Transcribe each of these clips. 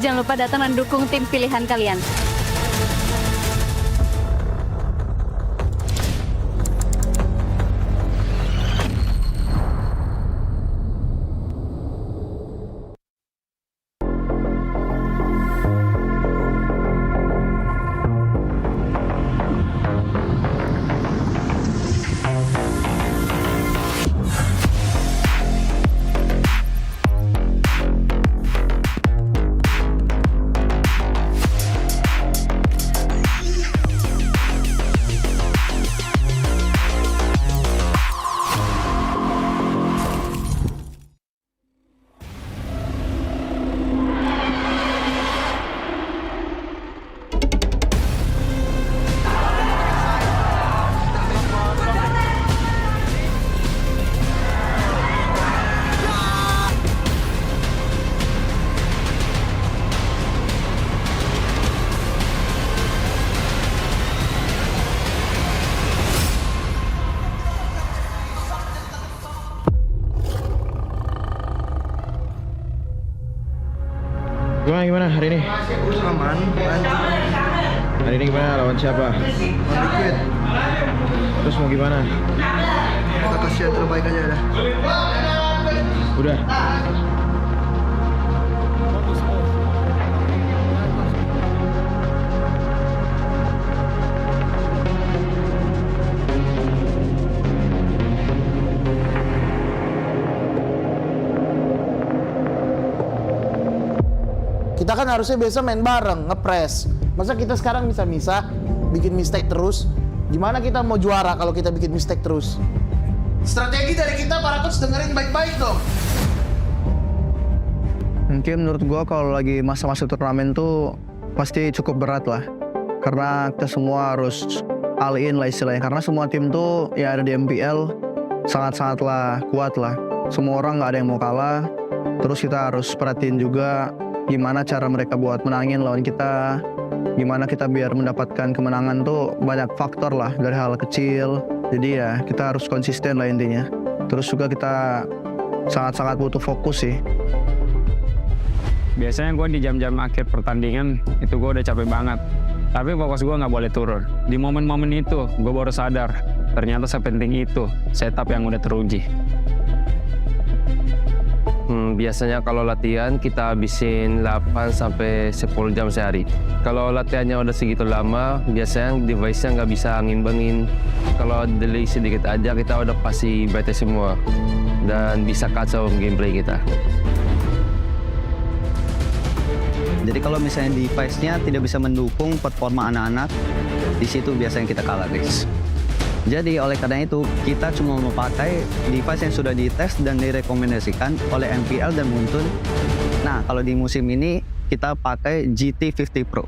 Jangan lupa datang dan dukung tim pilihan kalian. Gimana hari ini? Aman. Hari ini gimana, lawan siapa? Liquid. Terus mau gimana? Kita kasih yang terbaik aja dah. Udah. Kita kan harusnya biasa main bareng, ngepres. Masa kita sekarang bisa-bisa bikin mistake terus? Gimana kita mau juara kalau kita bikin mistake terus? Strategi dari kita, para coach dengerin baik-baik dong. Mungkin menurut gua kalau lagi masa-masa turnamen tuh pasti cukup berat lah. Karena kita semua harus all in lah istilahnya. Karena semua tim tuh ya ada di MPL sangat-sangatlah kuat lah. Semua orang nggak ada yang mau kalah. Terus kita harus perhatiin juga gimana cara mereka buat menangin lawan kita, gimana kita biar mendapatkan kemenangan tuh banyak faktor lah dari hal kecil. Jadi ya kita harus konsisten lah intinya. Terus juga kita sangat-sangat butuh fokus sih. Biasanya gue di jam-jam akhir pertandingan itu gue udah capek banget. Tapi fokus gue nggak boleh turun. Di momen-momen itu gue baru sadar ternyata sepenting itu setup yang udah teruji. Biasanya kalau latihan kita habisin 8 sampai 10 jam sehari. Kalau latihannya udah segitu lama, biasanya device-nya nggak bisa ngimbangin. Kalau delay sedikit aja kita udah pasti bete semua dan bisa kacau gameplay kita. Jadi kalau misalnya device-nya tidak bisa mendukung performa anak-anak, di situ biasanya kita kalah, guys. Jadi oleh karena itu, kita cuma memakai device yang sudah dites dan direkomendasikan oleh MPL dan Muntun. Nah, kalau di musim ini, kita pakai GT50 Pro.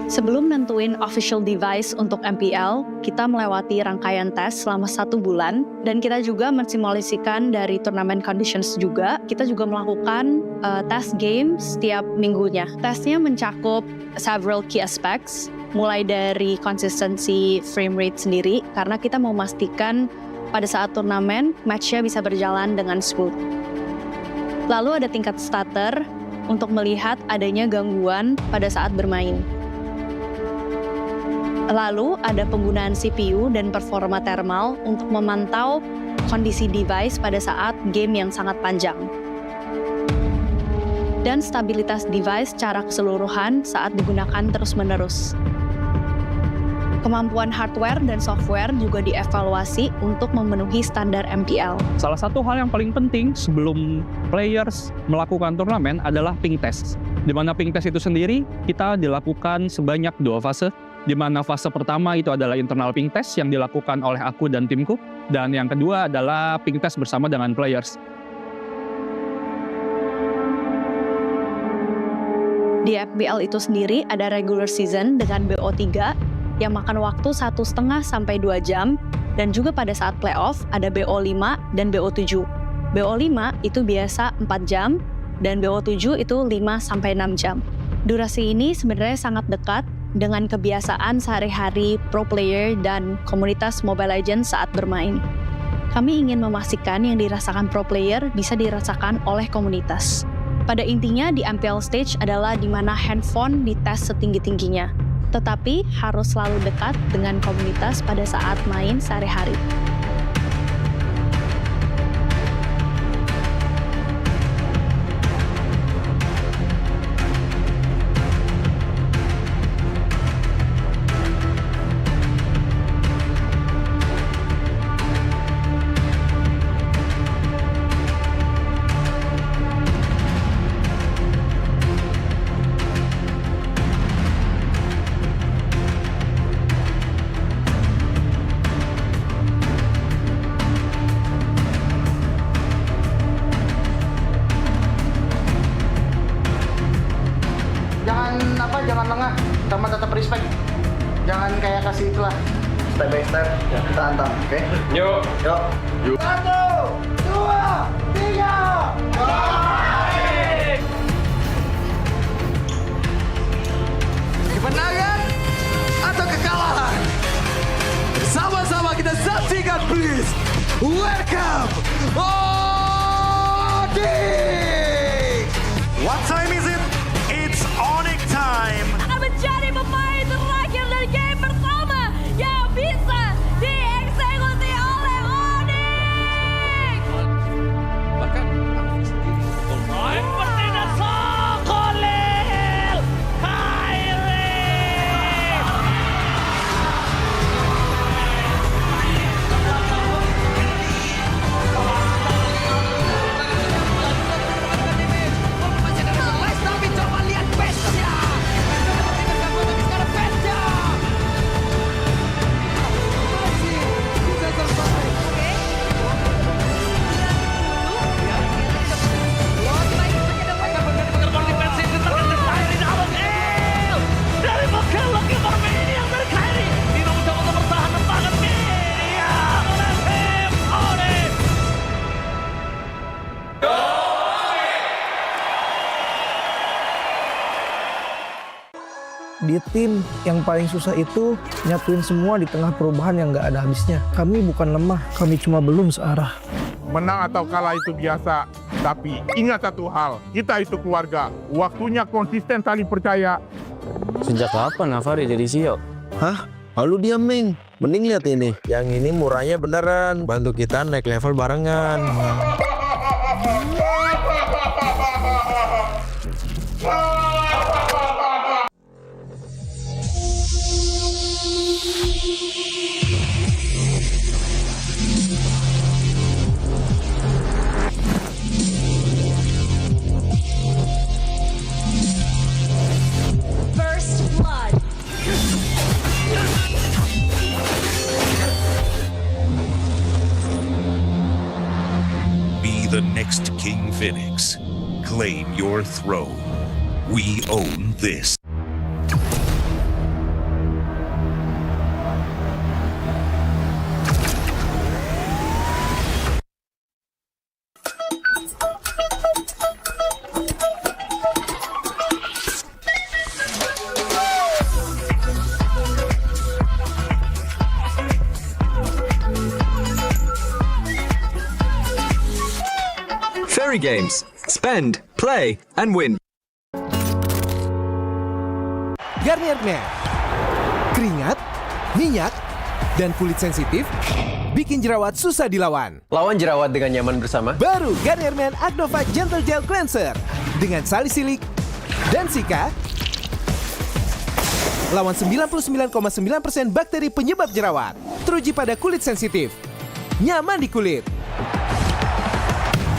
Sebelum nentuin official device untuk MPL, kita melewati rangkaian tes selama 1 bulan, dan kita juga mensimulasikan dari turnamen conditions juga. Kita juga melakukan tes game setiap minggunya. Tesnya mencakup several key aspects, mulai dari konsistensi frame rate sendiri, karena kita mau memastikan pada saat turnamen, match-nya bisa berjalan dengan smooth. Lalu ada tingkat stutter untuk melihat adanya gangguan pada saat bermain. Lalu ada penggunaan CPU dan performa thermal untuk memantau kondisi device pada saat game yang sangat panjang. Dan stabilitas device secara keseluruhan saat digunakan terus-menerus. Kemampuan hardware dan software juga dievaluasi untuk memenuhi standar MPL. Salah satu hal yang paling penting sebelum players melakukan turnamen adalah ping test. Di mana ping test itu sendiri kita dilakukan sebanyak 2 fase. Di mana fase pertama itu adalah internal ping test yang dilakukan oleh aku dan timku, dan yang kedua adalah ping test bersama dengan players. Di MPL itu sendiri ada regular season dengan BO3 yang makan waktu 1,5 sampai 2 jam, dan juga pada saat playoff ada BO5 dan BO7. BO5 itu biasa 4 jam, dan BO7 itu 5 sampai 6 jam. Durasi ini sebenarnya sangat dekat dengan kebiasaan sehari-hari pro player dan komunitas Mobile Legends saat bermain. Kami ingin memastikan yang dirasakan pro player bisa dirasakan oleh komunitas. Pada intinya di MPL stage adalah di mana handphone dites setinggi-tingginya, tetapi harus selalu dekat dengan komunitas pada saat main sehari-hari. Jangan lengah, sama tetap respect. Jangan kayak kasih itulah. Step by step, ya, kita hantam, oke? Yuk. Yuk. 1, 2, 3. Kemenangan atau kekalahan? Sama-sama kita saksikan, please. Welcome, ONIC! What time is it? It's ONIC time. Akan menjadi pemain terakhir dari game pertama yang bisa dieksekusi oleh ONIC. Bahkan di tim yang paling susah itu nyatuin semua di tengah perubahan yang nggak ada habisnya. Kami bukan lemah, kami cuma belum searah. Menang atau kalah itu biasa, tapi ingat satu hal, kita itu keluarga. Waktunya konsisten saling percaya. Sejak kapan Navari jadi CEO? Hah? Lalu diam, Ming. Mending lihat ini. Yang ini murahnya beneran. Bantu kita naik level barengan. First blood. Be the next KINGFINIX. Claim your throne. We own this. Fairy Games. Spend, play, and win. Garnier Men. Keringat, minyak, dan kulit sensitif bikin jerawat susah dilawan. Lawan jerawat dengan nyaman bersama. Baru Garnier Men Acnova Gentle Gel Cleanser dengan salisilik dan sika. Lawan 99,9% bakteri penyebab jerawat. Teruji pada kulit sensitif. Nyaman di kulit.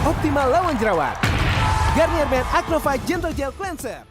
Optimal lawan jerawat. Garnier Men Acnova Gentle Gel Cleanser.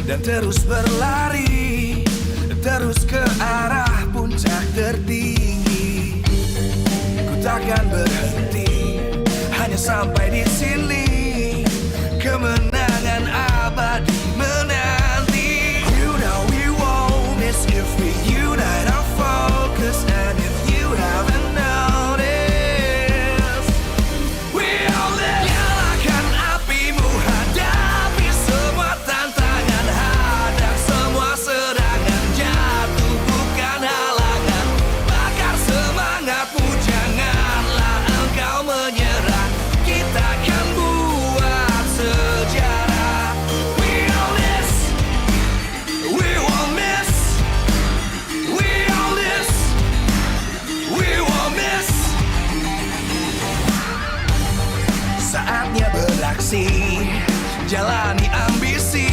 dan terus berlari, terus ke arah puncak tertinggi. Ku takkan berhenti, hanya sampai di sini. Kemenangan abadi menanti. You know we won't miss if we unite our focus. And if you haven't noticed, we all live. Nyalakan apimu, hadapi semua tantangan, hadang semua serangan, jatuh bukan halangan. Bakar semangatmu, janganlah engkau menyerah. Kita akan buat sejarah. We all this, we won't miss. We all this, we won't miss. Saatnya beraksi, jalani ambisi.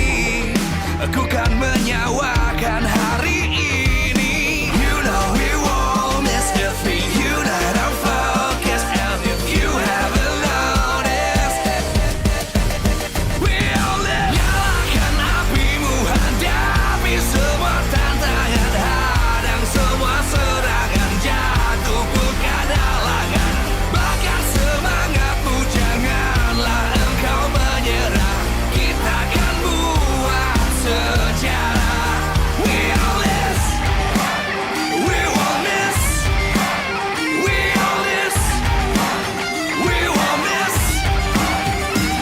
Aku kan menyawakan hari ini. You know we won't miss if we unite our focus. And if you haven't noticed, we all live. Nyalakan apimu, hadapi semua tantangan, hadang semua serangan, jatuh bukan halangan. Bakar semangatmu, janganlah engkau menyerah. Kita akan buat sejarah. We all this, we won't miss. We all this, we won't miss.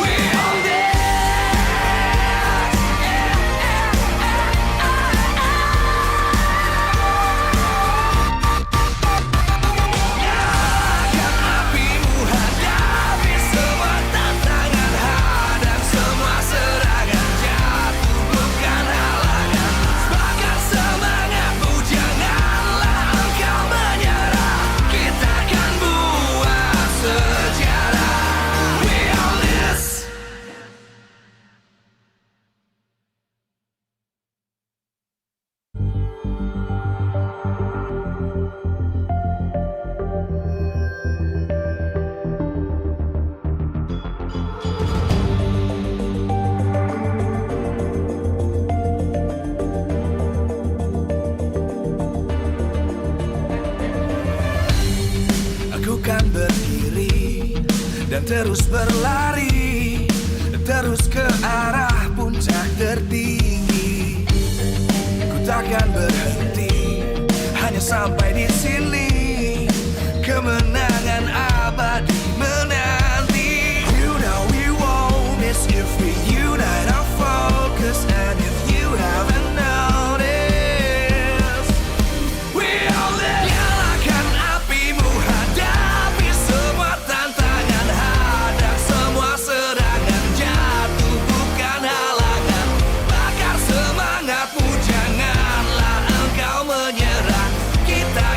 We all this. Nyalakan apimu, hadapi semua tantangan, hadang semua serangan, jatuh bukan halangan. Bakar semangatmu, janganlah engkau menyerah. Kita akan buat sejarah. We all this. Aku kan berdiri dan terus berlari, terus ke arah puncak tertinggi. Ku takkan berhenti, hanya sampai di sini. Kemenangan abadi menanti. You know we won't miss if we unite our focus. And if you haven't noticed, we all live. Nyalakan apimu, hadapi semua tantangan, hadang semua serangan, jatuh bukan halangan. Bakar semangatmu, janganlah engkau menyerah. Kita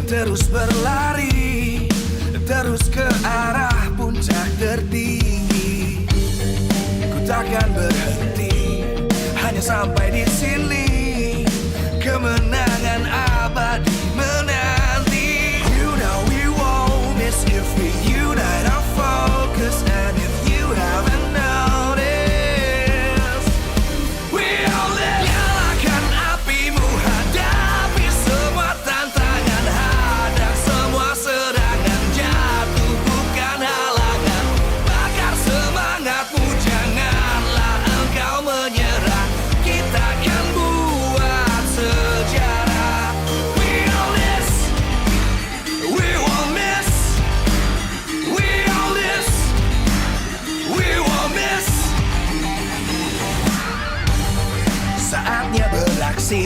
dan terus berlari, terus ke arah puncak tertinggi. Ku takkan berhenti, hanya sampai di sini. Kemenangan abadi menanti. You know we won't miss if we unite our focus. And if you haven't noticed, we all live. Nyalakan apimu, hadapi semua tantangan, hadang semua serangan, jatuh bukan halangan. Bakar semangatmu, janganlah engkau menyerah. Kita akan buat sejarah. We all this, we won't miss. We all this, we won't miss. Saatnya beraksi,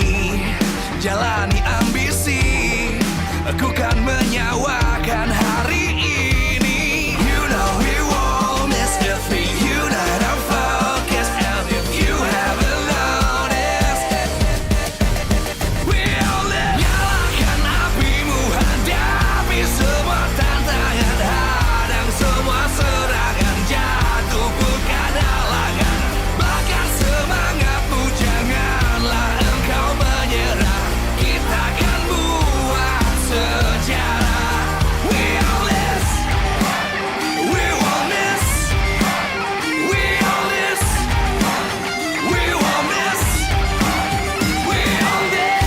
jalani ambisi. Aku kan menyawakan hari ini. You know we won't miss if we unite our focus. And if you haven't noticed, we all live. Nyalakan apimu, hadapi semua tantangan, hadang semua serangan, jatuh bukan halangan. Bakar semangatmu, janganlah engkau menyerah. Kita akan buat sejarah. We all this, we won't miss. We all this, we won't miss. We all this.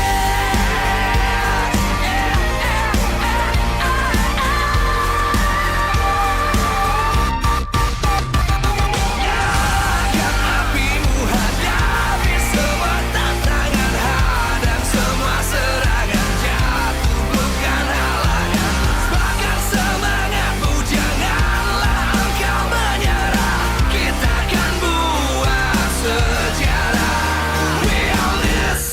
Nyalakan apimu, hadapi semua tantangan, hadang semua serangan, jatuh bukan halangan. Bakar semangatmu, janganlah engkau menyerah. Kita akan buat sejarah. We all this.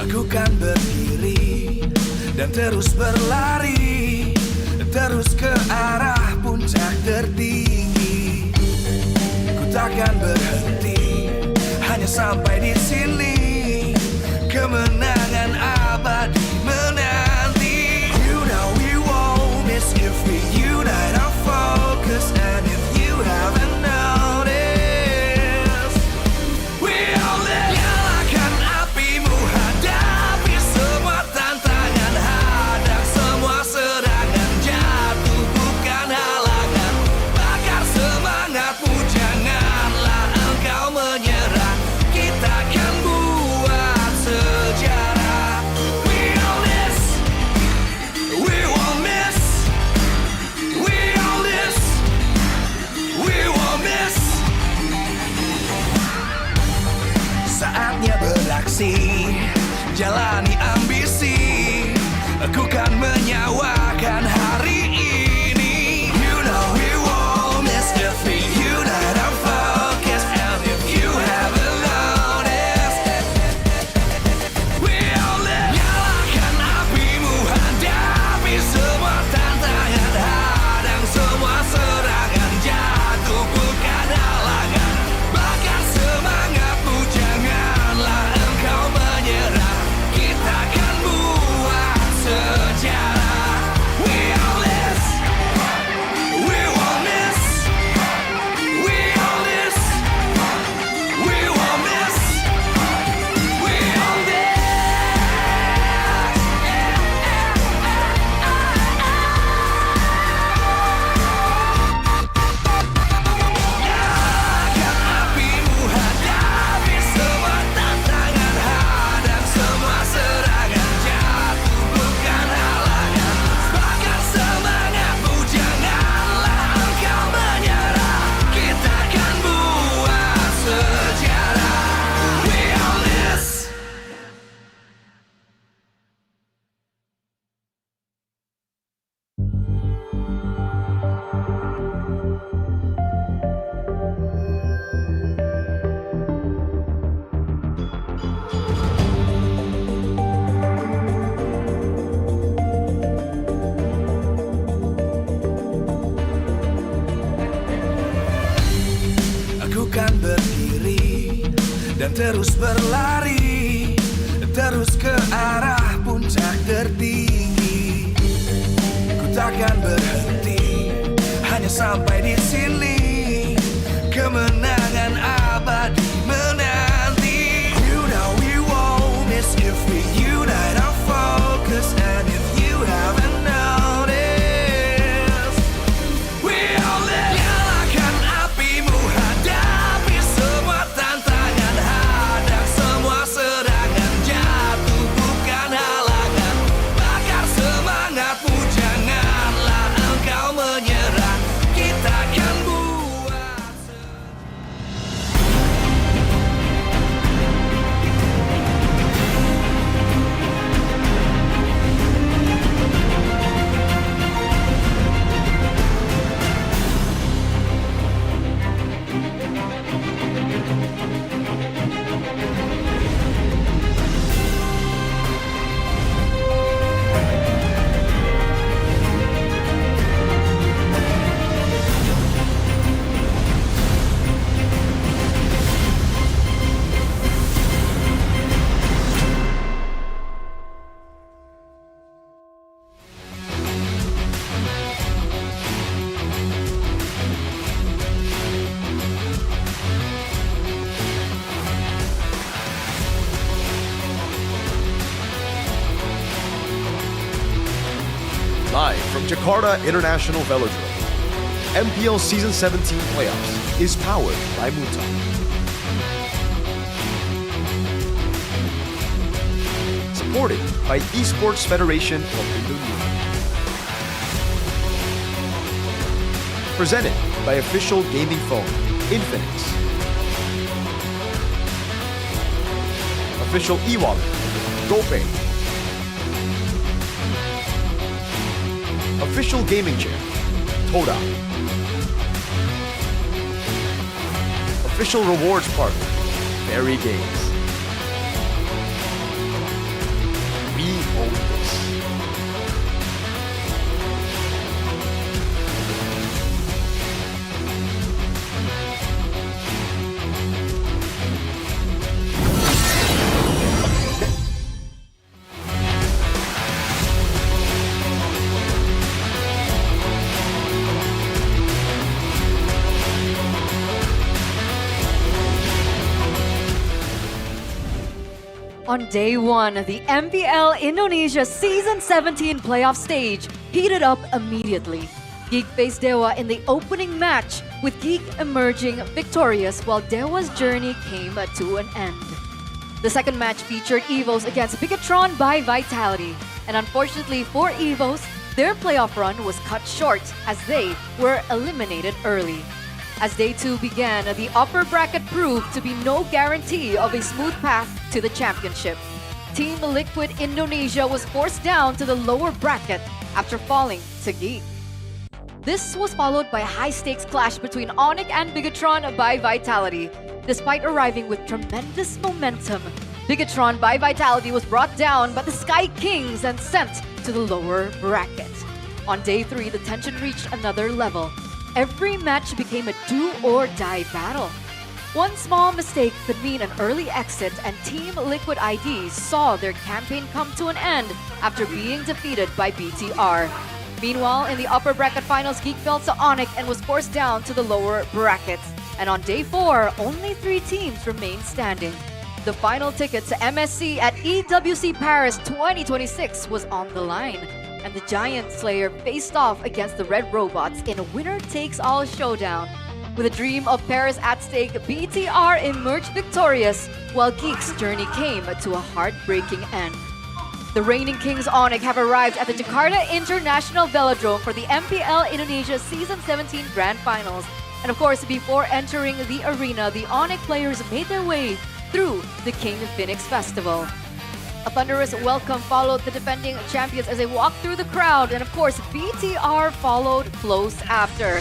Aku kan berdiri dan terus berlari, terus ke arah puncak tertinggi. Ku takkan berhenti, hanya sampai di sini. Kemenangan abadi menanti. You know we won't miss if we unite our focus. And if you haven't noticed, we all live. Nyalakan apimu, hadapi semua tantangan, hadang semua serangan, jatuh bukan halangan. Bakar semangatmu, janganlah engkau menyerah. Kita akan buat sejarah. We all this, we won't miss. We all this, we won't miss. Saatnya beraksi, jalani ambisi. Aku kan menyawakan hari ini. You know we won't miss if we unite our focus. And if you haven't noticed, we all live. Nyalakan apimu, hadapi semua tantangan, hadang semua serangan, jatuh bukan halangan. Bakar semangatmu, janganlah engkau menyerah. Kita terus berlari, terus ke arah puncak tertinggi. Ku takkan berhenti, hanya sampai di sini. Kemenangan abadi menanti. You know we won't miss if we unite our focus. And if you haven't noticed, we all live. Nyalakan apimu, hadapi semua tantangan, hadang semua serangan, jatuh bukan halangan. Bakar semangatmu, janganlah engkau menyerah. Kita akan Live from Jakarta International Velodrome, MPL Season 17 Playoffs is powered by Muta. Supported by Esports Federation of Indonesia. Presented by official gaming phone, Infinix. Official e-wallet, GoPay. Official gaming chair, Toda. Official rewards partner, Berry Games. We own this. On day one, the MPL Indonesia Season 17 playoff stage heated up immediately. Geek faced Dewa in the opening match, with Geek emerging victorious while Dewa's journey came to an end. The second match featured Evos against Bigetron by Vitality, and unfortunately for Evos, their playoff run was cut short as they were eliminated early. As day two began, the upper bracket proved to be no guarantee of a smooth path to the championship. Team Liquid Indonesia was forced down to the lower bracket after falling to Geek. This was followed by a high-stakes clash between ONIC and Bigetron by Vitality. Despite arriving with tremendous momentum, Bigetron by Vitality was brought down by the Sky Kings and sent to the lower bracket. On day three, the tension reached another level. Every match became a do-or-die battle. One small mistake could mean an early exit, and Team Liquid ID saw their campaign come to an end after being defeated by BTR. Meanwhile, in the upper bracket finals, Geek fell to ONIC and was forced down to the lower brackets. And on day four, only 3 teams remained standing. The final ticket to MSC at EWC Paris 2026 was on the line, and the Giant Slayer faced off against the Red Robots in a winner-takes-all showdown. With a dream of Paris at stake, BTR emerged victorious, while Geek's journey came to a heartbreaking end. The reigning kings ONIC have arrived at the Jakarta International Velodrome for the MPL Indonesia Season 17 Grand Finals. And of course, before entering the arena, the ONIC players made their way through the KINGFINIX Festival. A thunderous welcome followed the defending champions as they walked through the crowd, and of course, BTR followed close after.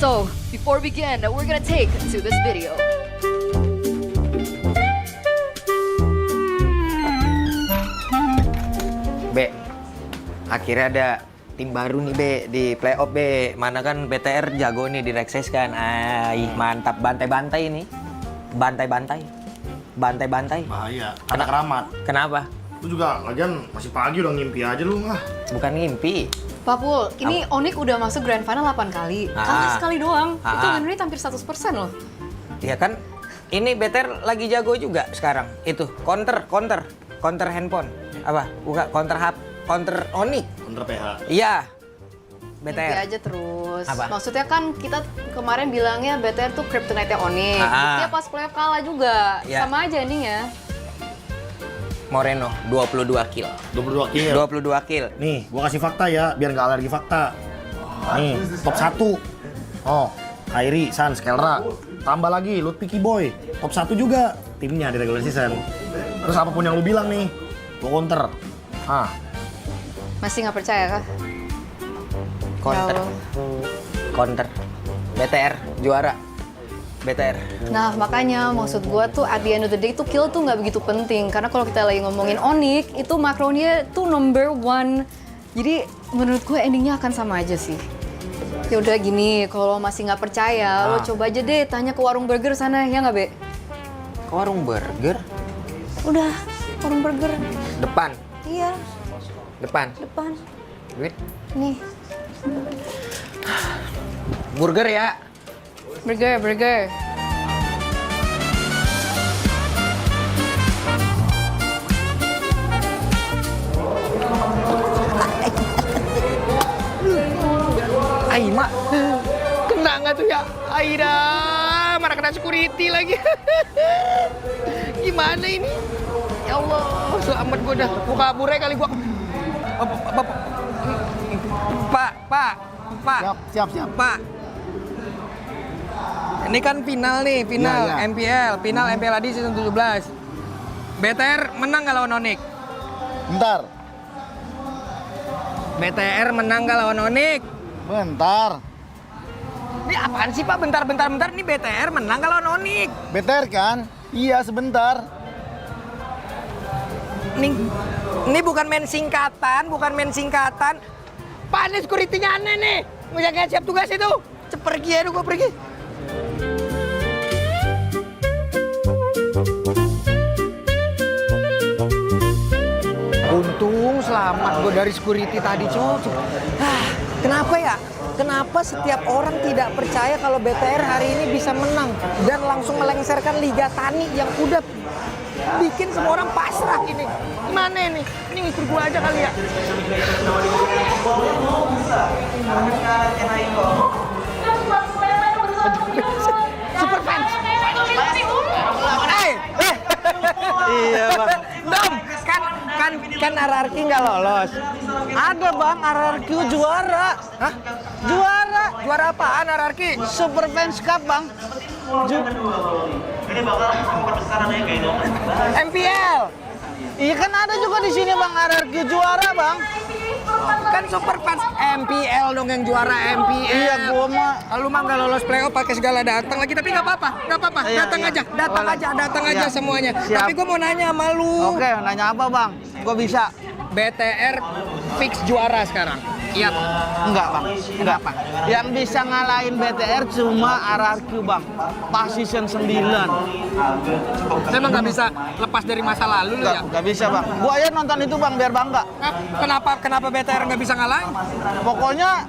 So, before we begin, we're gonna take to this video. Be, akhirnya ada tim baru nih Be di playoff Be. Mana kan BTR jago nih di Rexes kan. Mantap, bantai-bantai ini. Bantai-bantai. bantai-bantai. Bahaya, ada keramat. Kenapa? Lu juga, lagian masih pagi udah ngimpi aja lu. Bukan ngimpi. Pak Pul, ini ONIC udah masuk Grand Final 8 kali. Kalah sekali doang. Itu win rate hampir 100% loh. Iya kan? Ini BTR lagi jago juga sekarang. Itu counter handphone. Apa? Bukan counter ONIC. Counter PH. Iya. Mimpi BTR. aja terus. Apa? Maksudnya kan kita kemarin bilangnya BTR tuh kryptonite-nya ONIC. Dia pas playoff kalah juga. Ya. Sama aja endingnya. Moreno 22 kill. 22 kill. 22 kill. Nih, gua kasih fakta ya, biar nggak alergi fakta. Nih, top 1. Oh, Kairi, San, Skelra. Tambah lagi, Lutpiki Boy. Top 1 juga timnya di regular season. Terus apapun yang lu bilang nih, gua counter. Masih nggak percaya kah? Counter. BTR juara. BTR. Nah makanya maksud gue tuh at the end of the day tuh kill tuh nggak begitu penting. Karena kalau kita lagi ngomongin ONIC, itu makronya tuh number 1. Jadi menurut gue endingnya akan sama aja sih. Ya udah gini, kalau masih nggak percaya, lo coba aja deh tanya ke warung burger sana, ya nggak Be? Ke warung burger? Udah, warung burger. Depan? Iya. Depan? Duit? Nih. Burger ya? Burger. Aima, kena nggak tuh ya? Aida, mana kena security lagi. Gimana ini? Ya Allah, selamat gue dah. Gue kabur ya kali gue. Pak. Siap. Pak. Ini kan final nih, MPL, MPL ID S17. BTR menang nggak lawan ONIC? Bentar. BTR menang nggak lawan ONIC? Bentar. Ini apaan sih Pak? Bentar. Ini BTR menang nggak lawan ONIC? BTR kan? Iya, sebentar. Ini bukan main singkatan. Pak, ini security-nya aneh nih. Nggak siap tugas itu. Pergi aja gue pergi. Untung selamat gue dari security tadi, Cok. Kenapa ya? Kenapa setiap orang tidak percaya kalau BTR hari ini bisa menang dan langsung melengsarkan Liga Tani yang udah bikin semua orang pasrah ini? Gimana ini? Ini ngikut gue aja kali ya. Super fans. Iya bang. Dom, kan RRQ nggak lolos. Ada bang, RRQ juara. Hah? Juara apaan RRQ? Super Fans Cup bang. Ini bakal perbesaran ya kayak dong. MPL. Iya kan ada juga di sini bang, RRQ juara bang. Kan Super Fans MPL dong yang juara MPL. Iya gua mah. Lu mah nggak lolos playoff pakai segala datang lagi, tapi nggak apa-apa. Datang aja semuanya. Siap. Tapi gua mau nanya sama lu. Oke, nanya apa bang? Gua bisa. BTR fix juara sekarang. Iya bang. Enggak bang. Kenapa? Yang bisa ngalahin BTR cuma RRQ bang. Pas season 9. Saya emang nggak bisa lepas dari masa lalu lu ya? Nggak bisa bang. Gua aja nonton itu bang biar bangga. Kenapa BTR nggak bisa ngalahin? Pokoknya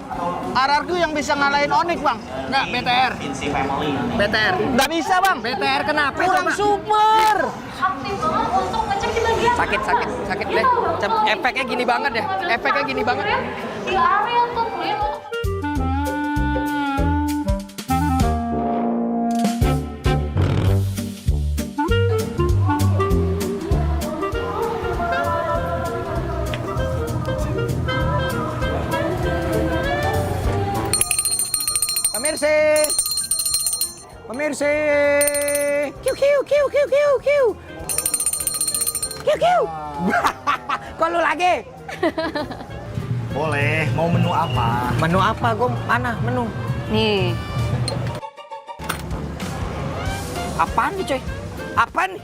RRQ yang bisa ngalahin ONIC bang. Nggak, BTR. Nggak bisa bang. BTR kenapa? Kurang coba? super. Sakit deh. Efeknya gini banget deh. Di area top lane. Pemirsa. Kiu. Kok lu lagi? Boleh, mau menu apa? Menu apa? Gue mana menu? Nih. Apaan nih coy? Apaan nih?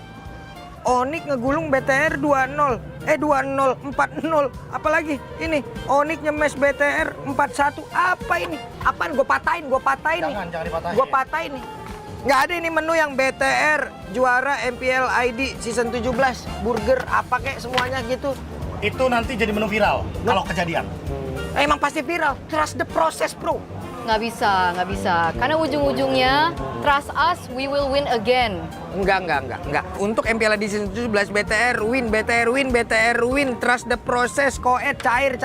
ONIC ngegulung BTR 2-0. 2-0, 4-0. Apalagi ini ONIC nyemes BTR 4-1. Apa ini? Apaan? Gue patahin nih. Jangan dipatahin. Gue patahin nih. Nggak ada ini menu yang BTR juara MPL ID season 17, burger apa kek semuanya gitu. Itu nanti jadi menu viral kalau kejadian. Emang pasti viral. Trust the process, bro. Nggak bisa. Karena ujung-ujungnya, trust us, we will win again. Enggak. Untuk MPL ID season 17 BTR win. Trust the process, koet cair.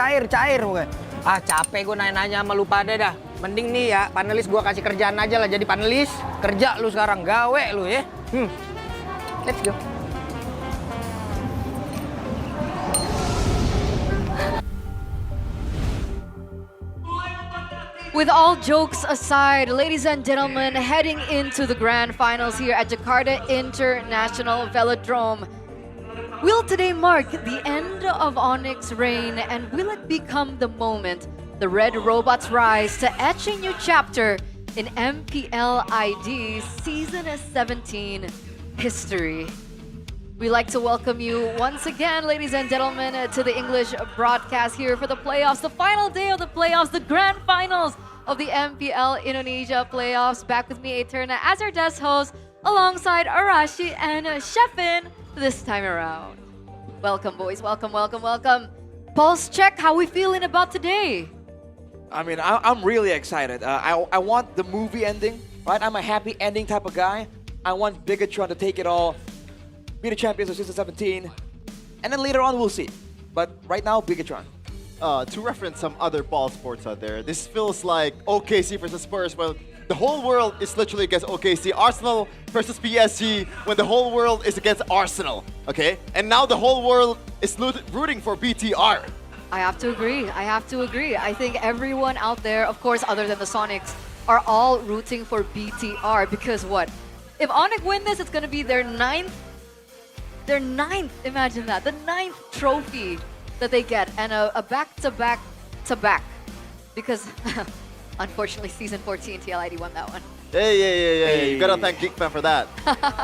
Ah capek gue nanya-nanya sama lu pada dah. Mending nih ya, panelis gue kasih kerjaan aja lah. Jadi panelis, kerja lu sekarang, gawe lu ya. Let's go. With all jokes aside, ladies and gentlemen, heading into the grand finals here at Jakarta International Velodrome. Will today mark the end of ONIC's reign, and will it become the moment the Red Robots rise to etch a new chapter in MPL ID Season 17 history? We'd like to welcome you once again, ladies and gentlemen, to the English broadcast here for the playoffs, the final day of the playoffs, the grand finals of the MPL Indonesia playoffs. Back with me, Eterna, as our guest host, alongside Arashi and Shefin this time around. Welcome, boys. Welcome. Pulse check, how we feeling about today? I mean, I'm really excited. I want the movie ending, right? I'm a happy ending type of guy. I want Bigetron to take it all, be the champions of Season 17, and then later on we'll see. But right now, Bigetron. To reference some other ball sports out there, this feels like OKC versus Spurs. Well, the whole world is literally against OKC. Arsenal versus PSG when the whole world is against Arsenal, okay? And now the whole world is rooting for BTR. I have to agree. I think everyone out there, of course, other than the Sonics, are all rooting for BTR because what? If ONIC win this, it's going to be their ninth, imagine that, the 9th trophy that they get, and a back-to-back because unfortunately Season 14 TLID won that one. Hey. You gotta thank GeekFam for that.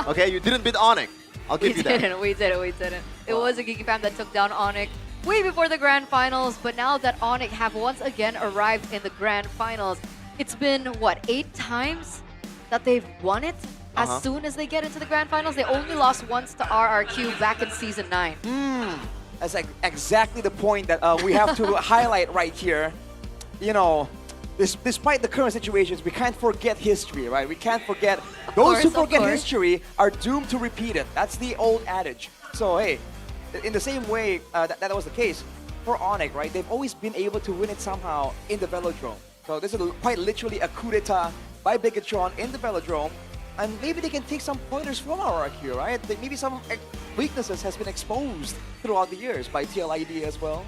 Okay, you didn't beat ONIC. I'll give you that. We didn't. It was a GeekFam that took down ONIC way before the grand finals, but now that ONIC have once again arrived in the grand finals, it's been, what, 8 times that they've won it? As soon as they get into the grand finals, they only lost once to RRQ back in Season 9. That's like exactly the point that we have to highlight right here. You know, despite the current situations, we can't forget history, right? We can't forget. Those who forget history are doomed to repeat it. That's the old adage. So, hey, in the same way that was the case for ONIC, right? They've always been able to win it somehow in the Velodrome. So this is quite literally a coup d'etat by Bigetron in the Velodrome. And maybe they can take some pointers from RRQ, right? Maybe some weaknesses has been exposed throughout the years by TLID as well.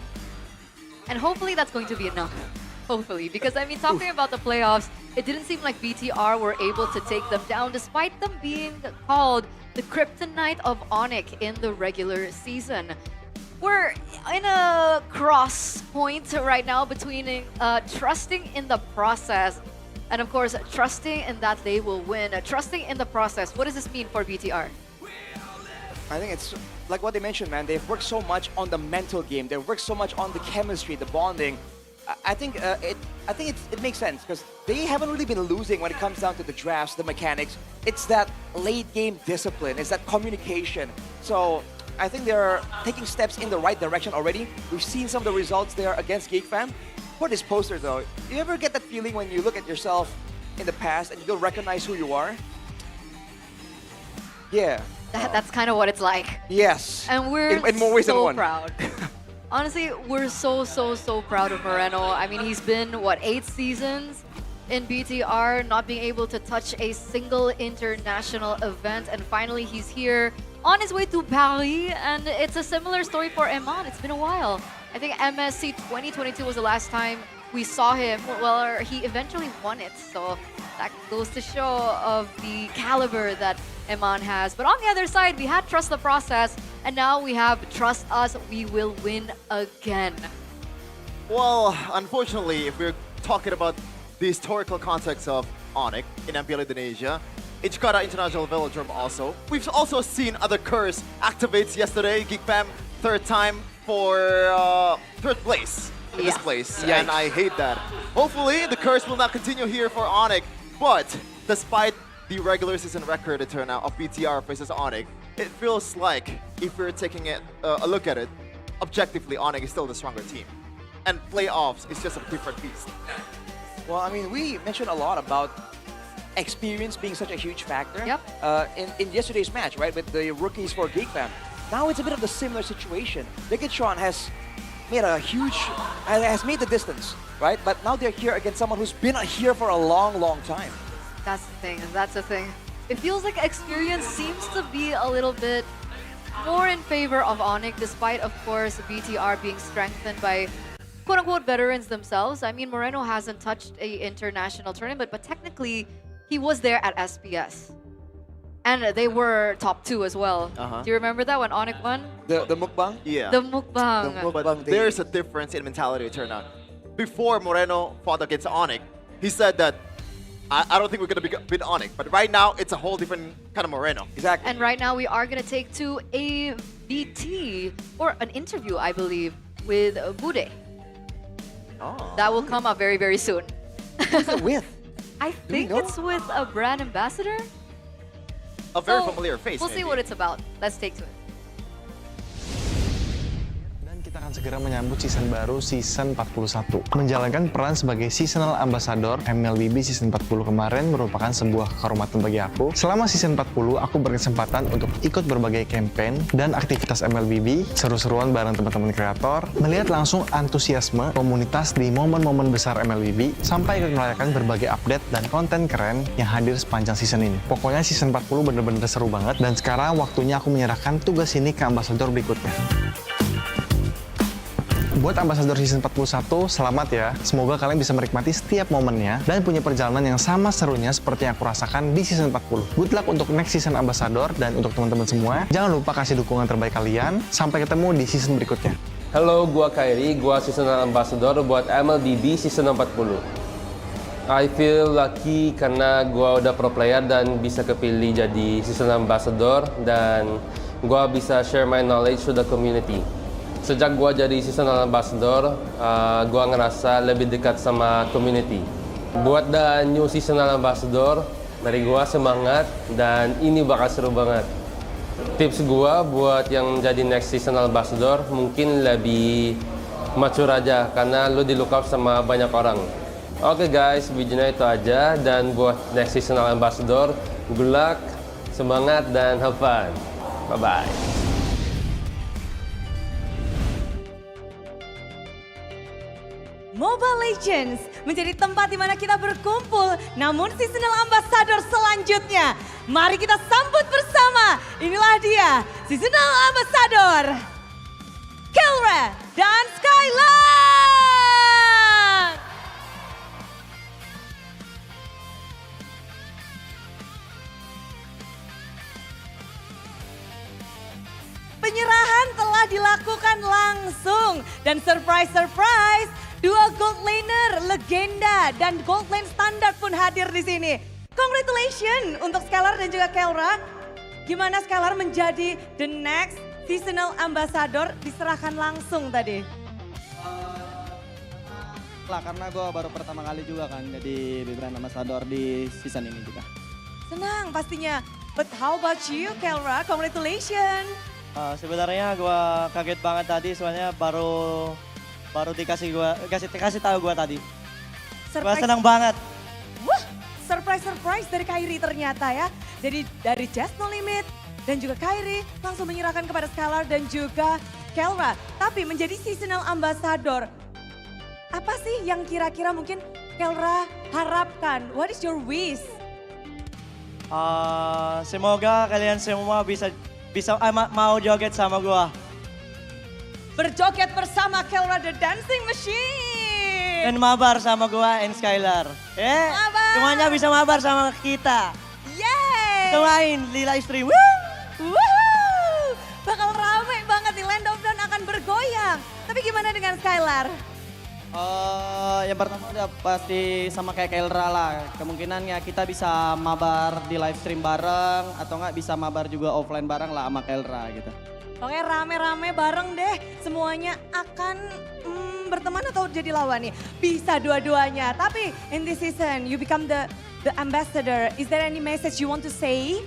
And hopefully that's going to be enough. Hopefully, because I mean, talking about the playoffs, it didn't seem like BTR were able to take them down despite them being called the kryptonite of ONIC in the regular season. We're in a cross point right now between trusting in the process and of course, trusting in that they will win. Trusting in the process. What does this mean for BTR? I think it's like what they mentioned, man. They've worked so much on the mental game. They've worked so much on the chemistry, the bonding. I think it makes sense because they haven't really been losing when it comes down to the drafts, the mechanics. It's that late game discipline. It's that communication. So I think they're taking steps in the right direction already. We've seen some of the results there against GeekFam. For this poster though, you ever get that feeling when you look at yourself in the past and you don't recognize who you are? Yeah. That's kind of what it's like. Yes. And we're in more ways so than one. Proud. Honestly, we're so proud of Moreno. I mean, he's been, what, 8 seasons in BTR, not being able to touch a single international event. And finally, he's here on his way to Paris. And it's a similar story for Eman. It's been a while. I think MSC 2022 was the last time we saw him. Well, he eventually won it. So that goes to show of the caliber that Eman has. But on the other side, we had Trust the Process. And now we have Trust Us, we will win again. Well, unfortunately, if we're talking about the historical context of ONIC in MPL Indonesia, in Jakarta International Velodrome also, we've also seen other curse activates yesterday. GeekFam, 3rd time for 3rd place in this place. Yikes. And I hate that. Hopefully, the curse will not continue here for ONIC. But despite the regular season record turnout of BTR versus ONIC, it feels like if we're taking a look at it, objectively, ONIC is still the stronger team. And playoffs is just a different beast. Well, I mean, we mentioned a lot about experience being such a huge factor. Yep. In yesterday's match, right, with the rookies for GigFam. Now it's a bit of the similar situation. Bigetron has made has made the distance, right? But now they're here against someone who's been here for a long, long time. That's the thing. That's the thing. It feels like experience seems to be a little bit more in favor of ONIC, despite, of course, BTR being strengthened by quote-unquote veterans themselves. I mean, Moreno hasn't touched a international tournament, but technically, he was there at SPS. And they were top 2 as well. Do you remember that when ONIC won? The mukbang? Yeah. The mukbang. But there's a difference in mentality turnout. Before Moreno fought against ONIC, he said that, I don't think we're going to beat ONIC, but right now, it's a whole different kind of Moreno. Exactly. And right now, we are going to take to a VT, or an interview, I believe, with Bude. Oh. That will come up very, very soon. Who's it with? I think it's with a brand ambassador. A very familiar face. We'll see what it's about. Let's take to it. Kita akan segera menyambut season baru, season 41. Menjalankan peran sebagai seasonal ambassador MLBB season 40 kemarin merupakan sebuah kehormatan bagi aku. Selama season 40, aku berkesempatan untuk ikut berbagai campaign dan aktivitas MLBB, seru-seruan bareng teman-teman kreator, melihat langsung antusiasme komunitas di momen-momen besar MLBB, sampai ikut merayakan berbagai update dan konten keren yang hadir sepanjang season ini. Pokoknya season 40 bener-bener seru banget, dan sekarang waktunya aku menyerahkan tugas ini ke ambassador berikutnya. Buat ambassador season 41, selamat ya. Semoga kalian bisa menikmati setiap momennya dan punya perjalanan yang sama serunya seperti yang aku rasakan di season 40. Good luck untuk next season ambassador, dan untuk teman-teman semua, jangan lupa kasih dukungan terbaik kalian. Sampai ketemu di season berikutnya. Halo, gua Kairi, gua seasonal ambassador buat MLBB season 40. I feel lucky karena gua udah pro player dan bisa kepilih jadi season ambassador, dan gua bisa share my knowledge to the community. Sejak gua jadi seasonal ambassador, gua ngerasa lebih dekat sama community. Buat the new seasonal ambassador, dari gua semangat dan ini bakal seru banget. Tips gua buat yang jadi next seasonal ambassador mungkin lebih mature aja karena lu di look up sama banyak orang. Oke guys, videonya itu aja, dan buat next seasonal ambassador, good luck, semangat dan have fun. Bye-bye. Mobile Legends menjadi tempat di mana kita berkumpul, namun seasonal ambassador selanjutnya. Mari kita sambut bersama. Inilah dia, seasonal ambassador Kelra dan Skylar. Penyerahan telah dilakukan langsung, dan surprise, dua gold laner legenda dan gold lane standar pun hadir di sini. Congratulations untuk Skylar dan juga Kelra. Gimana Skylar menjadi the next seasonal ambassador, diserahkan langsung tadi? Lah, karena gue baru pertama kali juga kan jadi brand ambassador di season ini juga. Senang pastinya. But how about you Kelra? Congratulations. Sebenarnya gue kaget banget tadi, soalnya baru dikasih tahu gue tadi. Gue senang banget. Wah, surprise dari Kairi ternyata ya. Jadi dari Just No Limit dan juga Kairi langsung menyerahkan kepada Skylar dan juga Kelra. Tapi menjadi seasonal ambassador, apa sih yang kira-kira mungkin Kelra harapkan? What is your wish? Semoga kalian semua bisa mau joget sama gue. Berjoget bersama Kelra the Dancing Machine. Dan mabar sama gue and Skylar. Semuanya bisa mabar sama kita. Yeay. Kita main di live stream. Woohoo. Bakal rame banget nih, Land of Dawn akan bergoyang. Tapi gimana dengan Skylar? Yang pertama udah pasti sama kayak Kelra lah. Kemungkinannya kita bisa mabar di live stream bareng, atau nggak bisa mabar juga offline bareng lah sama Kelra gitu. Oke, rame-rame bareng deh. Semuanya akan berteman atau jadi lawan nih? Bisa dua-duanya. Tapi in this season, you become the the ambassador, is there any message you want to say?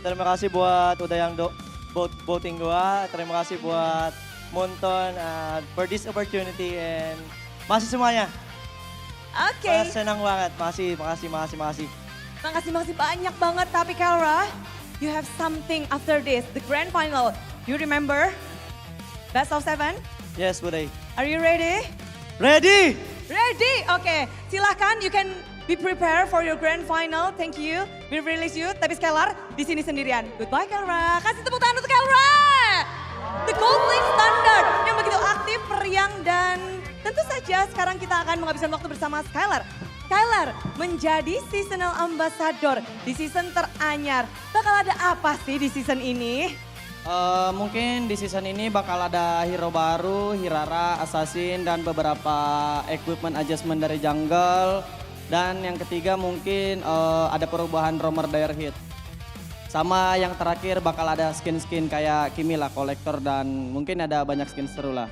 Terima kasih buat udah yang voting gua. Terima kasih buat Monton for this opportunity and masih semuanya. Oke. Senang banget. Makasih. Makasih banyak banget. Tapi Kelra, you have something after this, the grand final. You remember? Best of 7? Yes, Budai. Are you ready? Ready! Ready? Oke, silahkan you can be prepared for your grand final. Thank you. We release you. Tapi Skylar di sini sendirian. Goodbye Kelra. Kasih tepuk tangan untuk Kelra. The Gold Lane Standard yang begitu aktif, periang dan tentu saja sekarang kita akan menghabiskan waktu bersama Skylar. Skylar menjadi seasonal ambassador di season teranyar. Bakal ada apa sih di season ini? Mungkin di season ini bakal ada hero baru, Hirara, Assassin, dan beberapa equipment adjustment dari jungle. Dan yang ketiga mungkin ada perubahan roamer dire hit. Sama yang terakhir bakal ada skin-skin kayak Kimi lah, kolektor dan mungkin ada banyak skin seru lah.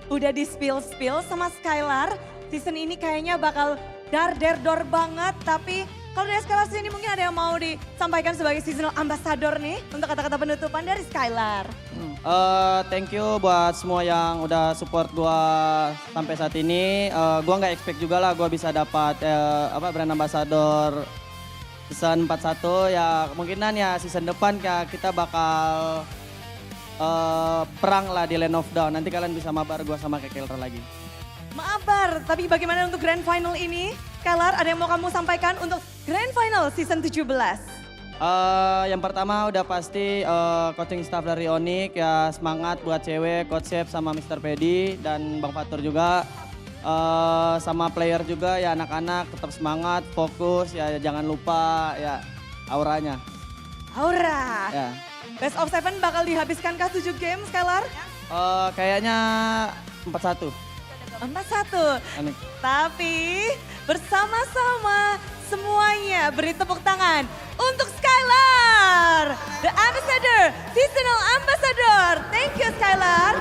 Udah di spill sama Skylar, season ini kayaknya bakal dar-der-dor banget. Tapi kalau dari Skylar sini mungkin ada yang mau disampaikan sebagai seasonal ambassador nih untuk kata-kata penutupan dari Skylar. Thank you buat semua yang udah support gua sampai saat ini. Gua nggak expect juga lah gua bisa dapat brand ambassador season 41. Ya kemungkinan ya season depan ya kita bakal perang lah di Land of Dawn. Nanti kalian bisa mabar gua sama Kekelra lagi. Mabar, tapi bagaimana untuk grand final ini? Skylar, ada yang mau kamu sampaikan untuk grand final season 17? Yang pertama udah pasti coaching staff dari ONIC ya, semangat buat cewek, Coach Chef sama Mr. Pedi dan Bang Fatur juga. Sama player juga ya, anak-anak tetap semangat, fokus ya, jangan lupa ya auranya. Aura. Ya. Best of 7 bakal dihabiskankah 7 game Skylar? Kayaknya 4-1. 4-1. Tapi bersama-sama semuanya beri tepuk tangan untuk Skylar, the ambassador, seasonal ambassador. Thank you Skylar.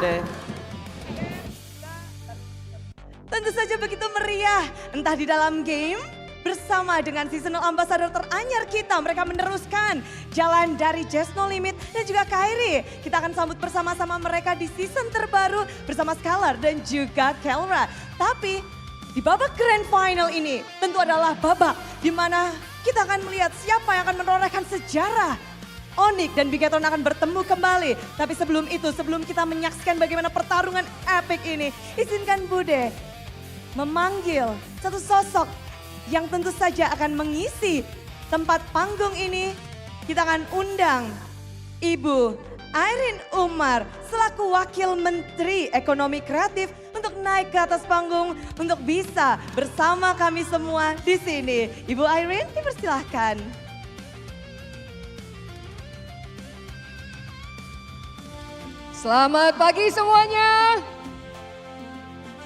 Tentu saja begitu meriah, entah di dalam game bersama dengan seasonal ambassador teranyar kita. Mereka meneruskan jalan dari Just No Limit dan juga Kairi. Kita akan sambut bersama-sama mereka di season terbaru bersama Skylar dan juga Kelra. Tapi di babak grand final ini tentu adalah babak di mana kita akan melihat siapa yang akan menorehkan sejarah. ONIC dan Bigetron akan bertemu kembali. Tapi sebelum itu, sebelum kita menyaksikan bagaimana pertarungan epic ini, izinkan Bude memanggil satu sosok yang tentu saja akan mengisi tempat panggung ini. Kita akan undang Ibu Airin Umar selaku Wakil Menteri Ekonomi Kreatif untuk naik ke atas panggung untuk bisa bersama kami semua di sini. Ibu Airin, dipersilahkan. Selamat pagi semuanya.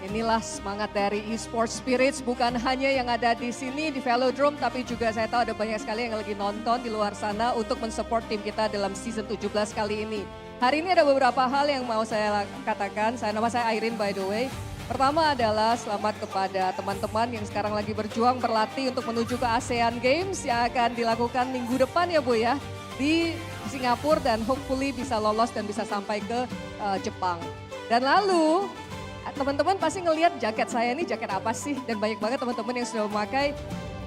Inilah semangat dari esports spirits, bukan hanya yang ada di sini di Velodrome, tapi juga saya tahu ada banyak sekali yang lagi nonton di luar sana untuk mensupport tim kita dalam season 17 kali ini. Hari ini ada beberapa hal yang mau saya katakan. Nama saya Airin by the way. Pertama adalah selamat kepada teman-teman yang sekarang lagi berjuang berlatih untuk menuju ke ASEAN Games yang akan dilakukan minggu depan ya Bu ya, di Singapura, dan hopefully bisa lolos dan bisa sampai ke Jepang. Dan lalu teman-teman pasti ngelihat jaket saya ini jaket apa sih, dan banyak banget teman-teman yang sudah memakai.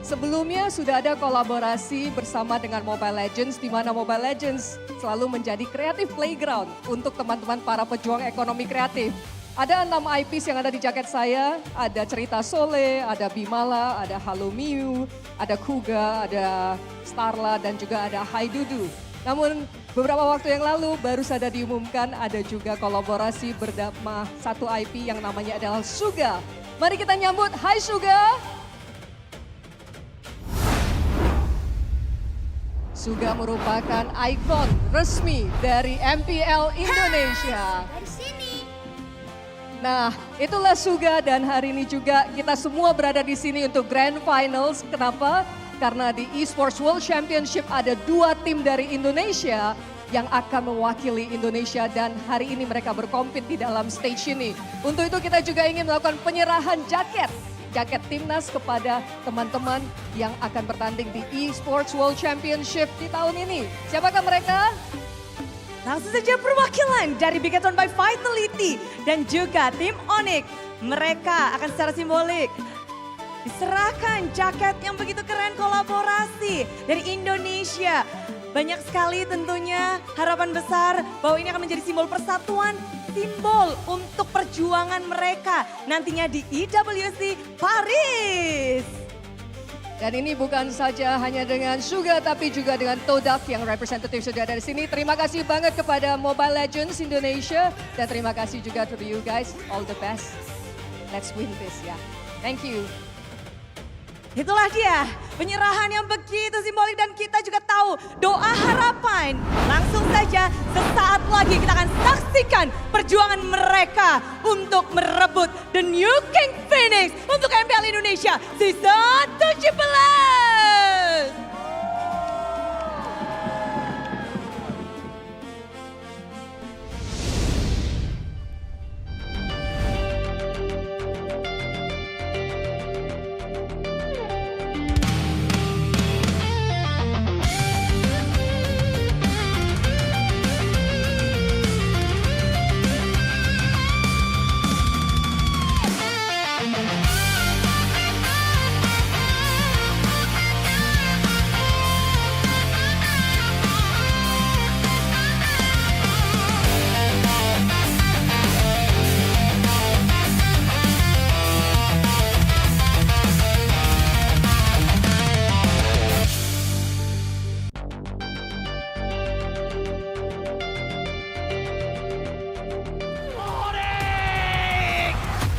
Sebelumnya sudah ada kolaborasi bersama dengan Mobile Legends, di mana Mobile Legends selalu menjadi creative playground untuk teman-teman para pejuang ekonomi kreatif. Ada 6 IPs yang ada di jaket saya, ada Cerita Sole, ada Bimala, ada Halo Miu, ada Kuga, ada Starla, dan juga ada Hai Dudu. Namun beberapa waktu yang lalu baru saja diumumkan ada juga kolaborasi bernama satu IP yang namanya adalah Suga. Mari kita nyambut, Hai Suga. Suga merupakan ikon resmi dari MPL Indonesia. Dari sini. Nah, itulah Suga, dan hari ini juga kita semua berada di sini untuk Grand Finals. Kenapa? Karena di Esports World Championship ada 2 tim dari Indonesia yang akan mewakili Indonesia, dan hari ini mereka berkompet di dalam stage ini. Untuk itu kita juga ingin melakukan penyerahan jaket jaket timnas kepada teman-teman yang akan bertanding di Esports World Championship di tahun ini. Siapakah mereka? Langsung saja perwakilan dari Bigetron by Vitality dan juga tim ONIC. Mereka akan secara simbolik diserahkan jaket yang begitu keren kolaborasi dari Indonesia. Banyak sekali tentunya harapan besar bahwa ini akan menjadi simbol persatuan, simbol untuk perjuangan mereka nantinya di IWC Paris. Dan ini bukan saja hanya dengan Suga tapi juga dengan Todak yang representatif sudah dari sini. Terima kasih banget kepada Mobile Legends Indonesia dan terima kasih juga to you guys. All the best. Let's win this ya. Thank you. Itulah dia penyerahan yang begitu simbolik dan kita juga tahu doa harapan. Langsung saja sesaat lagi kita akan saksikan perjuangan mereka untuk merebut the new KINGFINIX untuk MPL Indonesia Season 17.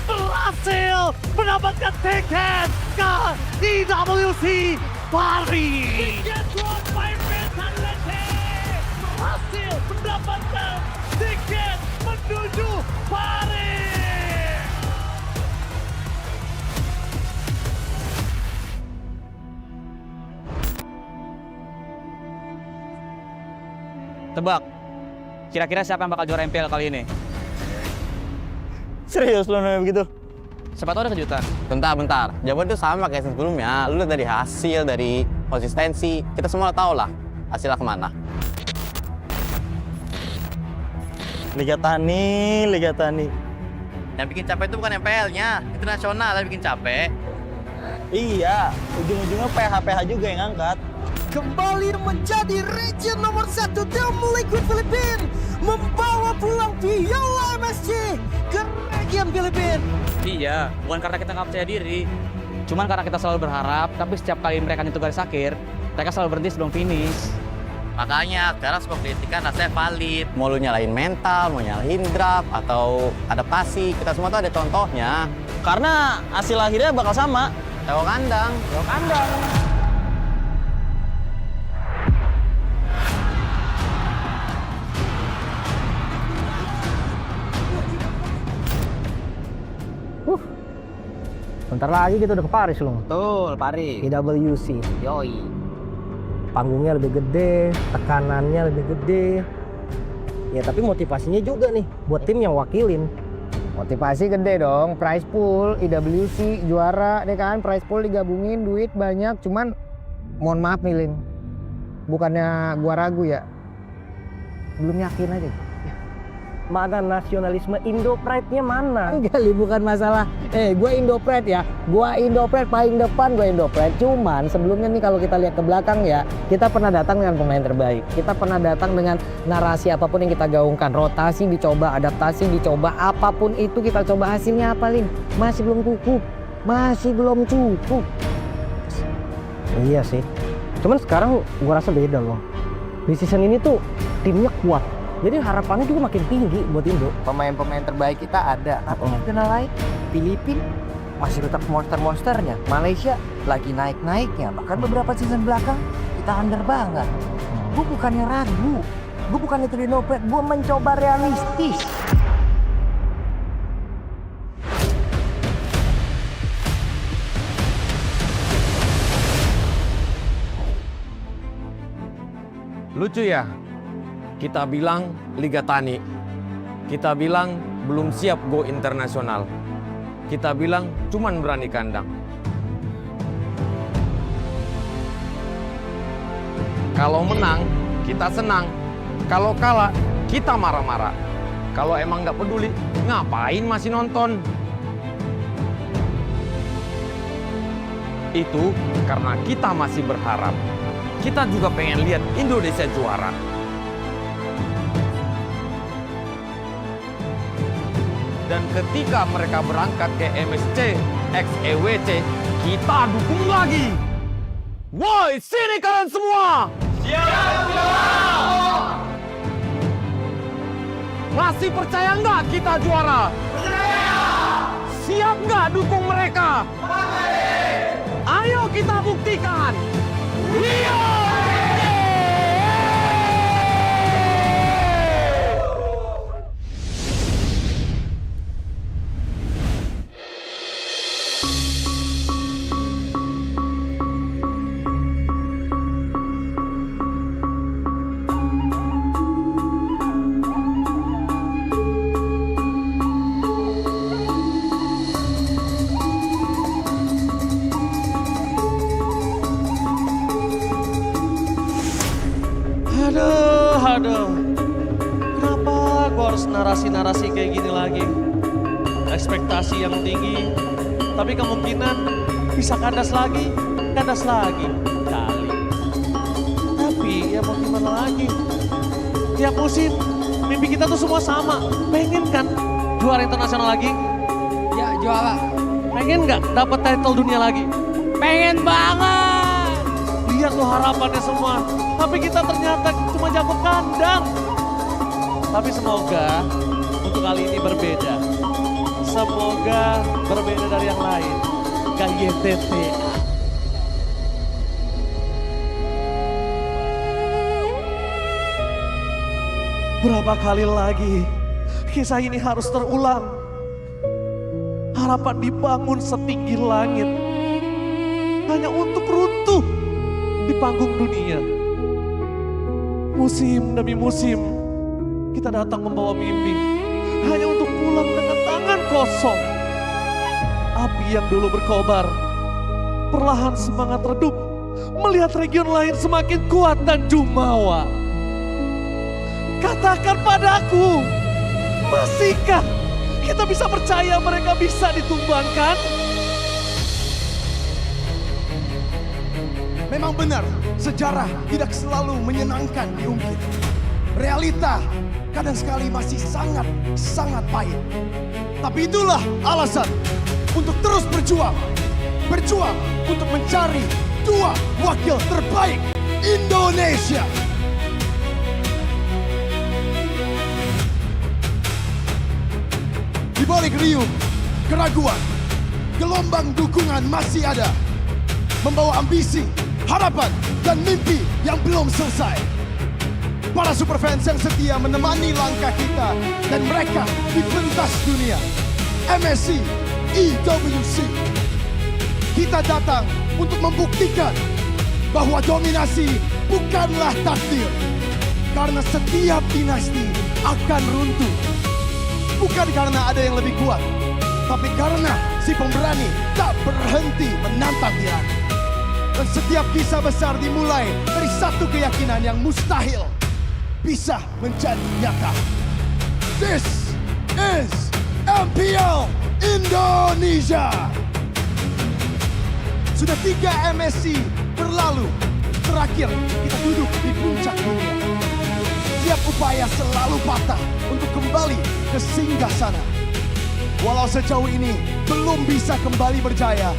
Berhasil mendapatkan tiket ke IWC Paris. Bigetron by Vitality berhasil mendapatkan tiket menuju Paris. Tebak, kira-kira siapa yang bakal juara MPL kali ini? Serius lo nanya begitu? Siapa tahu ada kejutan. Bentar. Jawaban itu sama kayak sebelumnya. Lu lihat dari hasil, dari konsistensi. Kita semua tahu lah hasilnya kemana. Liga Tani. Yang bikin capek itu bukan MPL-nya. Internasional yang bikin capek. Iya, ujung-ujungnya PH juga yang angkat. Kembali menjadi region nomor 1 tim Liquid Filipina, membawa pulang piala MSC ke region Filipina. Iya, bukan karena kita nggak percaya diri. Cuman karena kita selalu berharap, tapi setiap kali mereka nyentuh garis akhir, mereka selalu berhenti sebelum finish. Makanya sekarang semua kritikan rasanya valid. Mau lu nyalahin mental, mau nyalahin draft, atau adaptasi. Kita semua tuh ada contohnya. Karena hasil akhirnya bakal sama. Tewok kandang. Bentar lagi kita udah ke Paris loh. Betul, Paris. IWC. Yoi. Panggungnya lebih gede, tekanannya lebih gede. Ya tapi motivasinya juga nih buat tim yang wakilin. Motivasi gede dong, prize pool, IWC juara deh kan, prize pool digabungin duit banyak, cuman mohon maaf nih Lin, bukannya gua ragu ya, belum yakin aja. Mana nasionalisme Indo Pride-nya mana? Enggak, bukan masalah. Gue Indo Pride ya. Gue Indo Pride paling depan, gue Indo Pride. Cuman sebelumnya nih kalau kita lihat ke belakang ya, kita pernah datang dengan pemain terbaik. Kita pernah datang dengan narasi apapun yang kita gaungkan. Rotasi dicoba, adaptasi dicoba, apapun itu kita coba. Hasilnya apa, Lin? Masih belum cukup. Iya sih. Cuman sekarang gue rasa beda loh. Di season ini tuh timnya kuat. Jadi harapannya juga makin tinggi buat Indo. Pemain-pemain terbaik kita ada. Tapi final lain, Filipina masih tetap monster-monsternya. Malaysia lagi naik-naiknya. Bahkan beberapa season belakang kita under banget. Gue bukannya ragu. Gue bukannya terinopet. Gue mencoba realistis. Lucu ya? Kita bilang Liga Tani, kita bilang belum siap go internasional. kita bilang cuman berani kandang. Kalau menang, kita senang. Kalau kalah, kita marah-marah. Kalau emang nggak peduli, ngapain masih nonton? Itu karena kita masih berharap. Kita juga pengen lihat Indonesia juara. Dan ketika mereka berangkat ke MSC X EWC, kita dukung lagi. Woi, sini kalian semua! Siap! Masih percaya nggak kita juara? Percaya! Siap nggak dukung mereka? Ayo kita buktikan! Rio! Aduh. Kenapa gue harus narasi-narasi kayak gini lagi? Ekspektasi yang tinggi, tapi kemungkinan bisa kandas lagi. Kali. Tapi ya mau gimana lagi? Tiap musim, mimpi kita tuh semua sama. Pengen kan juara internasional lagi? Ya juara. Pengen nggak dapat title dunia lagi? Pengen banget. Lihat tuh harapannya semua. Tapi kita ternyata cuma jago kandang. Tapi semoga untuk kali ini berbeda. Semoga berbeda dari yang lain. KINFINIX. Berapa kali lagi kisah ini harus terulang? Harapan dibangun setinggi langit. Hanya untuk runtuh di panggung dunia. Musim demi musim, kita datang membawa mimpi, hanya untuk pulang dengan tangan kosong. Api yang dulu berkobar, perlahan semangat redup, melihat region lain semakin kuat dan jumawa. Katakan padaku, masihkah kita bisa percaya mereka bisa ditumbangkan? Memang benar, sejarah tidak selalu menyenangkan diungkit. Realita kadang sekali masih sangat pahit. Tapi itulah alasan untuk terus berjuang. Berjuang untuk mencari dua wakil terbaik Indonesia. Di balik riuh, keraguan, gelombang dukungan masih ada. Membawa ambisi, harapan, dan mimpi yang belum selesai. Para superfans yang setia menemani langkah kita dan mereka di pentas dunia. MSC EWC. Kita datang untuk membuktikan bahwa dominasi bukanlah takdir. Karena setiap dinasti akan runtuh. Bukan karena ada yang lebih kuat, tapi karena si pemberani tak berhenti menantang tirani. Dan setiap kisah besar dimulai dari satu keyakinan yang mustahil bisa menjadi nyata. This is MPL Indonesia. Sudah 3 MSC berlalu, terakhir kita duduk di puncak dunia. Setiap upaya selalu patah untuk kembali ke singgasana. Walau sejauh ini belum bisa kembali berjaya,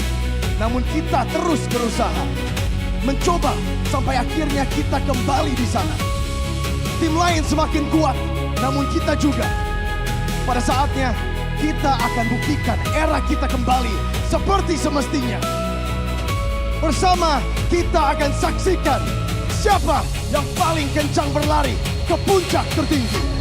namun kita terus berusaha, mencoba sampai akhirnya kita kembali di sana. Tim lain semakin kuat, namun kita juga. Pada saatnya kita akan buktikan era kita kembali seperti semestinya. Bersama kita akan saksikan siapa yang paling kencang berlari ke puncak tertinggi.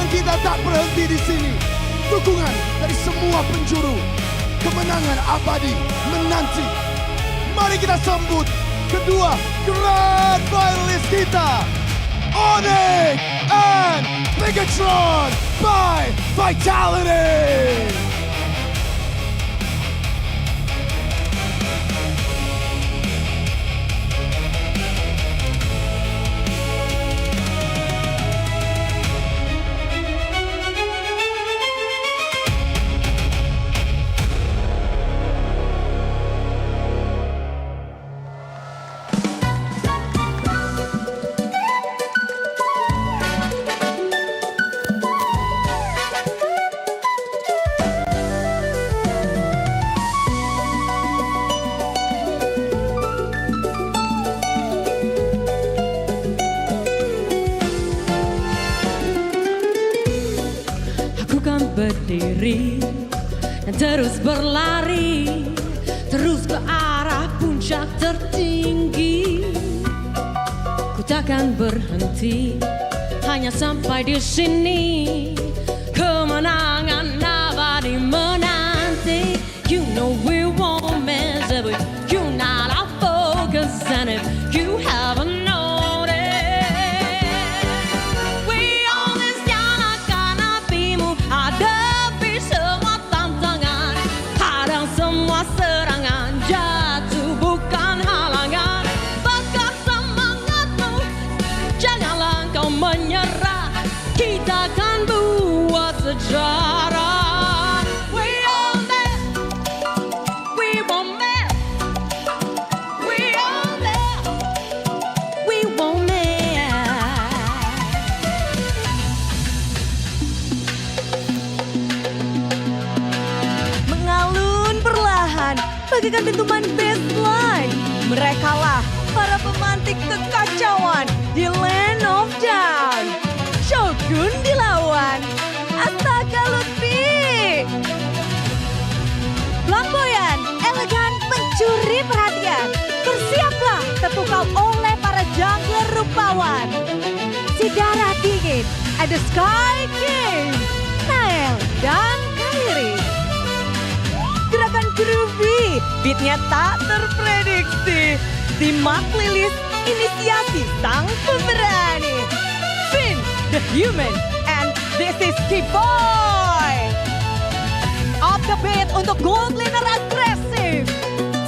Perjuangan kita tak berhenti di sini. Dukungan dari semua penjuru. Kemenangan abadi menanti. Mari kita sambut kedua grand finalist kita, ONIC and Bigetron by Vitality. Berdiri dan terus berlari, terus ke arah puncak tertinggi. Ku takkan berhenti, hanya sampai di sini. Kemenangan abadi menanti. You know we won't miss it, but you not our focus, and if you haven't sejarah. We own that. We won't miss. We own that. We won't miss. Mengalun perlahan bagaikan dentuman bassline. Merekalah para pemantik kekacauan di Land of Down. Shogun dilawan. Astaga Lutfi. Flamboyan, elegan, mencuri perhatian. Bersiaplah terpukau oleh para jungler rupawan. Si darah dingin, ada Sky King, Nael, dan Kairi. Gerakan groovy, beatnya tak terprediksi. Simak lilis inisiasi sang pemberani. Finn, the human, and this is K-Boy. Up the beat untuk gold laner agresif.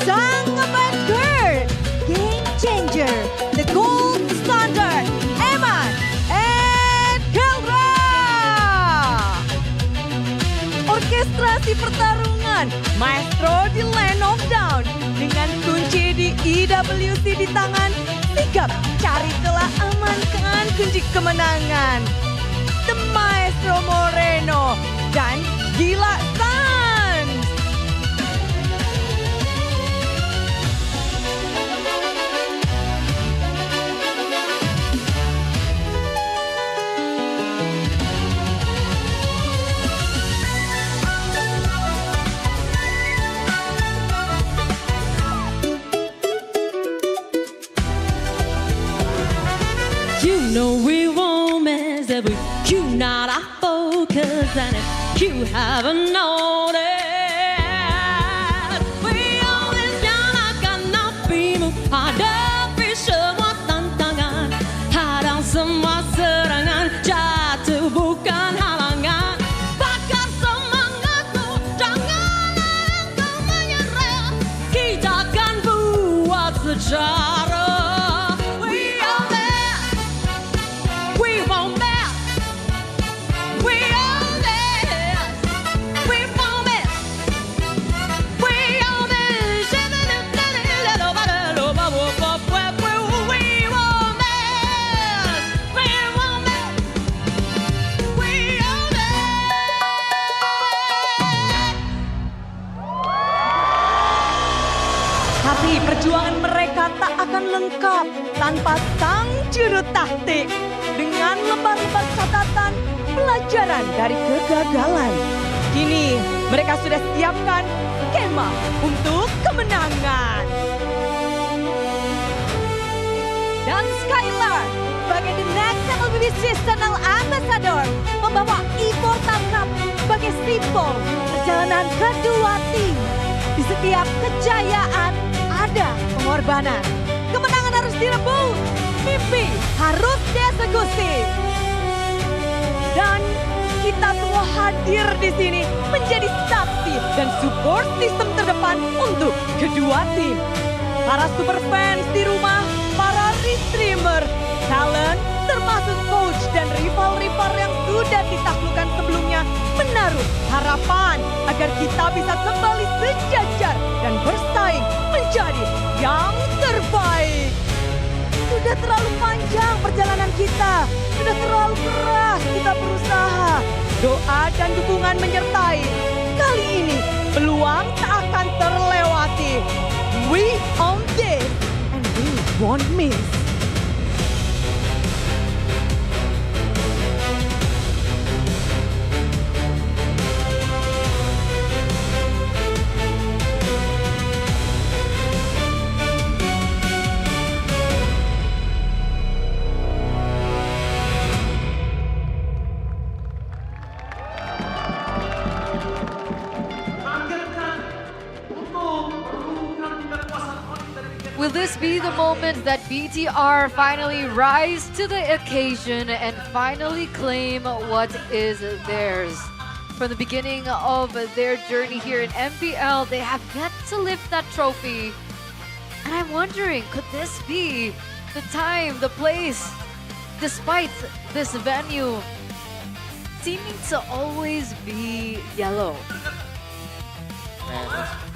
Sang ngebacker, game changer, the gold standard, Eman and Keldra. Orkestrasi pertarungan, maestro di Land of Down. Dengan kunci di IWC di tangan, sigap cari celah amankan kunci kemenangan. The Maestro Moreno dan Gila Sans. You know we won't mess up with you, not our focus, and if you haven't noticed, we always nyalakan apimu. Hadapi semua tantangan, hadang semua serangan, jatuh bukan halangan. Bakar semangatmu, janganlah engkau menyerah. Kita akan buat sejarah. Tapi perjuangan mereka tak akan lengkap tanpa sang juru taktik. Dengan lembar-lembar catatan pelajaran dari kegagalan. Kini mereka sudah siapkan skema untuk kemenangan. Dan Skylar sebagai the next MLBB Seasonal Ambassador membawa Immortal Cup sebagai simbol perjalanan kedua tim. Di setiap kejayaan ada pengorbanan. Kemenangan harus direbut, mimpi harus dieksekusi. Dan kita semua hadir di sini menjadi saksi dan support sistem terdepan untuk kedua tim. Para super fans di rumah, para restreamer, talent, termasuk coach dan rival-rival yang sudah ditaklukkan sebelumnya menaruh harapan agar kita bisa kembali sejajar dan bersaing menjadi yang terbaik. Sudah terlalu panjang perjalanan kita, sudah terlalu keras kita berusaha. Doa dan dukungan menyertai. Kali ini peluang tak akan terlewati. We own this and we won't miss. Will this be the moment that BTR finally rise to the occasion and finally claim what is theirs? From the beginning of their journey here in MPL, they have yet to lift that trophy. And I'm wondering, could this be the time, the place, despite this venue seeming to always be yellow? Man,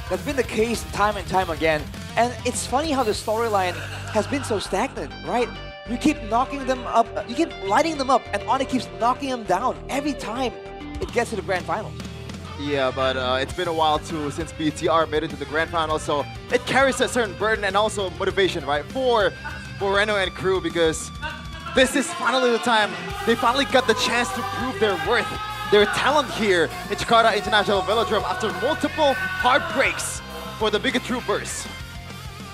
that's been the case time and time again. And it's funny how the storyline has been so stagnant, right? You keep knocking them up, you keep lighting them up, and ONIC keeps knocking them down every time it gets to the grand finals. Yeah, but it's been a while too since BTR made it to the grand final, so it carries a certain burden and also motivation, right, for Reno and crew, because this is finally the time they finally got the chance to prove their worth, their talent here in Jakarta International Velodrome after multiple heartbreaks for the Bigetroopers.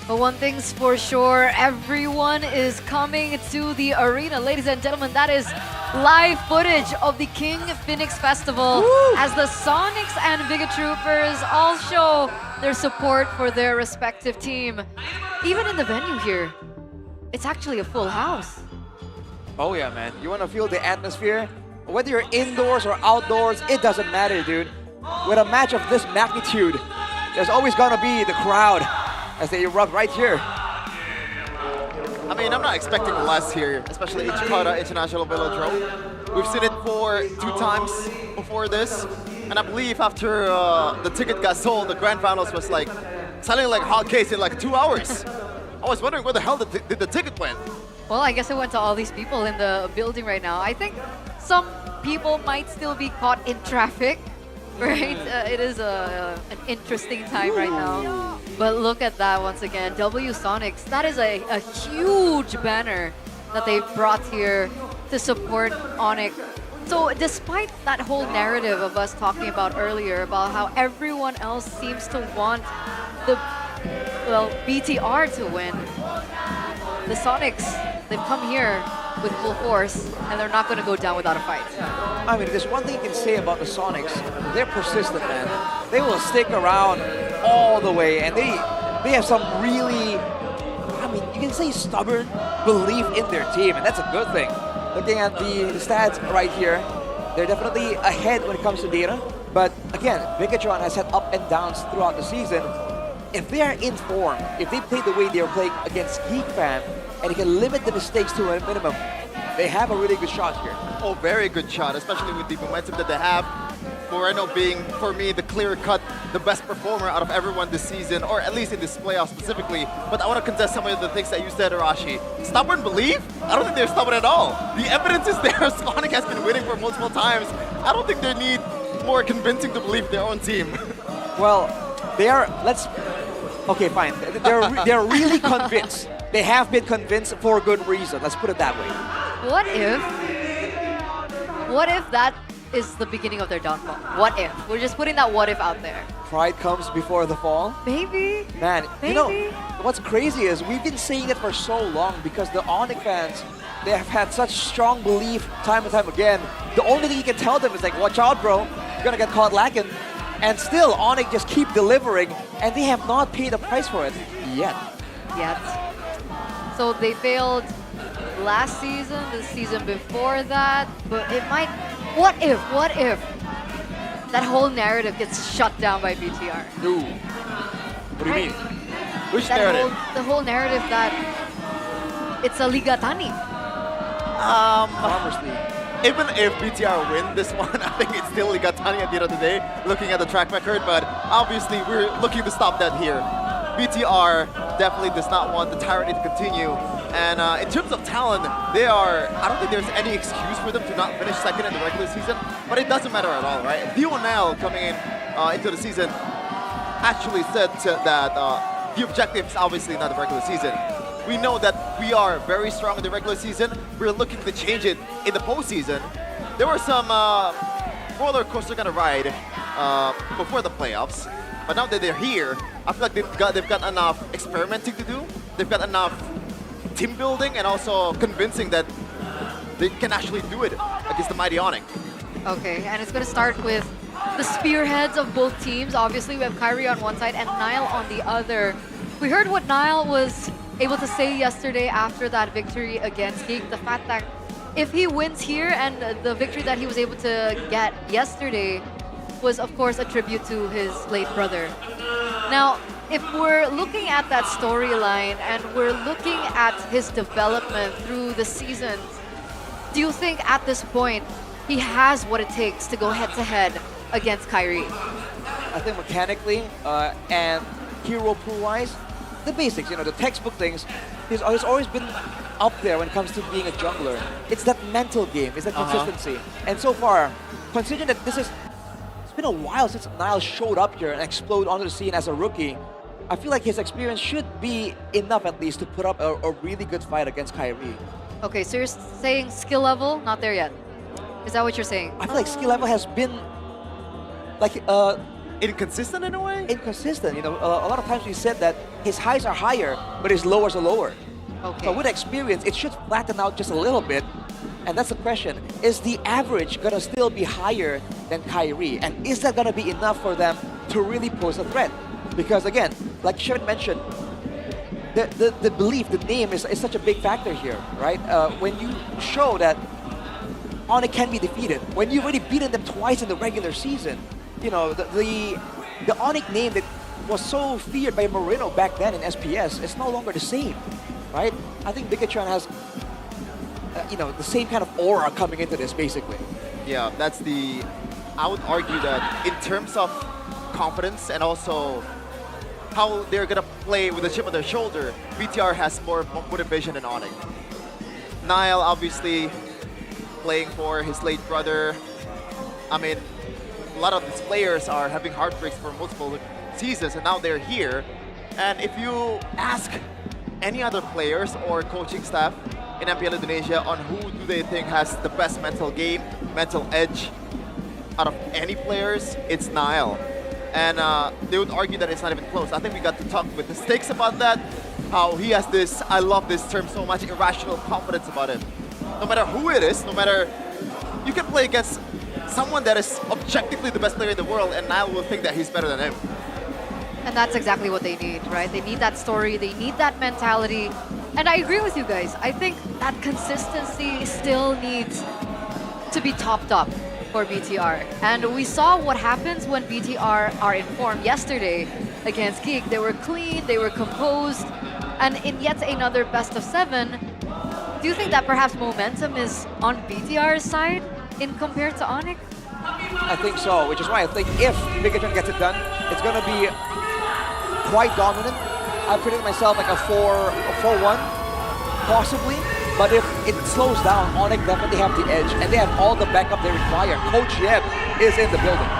But one thing's for sure, everyone is coming to the arena. Ladies and gentlemen, that is live footage of the KINGFINIX Festival as the Sonics and Bigetroopers all show their support for their respective team. Even in the venue here, it's actually a full house. Oh yeah, man. You want to feel the atmosphere? Whether you're indoors or outdoors, it doesn't matter, dude. With a match of this magnitude, there's always gonna be the crowd as they erupt right here. I mean, I'm not expecting less here, especially in Jakarta International Velodrome. We've seen it for 2 times before this, and I believe after the ticket got sold, the grand finals was like selling like hotcakes in like 2 hours. I was wondering where the hell did the ticket went? Well, I guess it went to all these people in the building right now. I think some people might still be caught in traffic, right? It is an interesting time right now. But look at that once again, W Sonics. That is a huge banner that they brought here to support ONIC. So despite that whole narrative of us talking about earlier about how everyone else seems to want the, well, BTR to win, the Sonics, they've come here with full force and they're not going to go down without a fight. I mean, there's one thing you can say about the Sonics. They're persistent, man. They will stick around all the way, and they have some really, I mean, you can say stubborn belief in their team, and that's a good thing. Looking at the stats right here, they're definitely ahead when it comes to data. But again, Bigetron has had up and downs throughout the season. If they are in form, if they play the way they are playing against GeekFam, and they can limit the mistakes to a minimum, they have a really good shot here. Oh, very good shot, especially with the momentum that they have. Moreno being, for me, the clear-cut, the best performer out of everyone this season, or at least in this playoff specifically. But I want to contest some of the things that you said, Arashi. Stubborn belief? I don't think they're stubborn at all. The evidence is there. Sonic has been winning for multiple times. I don't think they need more convincing to believe their own team. Well, they are, okay, fine. They're really convinced. They have been convinced for good reason. Let's put it that way. What if that is the beginning of their downfall? What if? We're just putting that what if out there. pride comes before the fall? Maybe. Man, you know, Maybe. what's crazy is we've been saying it for so long because the ONIC fans, they have had such strong belief time and time again. The only thing you can tell them is like, watch out, bro, you're gonna get caught lacking. And still, ONIC just keep delivering, and they have not paid the price for it yet. So they failed last season, the season before that, but it might, what if that whole narrative gets shut down by BTR? No. What do you mean? Which That narrative? the whole narrative that it's a Liga Tani. Farmers League. Even if BTR win this one, I think it's still Liga Tani at the end of the day, looking at the track record, but obviously we're looking to stop that here. BTR definitely does not want the tyranny to continue, and in terms of talent, they are, I don't think there's any excuse for them to not finish second in the regular season, but it doesn't matter at all, right? Dionel coming in into the season actually said that the objective is obviously not the regular season. We know that we are very strong in the regular season. We're looking to change it in the postseason. There were some roller coaster kind of ride before the playoffs, but now that they're here, I feel like they've got enough experimenting to do. They've got enough team building and also convincing that they can actually do it against the mighty ONIC. Okay, and it's going to start with the spearheads of both teams. Obviously, we have Kyrie on one side and Nile on the other. We heard what Nile was able to say yesterday after that victory against Geek. The fact that if he wins here and the victory that he was able to get yesterday was, of course, a tribute to his late brother. Now, if we're looking at that storyline and we're looking at his development through the seasons, do you think at this point he has what it takes to go head-to-head against Kyrie? I think mechanically and hero pool-wise, the basics, you know, the textbook things, he's always been up there when it comes to being a jungler. It's that mental game, it's that consistency. And so far, considering that it's been a while since Nile showed up here and exploded onto the scene as a rookie, I feel like his experience should be enough at least to put up a really good fight against Kyrie. Okay, so you're saying skill level, not there yet. Is that what you're saying? I feel like skill level has been like inconsistent in a way? Inconsistent, you know, a lot of times we said that his highs are higher, but his lows are lower. Okay. So with experience, it should flatten out just a little bit. And that's the question, is the average gonna still be higher than Kyrie? And is that gonna be enough for them to really pose a threat? Because again, like Shevin mentioned, the belief, the name is such a big factor here, right? When you show that ONIC can be defeated, when you've already beaten them twice in the regular season, you know, the ONIC name that was so feared by Moreno back then in SPS is no longer the same, right? I think Bigetron has, you know, the same kind of aura coming into this, basically. Yeah, that's the, I would argue that in terms of confidence and also how they're gonna play with a chip on their shoulder, BTR has more motivation than ONIC. Nile obviously playing for his late brother. I mean, a lot of these players are having heartbreaks for multiple seasons and now they're here. And if you ask any other players or coaching staff in MPL Indonesia on who do they think has the best mental game, mental edge out of any players, it's Nile. And they would argue that it's not even close. I think we got to talk with the Stakes about that, how he has this, I love this term so much, irrational confidence about him. No matter who it is, no matter, you can play against someone that is objectively the best player in the world and Nile will think that he's better than him. And that's exactly what they need, right? They need that story, they need that mentality. And I agree with you guys. I think that consistency still needs to be topped up for BTR. And we saw what happens when BTR are in form yesterday against Geek. They were clean, they were composed, and in yet another best of 7, do you think that perhaps momentum is on BTR's side in compared to ONIC? I think so, which is why I think if Bigetron gets it done, it's gonna be quite dominant. I predict myself like a 4-1, possibly. But if it slows down, ONIC definitely have the edge, and they have all the backup they require. Coach Yeb is in the building.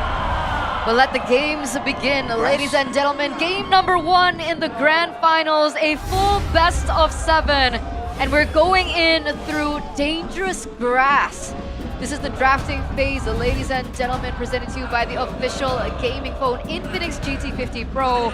But let the games begin, ladies and gentlemen. Game number 1 in the grand finals, a full best of 7. And we're going in through dangerous grass. This is the drafting phase, ladies and gentlemen, presented to you by the official gaming phone INFINIX GT50 Pro.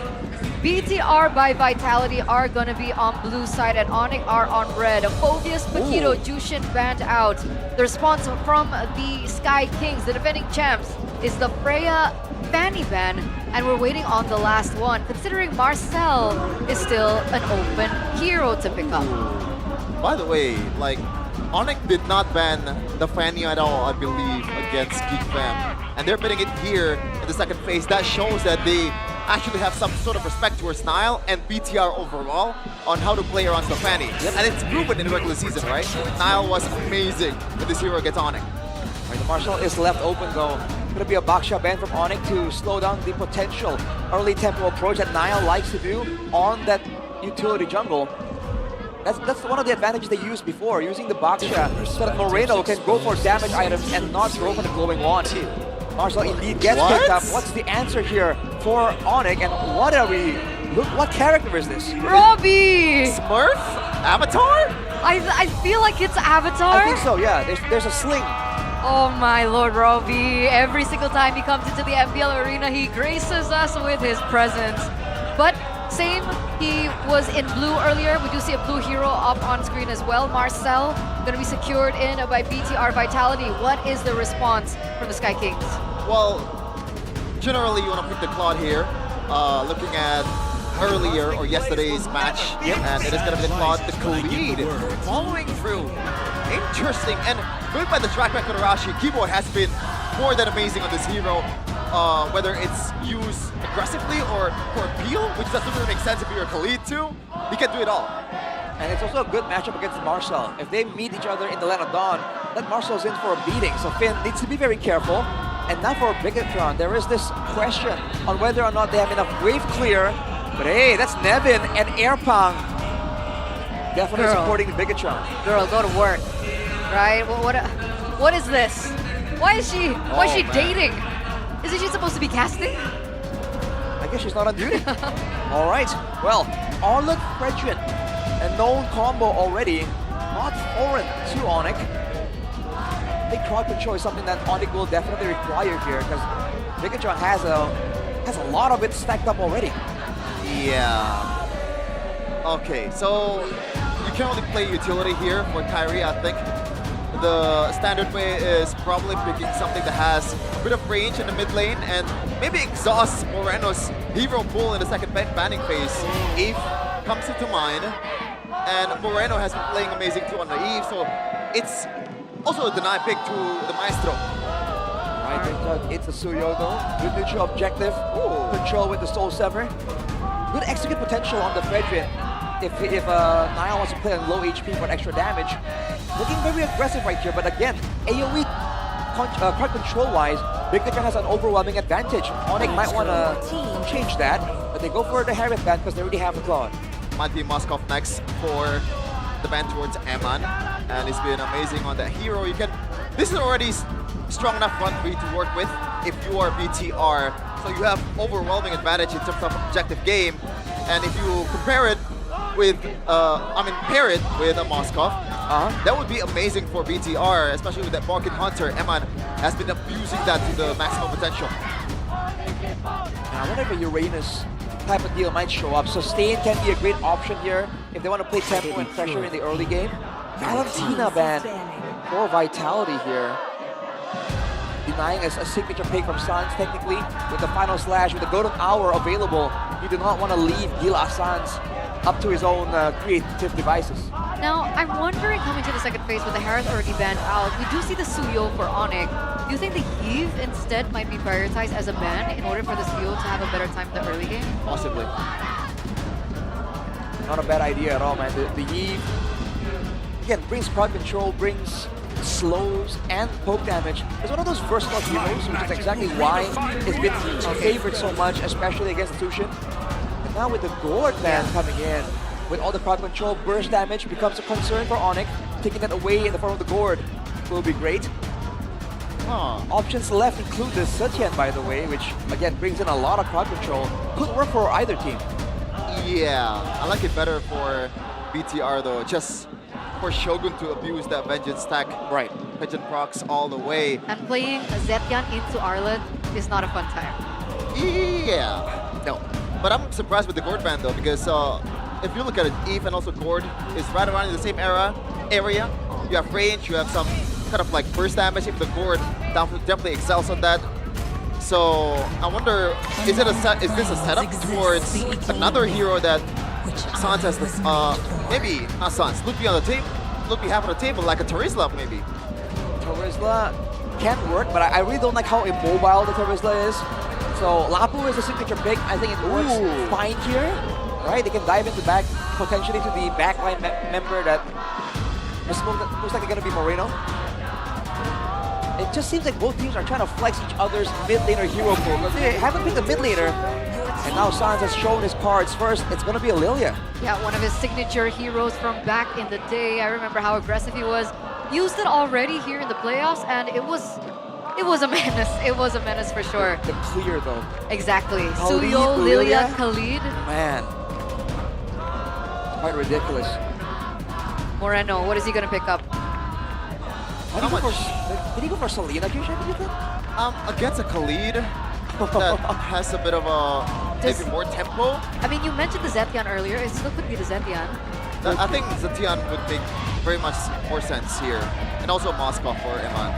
BTR by Vitality are gonna be on blue side and ONIC are on red. Phobius, Paquito, Jushin banned out. The response from the Sky Kings, the defending champs, is the Freya Fanny ban, and we're waiting on the last one, considering Marcel is still an open hero to pick up. By the way, like, ONIC did not ban the Fanny at all, I believe, against GeekFam. And they're putting it here in the second phase. That shows that they actually have some sort of respect towards Nile and BTR overall on how to play around the Fanny. And it's proven in the regular season, right? Nile was amazing when this hero gets ONIC. Right, the Marshall is left open though. Gonna be a Baksha ban from ONIC to slow down the potential early tempo approach that Nile likes to do on that utility jungle. That's one of the advantages they used before, using the Baksha so that Moreno can go for damage items and not go for the glowing wand. Marshall indeed gets picked up. What's the answer here for ONIC, and what are we... Look, what character is this? Robbie! Smurf? Avatar? I feel like it's Avatar. I think so, yeah. There's a sling. Oh my lord, Robbie. Every single time he comes into the MPL arena, he graces us with his presence. But same, he was in blue earlier. We do see a blue hero up on screen as well. Marcel gonna be secured in by BTR Vitality. What is the response from the Sky Kings? Well, generally you want to pick the Claude here. Looking at earlier or yesterday's match, and it is going to be the Claude, the Khalid, following through. Interesting, and going by the track record of Arashi, Keyboard has been more than amazing on this hero. Whether it's used aggressively or for appeal, which doesn't really make sense if you're a Khalid too, he can do it all. And it's also a good matchup against Marcel. If they meet each other in the Land of Dawn, that Marcel's in for a beating, so Finn needs to be very careful. And now for Bigetron, there is this question on whether or not they have enough wave clear. But hey, that's Nevin and Airpang definitely supporting Bigetron. Girl, go to work, right? What is this? Why is she dating? Isn't she supposed to be casting? I guess she's not on duty. All right, well, Arlet Fredrin, a known combo already, not foreign to ONIC. I think crowd control is something that ONIC will definitely require here because Bigetron has a lot of it stacked up already. Yeah. Okay, so you can only play utility here for Kyrie, I think. The standard way is probably picking something that has a bit of range in the mid lane and maybe exhausts Moreno's hero pool in the second banning phase. Eve comes into mind, and Moreno has been playing amazing too on the Eve, so it's also a deny pick to the Maestro. Right, it's a Suyo though. Good neutral objective. Control with the Soul Sever. Good execute potential on the Fredrin. If Nile wants to play on low HP for extra damage. Looking very aggressive right here, but again, AoE crowd control-wise, Bigetron has an overwhelming advantage. ONIC might want to change that, but they go for the Harriet ban because they already have the Claude. Might be Moskov next for the ban towards Eman, and it's been amazing on that hero. This is already strong enough front three to work with if you are BTR, so you have overwhelming advantage in terms of objective game, and if you compare it with, pair it with a Moskov, that would be amazing for BTR, especially with that Bargain Hunter. Eman has been abusing that to the maximum potential. Now, whenever Uranus type of deal might show up, Sustain can be a great option here if they want to play tempo and pressure in the early game. Valentina ban for Vitality here. Denying a signature pick from Sans technically with the final slash, with the golden hour available. You do not want to leave Gila Sans up to his own creative devices. Now, I'm wondering, coming to the second phase with the Harris already banned out, we do see the Suyo for ONIC. Do you think the Eve instead might be prioritized as a ban in order for the Suyo to have a better time in the early game? Possibly. Not a bad idea at all, man. The Eve, again, brings crowd control, brings slows and poke damage. It's one of those versatile heroes, which is exactly why it's been favored so much, especially against Tushin. And now with the Gourd ban coming in, with all the crowd control, burst damage becomes a concern for ONIC. Taking that away in the form of the Gourd will be great. Options left include the Sutyan, by the way, which again brings in a lot of crowd control. Could work for either team. Yeah, I like it better for BTR though. Just for Shogun to abuse that Vengeance stack. Right. Pigeon procs all the way. And playing Zetian into Arlen is not a fun time. Yeah. No. But I'm surprised with the Gord ban though, because if you look at it, Eve and also Gord is right around in the same area. You have range, you have some kind of like burst damage. If the Gord definitely excels on that. So I wonder, is this a setup towards another hero that Sans has, maybe not Sans, Lupi on the table, Lupi half on the table, like a Terizla maybe. Terizla can work, but I really don't like how immobile the Terizla is. So Lapu is a signature pick. I think it works fine here, right? They can dive into back, potentially to the backline member that looks like they're gonna be Moreno. It just seems like both teams are trying to flex each other's mid laner hero pool, but they haven't picked a mid laner. And now Sans has shown his cards first. It's gonna be a Lilia. Yeah, one of his signature heroes from back in the day. I remember how aggressive he was. Used it already here in the playoffs, and it was a menace. It was a menace for sure. The clear though. Exactly. Khalid, Suyo, Lilia, Khalid. Man. Quite ridiculous. Moreno, what is he gonna pick up? Did he go for Selena Q-Champ, you think? Against a Khalid that has a bit of a maybe more tempo. I mean, you mentioned the Zetian earlier. It still could be the Zetian. I think Zetian would make very much more sense here. And also Moscow for Iman.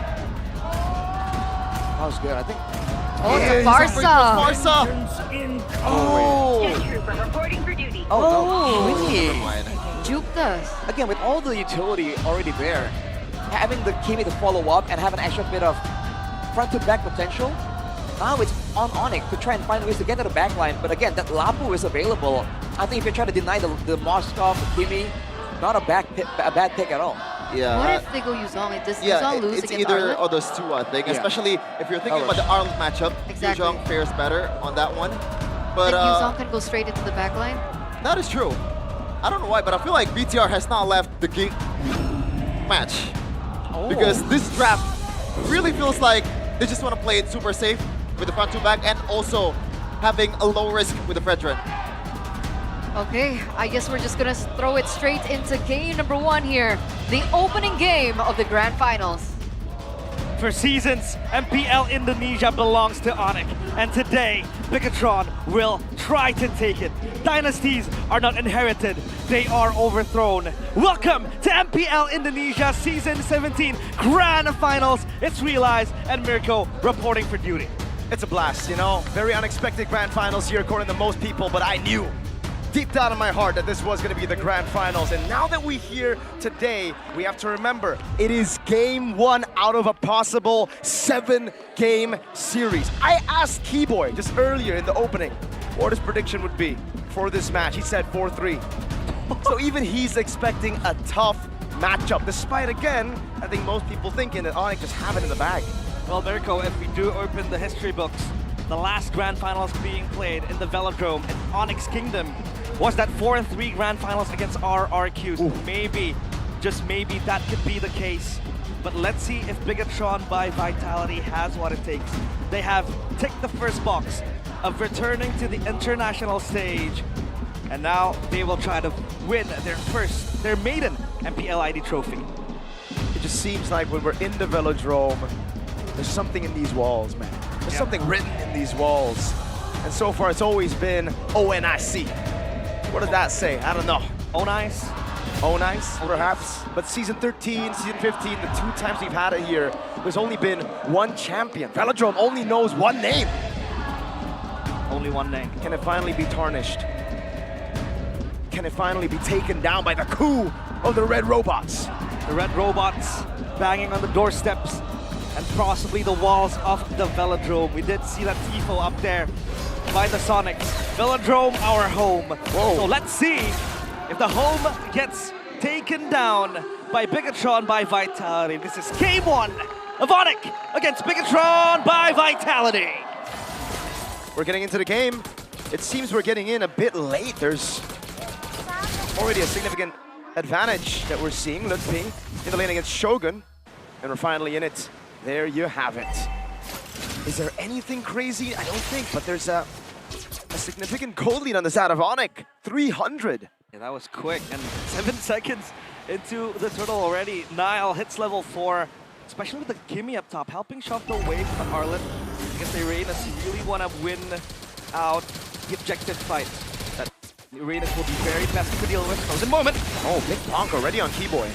That was good, I think. Oh, it's a Barca. Barca! Oh! reporting for duty. Oh, really? Juked us. Again, with all the utility already there, having the Kimi to follow up and have an extra bit of front-to-back potential, now it's on ONIC to try and find ways to get to the backline. But again, that Lapu is available. I think if you're trying to deny the Moskov, the Kimi, not a bad pick at all. Yeah. What if they go Yuzong? Does Yeah, Yuzong lose it's against either Arlen? of those two, I think. Yeah. Especially if you're thinking about the Arlen matchup, Exactly. Yuzhong fares better on that one. But Then Yuzong can go straight into the backline? that is true. I don't know why, but I feel like BTR has not left the Geek match. Because this draft really feels like they just want to play it super safe with the front two back and also having a low risk with the Fredrin. Okay, I guess we're just gonna throw it straight into game number 1 here. The opening game of the Grand Finals. For seasons, MPL Indonesia belongs to ONIC. And today, Bigetron will try to take it. Dynasties are not inherited, they are overthrown. Welcome to MPL Indonesia Season 17 Grand Finals. It's Realize and Mirko reporting for duty. It's a blast, you know? Very unexpected grand finals here according to most people, but I knew deep down in my heart that this was going to be the grand finals. And now that we're here today, we have to remember it is game 1 out of a possible 7-game series. I asked Keyboy just earlier in the opening what his prediction would be for this match. He said 4-3. So even he's expecting a tough matchup, despite, again, I think most people thinking that ONIC just have it in the bag. Well, Mirko, if we do open the history books, the last Grand Finals being played in the Velodrome in ONIC's Kingdom was that 4-3 Grand Finals against RRQs. Ooh. Maybe, just maybe that could be the case. But let's see if Bigetron by Vitality has what it takes. They have ticked the first box of returning to the international stage. And now they will try to win their maiden MPL ID trophy. It just seems like when we're in the Velodrome, there's something in these walls, man. There's something written in these walls. And so far, it's always been ONIC. What does that say? I don't know. ONIC? ONIC, perhaps. But season 13, season 15, the 2 times we've had it here, there's only been 1 champion. Velodrome only knows 1 name. Only 1 name. Can it finally be tarnished? Can it finally be taken down by the coup of the Red Robots? The Red Robots banging on the doorsteps and possibly the walls of the Velodrome. We did see that tifo up there by the Sonics. Velodrome, our home. Whoa. So let's see if the home gets taken down by Bigetron by Vitality. This is game 1 of ONIC against Bigetron by Vitality. We're getting into the game. It seems we're getting in a bit late. There's already a significant advantage that we're seeing. Let's see. In the lane against Shogun. And we're finally in it. There you have it. Is there anything crazy? I don't think, but there's a significant gold lead on the side of ONIC. 300. Yeah, that was quick. And 7 seconds into the turtle already. Nile hits level 4, especially with the Kimmy up top, helping shove the wave for the Arlet. Because the Uranus really want to win out the objective fight. That Uranus will be very best to deal with. Frozen moment. Oh, big bonk already on Keyboy.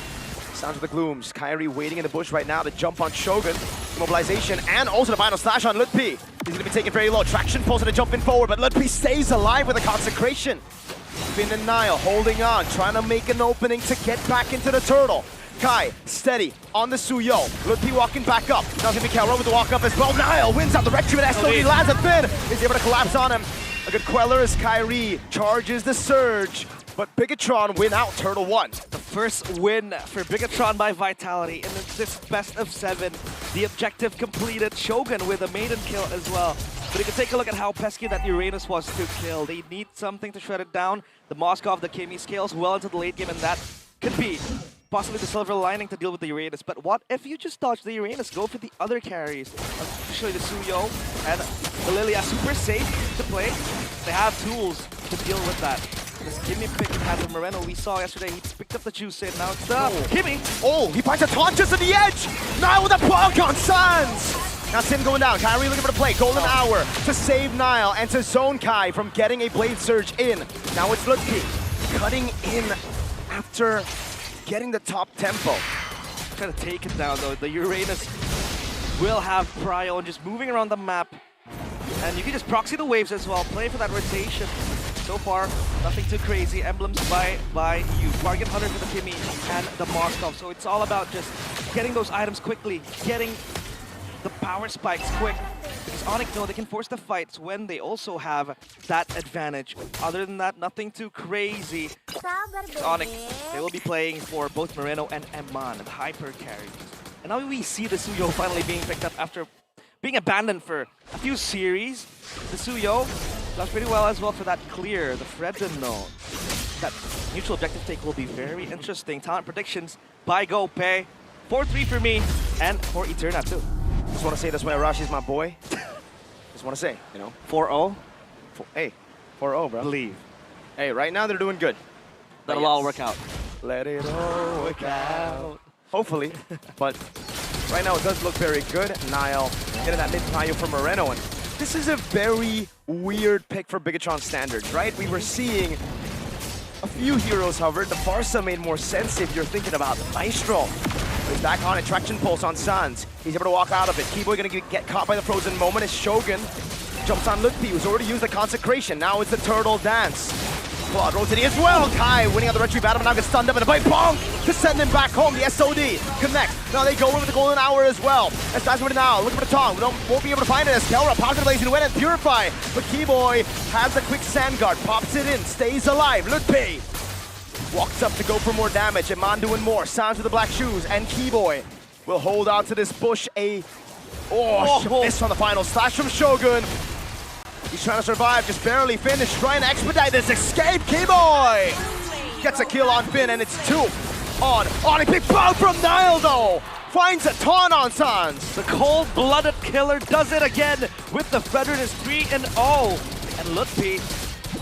Sounds of the Glooms. Kyrie waiting in the bush right now to jump on Shogun. Mobilization and also the final slash on Lutpi. He's going to be taken very low. Traction pulls and jumping forward, but Lutpi stays alive with a consecration. Finn and Nile holding on, trying to make an opening to get back into the turtle. Kai, steady on the Suyo. Lutpi walking back up. Now it's going to be Kelro with the walk up as well. Nile wins out the retrieve and SOD lands at Finn. Is able to collapse on him. A good queller as Kyrie charges the surge. But Bigetron win out Turtle 1. The first win for Bigetron by Vitality in this best of 7. The objective completed. Shogun with a maiden kill as well. But you can take a look at how pesky that Uranus was to kill. They need something to shred it down. The Moskov, the Kimmy scales well into the late game, and that could be possibly the silver lining to deal with the Uranus. But what if you just dodge the Uranus, go for the other carries, especially the Suyo and the Lilia, super safe to play. They have tools to deal with that. This Kimmy pick had the Moreno we saw yesterday. He picked up the juice and now it's Kimmy. Oh, he finds a taunt just at the edge. Nile with a bonk on Sans. Now Sin going down. Kyrie looking for the play. Golden hour to save Nile and to zone Kai from getting a blade surge in. Now it's Lutpi cutting in after getting the top tempo. Trying to take it down though. The Uranus will have prio and just moving around the map. And you can just proxy the waves as well. Play for that rotation. So far, nothing too crazy. Emblems by you. Bargain Hunter for the Kimmy and the Moskov. So it's all about just getting those items quickly, getting the power spikes quick. Because ONIC know they can force the fights when they also have that advantage. Other than that, nothing too crazy. ONIC, they will be playing for both Moreno and Emman, the hyper carries. And now we see the Suyo finally being picked up after being abandoned for a few series. The Suyo does pretty well as well for that clear. The Fredden though, that neutral objective take will be very interesting. Talent predictions by GoPay. 4-3 for me and for Eterna too. Just want to say this way, Arashi's my boy. Just want to say, you know. 4-0. Hey, 4-0, bro. Believe. Hey, right now they're doing good. That'll all work out. Let it all work out. Hopefully, but right now it does look very good. Nile getting that mid-prio for Moreno, and this is a very weird pick for Bigetron standards, right? We were seeing a few heroes, however. The Farsa made more sense if you're thinking about the Maestro. He's back on it, traction pulse on Sans. He's able to walk out of it. Keyboy gonna get caught by the frozen moment as Shogun jumps on Lutpi, who's already used the consecration. Now it's the turtle dance. Claude rotating as well. Kai winning on the retrieve battle, but now gets stunned up and a bite bonk to send him back home. The SOD connects. Now they go over the golden hour as well. As that's over now, looking for the tongue. Won't be able to find it as Kelra pops the blaze and win and purify. But Keyboy has the quick sand guard, pops it in, stays alive. Lutpi walks up to go for more damage. Eman doing more. Sounds with the black shoes and Keyboy will hold on to this bush. Miss on the final slash from Shogun. He's trying to survive, just barely finished, trying to expedite this escape. Keyboy gets a kill on Finn, and it's 2 on ONIC. Big bow from Nile, though. Finds a taunt on Sans. The cold-blooded killer does it again with the Frederick is 3-0. And Lutpi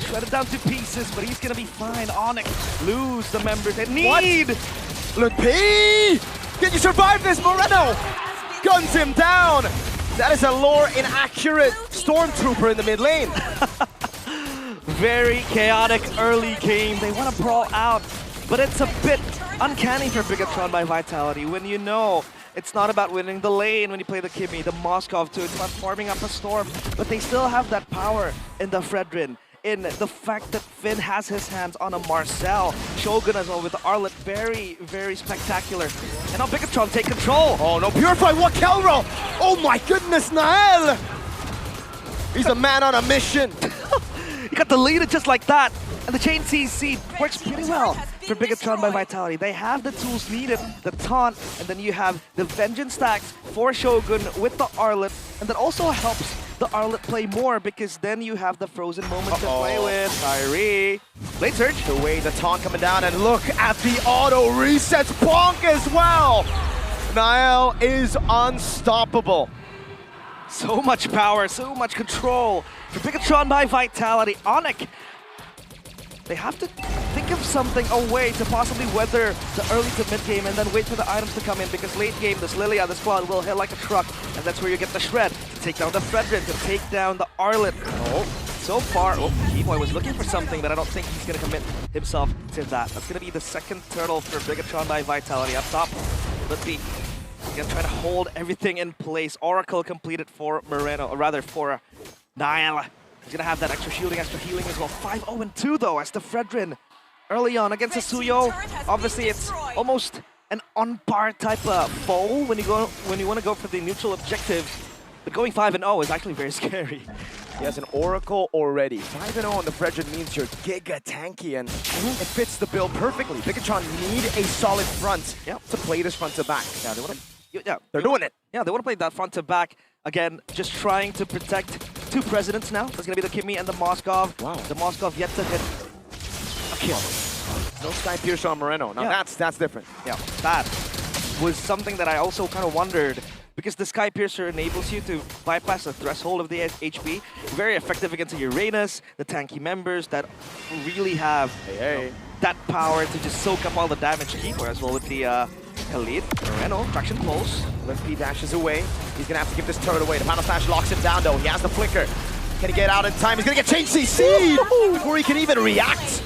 shredded down to pieces, but he's going to be fine. ONIC lose the members they need. Lutpi! Can you survive this? Moreno guns him down. That is a lore inaccurate Stormtrooper in the mid lane. Very chaotic early game. They want to brawl out, but it's a bit uncanny for Bigetron by Vitality when you know it's not about winning the lane when you play the Kimmy, the Moskov too. It's about farming up a storm, but they still have that power in the Fredrin. In the fact that Finn has his hands on a Marcel. Shogun as well with the Arlet, very, very spectacular. And now Bigetron take control. Oh no, Purify, what Kelro? Oh my goodness, Nael! He's a man on a mission. He got deleted just like that. And the chain CC works pretty well for Bigetron by Vitality. They have the tools needed, the taunt, and then you have the vengeance stacks for Shogun with the Arlet. And that also helps the Arlet play more because then you have the frozen moment to play with. Kyrie. Late surge. The way the taunt coming down, and look at the auto resets bonk as well. Niall is unstoppable. So much power, so much control for Bigetron by Vitality. ONIC, they have to think think of something, a way to possibly weather the early to mid game and then wait for the items to come in, because late game, this Lilia, the squad will hit like a truck, and that's where you get the Shred to take down the Fredrin, to take down the Arlet. Oh, so far, Keyboy was looking for something, but I don't think he's going to commit himself to that. That's going to be the second turtle for Bigetron by Vitality up top. Let's be again trying to hold everything in place. Oracle completed for Moreno, or rather for Niall. He's going to have that extra shielding, extra healing as well. 5-0-2 though, as the Fredrin early on against the Suyo. Obviously, it's almost an on-par type of foe when you want to go for the neutral objective. But going 5-0 is actually very scary. He has an Oracle already. 5-0 on the Fredrin means you're giga tanky, and it fits the bill perfectly. Bigetron need a solid front to play this front to back. Yeah, they want to. They're doing it. Yeah, they want to play that front to back again, just trying to protect two presidents now. That's gonna be the Kimmy and the Moskov. Wow. The Moskov yet to hit a kill. No Sky Pierce on Moreno. Now that's different. Yeah, that was something that I also kind of wondered, because the Sky Piercer enables you to bypass the threshold of the HP. Very effective against the Uranus, the tanky members that really have that power to just soak up all the damage. Keeper as well with the Khalid. Moreno, traction close. Limpy dashes away. He's going to have to give this turret away. The Final Smash locks him down though. He has the flicker. Can he get out in time? He's going to get changed CC before he can even react.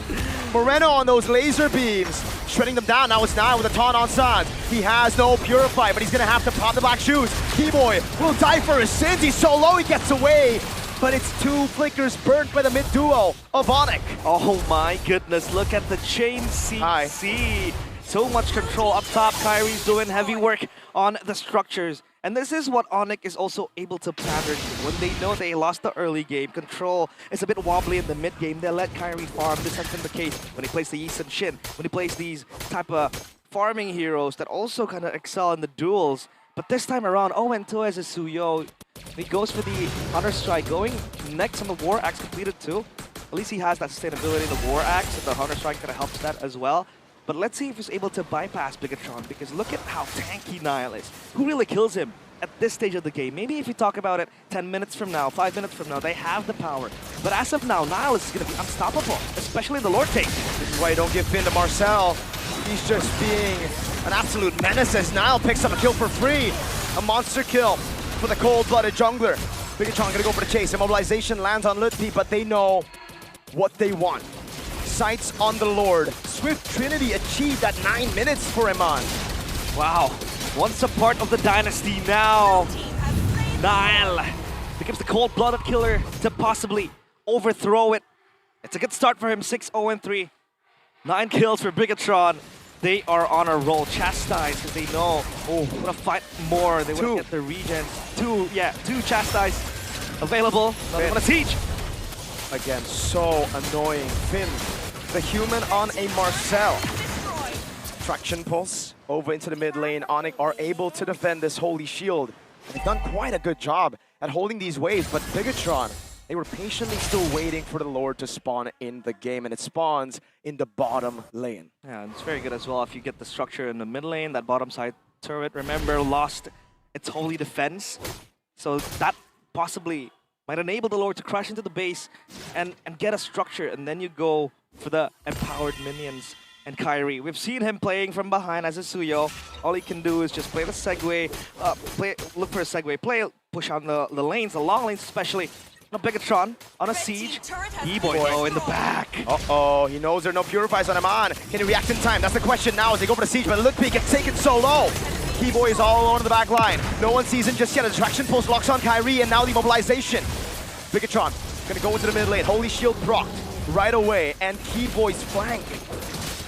Moreno on those laser beams, shredding them down. Now it's Nile with a taunt on Sans. He has no Purify, but he's going to have to pop the black shoes. Keyboy will die for his sins. He's so low, he gets away. But it's two flickers burnt by the mid duo of ONIC. Oh my goodness, look at the chain CC. So much control up top. Kyrie's doing heavy work on the structures. And this is what ONIC is also able to pattern when they know they lost the early game. Control is a bit wobbly in the mid game. They let Kyrie farm. This has been the case when he plays the Yi Sun Shin, when he plays these type of farming heroes that also kind of excel in the duels. But this time around, 0-2 as a Suyo. He goes for the Hunter Strike, going next on the War Axe completed too. At least he has that sustainability, the War Axe, and the Hunter Strike kind of helps that as well. But let's see if he's able to bypass Bigetron, because look at how tanky Niall is. Who really kills him at this stage of the game? Maybe if you talk about it 10 minutes from now, 5 minutes from now, they have the power. But as of now, Niall is going to be unstoppable, especially in the Lord take. This is why you don't give Finn to Marcel. He's just being an absolute menace as Niall picks up a kill for free. A monster kill for the cold-blooded jungler. Bigetron going to go for the chase. Immobilization lands on Lutpi, but they know what they want. Sights on the Lord. Swift Trinity achieved at 9 minutes for Iman. Wow. Once a part of the dynasty, now Niall becomes the cold-blooded killer to possibly overthrow it. It's a good start for him, 6-0-3. 9 kills for Bigetron. They are on a roll. Chastise, because they know, want to fight more. They want to get the regen. Two Chastise available. They want to teach. Again, so annoying. Finn, the human on a Marcel. Traction pulse over into the mid lane. ONIC are able to defend this holy shield. And they've done quite a good job at holding these waves, but Bigetron, they were patiently still waiting for the Lord to spawn in the game, and it spawns in the bottom lane. Yeah, and it's very good as well if you get the structure in the mid lane. That bottom side turret, remember, lost its holy defense. So that possibly might enable the Lord to crash into the base and get a structure, and then you go for the empowered minions and Kyrie. We've seen him playing from behind as a Suyo. All he can do is just play the segue, look for a segue, push on the lanes, the long lanes especially. No Bigetron on a siege. E-boy in the back. Uh-oh, he knows there are no purifiers on Iman. Can he react in time? That's the question now as they go for the siege, but Lutpi gets taken so low. Keyboy is all alone in the back line. No one sees him just yet. A distraction pulse locks on Kyrie, and now the mobilization. Bigetron gonna go into the mid lane. Holy Shield procced right away, and Keyboy's flank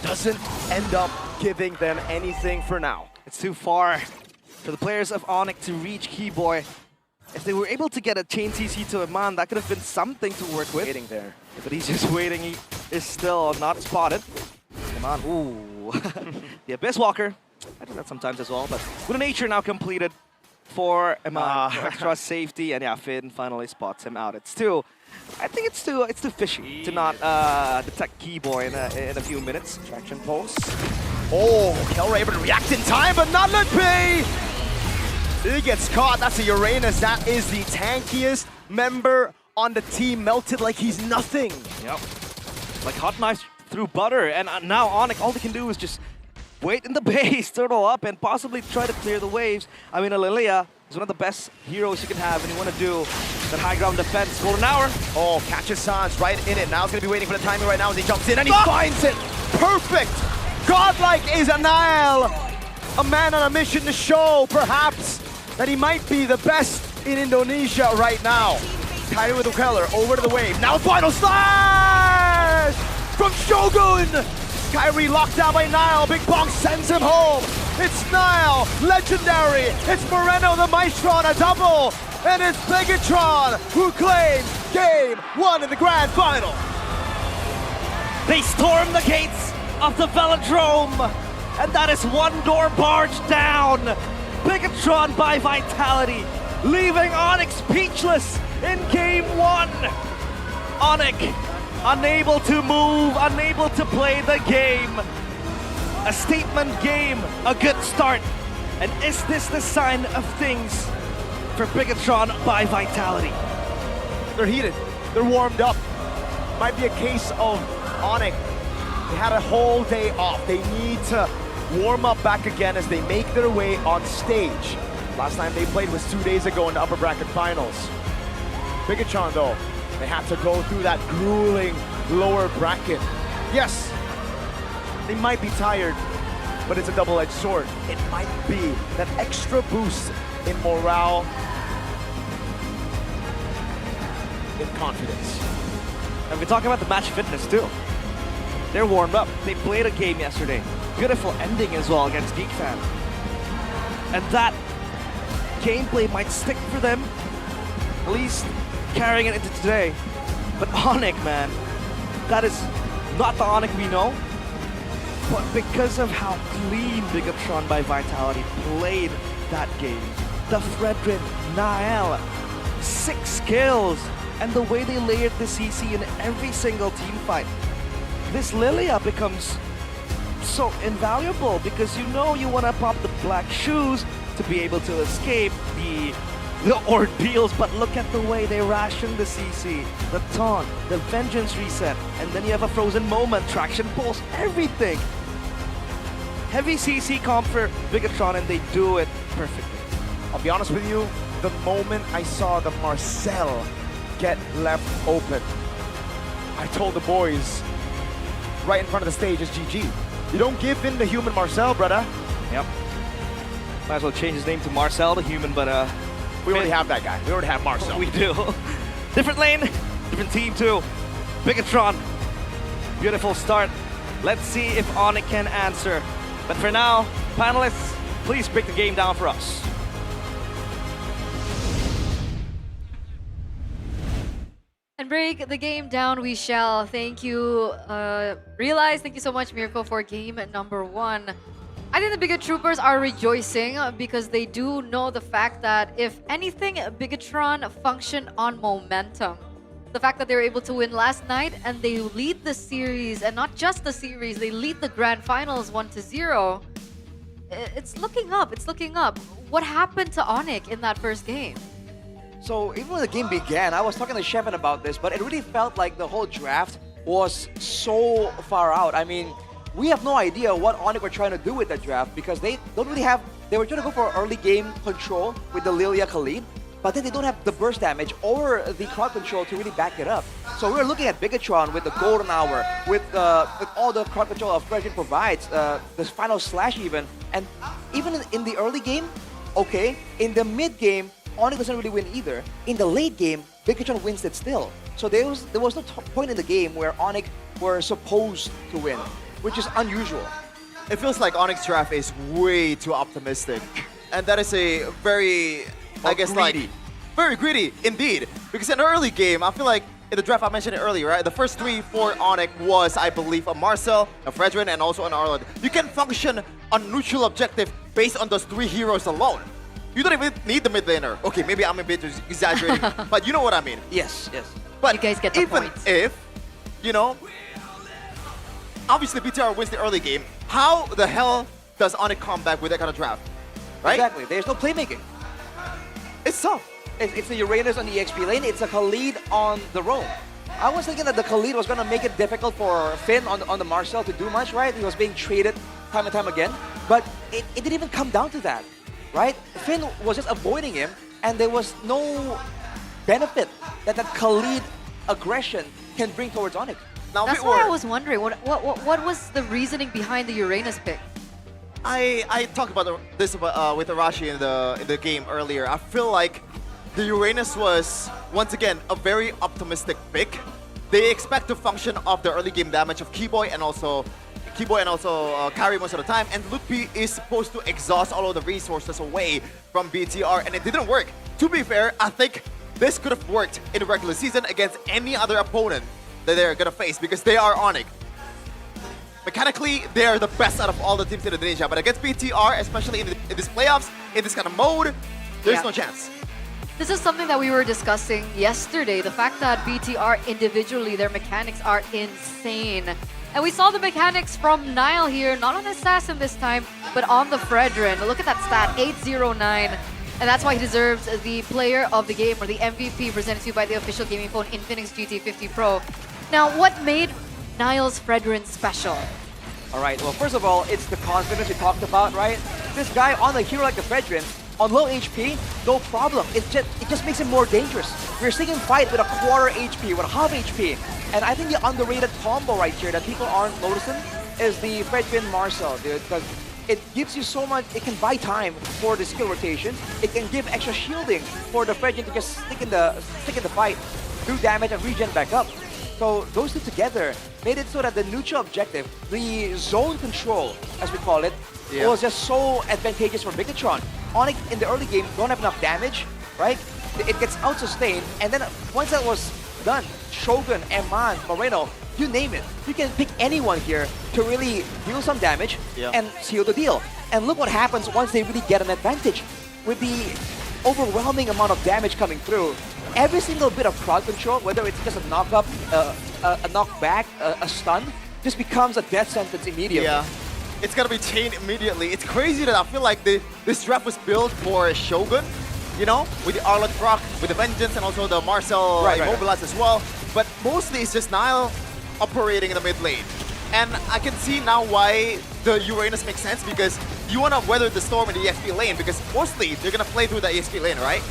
doesn't end up giving them anything for now. It's too far for the players of ONIC to reach Keyboy. If they were able to get a chain CC to Iman, that could have been something to work with. Waiting there. But he's just waiting. He is still not spotted. Iman, ooh. The Abyss Walker. I do that sometimes as well, but Good Nature now completed for Iman for extra safety, and yeah, Finn finally spots him out. I think it's too fishy to not detect Keyboy in a few minutes. Traction pulse. Oh, Kelra able to react in time, but not Lutpi! He gets caught. That's a Uranus. That is the tankiest member on the team, melted like he's nothing. Yep. Like hot knives through butter. And now ONIC, all they can do is just wait in the base, turtle up, and possibly try to clear the waves. I mean, Lilia is one of the best heroes you can have when you want to do that high ground defense. Golden Hour. Oh, catches Sans right in it. Now he's going to be waiting for the timing right now as he jumps in and he finds it. Perfect. Godlike is Anile. A man on a mission to show, perhaps, that he might be the best in Indonesia right now. Kyrie with the Keller over to the wave. Now final slash from Shogun. Kyrie locked down by Nile. Big Bong sends him home. It's Nile, legendary. It's Moreno the Maestro on a double. And it's Bigetron who claims game 1 in the grand final. They storm the gates of the Velodrome. And that is one door barged down. Bigetron by Vitality, leaving ONIC speechless in game 1. ONIC unable to move, unable to play the game. A statement game, a good start. And is this the sign of things for Bigetron by Vitality? They're heated, they're warmed up. Might be a case of ONIC. They had a whole day off. They need to warm up back again as they make their way on stage. Last time they played was 2 days ago in the upper bracket finals. Bigetron though, they had to go through that grueling lower bracket. Yes, they might be tired, but it's a double-edged sword. It might be that extra boost in morale, in confidence. And we talk about the match fitness too. They're warmed up. They played a game yesterday. Beautiful ending as well against GeekFan. And that gameplay might stick for them, at least carrying it into today. But ONIC, man, that is not the ONIC we know. But because of how clean Bigetron by Vitality played that game, the Fredrin, Nael, 6 kills, and the way they layered the CC in every single team fight, this Lilia becomes so invaluable because you know you want to pop the black shoes to be able to escape the ordeals, but look at the way they ration the CC, the taunt, the vengeance reset, and then you have a frozen moment, traction pulse, everything. Heavy CC comp for Bigetron and they do it perfectly. I'll be honest with you, the moment I saw the Marcel get left open, I told the boys right in front of the stage is GG. You don't give in to human Marcel, brother. Yep. Might as well change his name to Marcel the human, but we already have that guy. We already have Marcel. We do. Different lane, different team too. Bigetron, beautiful start. Let's see if ONIC can answer. But for now, panelists, please break the game down for us. And break the game down we shall. Thank you, Realize. Thank you so much, Mirko, for game number 1. I think the Biget Troopers are rejoicing because they do know the fact that if anything, Bigetron function on momentum. The fact that they were able to win last night and they lead the series, and not just the series, they lead the grand finals 1-0. It's looking up, it's looking up. What happened to ONIC in that first game? So even when the game began, I was talking to Shepard about this, but it really felt like the whole draft was so far out. I mean, we have no idea what ONIC were trying to do with that draft because they don't really have, they were trying to go for early game control with the Lilia Khalid, but then they don't have the burst damage or the crowd control to really back it up. So we're looking at Bigetron with the golden hour, with all the crowd control of Fredrin provides, the final slash even, and even in the early game, okay, in the mid game, ONIC doesn't really win either. In the late game, Bigetron wins it still. So there was no point in the game where ONIC were supposed to win, which is unusual. It feels like ONIC's draft is way too optimistic. And that is a very, I guess, greedy. Very greedy, indeed. Because in the early game, I feel like in the draft, I mentioned it earlier, right? The first 3 for ONIC was, I believe, a Marcel, a Fredrin, and also an Arlod. You can function on neutral objective based on those 3 heroes alone. You don't even need the mid laner. Okay, maybe I'm a bit exaggerating, but you know what I mean. Yes, yes. But you guys get the even point. if, you know, obviously BTR wins the early game, how the hell does ONIC come back with that kind of draft? Right? Exactly. There's no playmaking. It's tough. It's the Uranus on the EXP lane. It's a Khalid on the Roam. I was thinking that the Khalid was going to make it difficult for Finn on the Marcel to do much, right? He was being traded time and time again. But it didn't even come down to that, right? Finn was just avoiding him, and there was no benefit that Khalid aggression can bring towards ONIC. Now, That's why I was wondering, what was the reasoning behind the Uranus pick? I talked about this with Arashi in the game earlier. I feel like the Uranus was, once again, a very optimistic pick. They expect to function off the early game damage of Keyboy and also carry most of the time. And Lutfi is supposed to exhaust all of the resources away from BTR, and it didn't work. To be fair, I think this could have worked in the regular season against any other opponent that they're gonna face because they are ONIC. Mechanically, they are the best out of all the teams in Indonesia, but against BTR, especially in these playoffs, in this kind of mode, there's no chance. This is something that we were discussing yesterday, the fact that BTR individually, their mechanics are insane. And we saw the mechanics from Nile here, not on Assassin this time, but on the Fredrin. Look at that stat, 809. And that's why he deserves the player of the game, or the MVP, presented to you by the official gaming phone Infinix GT50 Pro. Now, what made Nile's Fredrin special? All right, well, first of all, it's the confidence we talked about, right? This guy on a hero like the Fredrin, on low HP, no problem. It just makes him more dangerous. We're seeing him fight with a quarter HP, with a half HP. And I think the underrated combo right here that people aren't noticing is the Fredrin Marcel, dude, because it gives you so much, it can buy time for the skill rotation. It can give extra shielding for the Fredrin to just stick in the fight, do damage and regen back up. So those two together made it so that the neutral objective, the zone control, as we call it, was just so advantageous for Bigetron. ONIC in the early game don't have enough damage, right? It gets out-sustained, and then once that was done, Shogun, Eman, Moreno, you name it. You can pick anyone here to really deal some damage and seal the deal. And look what happens once they really get an advantage. With the overwhelming amount of damage coming through, every single bit of crowd control, whether it's just a knock-up, a knockback, a stun, just becomes a death sentence immediately. Yeah, it's gonna be chained immediately. It's crazy that I feel like this draft was built for Shogun, you know, with the Arlet proc, with the Vengeance, and also the Marcel Immobilize as well. But mostly it's just Nile operating in the mid lane. And I can see now why the Uranus makes sense, because you want to weather the storm in the EXP lane, because mostly they're going to play through the EXP lane, right?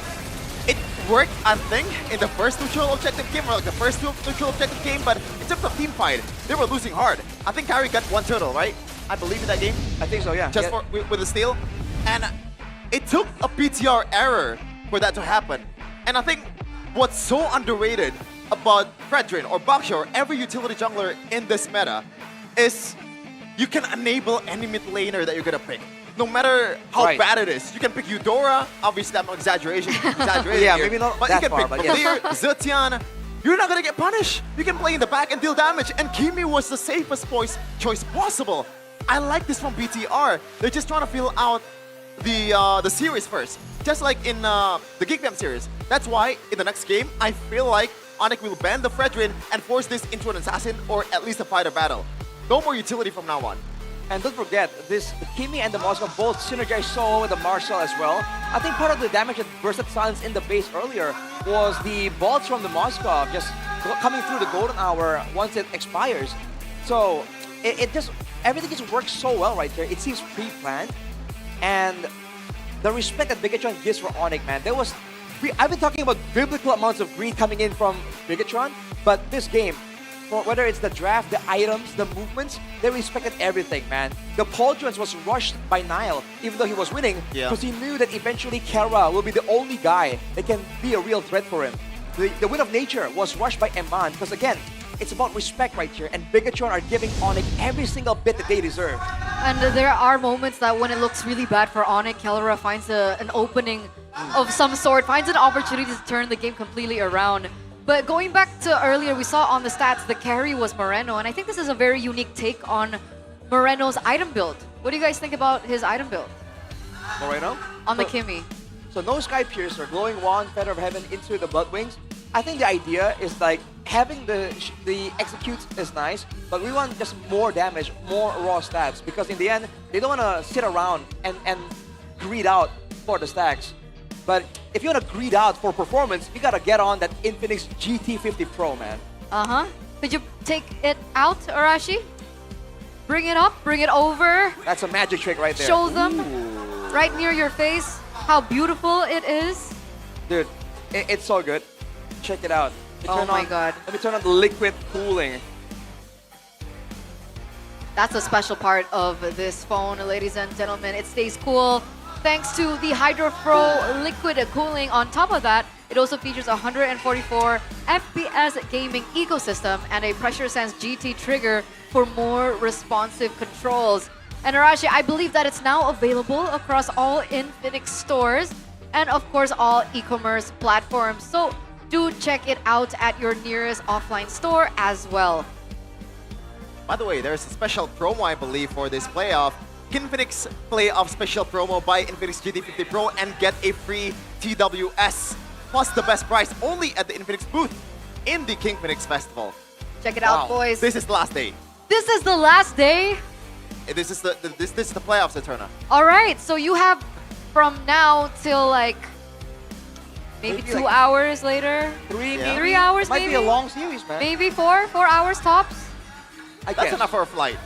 It worked, I think, in the first neutral objective game, or like the first neutral objective game, but in terms of team fight, they were losing hard. I think Kyrie got one turtle, right? I believe in that game. I think so, yeah. Just with the steal. And it took a PTR error for that to happen. And I think what's so underrated about Fredrin or Baksha or every utility jungler in this meta is you can enable any mid laner that you're gonna pick. No matter how bad it is. You can pick Eudora, obviously I'm exaggerating yeah, here. maybe not but that you can far, pick but Valir, Zetian. You're not gonna get punished. You can play in the back and deal damage, and Kimi was the safest choice possible. I like this from BTR. They're just trying to feel out the series first. Just like in the GigFam series. That's why in the next game, I feel like ONIC will ban the Fredrin and force this into an assassin or at least a fighter battle. No more utility from now on. And don't forget, the Kimi and the Moscow both synergize so well with the Marcel as well. I think part of the damage that bursted silence in the base earlier was the bolts from the Moscow just coming through the golden hour once it expires. So everything just works so well right there. It seems pre-planned. And the respect that Bigetron gives for ONIC, man, I've been talking about biblical amounts of greed coming in from Bigetron, but this game, whether it's the draft, the items, the movements, they respected everything, man. The Pauldrons was rushed by Nile, even though he was winning, because he knew that eventually Kera will be the only guy that can be a real threat for him. The Wind of Nature was rushed by Eman, because again, it's about respect right here, and Bigetron are giving ONIC every single bit that they deserve. And there are moments that when it looks really bad for ONIC, Kellera finds an opening of some sort, finds an opportunity to turn the game completely around. But going back to earlier, we saw on the stats the carry was Moreno, and I think this is a very unique take on Moreno's item build. What do you guys think about his item build? Moreno? On the Kimi. So no Sky Piercer, Glowing Wand, Feather of Heaven into the Bloodwings. I think the idea is like having the executes is nice, but we want just more damage, more raw stats, because in the end, they don't want to sit around and greed out for the stacks. But if you want to greed out for performance, you got to get on that Infinix GT50 Pro, man. Could you take it out, Arashi? Bring it up, bring it over. That's a magic trick right there. Show them right near your face how beautiful it is. Dude, it's so good. Check it out. Oh my God. Let me turn on the liquid cooling. That's a special part of this phone, ladies and gentlemen. It stays cool thanks to the Hydro Pro liquid cooling. On top of that, it also features a 144 FPS gaming ecosystem and a pressure sense GT trigger for more responsive controls. And Arashi, I believe that it's now available across all KINGFINIX stores and of course all e-commerce platforms. So do check it out at your nearest offline store as well. By the way, there's a special promo, I believe, for this playoff. KINGFINIX Playoff Special Promo. Buy Infinix GT50 Pro and get a free TWS. Plus the best price only at the Infinix booth in the KINGFINIX Festival. Check it out, boys. This is the last day. This is the last day? This is the playoffs, Eterna. All right, so you have from now till like maybe 2 like hours later. 3 hours Might maybe? be a long series, man. Maybe 4 hours tops. That's enough for a flight.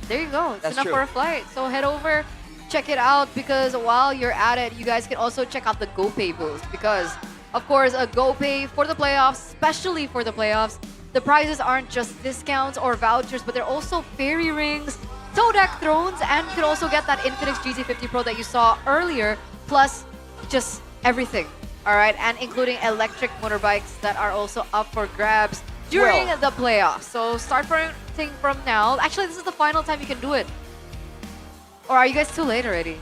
There you go. It's That's enough true. for a flight. So head over, check it out, because while you're at it, you guys can also check out the GoPay booth, because of course a GoPay for the playoffs, especially for the playoffs, the prizes aren't just discounts or vouchers, but they're also fairy rings, toe deck thrones, and you can also get that Infinix GT50 Pro that you saw earlier, plus just everything. All right, and including electric motorbikes that are also up for grabs during the playoffs. So start printing from now. Actually, this is the final time you can do it. Or are you guys too late already?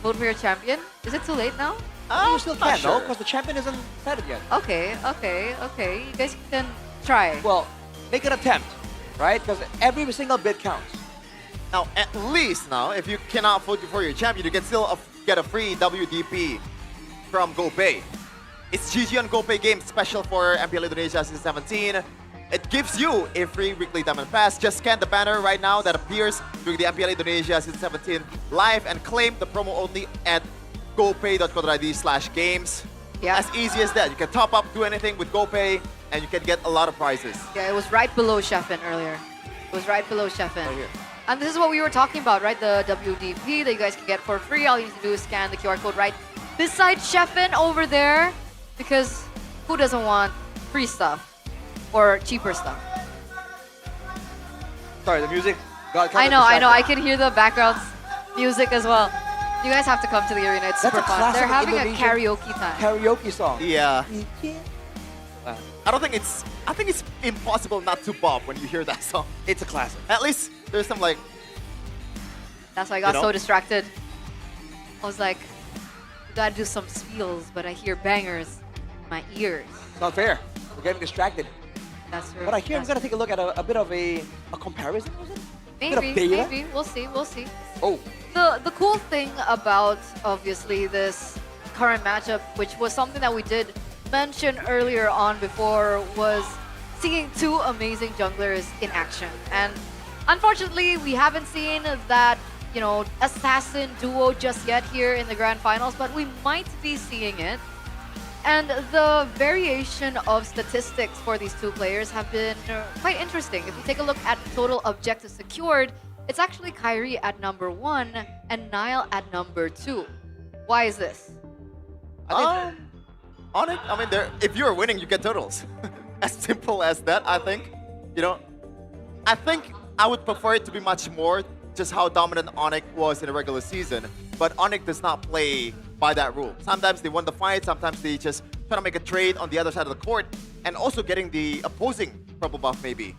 Vote for your champion? Is it too late now? You still can, though, because the champion isn't decided yet. Okay. You guys can try. Well, make an attempt, right? Because every single bid counts. Now, at least now, if you cannot vote for your champion, you can still get a free WDP from GoPay. It's GG on GoPay game special for MPL Indonesia Season 17. It gives you a free weekly diamond pass. Just scan the banner right now that appears during the MPL Indonesia Season 17 live and claim the promo only at gopay.co.id/games. Yeah. As easy as that. You can top up, do anything with GoPay, and you can get a lot of prizes. Yeah, it was right below Sheffin earlier. It was right below Sheffin. And this is what we were talking about, right? The WDP that you guys can get for free. All you need to do is scan the QR code right beside Sheffin over there. Because who doesn't want free stuff or cheaper stuff? Sorry, the music got I know. I can hear the background music as well. You guys have to come to the arena. It's super fun. They're having a karaoke time. Karaoke song. Yeah. I think it's impossible not to bob when you hear that song. It's a classic. At least there's some like... That's why I got so distracted. I was like, you gotta do some spiels, but I hear bangers in my ears. It's not fair. We're getting distracted. That's true. But I hear I'm gonna take a look at a bit of a comparison, was it? Maybe. We'll see. Oh. The cool thing about, obviously, this current matchup, which was something that we did mention earlier on before, was seeing two amazing junglers in action. And unfortunately, we haven't seen that, assassin duo just yet here in the grand finals, but we might be seeing it. And the variation of statistics for these two players have been quite interesting. If you take a look at total objectives secured, it's actually Kyrie at number 1 and Nile at number 2. Why is this? On it, I mean, if you're winning, you get totals. As simple as that, I think. I think I would prefer it to be much more just how dominant ONIC was in the regular season. But ONIC does not play by that rule. Sometimes they won the fight, sometimes they just try to make a trade on the other side of the court, and also getting the opposing purple buff maybe.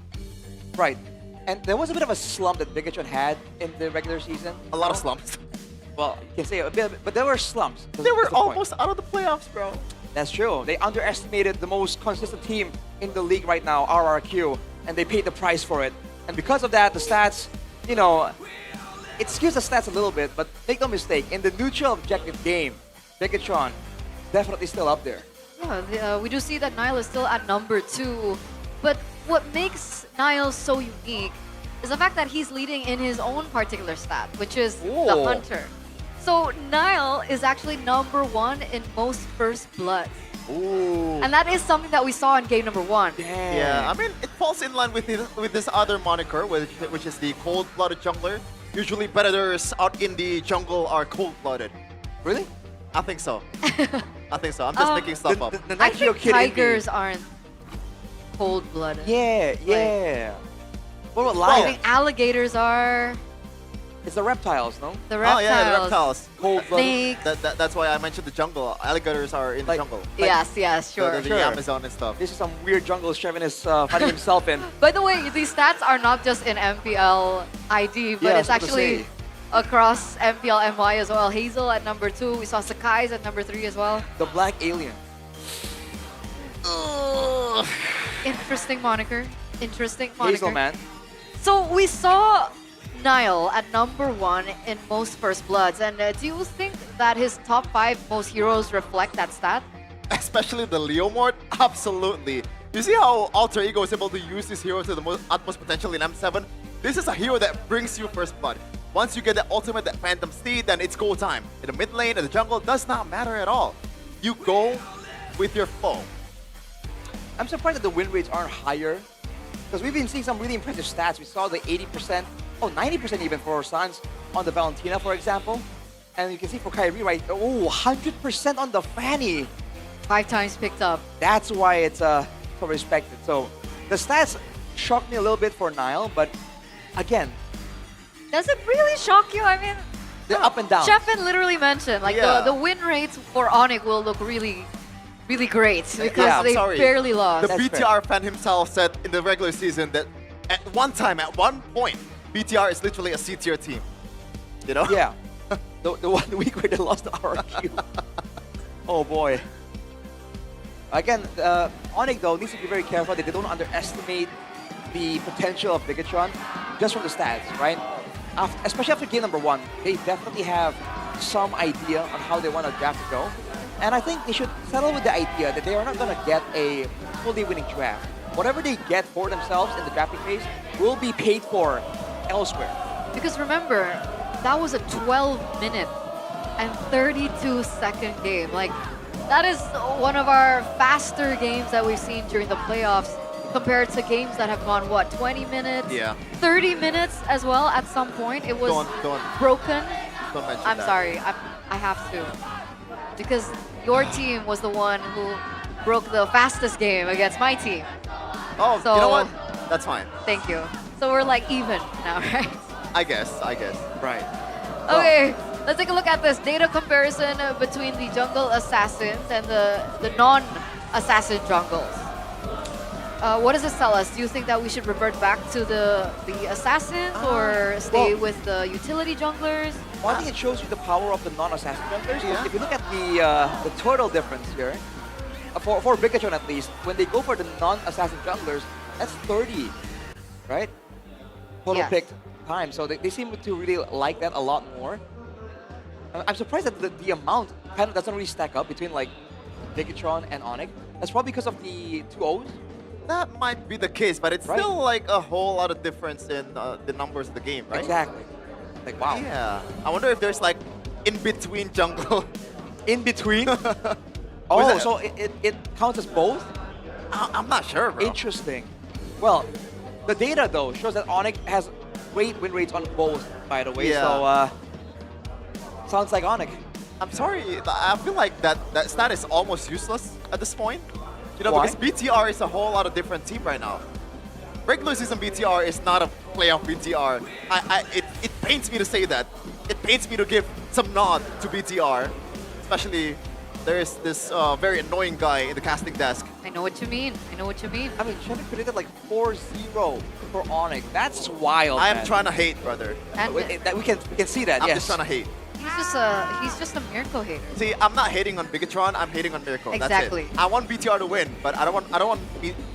Right. And there was a bit of a slump that Bigetron had in the regular season. A lot of slumps. Well, you can say a bit, but there were slumps. They were almost out of the playoffs, bro. That's true. They underestimated the most consistent team in the league right now, RRQ, and they paid the price for it. And because of that, the stats, it skews the stats a little bit, but make no mistake, in the neutral objective game, Bigetron definitely still up there. Yeah, we do see that Nile is still at number 2, but what makes Nile so unique is the fact that he's leading in his own particular stat, which is the Hunter. So Nile is actually number 1 in most first bloods. Ooh. And that is something that we saw in game number 1. Yeah, I mean, it falls in line with this other moniker, which is the cold-blooded jungler. Usually, predators out in the jungle are cold-blooded. Really? I think so. I think so. I'm just making stuff up. I think tigers aren't cold-blooded. Yeah. What about I lions? think alligators are. It's the reptiles, no? The reptiles. Oh yeah, the reptiles. Snake. That's why I mentioned the jungle. Alligators are in the jungle. Yes, sure. The Amazon and stuff. This is some weird jungle Shevin is finding himself in. By the way, these stats are not just in MPL ID, but Yeah, it's I was gonna actually say. across MPL MY as well. Hazel at number 2. We saw Sakai's at number 3 as well. The black alien. Interesting moniker. Hazel, man. So we saw Nile at number 1 in most First Bloods. And do you think that his top 5 most heroes reflect that stat? Especially the Leomord? Absolutely. You see how Alter Ego is able to use this hero to the utmost potential in M7? This is a hero that brings you First Blood. Once you get the ultimate, that Phantom Steed, then it's go time. In the mid lane, in the jungle, does not matter at all. You go with your flow. I'm surprised that the win rates aren't higher. Because we've been seeing some really impressive stats. We saw the 80%, 90% even for Sans on the Valentina, for example. And you can see for Kyrie, right? 100% on the Fanny. 5 times picked up. That's why it's so respected. So the stats shocked me a little bit for Nile, but again, Does it really shock you? I mean, they're up and down. Sheffin literally mentioned like the win rates for ONIC will look really great because they barely lost. The BTR fan himself said in the regular season that at one point, BTR is literally a C-tier team. You know? Yeah. the 1 week where they lost to RQ. Oh boy. Again, ONIC though needs to be very careful that they don't underestimate the potential of Bigetron just from the stats, right? Especially after game number 1, they definitely have some idea on how they want a draft to go. And I think they should settle with the idea that they are not going to get a fully winning draft. Whatever they get for themselves in the drafting phase will be paid for elsewhere. Because remember, that was a 12-minute and 32-second game. Like, that is one of our faster games that we've seen during the playoffs compared to games that have gone, what, 20 minutes? Yeah. 30 minutes as well at some point. It was broken. Don't mention I'm that. sorry, I have to. Because your team was the one who broke the fastest game against my team. Oh, so, you know what? That's fine. Thank you. So we're like even now, right? I guess. Right. Okay, let's take a look at this data comparison between the jungle assassins and the non-assassin jungles. What does this tell us? Do you think that we should revert back to the assassins or stay with the utility junglers? Well, I think it shows you the power of the non-assassin junglers. Yeah. If you look at the total difference here, for Bigetron at least, when they go for the non-assassin junglers, that's 30, right? Total picked time. So they seem to really like that a lot more. I'm surprised that the amount kind of doesn't really stack up between like Bigetron and ONIC. That's probably because of the 2-0s. That might be the case, but it's still like a whole lot of difference in the numbers of the game, right? Exactly. Like, wow. Yeah. I wonder if there's like in-between jungle. In between? Oh, so it counts as both? I'm not sure, bro. Interesting. Well, the data though shows that ONIC has great win rates on both, by the way. Yeah. So sounds like ONIC. I'm sorry, I feel like that stat is almost useless at this point. You know, Why? because BTR is a whole lot of different team right now. Regular season BTR is not a playoff BTR. It pains me to say that. It pains me to give some nod to BTR. Especially, there is this very annoying guy in the casting desk. I know what you mean. I mean, Shevin predicted like 4-0 for ONIC. That's wild, I am man. trying to hate, brother. And we can see that, I'm yes. just trying to hate. He's just a Miracle hater. See, I'm not hating on Bigetron, I'm hating on Miracle. Exactly. That's it. I want BTR to win, but I don't want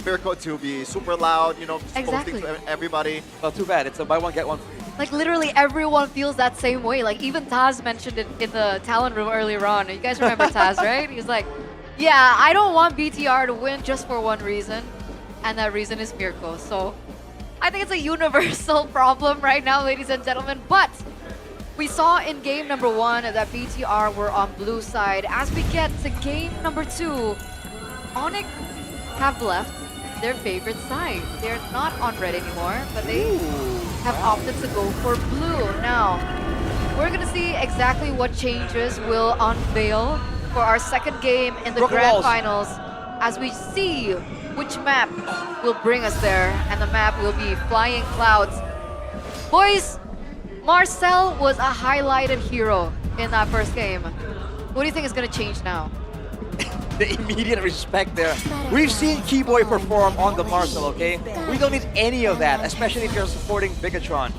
Miracle to be super loud, you know, just Exactly. posting to everybody. Well, too bad. It's a buy one, get one free. Like literally everyone feels that same way. Like even Taz mentioned it in the talent room earlier on. You guys remember Taz, right? He's like, yeah, I don't want BTR to win just for one reason. And that reason is Miracle. So I think it's a universal problem right now, ladies and gentlemen. But We saw in game number 1 that BTR were on blue side. As we get to game number 2, ONIC have left their favorite side. They're not on red anymore, but they have opted to go for blue. Now, we're gonna see exactly what changes will unveil for our second game in the grand finals as we see which map will bring us there, and the map will be Flying Clouds. Boys, Marcel was a highlighted hero in that first game. What do you think is gonna change now? The immediate respect there. We've seen Keyboy perform on the Marcel, okay? We don't need any of that, especially if you're supporting Bigetron.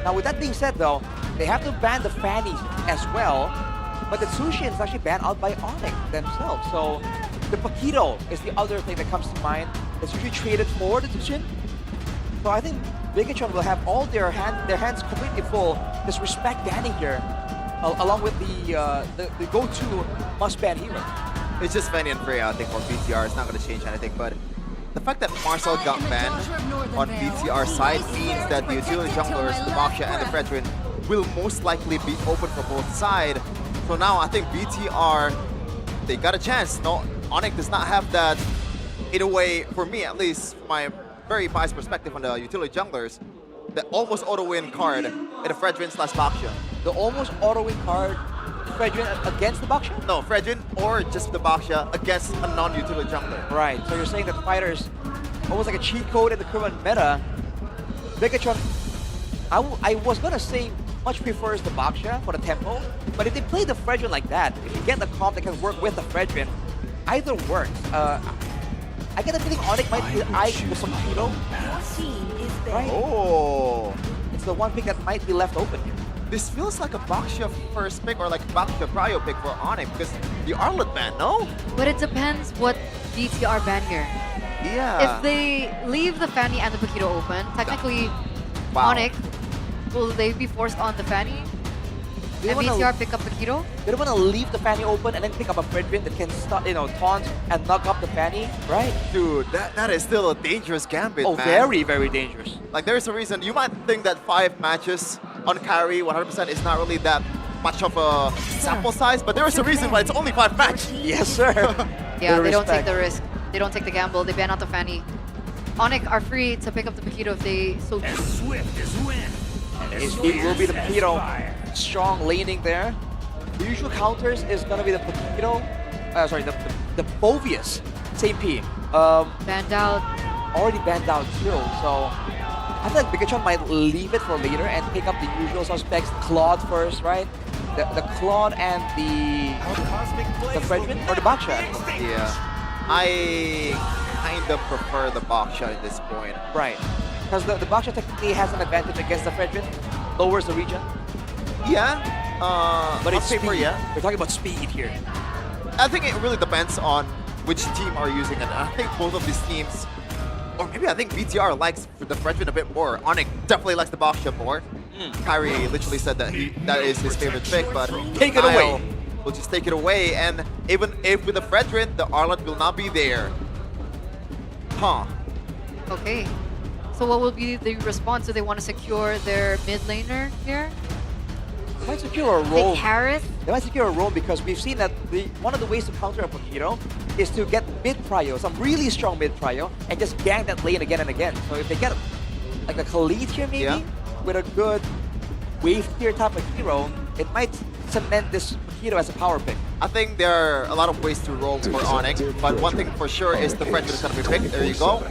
Now, with that being said, though, they have to ban the Fannies as well, but the Tsushin is actually banned out by ONIC themselves. So the Paquito is the other thing that comes to mind. It's usually traded for the Tsushin. So I think Bigetron will have all their hands completely full. Just respect banning here, along with the go-to must-ban hero. It's just Fanny and Freya, I think, for BTR. It's not going to change anything, but the fact that Marcel got banned on BTR side means that the utility junglers, the Baksha and the Fredrin, will most likely be open for both sides. So now I think BTR, they got a chance. No, ONIC does not have that, in a way, for me at least, my very biased perspective on the utility junglers, the almost auto-win card in the Fredrin/Baksha. The almost auto-win card Fredrin against the Baksha? No, Fredrin or just the Baksha against a non-utility jungler. Right, so you're saying that fighters, almost like a cheat code in the current meta, Bigetron, I was gonna say much prefers the Baksha for the tempo, but if they play the Fredrin like that, if you get the comp that can work with the Fredrin, either works. I get a feeling ONIC might be eyeing the Paquito. Right? Oh! It's the one pick that might be left open here. This feels like a Baksha first pick or like Baksha cryo pick for ONIC because the Arlet ban, no? But it depends what BTR ban here. Yeah. If they leave the Fanny and the Paquito open, technically ONIC, will they be forced on the Fanny? And BTR pick up Paquito? They don't want to leave the Fanny open and then pick up a Fredrin that can start, taunt and knock up the Fanny, right? Dude, that is still a dangerous gambit, man. Very, very dangerous. Like, there's a reason. You might think that 5 matches on carry 100% is not really that much of a sample size, but there is a reason why it's only 5 matches. Yes, sir. Yeah, they don't take the risk. They don't take the gamble. They ban out the Fanny. ONIC are free to pick up the Paquito if they so choose. Swift is win. It will be the Paquito. Strong laning there. The usual counters is gonna be the Paquito, the Bovius, same P. Banned out. Already banned out too, so I feel like Bigetron might leave it for later and pick up the usual suspects, Claude first, right? The Claude and the Fredrin or the Baksha. Yeah, I kind of prefer the Baksha at this point. Right, because the Baksha technically has an advantage against the Fredrin, lowers the region. Yeah, but it's paper, speed. yeah. We're talking about speed here. I think it really depends on which team are using it. I think both of these teams, or maybe I think BTR likes the Fredrin a bit more. ONIC definitely likes the Baksha more. Kyrie literally said that that is his favorite pick, but take it away. We'll just take it away, and even if with the Fredrin, the Arlet will not be there. Huh. Okay. So what will be the response? Do they want to secure their mid laner here? They might secure a roam. Take Harris? They might secure a roam because we've seen that one of the ways to counter a Paquito is to get mid-prio, some really strong mid-prio, and just gank that lane again and again. So if they get like a Khalid here maybe, with a good wave tier type of hero, it might cement this Paquito as a power pick. I think there are a lot of ways to roam for ONIC, but one thing for sure is the Fredrin is going to be picked. There you go.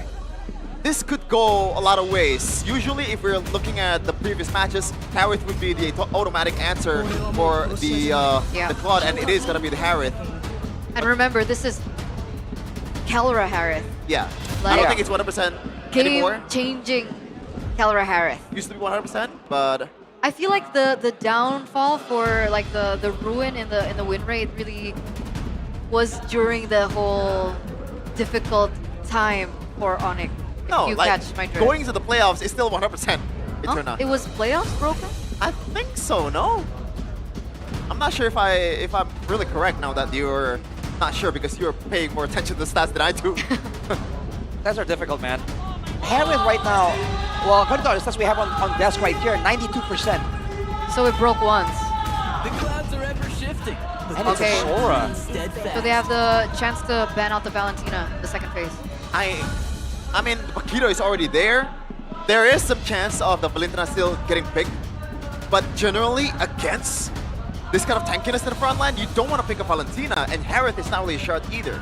This could go a lot of ways. Usually, if we're looking at the previous matches, Harith would be the automatic answer for the Claude, and it is going to be the Harith. And remember, this is Kelra Harith. Yeah. Like, I don't think it's 100% anymore. Game-changing Kelra Harith. Used to be 100%, but I feel like the downfall for like the ruin in the win rate really was during the whole difficult time for ONIC. no, you like catch my drift. going to the playoffs is still 100% Eterna. It was playoffs broken? I think so, no? I'm not sure if I'm really correct now that you're not sure because you're paying more attention to the stats than I do. Stats are difficult, man. Harith right now, well, according to the stats we have on desk right here, 92%. So it broke once. The clouds are ever shifting. Okay. Sora. So they have the chance to ban out the Valentina, the second phase. I mean, Paquito is already there. There is some chance of the Valentina still getting picked. But generally, against this kind of tankiness in the front line, you don't want to pick a Valentina, and Harith is not really a shot either.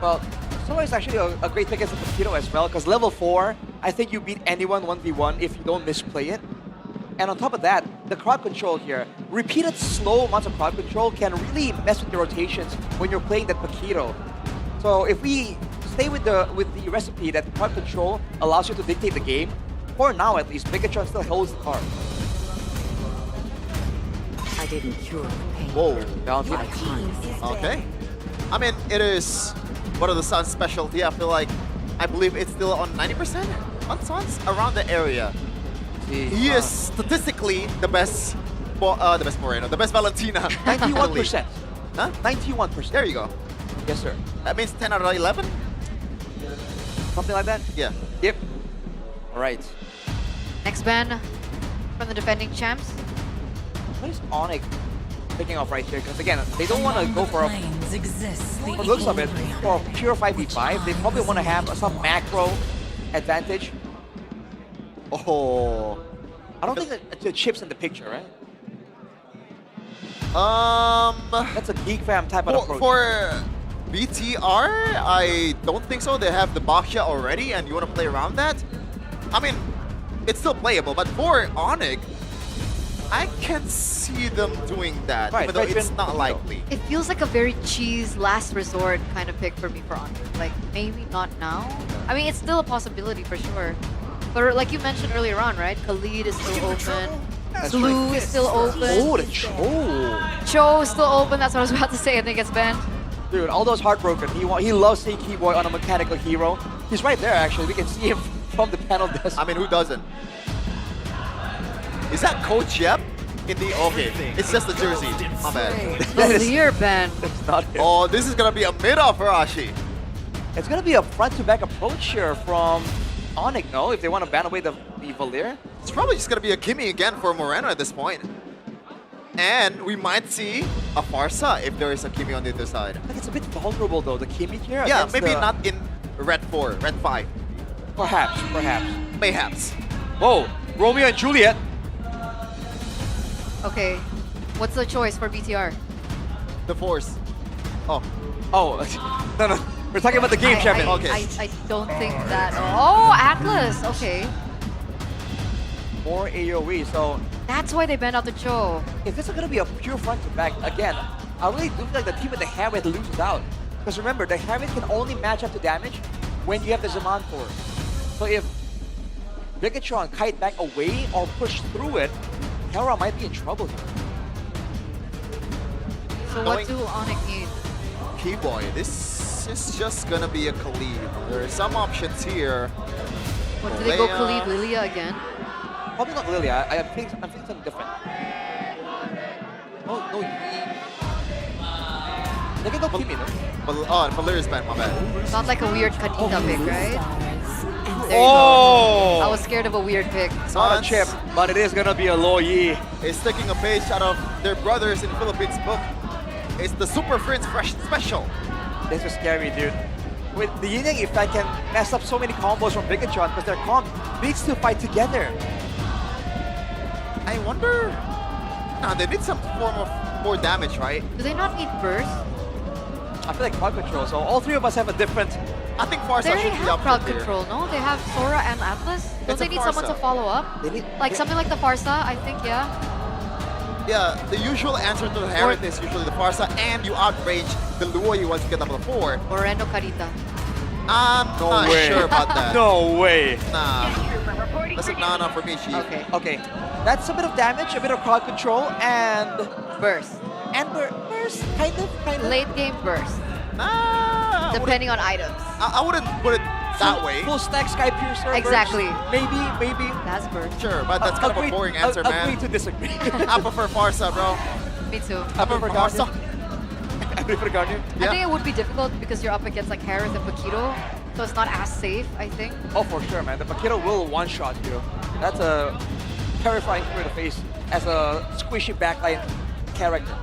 Well, Sora is actually a great pick against Paquito as well, because level 4, I think you beat anyone 1v1 if you don't misplay it. And on top of that, the crowd control here, repeated slow amounts of crowd control can really mess with your rotations when you're playing that Paquito. So if we stay with the recipe that crowd control allows you to dictate the game, for now at least, Bigetron still holds the card. I didn't cure the pain. Whoa. Valentina. Okay. I mean, it is one of the Sun's specialty. I feel like, I believe it's still on 90% on Suns, around the area. He is statistically the best Moreno, the best Valentina. 91%. Huh? 91%. There you go. Yes, sir. That means 10 out of 11? Something like that? Yeah. Yep. All right. Next ban from the defending champs. What is ONIC picking off right here? Because again, they don't want to go for a... From the looks of it, for a pure 5v5, they probably want to have some macro advantage. Oh. I don't think that the chip's in the picture, right? That's a geek fam type of approach. For BTR, I don't think so. They have the Baksha already, and you want to play around that? I mean, it's still playable, but for ONIC, I can see them doing that, Right, even though it's not likely. It feels like a very cheese last resort kind of pick for me for Honor. Like, maybe not now. I mean, it's still a possibility for sure. But like you mentioned earlier on, right? Khalid is still open. Blue is still open. Oh, the Cho. Cho is still open. That's what I was about to say. I think it's banned. Dude, all those heartbroken. He loves seeing Keyboy on a mechanical hero. He's right there, actually. We can see him from the panel desk. I mean, who doesn't? Is that Coach Yep? In the okay, it's just the jersey. My bad. Clear ban. That's not it. Oh, this is gonna be a mid-off for Ashi. It's gonna be a front-to-back approach here from ONIC, no? If they want to ban away the Valir. It's probably just gonna be a gimme again for Moreno at this point. And we might see a Farsa if there is a Kimi on the other side. I think it's a bit vulnerable though, the Kimi here. Yeah, maybe not in Red 4, Red 5. Perhaps. Mayhaps. Whoa, Romeo and Juliet. Okay. What's the choice for BTR? The Force. Oh. Oh, no. We're talking about the game, champion. Okay. I don't think that. Oh, Atlas. Okay. More AoE, so... That's why they banned out the Cho. If this is going to be a pure front-to-back, again, I really do feel like the team with the Harith loses out. Because remember, the Harith can only match up to damage when you have the Zaman Force. So if Bigetron kite back away or push through it, Hera might be in trouble here. So what do ONIC need? Keyboy, this is just gonna be a Khalid. There are some options here. What, do they go Khalid Lilia again? Probably not Lilia. I'm thinking something different. No. They can go Kimi, no? Oh, Valeria's banned, my bad. Not like a weird Kadita pick, right? There Oh! you go. I was scared of a weird pick. It's not a chip, but it is gonna be a Lo Yi. It's taking a page out of their brothers in Philippines book. It's the Super Friends Fresh Special. This is scary, dude. With the Yin Yang effect can mess up so many combos from Bigetron because their comp needs to fight together. I wonder... Nah, they need some form of more damage, right? Do they not need burst? I feel like crowd control, so all three of us have a different... I think Farsa They already should be have up crowd there. control, no? They have Sora and Atlas. Don't It's they a need someone Farsa. to follow up? They need, Like something like the Farsa, I think, yeah. Yeah, the usual answer to the Harith is usually the Farsa, and you outrange the Luoyi once you get level 4. Moreno Carita. I'm not sure about that. No way. Nah. That's a nah for me, Chief. Okay. That's a bit of damage, a bit of crowd control, and... Burst. And burst, kind of. Late game burst. Nah. Depending on items. I wouldn't put it that way. Full stack Sky Piercer. Exactly. Burst. Maybe. That's burst. Sure, but that's kind of a boring answer, man. Agree to disagree. I prefer Farsa, bro. Me too. I prefer Farsa. I prefer Guardian. I think it would be difficult because you're up against like Harith and Paquito, so it's not as safe, I think. Oh, for sure, man. The Paquito will one-shot you. That's a terrifying thing to face. as a squishy backline character.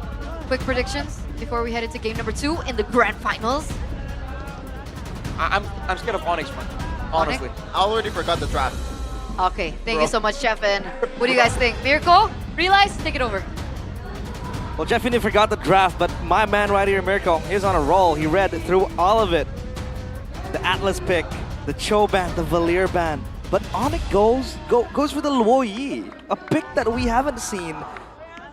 Quick predictions before we head into game number 2 in the grand finals. I'm scared of ONIC, man. Honestly. I already forgot the draft. Okay, thank you so much, Chef. And what do you guys think? Miracle, Realize, take it over. Well, Jeff Finney forgot the draft, but my man right here, Miracle, he's on a roll. He read through all of it. The Atlas pick, the Cho band, the Valier band. But ONIC goes for the Luo Yi, a pick that we haven't seen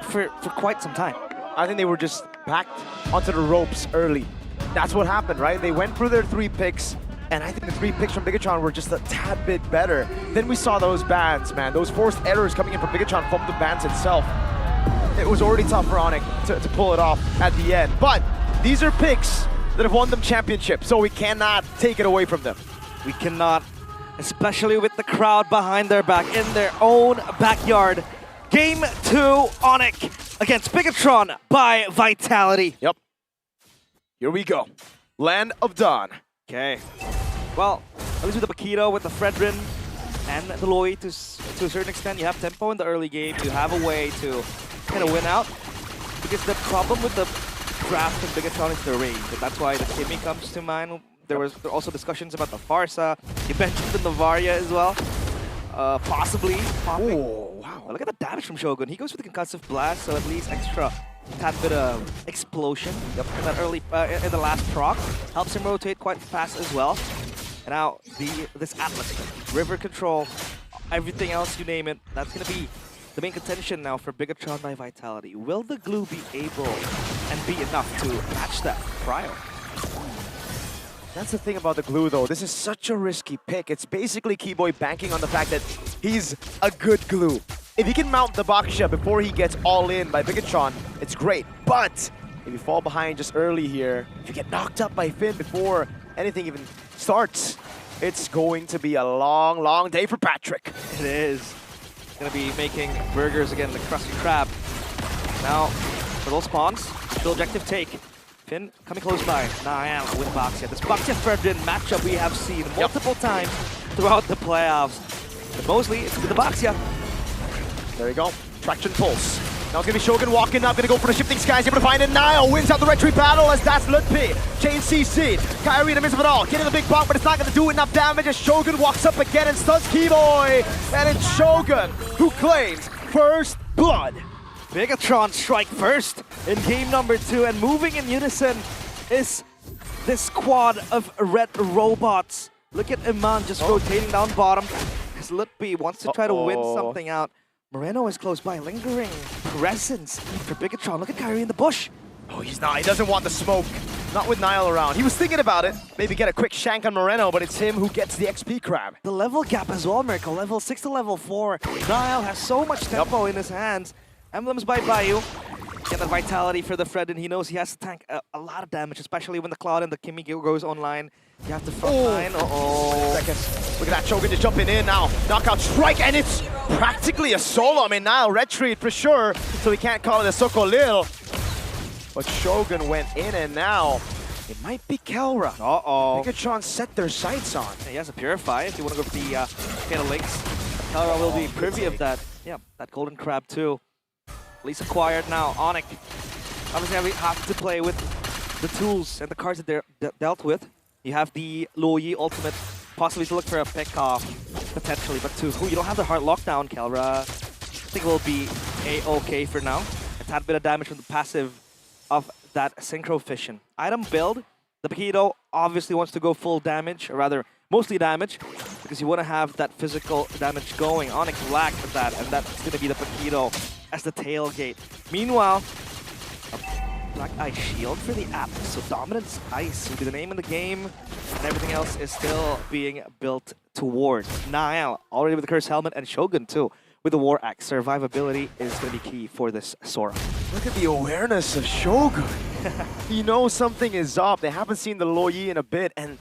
for quite some time. I think they were just backed onto the ropes early. That's what happened, right? They went through their 3 picks, and I think the 3 picks from Bigetron were just a tad bit better. Then we saw those bans, man. Those forced errors coming in from Bigetron from the bans itself. It was already tough for ONIC to pull it off at the end. But these are picks that have won them championships, so we cannot take it away from them. We cannot, especially with the crowd behind their back in their own backyard. Game 2, ONIC against Bigetron by Vitality. Yep. Here we go. Land of Dawn. Okay. Well, at least with the Paquito, with the Fredrin, and the Loi, to a certain extent, you have tempo in the early game. You have a way to kind of win out. Because the problem with the draft of Bigetron is the range. And that's why the Kimi comes to mind. There were also discussions about the Farsa. You mentioned the Navaria as well. Possibly popping. Oh, wow. Look at the damage from Shogun. He goes with the concussive blast, so at least extra tad bit of explosion in that early in the last proc. Helps him rotate quite fast as well. And now this Atlas, river control, everything else, you name it, that's gonna be the main contention now for Bigetron by Vitality. Will the glue be able and be enough to match that prior? That's the thing about the glue, though. This is such a risky pick. It's basically Keyboy banking on the fact that he's a good glue. If he can mount the Baksha before he gets all in by Bigetron, it's great. But if you fall behind just early here, if you get knocked up by Finn before anything even starts, it's going to be a long, long day for Patrick. It is. Gonna be making burgers again, the Krusty Krab. Now, for those spawns, still objective take. Finn coming close by. Niall with Baksha. This Baksha-Fredrin matchup we have seen multiple times throughout the playoffs. But mostly, it's with the Baksha. There you go. Traction pulse. Now it's going to be Shogun walking up, going to go for the shifting skies, able to find it. Niall wins out the retreat battle as that's Lutpi. Chain CC. Kyrie in the midst of it all. Getting the big bump, but it's not going to do enough damage as Shogun walks up again and stuns Keyboy. And it's Shogun who claims first blood. Bigetron strike first in game number 2, and moving in unison is this squad of red robots. Look at Iman just rotating down bottom as Lutpi wants to try to win something out. Moreno is close by, lingering presence for Bigetron. Look at Kyrie in the bush. Oh, he's not. He doesn't want the smoke. Not with Niall around. He was thinking about it. Maybe get a quick shank on Moreno, but it's him who gets the XP crab. The level gap as well, Miracle. Level 6 to level 4. Niall has so much tempo in his hands. Emblems by Bayou. Get the Vitality for the Fred, and he knows he has to tank a lot of damage, especially when the Cloud and the Kimi goes online. You have to frontline. Seconds. Look at that, Shogun just jumping in now. Knockout strike, and it's practically a solo. I mean, Niall retreat for sure, so we can't call it a Sokolil. But Shogun went in, and now it might be Kelra. Bigetron set their sights on. He has a Purify if you want to go for the Fatal Links. Kelra will be privy of that. Yeah, that Golden Crab too. At least acquired now. ONIC. Obviously, we have to play with the tools and the cards that they're dealt with. You have the Luo Yi ultimate, possibly to look for a pick-off, potentially, but to who you don't have the hard lockdown, Kelra. I think it will be A-okay for now. A tad bit of damage from the passive of that Synchro Fission. Item build, the Paquito obviously wants to go full damage, or rather, mostly damage, because you want to have that physical damage going. ONIC lack of that, and that's going to be the Paquito as the tailgate. Meanwhile, a Black Ice Shield for the app. So Dominance Ice will be the name of the game, and everything else is still being built towards. Niall already with the Curse Helmet, and Shogun too with the War Axe. Survivability is going to be key for this Sora. Look at the awareness of Shogun. He knows something is up. They haven't seen the Luo Yi in a bit, and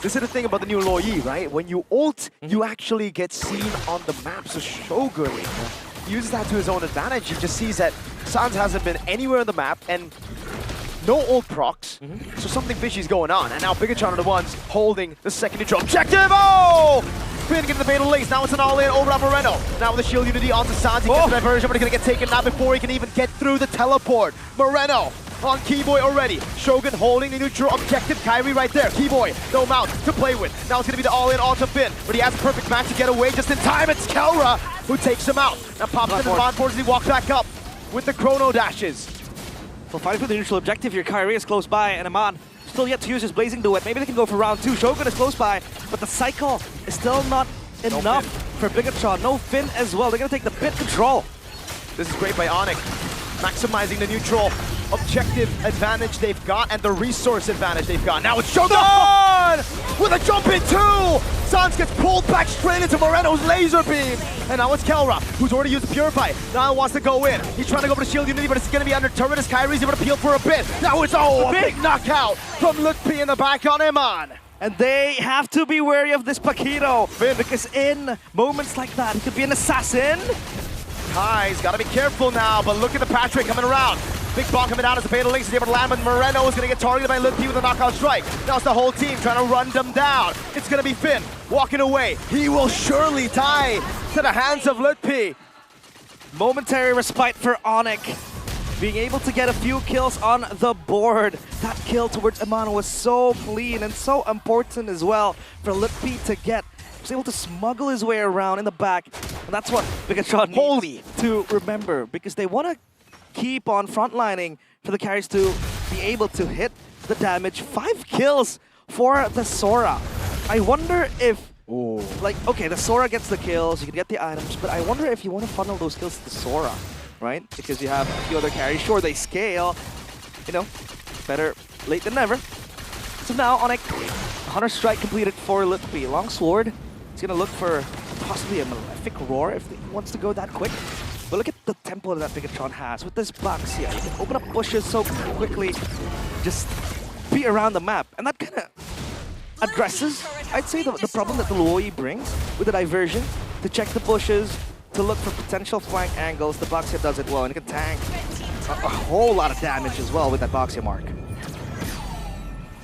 this is the thing about the new Luo Yi, right? When you ult, you actually get seen on the map. So Shogun uses that to his own advantage. He just sees that Sans hasn't been anywhere on the map, and no ult procs, so something fishy is going on. And now Bigetron are the ones holding the second neutral objective. Oh! Finn getting the fatal links. Now it's an all-in over on Moreno. Now with the shield unity onto Sans. He gets the diversion, but he's going to get taken now before he can even get through the teleport. Moreno on Keyboy already. Shogun holding the neutral objective. Kyrie right there. Keyboy, no mount to play with. Now it's going to be the all-in onto Finn, but he has a perfect match to get away just in time. It's Kelra who takes him out. Now pops in the bond force as he walks back up with the chrono dashes. So fighting for the neutral objective here. Kyrie is close by, and Aman still yet to use his Blazing Duet. Maybe they can go for round 2. Shogun is close by, but the cycle is still not enough for Bigetron. No Finn as well. They're going to take the pit control. This is great by ONIC, maximizing the neutral objective advantage they've got and the resource advantage they've got. Now it's Shogun with a jump in 2! Sans gets pulled back straight into Moreno's laser beam. And now it's Kelra, who's already used the Purify. Now wants to go in. He's trying to go for the shield unity, but it's going to be under turret as Kyrie's able to peel for a bit. Now it's a big knockout from Lutpi in the back on Iman. And they have to be wary of this Paquito, because in moments like that, he could be an assassin. Kai's got to be careful now, but look at the Patrick coming around. Big bomb coming down as the fatal links is able to land, but Moreno is going to get targeted by Lutpi with a knockout strike. Now it's the whole team trying to run them down. It's going to be Finn walking away. He will surely die to the hands of Lutpi. Momentary respite for ONIC. Being able to get a few kills on the board. That kill towards Iman was so clean and so important as well for Lutpi to get. He was able to smuggle his way around in the back. And that's what Bigetron needs to remember, because they want to keep on frontlining for the carries to be able to hit the damage. 5 kills for the Sora. I wonder if, like, okay, the Sora gets the kills, you can get the items, but I wonder if you want to funnel those kills to the Sora, right? Because you have a few other carries. Sure, they scale, you know, better late than never. So now, ONIC, Hunter Strike completed for Lutpi. Longsword, he's going to look for possibly a Malefic Roar if he wants to go that quick. But look at the tempo that Bigetron has with this box here. You can open up bushes so quickly, just be around the map. And that kind of addresses, I'd say, the problem that the Luoi brings with the diversion, to check the bushes, to look for potential flank angles. The box here does it well, and it can tank a whole lot of damage as well with that box here mark.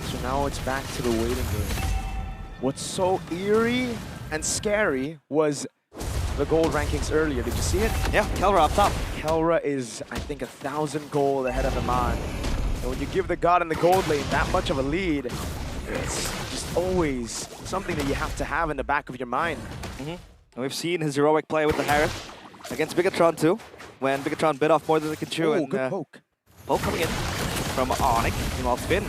So now it's back to the waiting game. What's so eerie and scary was the gold rankings earlier. Did you see it? Yeah, Kelra up top. Kelra is, I think, 1,000 gold ahead of Iman. And when you give the god in the gold lane that much of a lead, it's just always something that you have to have in the back of your mind. And we've seen his heroic play with the Harith against Bigetron too, when Bigetron bit off more than they could chew. Oh, good poke. Poke coming in from ONIC. Meanwhile, Finn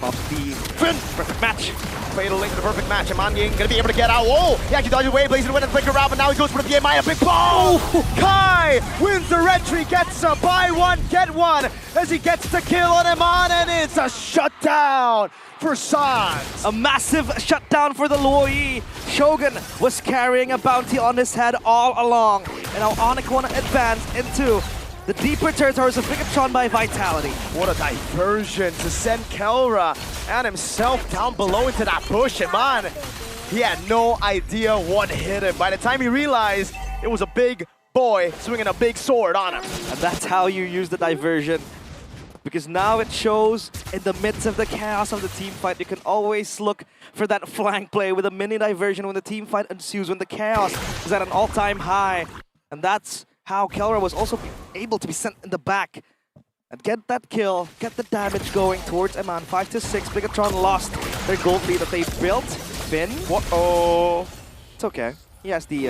pops the perfect match. Fatal link to the perfect match. Iman Ying gonna be able to get out. Whoa! He actually dodged away, blazing the wind and flicker around, but now he goes for the PMI. A big ball! Kai wins the entry, gets a buy one, get one as he gets the kill on Iman, and it's a shutdown for Sans. A massive shutdown for the Luoi. Shogun was carrying a bounty on his head all along. And now ONIC want to advance into the deeper territories of Bigetron by Vitality. What a diversion to send Kelra and himself down below into that bush. And man, he had no idea what hit him. By the time he realized, it was a big boy swinging a big sword on him. And that's how you use the diversion. Because now it shows in the midst of the chaos of the team fight, you can always look for that flank play with a mini diversion when the team fight ensues, when the chaos is at an all-time high. And that's how Kelra was also able to be sent in the back and get that kill, get the damage going towards Iman. 5-6, Bigetron lost their gold lead that they built. Finn, uh-oh. It's okay. He has the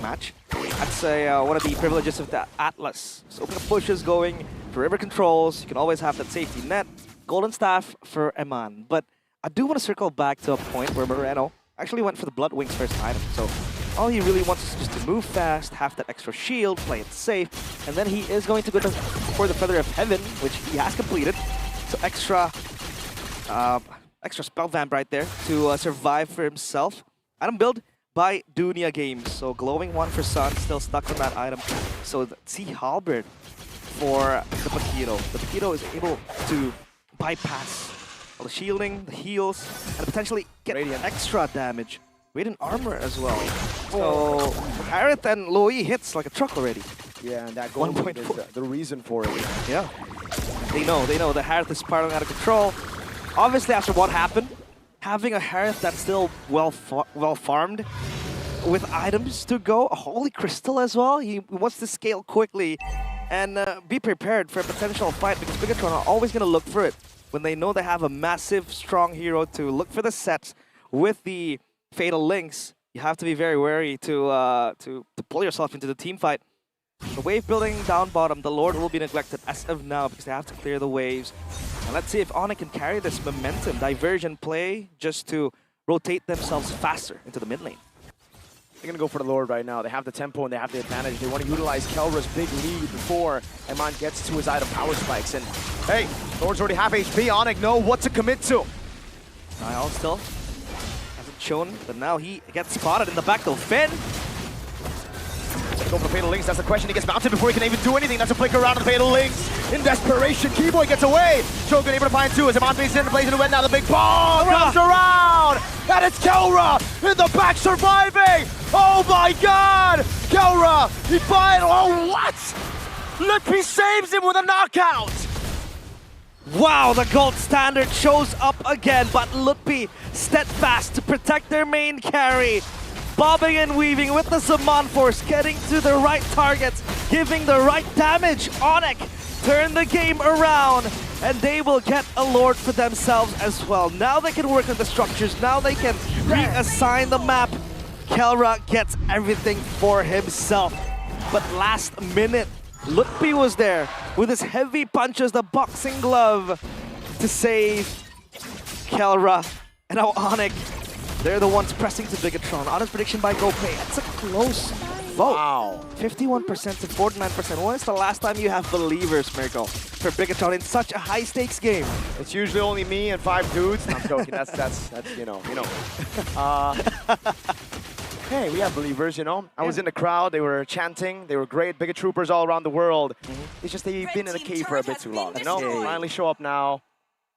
match. That's one of the privileges of the Atlas. So open up bushes going for river controls. You can always have that safety net. Golden Staff for Iman. But I do want to circle back to a point where Moreno actually went for the Blood Wings first item. So all he really wants is just to move fast, have that extra shield, play it safe, and then he is going to go for the Feather of Heaven, which he has completed. So extra spell vamp right there to survive for himself. Item build by Dunia Games. So glowing one for Sun, still stuck on that item. So the Sea Halberd for the Paquito. The Paquito is able to bypass all the shielding, the heals, and potentially get extra damage. Radiant armor as well. So Harith and Luoi hits like a truck already. Yeah, and that goal is the reason for it. Yeah. They know the Harith is spiraling out of control. Obviously, after what happened, having a Harith that's still well farmed, with items to go, a Holy Crystal as well. He wants to scale quickly and be prepared for a potential fight, because Bigetron are always going to look for it when they know they have a massive, strong hero to look for the sets with the Fatal Links. You have to be very wary to pull yourself into the team fight. The wave building down bottom, the Lord will be neglected as of now because they have to clear the waves. And let's see if ONIC can carry this momentum, diversion play, just to rotate themselves faster into the mid lane. They're going to go for the Lord right now. They have the tempo and they have the advantage. They want to utilize Kelra's big lead before Eman gets to his item power spikes. And hey, Lord's already half HP. ONIC know what to commit to. Niall still hasn't shown, but now he gets spotted in the back though. Finn! Go for the Fatal Links. That's the question. He gets mounted before he can even do anything. That's a flicker around the Fatal Links. In desperation, Keyboy gets away. Shogun able to find two as Eman beats in and plays in the wet. Now the big ball comes around. And it's Kelra in the back surviving. Oh my god! Kelra, he finds. Oh, what? Lippy saves him with a knockout. Wow, the gold standard shows up again, but Lutpi steadfast to protect their main carry. Bobbing and weaving with the Zaman Force, getting to the right targets, giving the right damage. ONIC turn the game around, and they will get a Lord for themselves as well. Now they can work on the structures, now they can reassign the map. Kelra gets everything for himself. But last minute, Lutpi was there with his heavy punches, the boxing glove, to save Kelra. And now ONIC, they're the ones pressing to Bigetron. Honest prediction by GoPay. It's a close vote. Wow. 51% to 49%. When is the last time you have believers, Mirko, for Bigetron in such a high-stakes game? It's usually only me and 5 dudes. No, I'm joking. That's you know. Hey, we have believers, you know. I was in the crowd. They were chanting. They were great. Bigot troopers all around the world. It's just they've been in a cave for a bit too long. You know, finally show up now.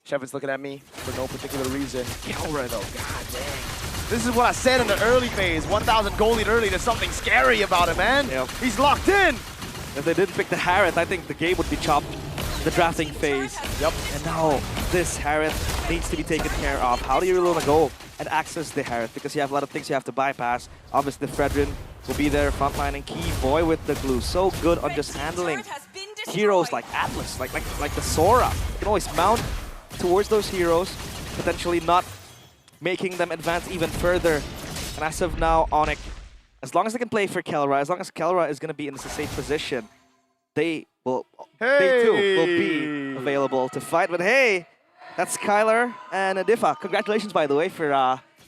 Shevin's looking at me for no particular reason. Kelra though, god dang. This is what I said in the early phase. 1,000 gold lead early. There's something scary about it, man. Yep. He's locked in. If they didn't pick the Harith, I think the game would be chopped in the drafting phase. Yep. And now this Harith needs to be taken care of. How do you really want to go and access the Harith? Because you have a lot of things you have to bypass. Obviously, the Fredrin will be there, frontlining Keyboy with the glue. So good on just handling heroes like Atlas, like the Sora. You can always mount towards those heroes, potentially not making them advance even further. And as of now, ONIC, as long as they can play for Kelra, as long as Kelra is going to be in a safe position, they too will be available to fight. But hey, that's Skylar and Diffa. Congratulations, by the way, for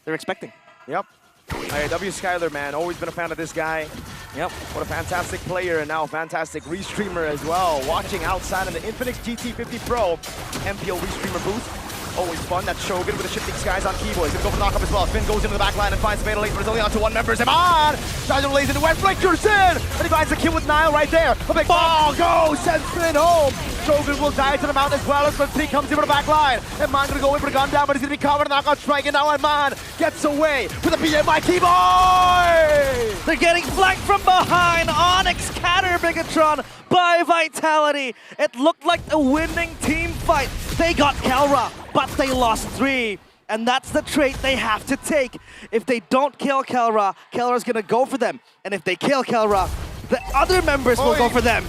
they're expecting. Yep. Hey, W Skylar, man, always been a fan of this guy. Yep. What a fantastic player and now a fantastic restreamer as well. Watching outside in the KINGFINIX GT50 Pro MPL restreamer booth. Always fun. That's Shogun with the shifting skies on Keyboy. He's gonna go for the knock-up as well. Finn goes into the back line and finds Fatal Link, but it's only on to one member. Eman! Tries to lays into West, flickers in! And he finds the kill with Niall right there. A big ball goes, sends Finn home. Shogun will die to the mount as well as Finn comes in for the back line. Eman gonna go in for the gun down, but he's gonna be covered. Knockout strike, and now Eman gets away with a BM by Keyboy! They're getting flanked from behind. ONIC scatter Bigetron by Vitality. It looked like a winning team fight. They got Kelra, but they lost 3. And that's the trait they have to take. If they don't kill Kelra, Kelra's gonna go for them. And if they kill Kelra, the other members will go for them.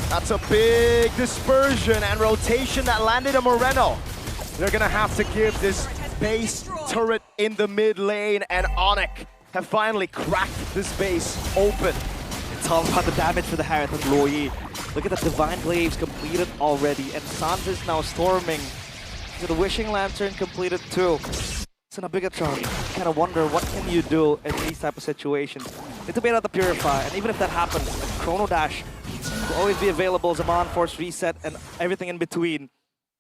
That's a big dispersion and rotation that landed on Moreno. They're gonna have to give this base turret in the mid lane, and ONIC have finally cracked this base open. It's all about the damage for the Harith and Loyi. Look at the Divine Glaives completed already, and Sans is now storming. So the Wishing Lantern completed too. So now Bigetron, you kind of wonder what can you do in these type of situations. Need to bait out the Purify, and even if that happens, Chrono Dash will always be available, Zaman Force reset, and everything in between.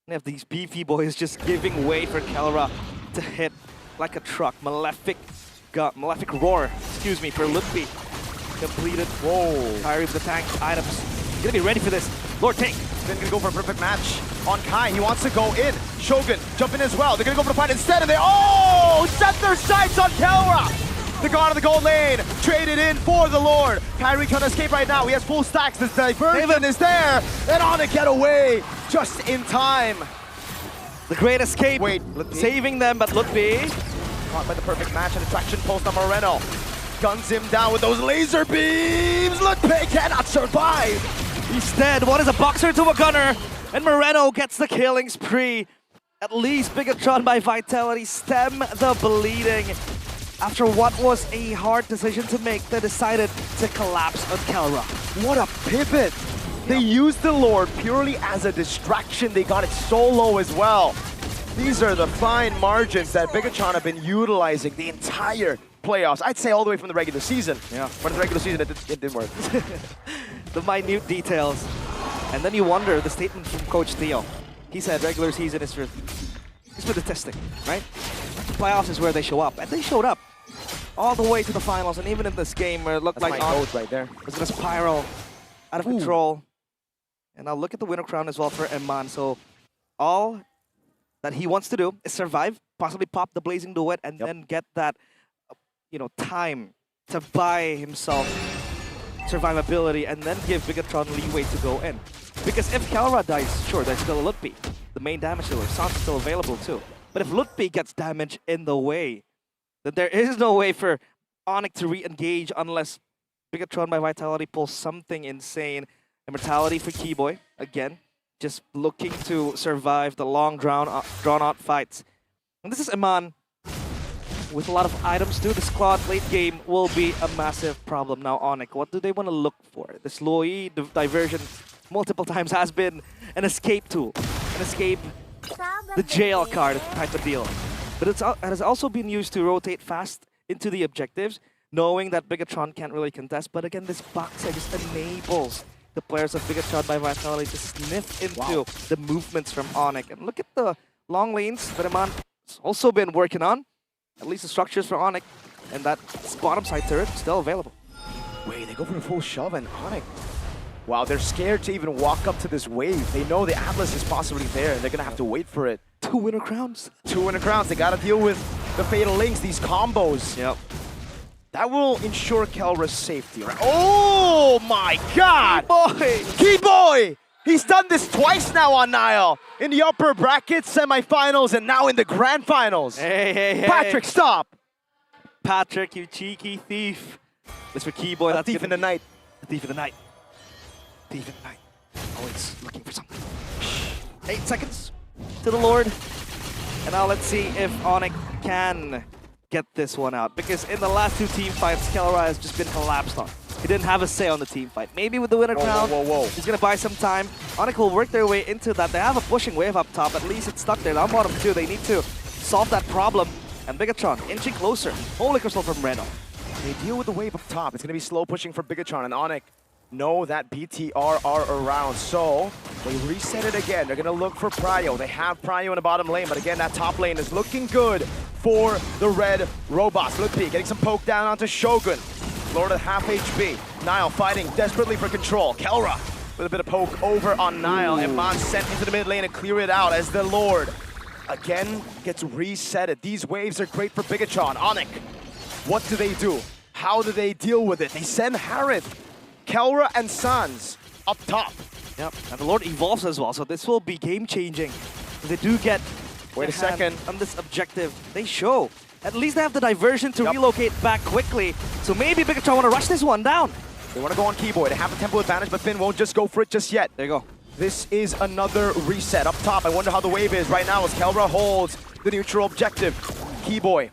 And have these beefy boys just giving way for Kelra to hit like a truck. Malefic Roar, excuse me, for Lutpi. Completed. Whoa. Kyrie with the tank items. He's gonna be ready for this. Lord take. Finn gonna go for a perfect match on Kai. He wants to go in. Shogun jump in as well. They're gonna go for the fight instead, and they set their sights on Kelra. The god of the gold lane traded in for the Lord. Kyrie can't escape right now. He has full stacks. This diversion is there, and ONIC get away just in time. The great escape, Lutpi. saving them, but Lutpi Caught by the perfect match and attraction post on Moreno. Guns him down with those laser beams. Lutpi cannot survive. He's dead. What is a boxer to a gunner? And Moreno gets the killing spree. At least Bigetron by Vitality stem the bleeding. After what was a hard decision to make, they decided to collapse on Kelra. What a pivot. They used the Lord purely as a distraction. They got it so low as well. These are the fine margins that Bigetron have been utilizing the entire playoffs. I'd say all the way from the regular season. Yeah. But in the regular season, it didn't work. The minute details. And then you wonder, the statement from Coach Theo. He said regular season is for the testing, right? Playoffs is where they show up. And they showed up all the way to the finals. And even in this game where it looked That's like my note right there. It's going to spiral out of control. And now look at the winner crown as well for Eman. So all that he wants to do is survive, possibly pop the Blazing Duet, and then get that, time to buy himself survivability and then give Bigetron leeway to go in. Because if Kelra dies, sure, there's still a Lutpi. The main damage dealer, Sans is still available too. But if Lutpi gets damage in the way, then there is no way for ONIC to re-engage unless Bigetron by Vitality pulls something insane. Immortality for Keyboy, again, just looking to survive the long drawn-out fights. And this is Eman with a lot of items too. The squad late game will be a massive problem. Now ONIC, what do they want to look for? The slowy diversion multiple times has been an escape tool. An escape, the jail card type of deal. But it has also been used to rotate fast into the objectives, knowing that Bigetron can't really contest. But again, this boxer just enables the players of Bigetron by Vitality to sniff into the movements from ONIC. And look at the long lanes that Eman has also been working on. At least the structures for ONIC. And that bottom side turret still available. Wait, they go for the full shove and ONIC. Wow, they're scared to even walk up to this wave. They know the Atlas is possibly there and they're going to have to wait for it. 2 winner crowns. 2 winner crowns. They got to deal with the Fatal Links, these combos. Yep. That will ensure Kelra's safety, right? Oh my god! Keyboy! He's done this twice now on Nile. In the upper bracket semifinals and now in the grand finals. Hey. Patrick, stop! Patrick, you cheeky thief. This for Keyboy. That's thief in the night. The thief in the night. Thief in the night. Always looking for something. 8 seconds to the Lord. And now let's see if ONIC can get this one out. Because in the last 2 team fights, Kelra has just been collapsed on. He didn't have a say on the team fight. Maybe with the winner crown, he's going to buy some time. ONIC will work their way into that. They have a pushing wave up top. At least it's stuck there. Down bottom too. They need to solve that problem. And Bigetron inching closer. Holy Crystal from Reno. They deal with the wave up top. It's going to be slow pushing for Bigetron, and ONIC know that BTR are around. So they reset it again. They're going to look for Pryo. They have Pryo in the bottom lane, but again, that top lane is looking good for the red robots. Lutpi getting some poke down onto Shogun. Lord at half HP. Nile fighting desperately for control. Kelra with a bit of poke over on Nile. And Eman sent into the mid lane and clear it out as the Lord again gets resetted. These waves are great for Bigetron. ONIC, what do they do? How do they deal with it? They send Harith, Kelra, and Sans up top. Yep, and the Lord evolves as well, so this will be game-changing. They do get Wait a second. On this objective. They show. At least they have the diversion to relocate back quickly. So maybe Bigetron want to rush this one down. They want to go on Keyboy. They have the tempo advantage, but Finn won't just go for it just yet. There you go. This is another reset up top. I wonder how the wave is right now as Kelra holds the neutral objective. Keyboy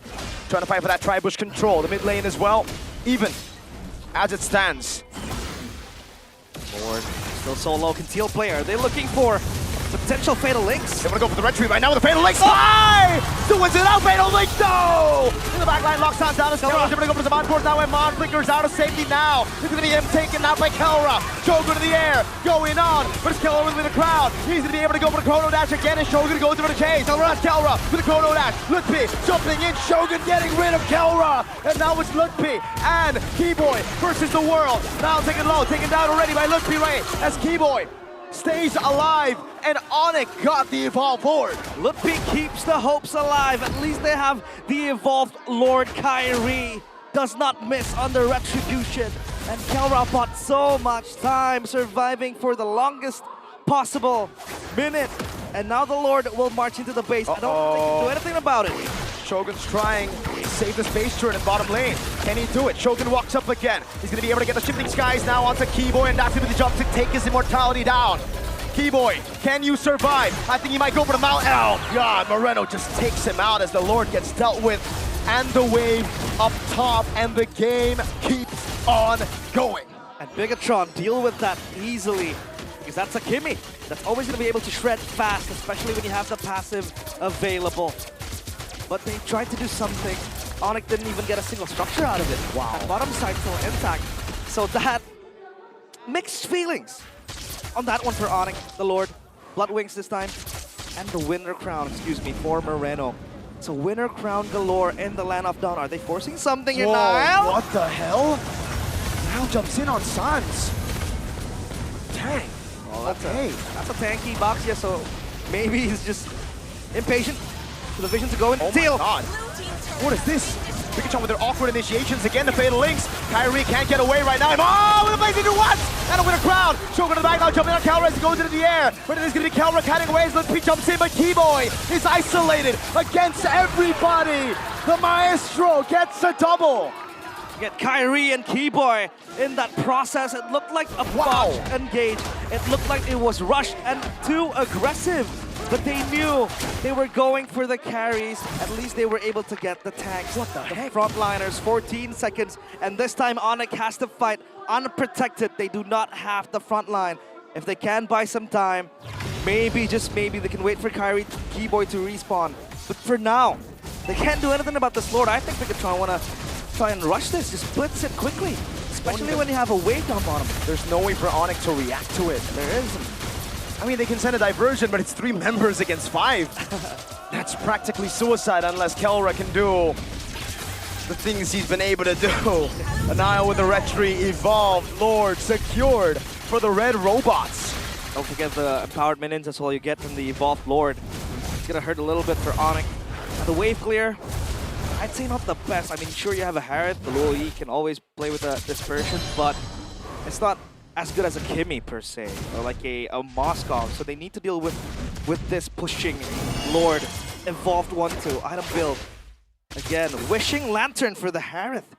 trying to fight for that tri-bush control. The mid lane as well, even as it stands. Lord, still solo, Conceal player. They're looking for potential Fatal Links. They want to go for the retreat right now with the Fatal Links. Fly! So is it out? Fatal Link, no! In the back line, locks on down. Kelra's going to go for the Zaman Force now. Eman flickers out of safety now. It's going to be him taken out by Kelra. Shogun in the air, going on. But it's Kelra with the crowd. He's going to be able to go for the Chrono Dash again. And Shogun goes for the chase. Kelra with the Chrono Dash. Lutpi jumping in. Shogun getting rid of Kelra. And now it's Lutpi and Keyboy versus the world. Now taken low, taken down already by Lutpi right as Keyboy stays alive, and ONIC got the evolved forward. Lutpi keeps the hopes alive. At least they have the evolved Lord Kyrie. Does not miss on the retribution. And Kelra bought so much time surviving for the longest possible minute And now the Lord will march into the base. I don't think he can do anything about it. Shogun's trying to save the space turret in bottom lane. Can he do it? Shogun walks up again. He's going to be able to get the shifting skies now onto Keyboy, and that's going to be the jump to take his immortality down. Keyboy, can you survive? I think he might go for the mount. Oh God, Moreno just takes him out as the Lord gets dealt with. And the wave up top, and the game keeps on going. And Bigetron deal with that easily, because that's a Kimmy. That's always going to be able to shred fast, especially when you have the passive available. But they tried to do something. ONIC didn't even get a single structure out of it. Wow. That bottom side still intact. So that mixed feelings on that one for ONIC, the Lord. Blood Wings this time. And the winner crown, for Moreno. So winner crown galore in the Land of Dawn. Are they forcing something here now? What the hell? Now jumps in on Sans. Dang. Well, that's a tanky box, yeah, so maybe he's just impatient for the vision to go in. Oh my God. What is this? Bigetron with their awkward initiations again, the Fatal Links. Kyrie can't get away right now. Oh, with a blaze into what? And a winner crown. Shogun in the back now, jumping on Calra as he goes into the air. But it is going to be Calra cutting away as P jumps in, but Keyboy is isolated against everybody. The Maestro gets a double. Get Kyrie and Keyboy in that process. It looked like a botched engage. It looked like it was rushed and too aggressive. But they knew they were going for the carries. At least they were able to get the tanks. What the heck? Frontliners, 14 seconds. And this time ONIC has to fight unprotected. They do not have the front line. If they can buy some time, maybe, just maybe, they can wait for Kyrie, Keyboy to respawn. But for now, they can't do anything about this Lord. I think Bigetron want to try and rush this, just blitz it quickly. Especially when you have a wave down bottom. There's no way for ONIC to react to it. There isn't. I mean, they can send a diversion, but it's 3 members against 5. That's practically suicide unless Kelra can do the things he's been able to do. Anile with the retry evolved, Lord secured for the red robots. Don't forget the empowered minions, that's all you get from the evolved Lord. It's gonna hurt a little bit for ONIC. And the wave clear, I'd say not the best. I mean, sure, you have a Harith, the Luo Yi can always play with a dispersion, but it's not as good as a Kimmy per se, or like a Moskov. So they need to deal with this pushing Lord. Evolved 1-2, item build. Again, wishing Lantern for the Harith.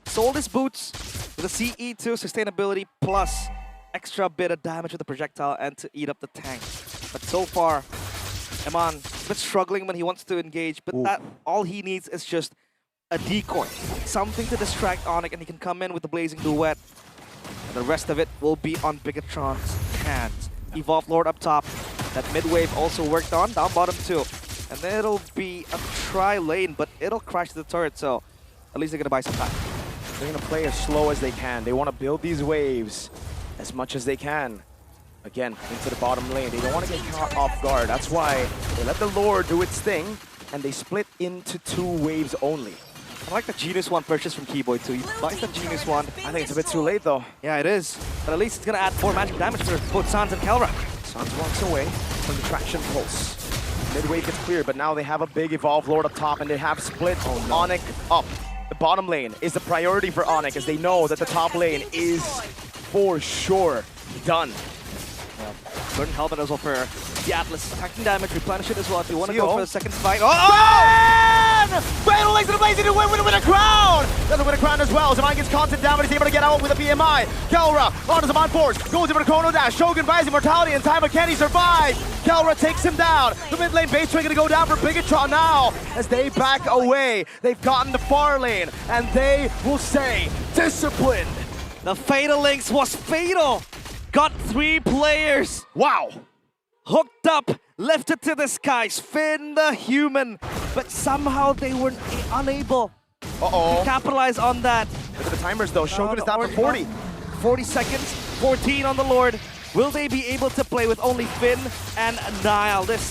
Sold his boots with a CE2 sustainability plus extra bit of damage with the projectile and to eat up the tank. But so far, Eman a bit struggling when he wants to engage, but that all he needs is just a decoy. Something to distract ONIC, and he can come in with the Blazing Duet. And the rest of it will be on Bigetron's hands. Evolved Lord up top. That mid-wave also worked on, down bottom too. And then it'll be a tri-lane, but it'll crash the turret, so at least they're gonna buy some time. They're gonna play as slow as they can. They want to build these waves as much as they can. Again, into the bottom lane. They don't want to get caught off guard. That's why they let the Lord do its thing, and they split into 2 waves only. I like the Genius Wand purchase from Keyboy too. He buys the Genius Wand. I think it's a bit too late though. Yeah, it is. But at least it's gonna add 4 magic damage for both Sans and Kelra. Sans walks away from the traction pulse. Mid-wave gets cleared, but now they have a big evolved Lord up top, and they have split ONIC up. The bottom lane is the priority for ONIC, as they know that the top lane is for sure done. Certain helmet as well for the Atlas. Attacking damage, replenish it as well if you want to CO. go for the second fight. Fatal Links to the Blazing to win a crown! Doesn't win a crown as well. Zaman gets constant damage, he's able to get out with a BMI. Kelra onto Zaman Force, goes over to Chrono Dash. Shogun buys immortality in time, but can he survive? Kelra takes him down. The mid lane base trade gonna go down for Bigetron now as they back away. They've gotten the far lane, and they will stay disciplined. The Fatal Links was fatal. Got 3 players. Wow. Hooked up, lifted to the skies. Finn the human. But somehow they were unable to capitalize on that. Look at the timers though. Shogun is down for 40. 40 seconds, 14 on the Lord. Will they be able to play with only Finn and Nile? This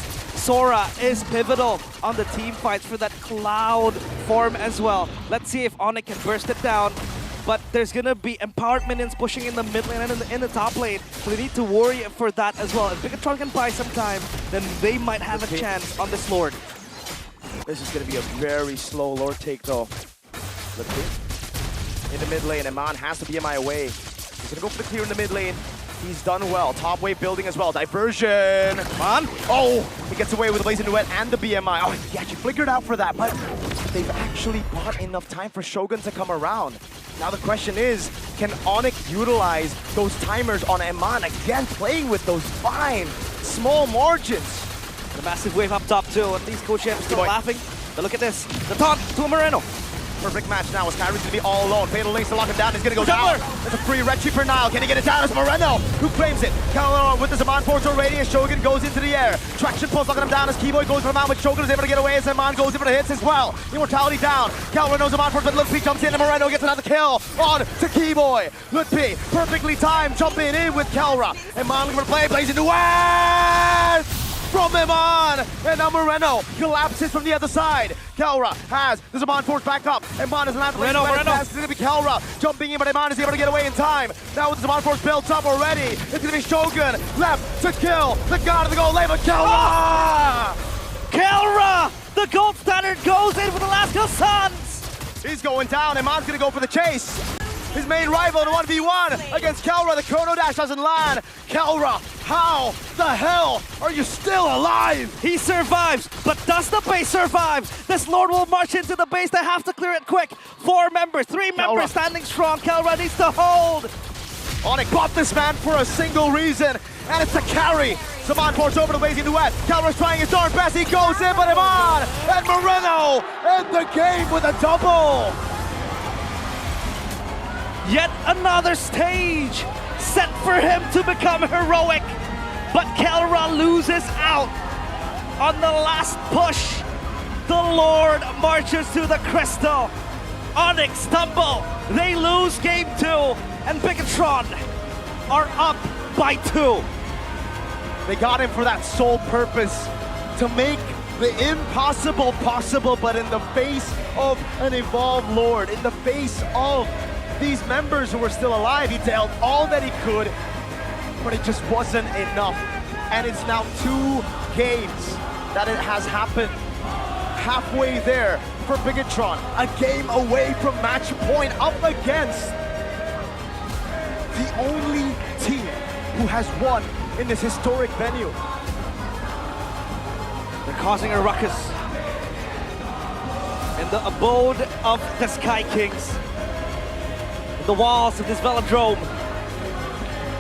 Sora is pivotal on the team fights for that Cloud form as well. Let's see if ONIC can burst it down. But there's gonna be empowered minions pushing in the mid lane and in the top lane, so they need to worry for that as well. If Bigetron can buy some time, then they might have a chance on this Lord. This is gonna be a very slow Lord take though. In the mid lane, Eman has to BMI away. He's gonna go for the clear in the mid lane. He's done well. Top wave building as well. Diversion. Come on. Oh, he gets away with the Blazing Duet and the BMI. Oh, he actually flickered out for that, but they've actually bought enough time for Shogun to come around. Now the question is, can ONIC utilize those timers on Eman again, playing with those fine, small margins? The massive wave up top too, and these co-champs still laughing. But look at this, the taunt to Moreno. Perfect match now as Kyrie's gonna be all alone. Fatal links to lock him down. He's gonna go down. That's a free red sheet for Nile. Can he get it down? It's Moreno who claims it. Calor with the Zaman Force already as Shogun goes into the air. Traction pulls locking him down as Keyboy goes for him out, but Shogun is able to get away as Zaman goes in for the hits as well. Immortality down. Calor knows Zaman Force, but Lutpi jumps in and Moreno gets another kill on to Keyboy. Lutpi perfectly timed, jumping in with Kelra. Eman looking for play, blazing to West! From Eman, and now Moreno collapses from the other side. Kelra has the Zaman Force back up. Eman is not Moreno. It's going to be Kelra jumping in, but Eman is able to get away in time. Now with the Zaman Force built up already, it's going to be Shogun left to kill the god of the gold lane, but Kelra! Kelra, the gold standard, goes in for the last kill, Suns. He's going down. Eman's going to go for the chase. His main rival in 1v1 against Kelra. The Chrono Dash doesn't land. Kelra, how the hell are you still alive? He survives, but does the base survive? This Lord will march into the base. They have to clear it quick. 4 members, 3 members standing strong. Kelra needs to hold. ONIC bought this man for a single reason, and it's a carry. Zaman Force over to Blazing Duet. Kelra's trying his darn best. He goes in, but Eman and Moreno end the game with a double. Yet another stage set for him to become heroic. But Kelra loses out on the last push. The Lord marches to the crystal. ONIC stumble. They lose game 2. And Bigetron are up by 2. They got him for that sole purpose, to make the impossible possible, but in the face of an evolved Lord, in the face of these members who were still alive, he dealt all that he could, but it just wasn't enough. And it's now 2 games that it has happened. Halfway there for Bigetron, a game away from match point, up against the only team who has won in this historic venue. They're causing a ruckus in the abode of the Sky Kings. The walls of this velodrome,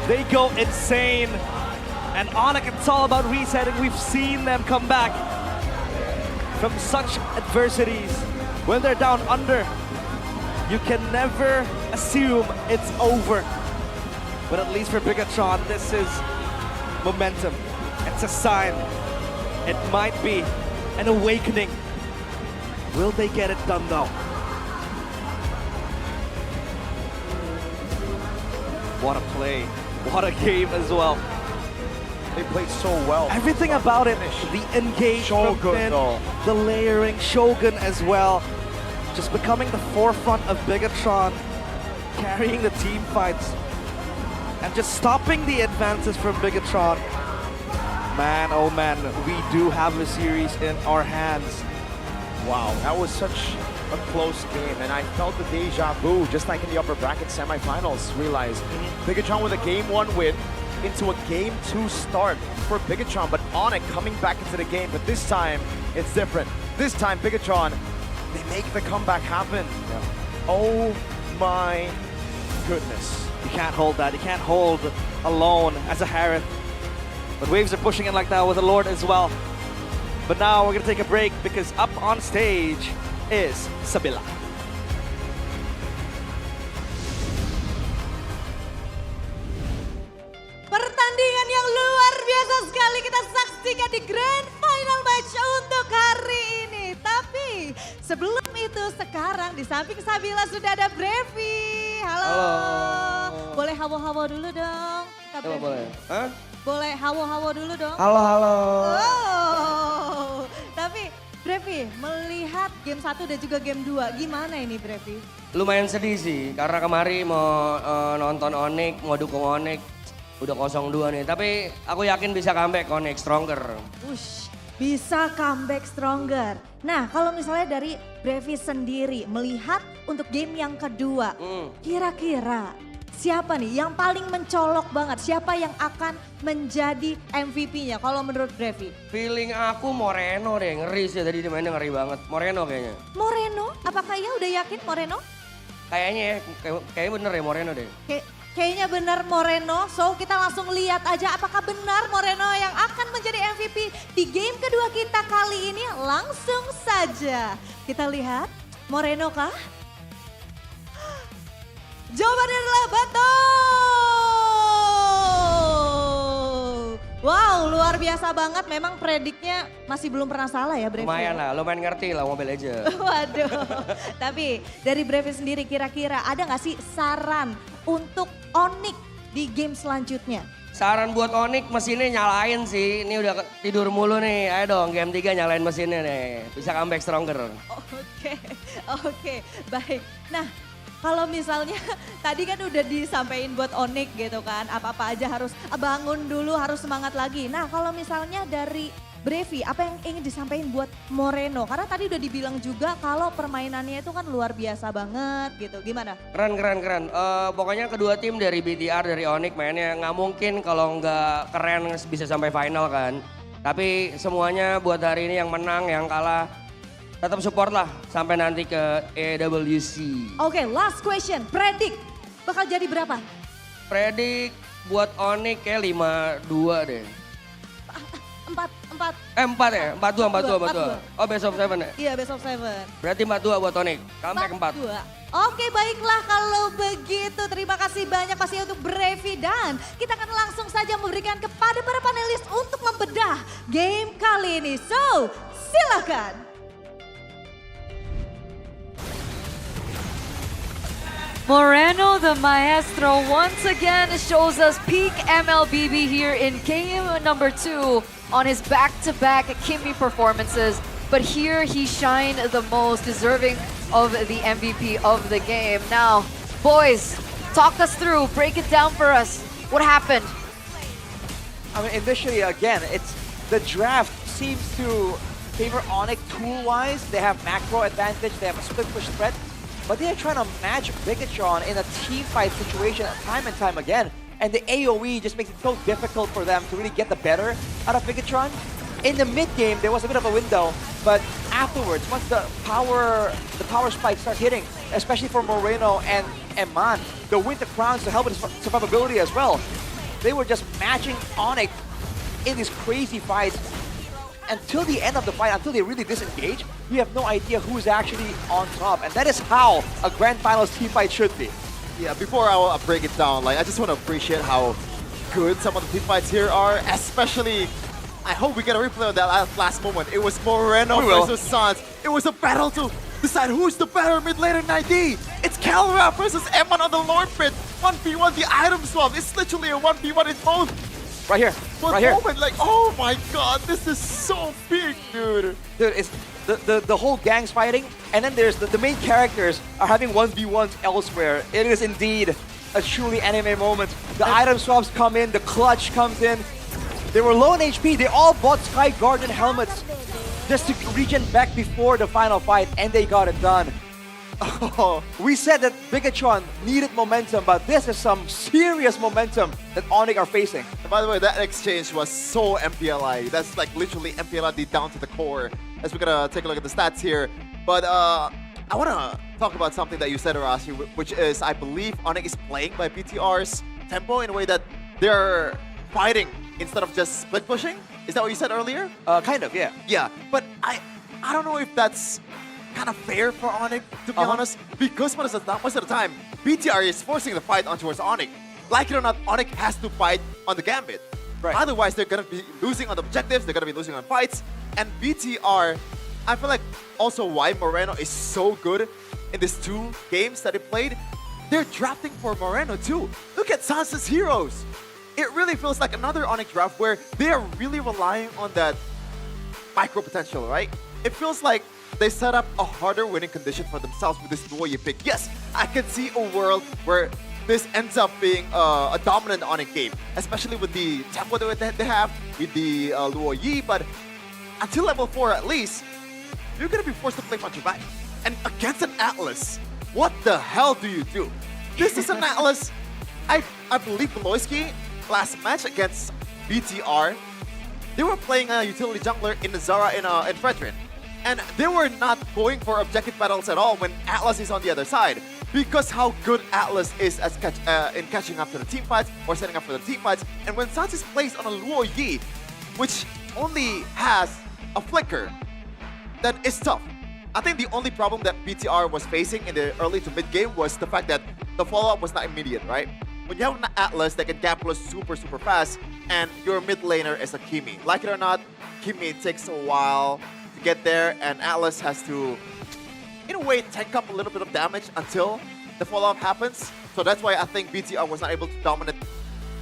they go insane. And ONIC, it's all about resetting. We've seen them come back from such adversities. When they're down under, you can never assume it's over. But at least for Bigetron, this is momentum. It's a sign. It might be an awakening. Will they get it done though? What a play. What a game as well. They played so well. Everything about it. The engage from Finn, the layering, Shogun as well. Just becoming the forefront of Bigetron, carrying the team fights, and just stopping the advances from Bigetron. Man, oh man, we do have a series in our hands. Wow, that was such a close game, and I felt the deja vu, just like in the upper bracket semifinals. Realized Bigetron with a game 1 win into a game 2 start for Bigetron, but ONIC coming back into the game, but this time it's different. This time Bigetron, they make the comeback happen. Oh my goodness. You can't hold that. You can't hold alone as a Harith. But Waves are pushing in like that with the Lord as well. But now we're gonna take a break because up on stage is Sabila. Pertandingan yang luar biasa sekali kita saksikan di Grand Final Match untuk hari ini. Tapi sebelum itu sekarang di samping Sabila sudah ada Brevi. Halo. Boleh hawo-hawo dulu dong. Coba boleh. Hah? Boleh hawo-hawo dulu dong. Halo, halo. Oh. Tapi Brevi, melihat game 1 dan juga game 2, gimana ini Brevi? Lumayan sedih sih, karena kemarin mau nonton ONIC, mau dukung ONIC. Udah 0-2 nih, tapi aku yakin bisa comeback ONIC stronger. Ush, bisa comeback stronger. Nah, kalau misalnya dari Brevi sendiri melihat untuk game yang kedua, kira-kira siapa nih yang paling mencolok banget? Siapa yang akan menjadi MVP-nya kalau menurut Brevi? Feeling aku Moreno deh, ngeri sih tadi dia mainnya ngeri banget. Moreno kayaknya. Moreno? Apakah ya udah yakin Moreno? Kayaknya ya, kayaknya bener ya Moreno deh. Kayaknya benar Moreno, so kita langsung lihat aja apakah benar Moreno yang akan menjadi MVP di game kedua kita kali ini. Langsung saja kita lihat, Moreno kah? Jawabannya adalah betul! Wow, luar biasa banget. Memang prediknya masih belum pernah salah ya Brevi? Lumayan lah, lumayan ngerti lah Mobile Legends. Waduh, tapi dari Brevi sendiri kira-kira ada gak sih saran untuk ONIC di game selanjutnya? Saran buat ONIC mesinnya nyalain sih. Ini udah tidur mulu nih. Ayo dong game 3 nyalain mesinnya nih. Bisa comeback stronger. Oke, baik. Nah, kalau misalnya tadi kan udah disampaikan buat ONIC gitu kan. Apa-apa aja harus bangun dulu, harus semangat lagi. Nah, kalau misalnya dari Brevi, apa yang ingin disampaikan buat Moreno? Karena tadi udah dibilang juga kalau permainannya itu kan luar biasa banget gitu. Gimana? Keren. Pokoknya kedua tim dari BTR, dari ONIC mainnya nggak mungkin kalau nggak keren bisa sampai final kan. Tapi semuanya buat hari ini yang menang, yang kalah, tetap support lah sampai nanti ke AWC. Oke, last question. Predik bakal jadi berapa? Predik buat ONIC kayak 5-2 deh. 4 ya? 4-2. Oh best of 7 ya? Iya best of 7. Berarti 4-2 buat ONIC, comeback 4. Oke baiklah kalau begitu terima kasih banyak pasti untuk Brevi dan kita akan langsung saja memberikan kepada para panelis untuk membedah game kali ini. So silakan. Moreno, the maestro, once again shows us peak MLBB here in game number 2 on his back-to-back Kimmy performances. But here he shined the most, deserving of the MVP of the game. Now, boys, talk us through, break it down for us. What happened? I mean, initially, again, it's the draft seems to favor ONIC tool-wise. They have macro advantage, they have a split push threat. But they are trying to match Bigetron in a team fight situation time and time again. And the AoE just makes it so difficult for them to really get the better out of Bigetron. In the mid game, there was a bit of a window, but afterwards, once the power spikes start hitting, especially for Moreno and Man, the Winter Crowns to help with his survivability as well, they were just matching ONIC in these crazy fights. Until the end of the fight, until they really disengage, we have no idea who's actually on top. And that is how a Grand Finals team fight should be. Yeah, before I break it down, like I just want to appreciate how good some of the team fights here are, especially I hope we get a replay of that last moment. It was Moreno versus Sans. It was a battle to decide who's the better mid laner 9D. It's Calra versus Eman on the Lord Pit. 1v1, the item swap. It's literally a 1v1 in both. Right here, But right here. moment, like, oh my god, this is so big, dude. Dude, it's the whole gang's fighting, and then there's the main characters are having 1v1s elsewhere. It is indeed a truly anime moment. The item swaps come in, the clutch comes in. They were low in HP, they all bought Sky Guardian helmets just to regen back before the final fight, and they got it done. Oh, we said that Bigetron needed momentum, but this is some serious momentum that ONIC are facing. And by the way, that exchange was so MPLI. That's like literally MPLI down to the core. As we're gonna take a look at the stats here. But I wanna talk about something that you said, Arashi, which is I believe ONIC is playing by BTR's tempo in a way that they're fighting instead of just split pushing. Is that what you said earlier? Kind of, yeah. Yeah, but I don't know if that's kind of fair for ONIC, to be honest, because most of the time, BTR is forcing the fight on towards ONIC. Like it or not, ONIC has to fight on the Gambit. Right. Otherwise, they're going to be losing on the objectives, they're going to be losing on fights. And BTR, I feel like also why Moreno is so good in these 2 games that he played, they're drafting for Moreno too. Look at Sansa's heroes. It really feels like another ONIC draft where they are really relying on that micro potential, right? It feels like they set up a harder winning condition for themselves with this duo you pick. Yes, I can see a world where this ends up being a dominant ONIC game, especially with the tempo that they have, with the Luo Yi, but until level 4 at least, you're gonna be forced to play front to back. And against an Atlas, what the hell do you do? This is an Atlas I believe Beloyski last match against BTR, they were playing a utility jungler in Zara in Fredrin. And they were not going for objective battles at all when Atlas is on the other side. Because how good Atlas is as in catching up to the team fights or setting up for the team fights. And when Santis plays on a Luo Yi, which only has a flicker, that is tough. I think the only problem that BTR was facing in the early to mid game was the fact that the follow-up was not immediate, right? When you have an Atlas that can gap plus super fast, and your mid laner is a Kimi. Like it or not, Kimi takes a while to get there, and Atlas has to, in a way, tank up a little bit of damage until the follow-up happens. So that's why I think BTR was not able to dominate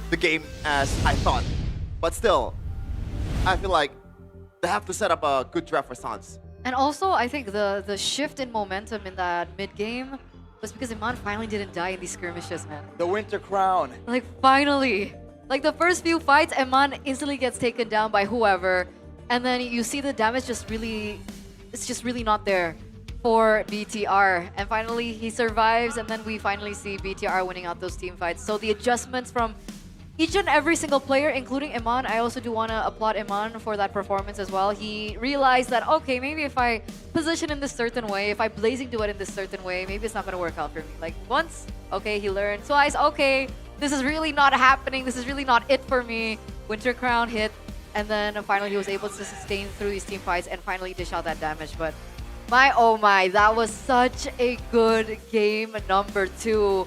the game as I thought. But still, I feel like they have to set up a good draft for Sans. And also, I think the shift in momentum in that mid-game was because Iman finally didn't die in these skirmishes, man. The Winter Crown. Like, finally. Like, the first few fights, Iman instantly gets taken down by whoever. And then you see the damage just really... It's just really not there for BTR. And finally, he survives, and then we finally see BTR winning out those team fights. So the adjustments from each and every single player, including Iman, I also do want to applaud Iman for that performance as well. He realized that, okay, maybe if I position in this certain way, if I blazing do it in this certain way, maybe it's not going to work out for me. Like once, okay, he learned. Twice, okay, this is really not happening. This is really not it for me. Winter Crown hit, and then finally he was able to sustain through these team fights and finally dish out that damage. But my, oh my, that was such a good game number 2.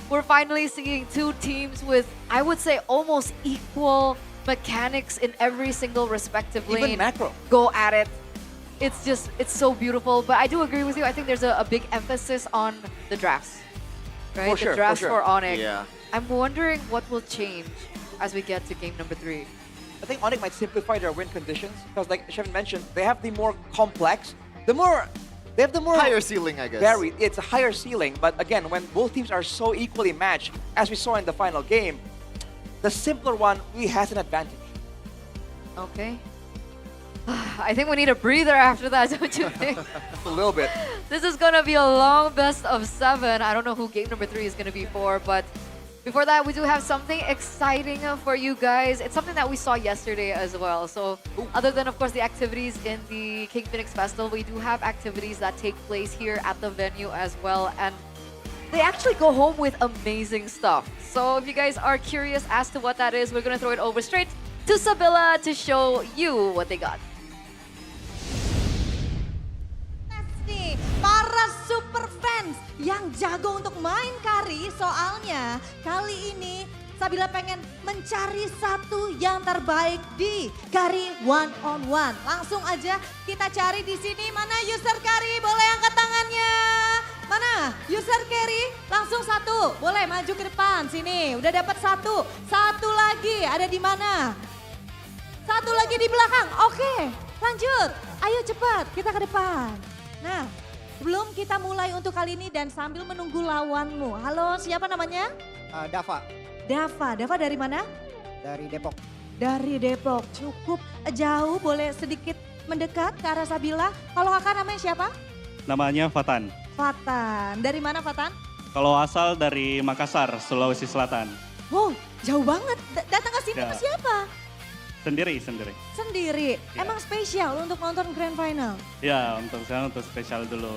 We're finally seeing two teams with, I would say, almost equal mechanics in every single respective lane. Even macro. Go at it. It's just, it's so beautiful. But I do agree with you. I think there's a big emphasis on the drafts, right? For sure, the drafts for sure. for ONIC. Yeah. I'm wondering what will change as we get to game number 3. I think ONIC might simplify their win conditions because, like Shevin mentioned, they have the more complex, they have the more higher ceiling, I guess. Varied. It's a higher ceiling, but again, when both teams are so equally matched, as we saw in the final game, the simpler one really has an advantage. Okay. I think we need a breather after that, don't you think? A little bit. This is gonna be a long best of 7. I don't know who game number 3 is gonna be for, but before that, we do have something exciting for you guys. It's something that we saw yesterday as well. So other than, of course, the activities in the KINGFINIX Festival, we do have activities that take place here at the venue as well. And they actually go home with amazing stuff. So if you guys are curious as to what that is, we're gonna throw it over straight to Sabila to show you what they got. Nih, para super fans yang jago untuk main carry, soalnya kali ini Sabila pengen mencari satu yang terbaik di carry one on one. Langsung aja kita cari di sini, mana user carry, boleh angkat tangannya. Mana user carry, langsung satu, boleh maju ke depan sini. Udah dapat satu, satu lagi ada di mana? Satu lagi di belakang, oke lanjut. Ayo cepat kita ke depan. Nah, sebelum kita mulai untuk kali ini dan sambil menunggu lawanmu. Halo, siapa namanya? Dava. Dava dari mana? Dari Depok. Dari Depok, cukup jauh, boleh sedikit mendekat ke arah Sabila. Kalau kakak namanya siapa? Namanya Fatan. Fatan, dari mana Fatan? Kalau asal dari Makassar, Sulawesi Selatan. Wow, jauh banget. Datang ke sini Ya. sama siapa? Sendiri. Sendiri. Emang spesial untuk nonton Grand Final? Ya, untuk saya untuk spesial dulu.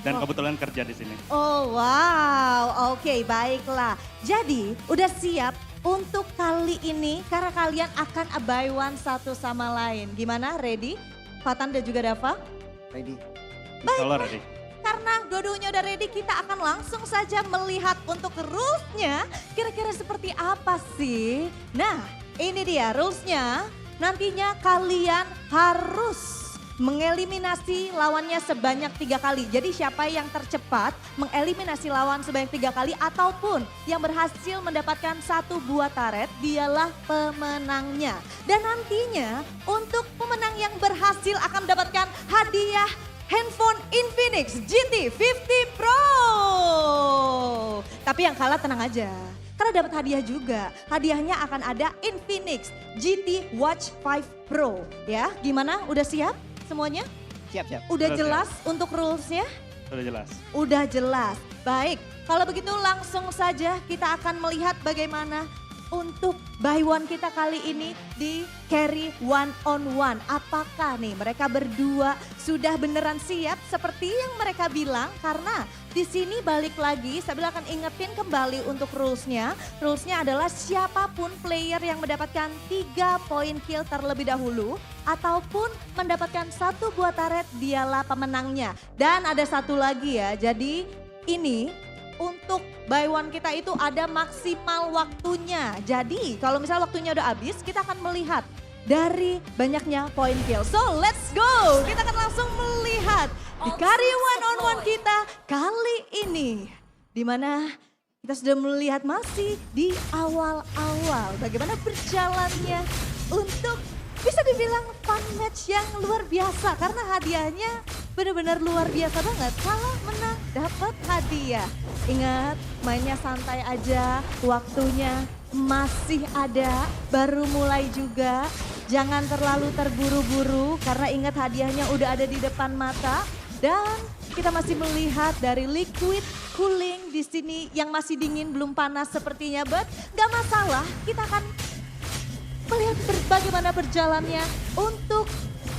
Dan kebetulan kerja di sini. Oh wow, oke baiklah. Jadi udah siap untuk kali ini karena kalian akan by one satu sama lain. Gimana, ready? Fatan dan juga Dava? Ready. Insyaallah ready. Karena dua-duanya udah ready, kita akan langsung saja melihat untuk rules-nya kira-kira seperti apa sih. Nah, ini dia rules-nya. Nantinya kalian harus mengeliminasi lawannya sebanyak 3 kali. Jadi siapa yang tercepat mengeliminasi lawan sebanyak 3 kali ataupun yang berhasil mendapatkan 1 buah turret, dialah pemenangnya. Dan nantinya untuk pemenang yang berhasil akan mendapatkan hadiah handphone Infinix GT50 Pro. Tapi yang kalah tenang aja. Karena dapat hadiah juga. Hadiahnya akan ada Infinix GT Watch 5 Pro. Ya, gimana? Udah siap semuanya? Siap. Udah jelas untuk rules-nya? Sudah jelas. Udah jelas. Baik, kalau begitu langsung saja kita akan melihat bagaimana untuk buy one kita kali ini di carry one on one. Apakah nih mereka berdua sudah beneran siap seperti yang mereka bilang? Karena di sini balik lagi, saya akan ingetin kembali untuk rulesnya. Rulesnya adalah siapapun player yang mendapatkan 3 poin kill terlebih dahulu ataupun mendapatkan 1 buah turret, dialah pemenangnya. Dan ada satu lagi ya, jadi ini untuk buy one kita itu ada maksimal waktunya. Jadi kalau misalnya waktunya udah habis, kita akan melihat dari banyaknya poin kill. So let's go, kita akan langsung melihat di carry one on one kita kali ini. Dimana kita sudah melihat masih di awal-awal bagaimana berjalannya untuk bisa dibilang fun match yang luar biasa. Karena hadiahnya benar-benar luar biasa banget. Kalah menang dapat hadiah. Ingat, mainnya santai aja, waktunya masih ada, baru mulai juga. Jangan terlalu terburu-buru karena ingat hadiahnya udah ada di depan mata. Dan kita masih melihat dari liquid cooling di sini yang masih dingin, belum panas sepertinya. But gak masalah, kita akan melihat bagaimana berjalannya untuk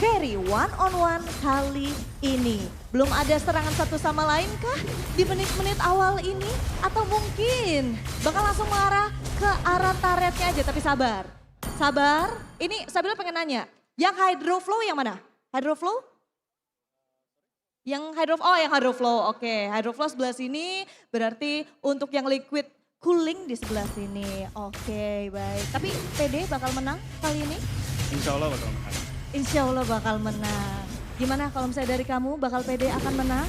carry one on one kali ini. Belum ada serangan satu sama lain kah di menit-menit awal ini? Atau mungkin bakal langsung mengarah ke arah turretnya aja, tapi sabar. Sabar, ini Sabila pengen nanya, yang hydro flow yang mana? Hydro flow? Yang hydro flow, oke. Hydro flow sebelah sini, berarti untuk yang liquid cooling di sebelah sini. Oke, baik. Tapi PD bakal menang kali ini? Insya Allah bakal menang. Insya Allah bakal menang. Gimana kalau misalnya dari kamu, bakal PD akan menang?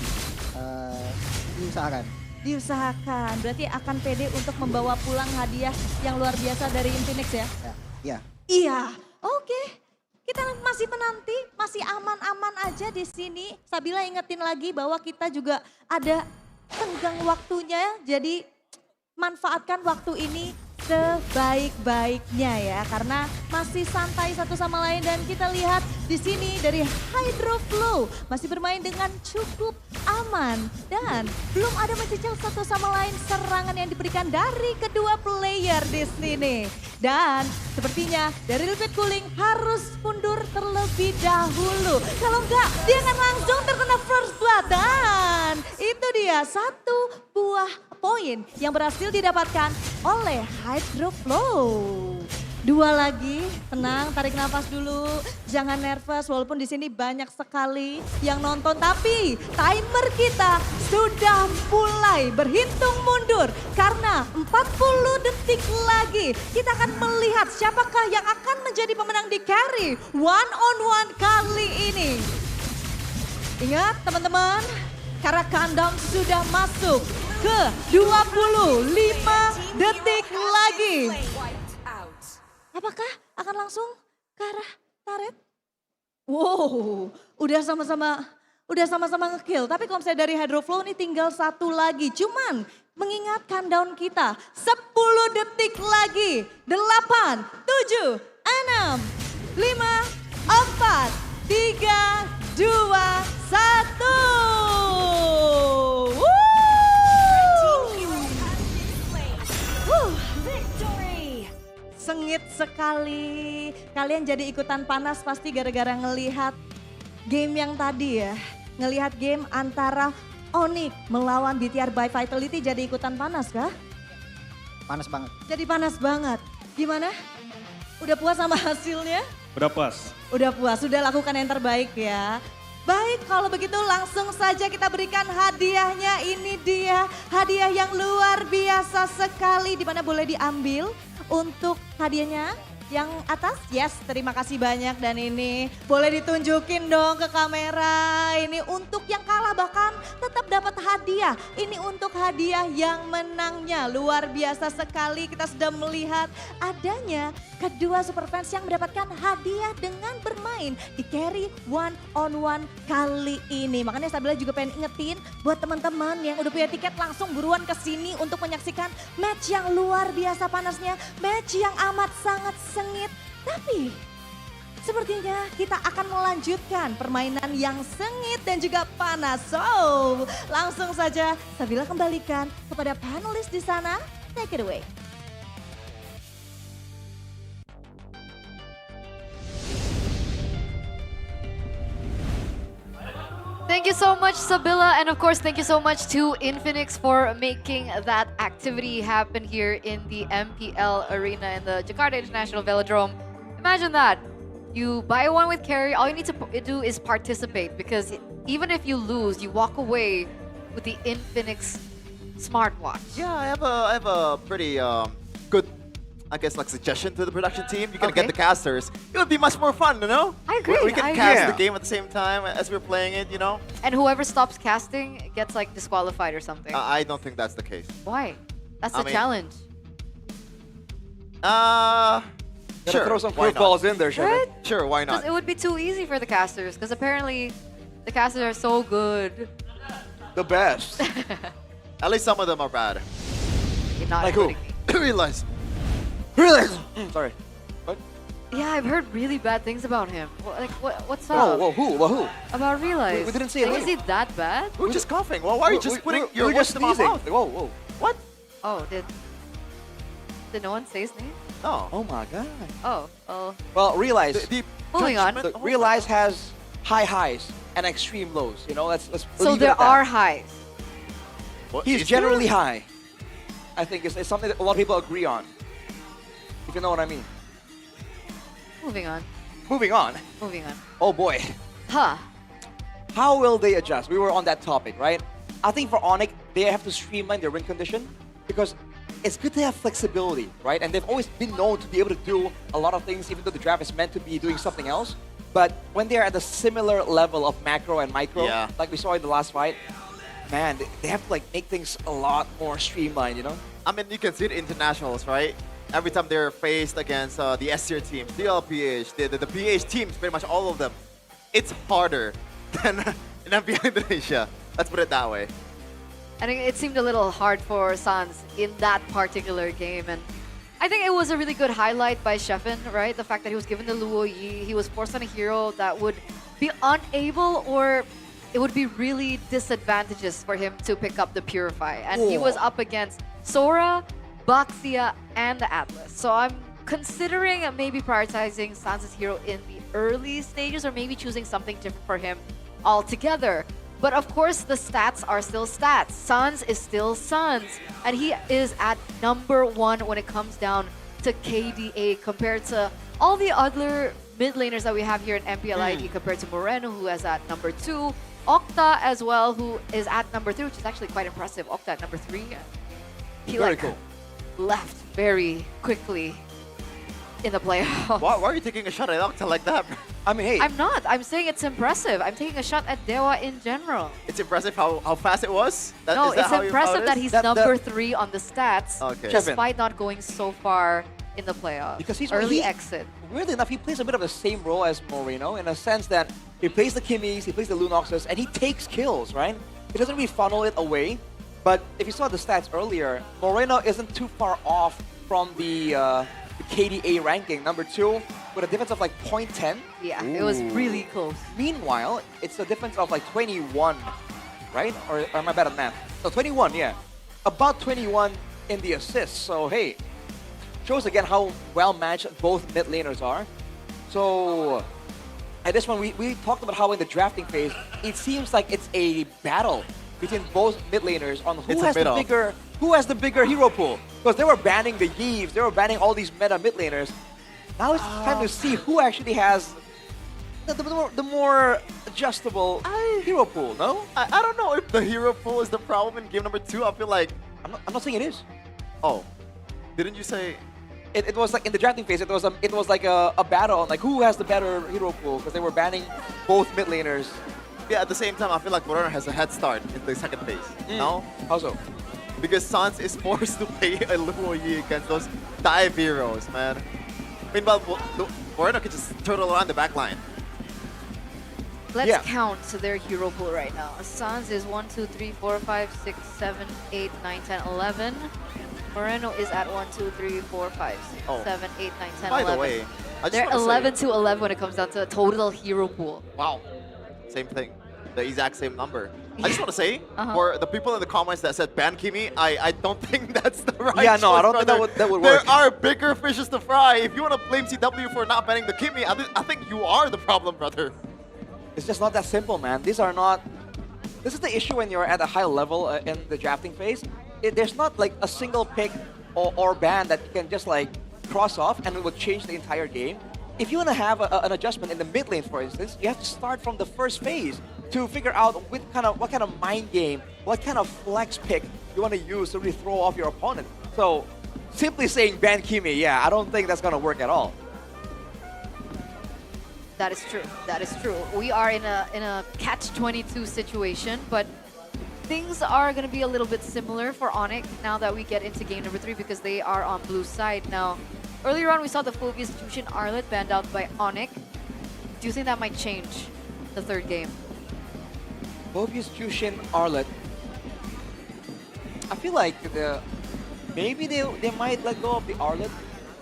Diusahakan. Diusahakan, berarti akan PD untuk membawa pulang hadiah yang luar biasa dari Infinix ya? Iya. Iya, oke. Kita masih menanti, masih aman-aman aja di sini. Sabila ingetin lagi bahwa kita juga ada tenggang waktunya, jadi manfaatkan waktu ini sebaik-baiknya ya, karena masih santai satu sama lain. Dan kita lihat di sini dari Hydro Flow masih bermain dengan cukup aman dan belum ada mencicil satu sama lain serangan yang diberikan dari kedua player di sini. Dan sepertinya dari Liquid Cooling harus mundur terlebih dahulu. Kalau enggak, dia akan langsung terkena first blood. Dan itu dia 1 buah poin yang berhasil didapatkan oleh Hydro Flow. 2 lagi, tenang, tarik nafas dulu, jangan nervous walaupun di sini banyak sekali yang nonton. Tapi timer kita sudah mulai berhitung mundur karena 40 detik lagi kita akan melihat siapakah yang akan menjadi pemenang di carry one on one kali ini. Ingat teman-teman, karena countdown sudah masuk ke 25 detik lagi. Apakah akan langsung ke arah turret? Wow, udah sama-sama nge-kill. Tapi kalau misalnya dari Hydro Flow ini tinggal 1 lagi. Cuman mengingat countdown kita 10 detik lagi. 8, 7, 6, 5, 4, 3, 2, 1. Sengit sekali. Kalian jadi ikutan panas pasti gara-gara ngelihat game yang tadi ya. Ngelihat game antara ONIC melawan BTR by Vitality jadi ikutan panas kah? Panas banget. Jadi panas banget. Gimana? Udah puas sama hasilnya? Udah puas. Udah puas, sudah lakukan yang terbaik ya. Baik, kalau begitu langsung saja kita berikan hadiahnya. Ini dia hadiah yang luar biasa sekali, di mana boleh diambil untuk hadiahnya yang atas. Yes, terima kasih banyak. Dan ini boleh ditunjukin dong ke kamera. Ini untuk yang kalah bahkan tetap dapat hadiah. Ini untuk hadiah yang menangnya. Luar biasa sekali, kita sudah melihat adanya kedua super fans yang mendapatkan hadiah dengan bermain di carry one on one kali ini. Makanya Sabila juga pengen ingetin buat teman-teman yang udah punya tiket, langsung buruan ke sini untuk menyaksikan match yang luar biasa panasnya, match yang amat sangat sengit. Tapi Sepertinya kita akan melanjutkan permainan yang sengit dan juga panas. So, langsung saja Sabila kembalikan kepada panelis di sana. Take it away. Thank you so much, Sabila, and of course, thank you so much to Infinix for making that activity happen here in the MPL arena in the Jakarta International Velodrome. Imagine that. You buy one with carry, all you need to do is participate, because even if you lose, you walk away with the Infinix smartwatch. Yeah, I have a pretty good, I guess, like suggestion to the production team. You can get the casters. It would be much more fun, you know? I agree. We can cast the game at the same time as we're playing it, you know? And whoever stops casting gets like disqualified or something. I don't think that's the case. Why? That's I the mean, challenge. Sure. Throw some why curveballs not? in there, Chevy. Right? Sure, why Because not? it would be too easy for the casters, because apparently the casters are so good. The best. At least some of them are bad. You're not Like who? including me. Realize. Realize. Sorry. What? Yeah, I've heard really bad things about him. What's Whoa, up? whoa, who? Who? About Realize. We didn't say Like, it. is he that bad? We're just coughing. Well, why are you just putting your we're words just in my sneezing. mouth? Whoa, whoa. What? Oh, did no one say his name? No. Oh my god. Oh, well. Well, Realize. Moving on. Realize has high highs and extreme lows. You know, let's So leave it there at that. are highs. What, He's is generally there? high. I think it's something that a lot of people agree on. If you know what I mean. Moving on. Moving on. Moving on. Oh boy. Huh. How will they adjust? We were on that topic, right? I think for ONIC, they have to streamline their win condition because it's good to have flexibility, right? And they've always been known to be able to do a lot of things, even though the draft is meant to be doing something else. But when they're at a similar level of macro and micro, like we saw in the last fight, man, they have to like make things a lot more streamlined, you know? I mean, you can see the internationals, right? Every time they're faced against the S-tier teams, the LPH, the PH teams, pretty much all of them, it's harder than in MPL Indonesia. Let's put it that way. I think it seemed a little hard for Sans in that particular game. And I think it was a really good highlight by Sheffin, right? The fact that he was given the Luo Yi, he was forced on a hero that would be unable or it would be really disadvantageous for him to pick up the Purify. And he was up against Sora, Baxia, and the Atlas. So I'm considering maybe prioritizing Sans' hero in the early stages or maybe choosing something different for him altogether. But of course, the stats are still stats. Sans is still Sans. And he is at #1 when it comes down to KDA compared to all the other mid laners that we have here in MPL ID compared to Moreno, who is at #2. Octa as well, who is at #3, which is actually quite impressive. Octa at #3. He Very like cool. left very quickly in the playoffs. Why are you taking a shot at Octa like that? I mean, hey. I'm not. I'm saying it's impressive. I'm taking a shot at Dewa in general. It's impressive how fast it was? No, is that it's how impressive it that is? he's #3 on the stats, Okay. despite not going so far in the playoffs. Because he's early exit. Weirdly enough, he plays a bit of the same role as Moreno in a sense that he plays the Kimmies, he plays the Lunoxes, and he takes kills, right? He doesn't really funnel it away. But if you saw the stats earlier, Moreno isn't too far off from the KDA ranking, #2, with a difference of like 0.10. Yeah, it was really close. Meanwhile, it's a difference of like 21, right? Or am I bad at math? No, 21, yeah. About 21 in the assists. So, hey, shows again how well matched both mid laners are. So, at this one, we talked about how in the drafting phase, it seems like it's a battle between both mid laners on who has the bigger hero pool. Because they were banning the Yves, they were banning all these meta mid laners. Now it's time to see who actually has the more adjustable hero pool, no? I don't know if the hero pool is the problem in game #2. I feel like... I'm not saying it is. Oh. Didn't you say... It was like in the drafting phase, it was like a battle on like who has the better hero pool because they were banning both mid laners. Yeah, at the same time, I feel like Moreno has a head start in the second phase. No? How so? Because Sans is forced to play a Luo Yi against those dive heroes, man. Meanwhile, Moreno can just turtle around the back line. Let's count their hero pool right now. Sans is 1, 2, 3, 4, 5, 6, 7, 8, 9, 10, 11. Moreno is at 1, 2, 3, 4, 5, 6, Oh. 7, 8, 9, 10, By 11. the way, I just They're wanna say- 11 to 11 when it comes down to a total hero pool. Wow. Same thing. The exact same number. I just want to say, Uh-huh. for the people in the comments that said ban Kimi, I don't think that's the right Yeah, no, I choice, don't think that brother. that would There work. are bigger fishes to fry. If you want to blame CW for not banning the Kimi, I think you are the problem, brother. It's just not that simple, man. These are not... This is the issue when you're at a high level in the drafting phase. There's not like a single pick or ban that you can just like cross off and it will change the entire game. If you want to have an adjustment in the mid lane, for instance, you have to start from the first phase to figure out what kind of mind game, what kind of flex pick you want to use to really throw off your opponent. So simply saying ban Kimi, yeah, I don't think that's going to work at all. That is true. That is true. We are in a catch-22 situation, but things are going to be a little bit similar for ONIC now that we get into game number 3 because they are on blue side now. Earlier on, we saw the Phobia's Tushin Arlet banned out by ONIC. Do you think that might change the third game? Phobia's Tushin Arlet. I feel like maybe they might let go of the Arlet,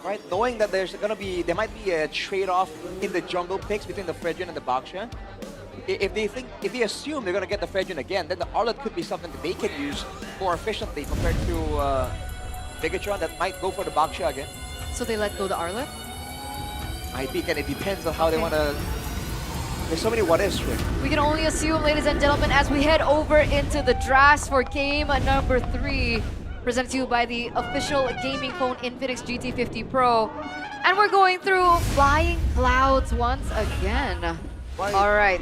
right? Knowing that there might be a trade-off in the jungle picks between the Fredrin and the Baksha. If they assume they're gonna get the Fredrin again, then the Arlet could be something that they can use more efficiently compared to Bigetron that might go for the Baksha again. So they let go the Arlet? I think, and it depends on how they want to... There's so many what-ifs here. We can only assume, ladies and gentlemen, as we head over into the drafts for game number 3, presented to you by the official gaming phone KINGFINIX GT50 Pro. And we're going through Flying Clouds once again. All right,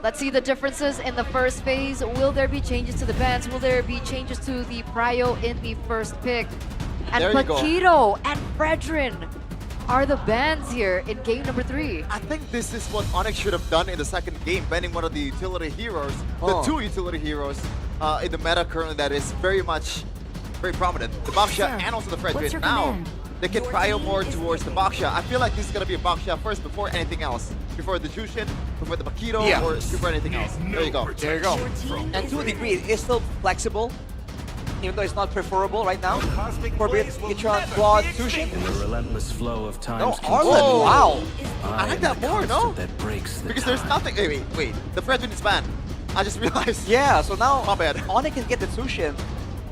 let's see the differences in the first phase. Will there be changes to the bans? Will there be changes to the prio in the first pick? And There you go. Paquito and Fredrin are the bans here in game number 3. I think this is what ONIC should have done in the second game, banning one of the utility heroes, Oh. the 2 utility heroes in the meta currently that is very prominent. The Baksha and also the Fredrin. Now, they can prio more towards the Baksha. I feel like this is going to be a Baksha first before anything else. Before the Jushin, before the Paquito, Yeah. or before anything else. There you go. There you go. And to a degree, it's still flexible, even though it's not preferable right now. For Bigetron, Claude, Tushin. In the relentless flow of time. No, Arlen, wow. I like that more, no? That breaks the Because there's nothing. Wait. The Fredrin is banned. I just realized. Yeah, so now My bad. ONIC can get the Tushin.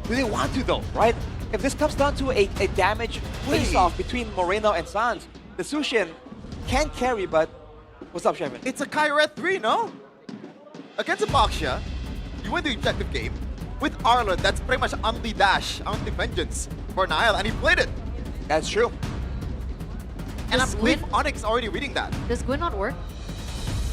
Do they want to though, right? If this comes down to a damage face-off between Moreno and Sans, the Sushin can carry, but... What's up, Shevin? It's a Kyret 3, no? Against a Baksha, you win the objective game. With Arlen, that's pretty much Unli Dash, Unli Vengeance for Niall, and he played it. That's true. And I Does believe Gwyn- ONIC's already reading that. Does Gwyn not work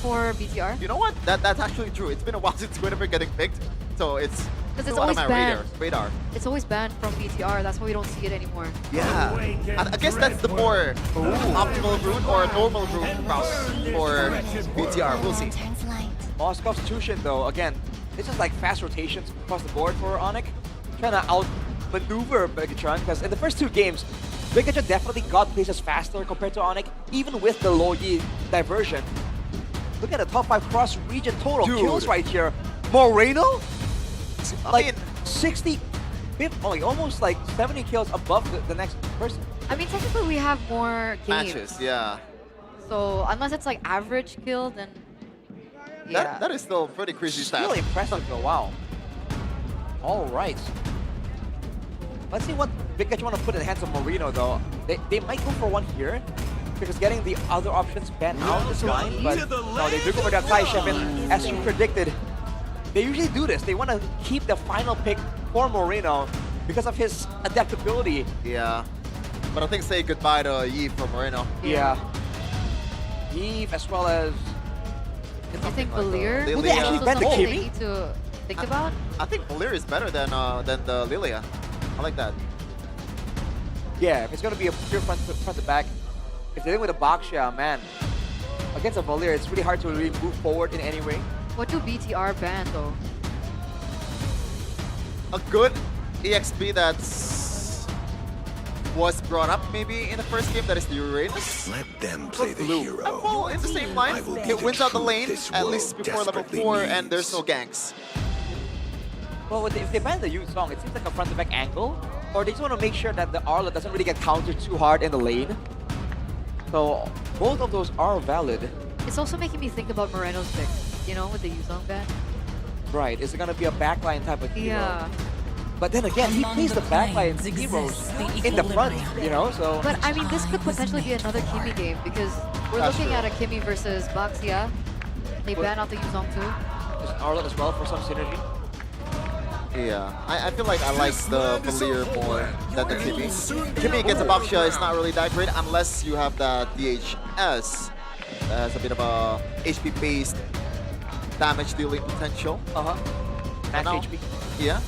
for BTR? You know what? That's actually true. It's been a while since Gwyn ever getting picked, so it's Because it's still on always my banned. radar. It's always banned from BTR. That's why we don't see it anymore. Yeah. I guess that's the more optimal route or normal route for BTR. We'll see. Moscow's Tushin, though, again, this is like fast rotations across the board for ONIC. Trying to outmaneuver Bigetron, because in the first 2 games, Bigetron definitely got places faster compared to ONIC, even with the Logi diversion. Look at the top 5 cross-region total Dude. kills right here. Moreno? I Like mean, 60, almost like 70 kills above the next person. I mean, technically we have more games. matches, yeah. So unless it's like average kill, then yeah. That is still pretty crazy It's stat. really impressive though, wow. All right. Let's see what Bigetron want to put in the hands of Moreno though. They might go for one here, because getting the other options banned out is fine, but no, they do go for that Tai Shevin, as you predicted. They usually do this. They want to keep the final pick for Moreno because of his adaptability. Yeah. But I think say goodbye to Yi for Moreno. Yeah. Eve as well as... Do you think Valir Lilia. Will they actually also ban the something they Kimi? need to think about? I think Valir is better than the Lilia. I like that. Yeah, if it's going to be a pure front to back, if they're dealing with a Baksha, man, against a Valir, it's really hard to really move forward in any way. What do BTR ban though? A good EXP that was brought up maybe in the first game, that is the Uranus. Let them play the hero. Well, in the same line, it wins out the lane, at least before level 4, and there's no ganks. Well, if they ban the Yu Song, it seems like a front to back angle. or they just want to make sure that the Arla doesn't really get countered too hard in the lane. So both of those are valid. It's also making me think about Moreno's pick, you know, with the Yuzong ban. Right, is it going to be a backline type of hero? Yeah. But then again, he plays the backline heroes in the front, you know, so... But I mean, this could potentially be another Kimmy game because we're That's looking true. at a Kimmy versus Baxia. They ban out the Yuzong too. There's Arla as well for some synergy. Yeah, I feel like I like the Valier more than the Kimmy. Kimmy against a Baxia is not really that great unless you have that DHS that has a bit of a HP-based damage dealing potential. Max HP. Yeah.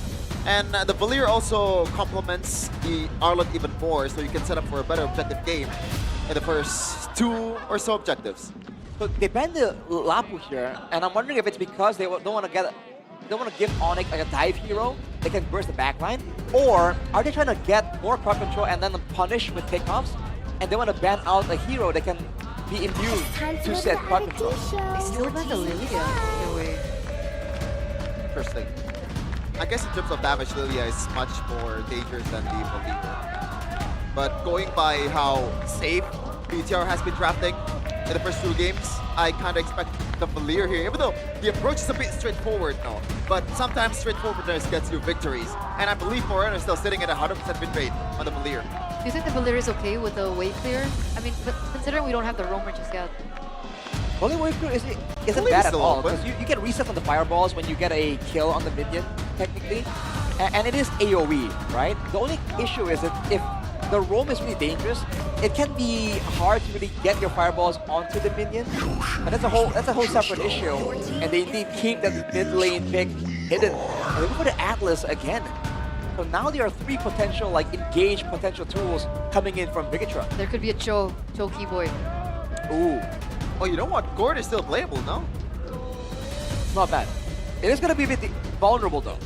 And the Valier also complements the Arlott even more, so you can set up for a better objective game in the first 2 or so objectives. So they banned the Lapu here, and I'm wondering if it's because they don't want to give ONIC like a dive hero that can burst the backline, or are they trying to get more crowd control and then punish with takeoffs, and they want to ban out a hero that can be immune to said crowd control? They still ban the Lilia in a way. Interesting. I guess in terms of damage, Lilia is much more dangerous than the Valier. But going by how safe BTR has been drafting in the first 2 games, I kind of expect the Valier here, even though the approach is a bit straightforward now. But sometimes straightforwardness gets you victories. And I believe Moreno is still sitting at a 100% win rate on the Valier. Do you think the Valier is okay with the wave clear? I mean, but considering we don't have the roamer just yet. Only wave clear isn't bad at all, because you get reset on the fireballs when you get a kill on the minion, technically. And it is AoE, right? The only issue is that if the roam is really dangerous, it can be hard to really get your fireballs onto the minion. And that's a whole separate issue. And they indeed keep that mid lane pick hidden. And they go for the Atlas again. So now there are 3 potential, like, engage potential tools coming in from Bigetron. There could be a Cho Keyboy. Ooh. Oh, you know what? Gord is still playable, no? It's not bad. It is going to be a bit vulnerable, though.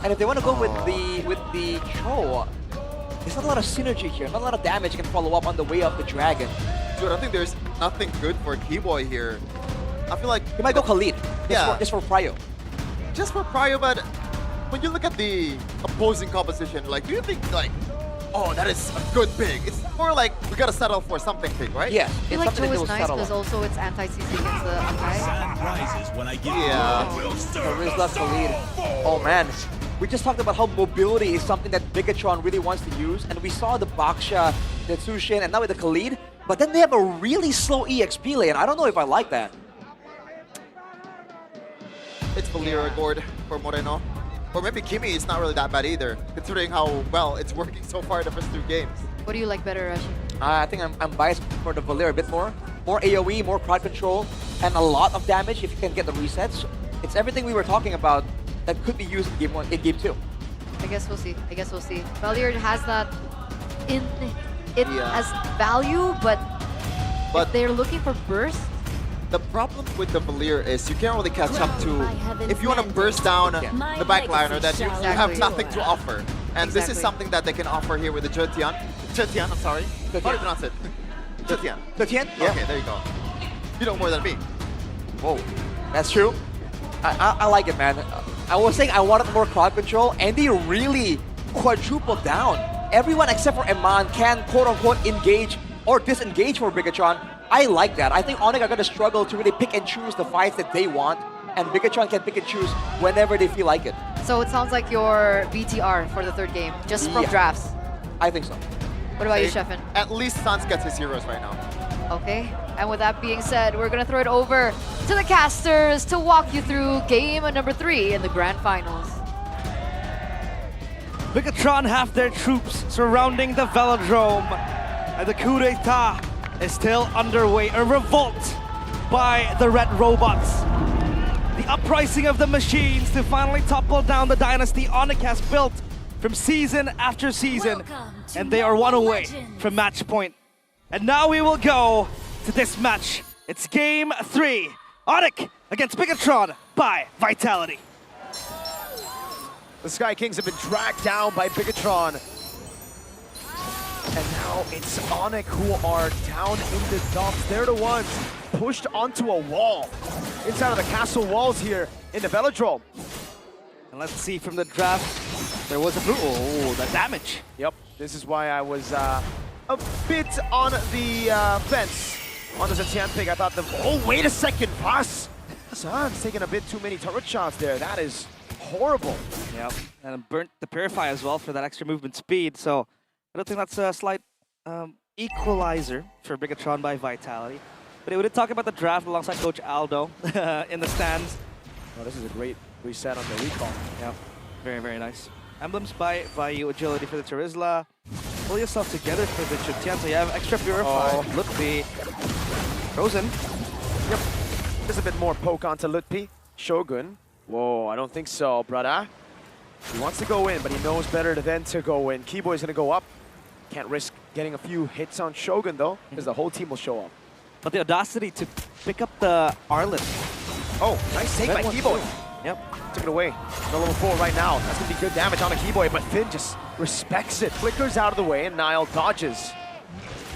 And if they want to go with the Cho, there's not a lot of synergy here. Not a lot of damage can follow up on the way of the dragon. Dude, I think there's nothing good for Keyboy here. I feel like... He might go Khalid. Just for Prio. Just for Prio, but when you look at the opposing composition, like, do you think, like, oh, that is a good pick? It's more like, we gotta settle for something big, right? Yeah. I feel like Cho is nice because also it's anti-CC against the Akai. There is left Khalid. Oh, man. We just talked about how mobility is something that Bigetron really wants to use, and we saw the Baxia, the Tsushin, and now with the Khalid, but then they have a really slow EXP lane. I don't know if I like that. It's Valier or Gord for Moreno. Or maybe Kimmy is not really that bad either, considering how well it's working so far in the first 2 games. What do you like better, Rashi? I think I'm biased for the Valier a bit more. More AoE, more crowd control, and a lot of damage if you can get the resets. It's everything we were talking about that could be used in game 2. I guess we'll see. Valier has that as value, but if they're looking for burst. The problem with the Valier is you can't really catch up to, if you want to burst down the backliner, then you have nothing to offer. And this is something that they can offer here with the Zetian, I'm sorry. How do you pronounce it? Zetian. Zetian? Yeah. Okay, there you go. You know more than me. Whoa, that's true. I like it, man. I was saying I wanted more crowd control, and they really quadrupled down. Everyone except for Eman can quote-unquote engage or disengage for Bigetron. I like that. I think ONIC are going to struggle to really pick and choose the fights that they want, and Bigetron can pick and choose whenever they feel like it. So it sounds like your BTR for the 3rd game, just from drafts. I think so. What about you, Sheffin? At least Sans gets his heroes right now. Okay, and with that being said, we're going to throw it over to the casters to walk you through game number 3 in the grand finals. Bigetron have their troops surrounding the velodrome, and the coup d'etat is still underway. A revolt by the red robots. The uprising of the machines to finally topple down the dynasty ONIC has built from season after season, and they are one away from match point. And now we will go to this match. It's game 3. ONIC against Bigetron by Vitality. The Sky Kings have been dragged down by Bigetron. And now it's ONIC who are down in the dumps. They're the ones pushed onto a wall inside of the castle walls here in the Velodrome. And And let's see from the draft, there was a the damage. Yep, this is why I was a bit on the fence on the Zetian pick. I thought oh, wait a second, pass. Hassan's taking a bit too many turret shots there. That is horrible. Yep, and burnt the Purify as well for that extra movement speed. So I don't think that's a slight equalizer for Bigetron by Vitality. But we did talk about the draft alongside Coach Aldo in the stands. Oh, this is a great reset on the recall. Yeah, very, very nice. Emblems by you, agility for the Terizla. Pull yourself together for the Chutian, so you have extra Purify. Lutpi. Frozen. Yep. There's a bit more poke onto Lutpi. Shogun. Whoa, I don't think so, brother. He wants to go in, but he knows better than to go in. Keyboy's gonna go up. Can't risk getting a few hits on Shogun though, because the whole team will show up. But the audacity to pick up the Arlet. Oh, nice take by Keyboy. Yep. Took it away. The level 4 right now. That's gonna be good damage on a Keyboy, but Finn just respects it. Flickers out of the way, and Nile dodges.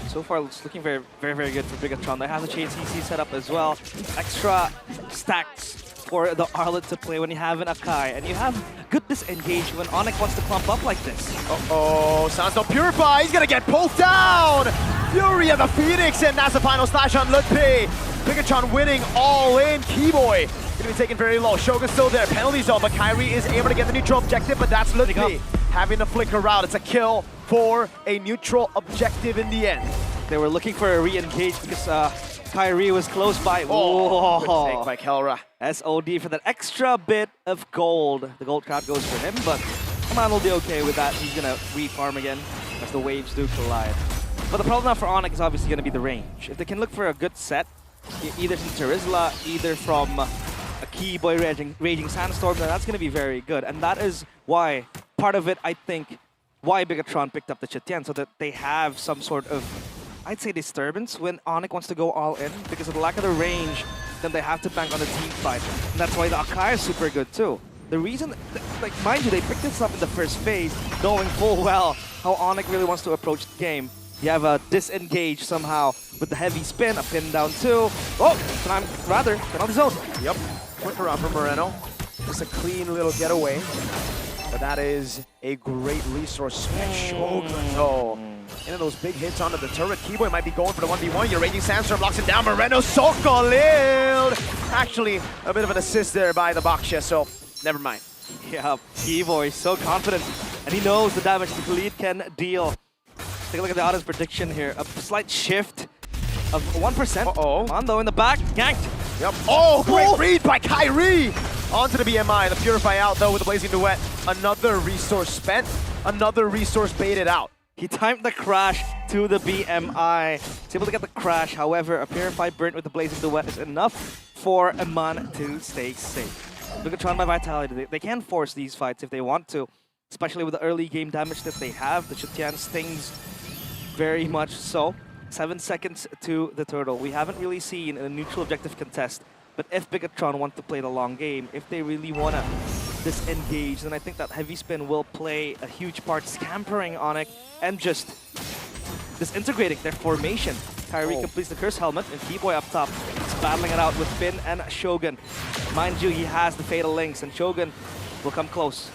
So far, it's looking very, very, very good for Bigetron. They have the chain CC set up as well. Extra stacks for the Arlet to play when you have an Akai. And you have good disengage when ONIC wants to clump up like this. Uh-oh, Sans don't purify. He's gonna get pulled down. Fury of the Phoenix, and that's the final slash on Lutpi. Bigetron winning all in. Keyboy gonna be taken very low. Shogun's still there. Penalty zone, but Kyrie is able to get the neutral objective, but that's Lutpi having to flicker out. It's a kill for a neutral objective in the end. They were looking for a re-engage because Kyrie was close by. Oh, good take by Kelra. SOD for that extra bit of gold. The gold crowd goes for him, but Kaman will be okay with that. He's gonna re-farm again as the waves do collide. But the problem now for ONIC is obviously gonna be the range. If they can look for a good set, either from Terizla, either from a Keyboy Raging Sandstorm, then that's gonna be very good. And that is why, part of it, I think, why Bigetron picked up the Chutian, so that they have some sort of, I'd say, disturbance when ONIC wants to go all in. Because of the lack of the range, then they have to bank on the team fight. And that's why the Akai is super good too. The reason, like, mind you, they picked this up in the first phase, knowing full well how ONIC really wants to approach the game. You have a disengage somehow with the heavy spin, a pin down two. Oh, penalty zone. Yep, quick around for Moreno. Just a clean little getaway. But that is a great resource. Shogun, though. Into those big hits onto the turret. Keyboy might be going for the 1v1. Your Raging Sandstorm locks him down. Moreno so Khalil. Actually, a bit of an assist there by the Baksha, so never mind. Yeah, Keyboy so confident. And he knows the damage the Khalid can deal. Take a look at the audience prediction here. A slight shift of 1%. Uh-oh. Mondo in the back, ganked. Yep. Oh, great read by Kyrie! Onto the BMI. The Purify out, though, with the Blazing Duet. Another resource spent. Another resource baited out. He timed the crash to the BMI. He's able to get the crash. However, a Purify burnt with the Blazing Duet is enough for Aman to stay safe. Bigetron by Vitality. They can force these fights if they want to, especially with the early game damage that they have. The Chutian stings very much so. 7 seconds to the turtle. We haven't really seen a neutral objective contest, but if Bigetron want to play the long game, if they really want to disengage, then I think that heavy spin will play a huge part, scampering ONIC and just disintegrating their formation. Kyrie completes the Curse Helmet, and Keyboy up top is battling it out with Finn and Shogun. Mind you, he has the Fatal Links, and Shogun will come close.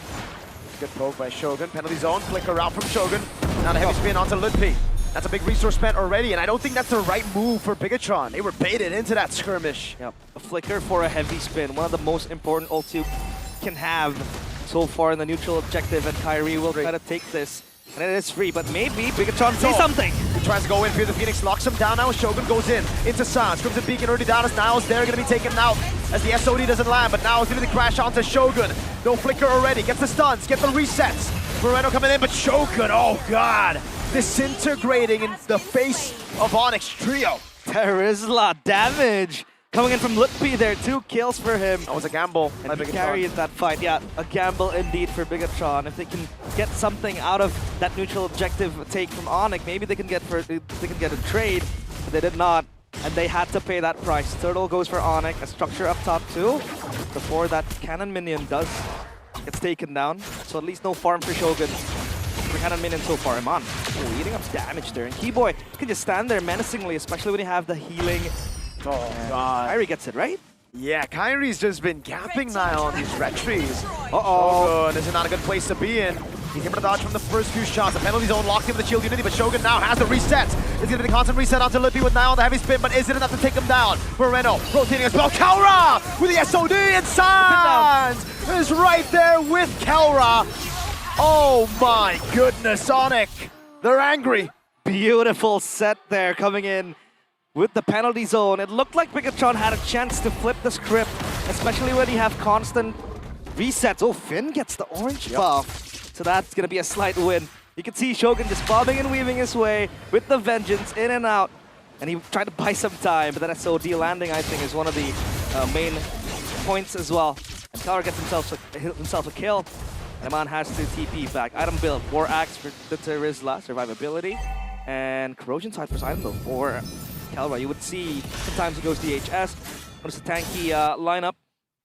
Good poke by Shogun. Penalty zone, flicker out from Shogun. Now the heavy spin onto Lutpi. That's a big resource spent already, and I don't think that's the right move for Bigetron. They were baited into that skirmish. Yep, a flicker for a heavy spin. One of the most important ults you can have so far in the neutral objective, and Kyrie will try to take this. And it is free, but maybe Bigetron say something. He tries to go in, Fear the Phoenix locks him down now. Shogun goes in, into Sans, comes in Beacon already down as Niles there, gonna be taken out as the SOD doesn't land, but now it's gonna crash onto Shogun. No flicker already, gets the stuns, gets the resets. Moreno coming in, but Shogun, oh god, disintegrating in the face of ONIC's trio. Terizla damage. Coming in from Lutpi there, 2 kills for him. That was a gamble. And he carries that fight. Yeah, a gamble indeed for Bigetron. If they can get something out of that neutral objective take from ONIC, maybe they can get a trade, but they did not. And they had to pay that price. Turtle goes for ONIC, a structure up top too, before that cannon minion gets taken down. So at least no farm for Shogun. For cannon minion so far, Iman. Oh, eating up damage there. And Keyboy can just stand there menacingly, especially when you have the healing. Oh, God. Kyrie gets it, right? Yeah, Kyrie's just been gapping Nile on these red trees. Uh-oh. This is not a good place to be in. He's able to dodge from the first few shots. The penalty zone locked in with the shield unity, but Shogun now has the resets. It's going to be the constant reset onto Lippy with Nile on the heavy spin, but is it enough to take him down? Moreno rotating as well. Kelra with the SOD and Sands is right there with Kelra. Oh my goodness, ONIC. They're angry. Beautiful set there coming in with the penalty zone. It looked like Bigetron had a chance to flip the script, especially when you have constant resets. Oh, Finn gets the orange buff. So that's going to be a slight win. You can see Shogun just bobbing and weaving his way with the Vengeance in and out. And he tried to buy some time, but that SOD landing, I think, is one of the main points as well. And Kelra gets himself a kill. And Aman has to TP back. Item build, War Axe for the Terizla, survivability. And Corrosion side for item build for Kelra. You would see sometimes he goes DHS. Notice the tanky lineup.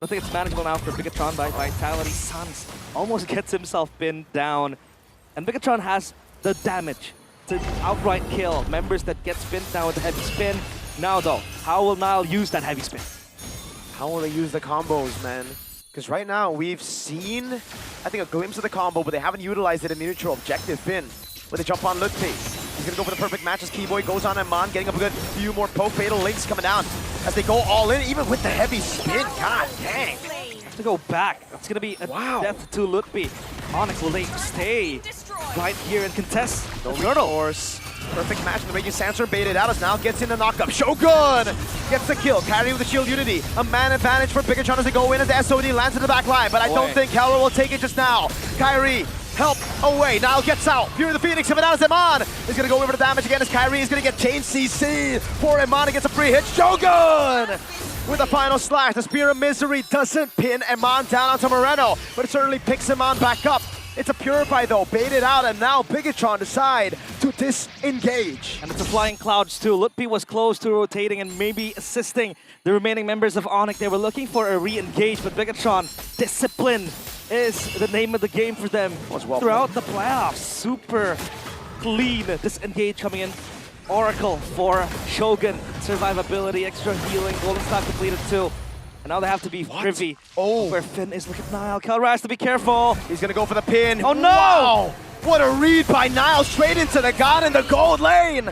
I think it's manageable now for Bigetron by Vitality. Sans almost gets himself pinned down. And Bigetron has the damage to outright kill members that get pinned down with the heavy spin. Now though, how will Nile use that heavy spin? How will they use the combos, man? Because right now we've seen, I think, a glimpse of the combo, but they haven't utilized it in the neutral objective. Finn with a jump on Lutfi. He's going to go for the perfect match as Keyboy goes on Aman, getting up a good few more poke fatal links coming down as they go all in, even with the heavy spin. God dang. Have to go back. It's going to be a death to Lutfi. ONIC, will they stay right here and contest the turtle? Course. Perfect match. The Raging Sandstorm baited out as now gets in the knockup. Shogun gets the kill. Kyrie with the shield unity. A man advantage for Bigetron as they go in as the SOD lands in the back line. But I don't think Kelra will take it just now. Kyrie, help away. Nile gets out. Fury of the Phoenix coming out as Iman is going to go over the damage again as Kyrie is going to get chain CC for Iman. Gets a free hit. Shogun with a final slash. The Spear of Misery doesn't pin Iman down onto Moreno, but it certainly picks Iman back up. It's a Purify though, baited out, and now Bigetron decide to disengage. And it's a Flying Clouds too. Lutfi was close to rotating and maybe assisting the remaining members of ONIC. They were looking for a re-engage, but Bigetron, discipline is the name of the game for them throughout the playoffs. Super clean disengage coming in. Oracle for Shogun, survivability, extra healing, golden staff completed too. And now they have to be privy where Finn is. Look at Nile. Kelra has to be careful. He's going to go for the pin. Oh no! Wow. What a read by Nile, straight into the god in the gold lane.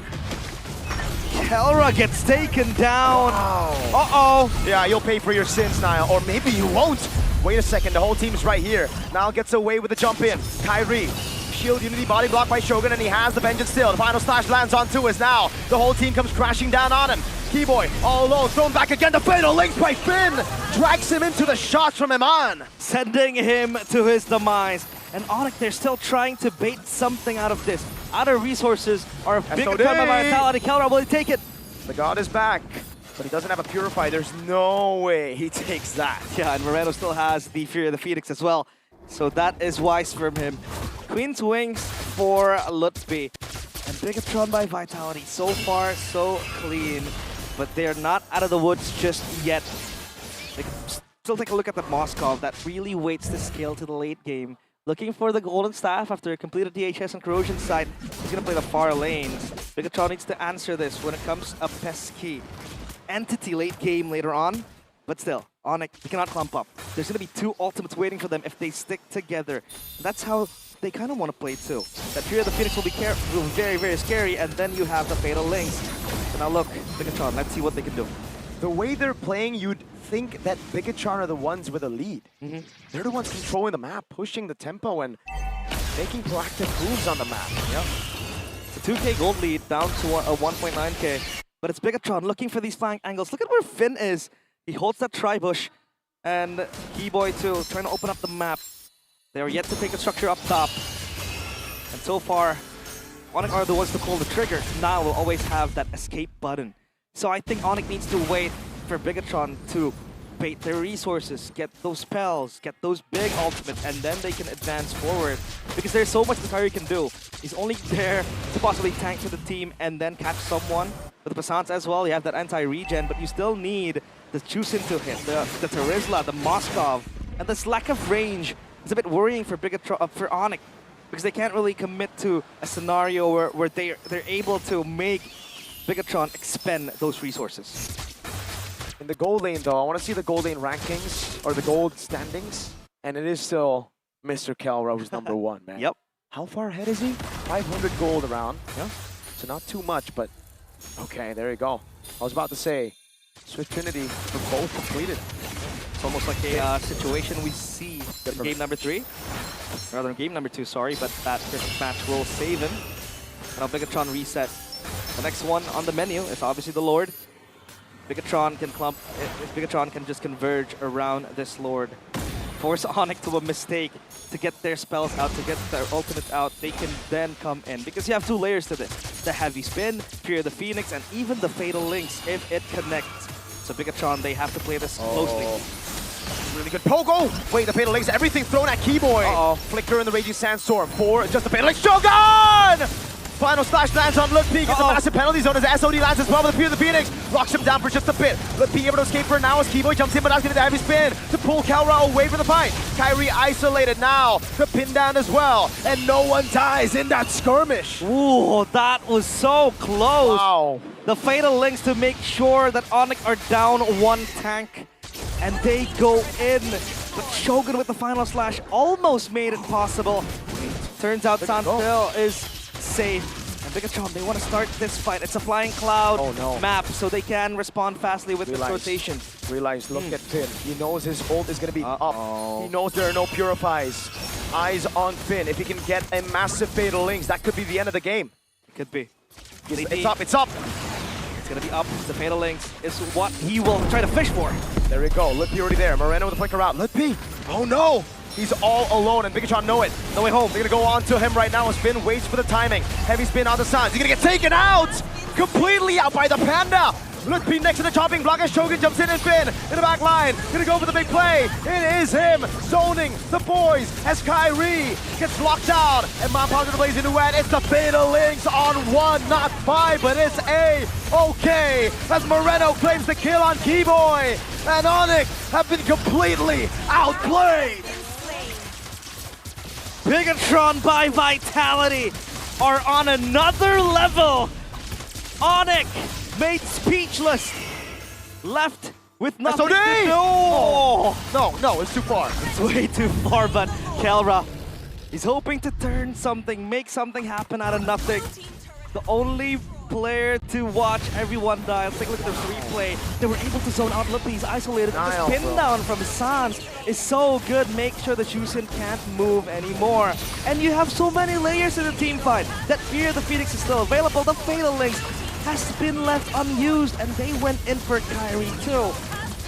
Kelra gets taken down. Wow. Uh-oh. Yeah, you'll pay for your sins, Nile. Or maybe you won't. Wait a second, the whole team's right here. Nile gets away with the jump in. Kyrie. Shield unity body blocked by Shogun, and he has the Vengeance still. The final slash lands onto us now. The whole team comes crashing down on him. Keyboy all alone, thrown back again. The fatal link by Finn drags him into the shots from Iman, sending him to his demise. And ONIC, they're still trying to bait something out of this. Other resources are a big time of Vitality. Kelra, will he take it? The god is back, but he doesn't have a Purify. There's no way he takes that. Yeah, and Moreno still has the Fury of the Phoenix as well. So that is wise from him. Queen's Wings for Lutfi. And Bigetron by Vitality. So far, so clean. But they're not out of the woods just yet. They can still take a look at the Moskov that really waits to scale to the late game. Looking for the Golden Staff after a completed DHS and Corrosion side. He's going to play the far lanes. Bigetron needs to answer this when it comes a pesky entity late game later on. But still, ONIC, they cannot clump up. There's going to be two ultimates waiting for them if they stick together. That's how they kind of want to play too. That Fury of the Phoenix will be very, very scary, and then you have the Fatal Links. So now look, Bigetron, let's see what they can do. The way they're playing, you'd think that Bigetron are the ones with a lead. They're the ones controlling the map, pushing the tempo, and making proactive moves on the map. Yep. It's a 2K gold lead down to a 1.9K. But it's Bigetron looking for these flank angles. Look at where Finn is. He holds that tri-bush, and Keyboy too, trying to open up the map. They are yet to take a structure up top. And so far, ONIC are the ones to pull the trigger. Nile will always have that escape button. So I think ONIC needs to wait for Bigetron to bait their resources, get those spells, get those big ultimates, and then they can advance forward. Because there's so much that Kyrie can do. He's only there to possibly tank for the team and then catch someone. With the Passants as well, you have that anti-regen, but you still need the Chusin to hit, the Terizla, the Moskov, and this lack of range is a bit worrying for Bigetron, for ONIC, because they can't really commit to a scenario where they're able to make Bigetron expend those resources. In the gold lane, though, I want to see the gold lane rankings or the gold standings. And it is still Mr. Kelra who's number 1, man. Yep. How far ahead is he? 500 gold around. Yeah. So not too much, but okay, there you go. I was about to say, Swift Trinity for both completed. It's almost like a situation we see in game number 3. Rather than game number 2, sorry, but that first match will save him. And now Bigetron reset. The next one on the menu is obviously the Lord. Bigetron can if Bigetron can just converge around this Lord, force ONIC to a mistake to get their spells out, to get their ultimate out, they can then come in. Because you have 2 layers to this. The Heavy Spin, Fear the Phoenix, and even the Fatal Links if it connects. So Bigetron, they have to play this closely. Really good pogo! Wait, the Fatal Links, everything thrown at Keyboy. Flicker in the Raging Sandstorm for just the Fatal Links. Shogun! Final slash lands on Lutpi, gets a massive penalty zone as SOD lands as well with the Fear of the Phoenix. Rocks him down for just a bit. Lutpi able to escape for now as Keyboy jumps in, but that's going to the Heavy Spin to pull Kelra away from the fight. Kyrie isolated now, the pin down as well, and no one dies in that skirmish. Ooh, that was so close. Wow. The Fatal Links to make sure that ONIC are down 1 tank, and they go in. But Shogun with the final slash almost made it possible. Turns out Sandville is safe. And Bigetron, they want to start this fight. It's a flying cloud map, so they can respond fastly with this rotation. Realize, look at Finn. He knows his ult is going to be up. He knows there are no purifies. Eyes on Finn. If he can get a massive Fatal Links, that could be the end of the game. It could be. It's up, it's up. It's going to be up. The Fatal Links is what he will try to fish for. There we go. Lutpi already there. Moreno with a flicker out. Lutpi. Oh no. He's all alone, and Bigetron know it. No way home. They're going to go on to him right now as Finn waits for the timing. Heavy spin on the Suns. He's going to get taken out! Completely out by the Panda! Lutpi next to the chopping block as Shogun jumps in and Finn in the back line. Going to go for the big play. It is him zoning the boys as Kyrie gets locked down. And Mampong to the Blazing Duet. It's the Fatal Links on 1, not 5, but it's A-okay as Moreno claims the kill on Keyboy. And ONIC have been completely outplayed. Bigetron by Vitality are on another level. ONIC made speechless. Left with nothing to do. Oh. No, it's too far. It's way too far, but Kelra is hoping to turn something, make something happen out of nothing. The only player to watch everyone die. Let's take a look at the replay. They were able to zone out Lutpi. He's isolated. And this pin down from Sans is so good. Make sure that Yusin can't move anymore. And you have so many layers in the team fight. That Fear the Phoenix is still available. The Fatal Links has been left unused, and they went in for Kyrie too.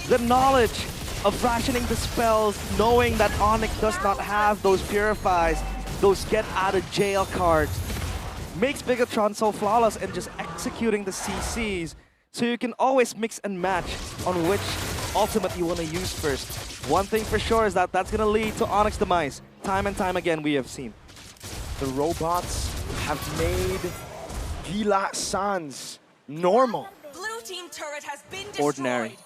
The knowledge of rationing the spells, knowing that ONIC does not have those purifies, those get out of jail cards, makes Bigetron so flawless in just executing the CCs, so you can always mix and match on which ultimate you want to use first. One thing for sure is that that's going to lead to ONIC's demise. Time and time again we have seen. The robots have made Gila Sans normal. Blue team turret has been destroyed. Ordinary.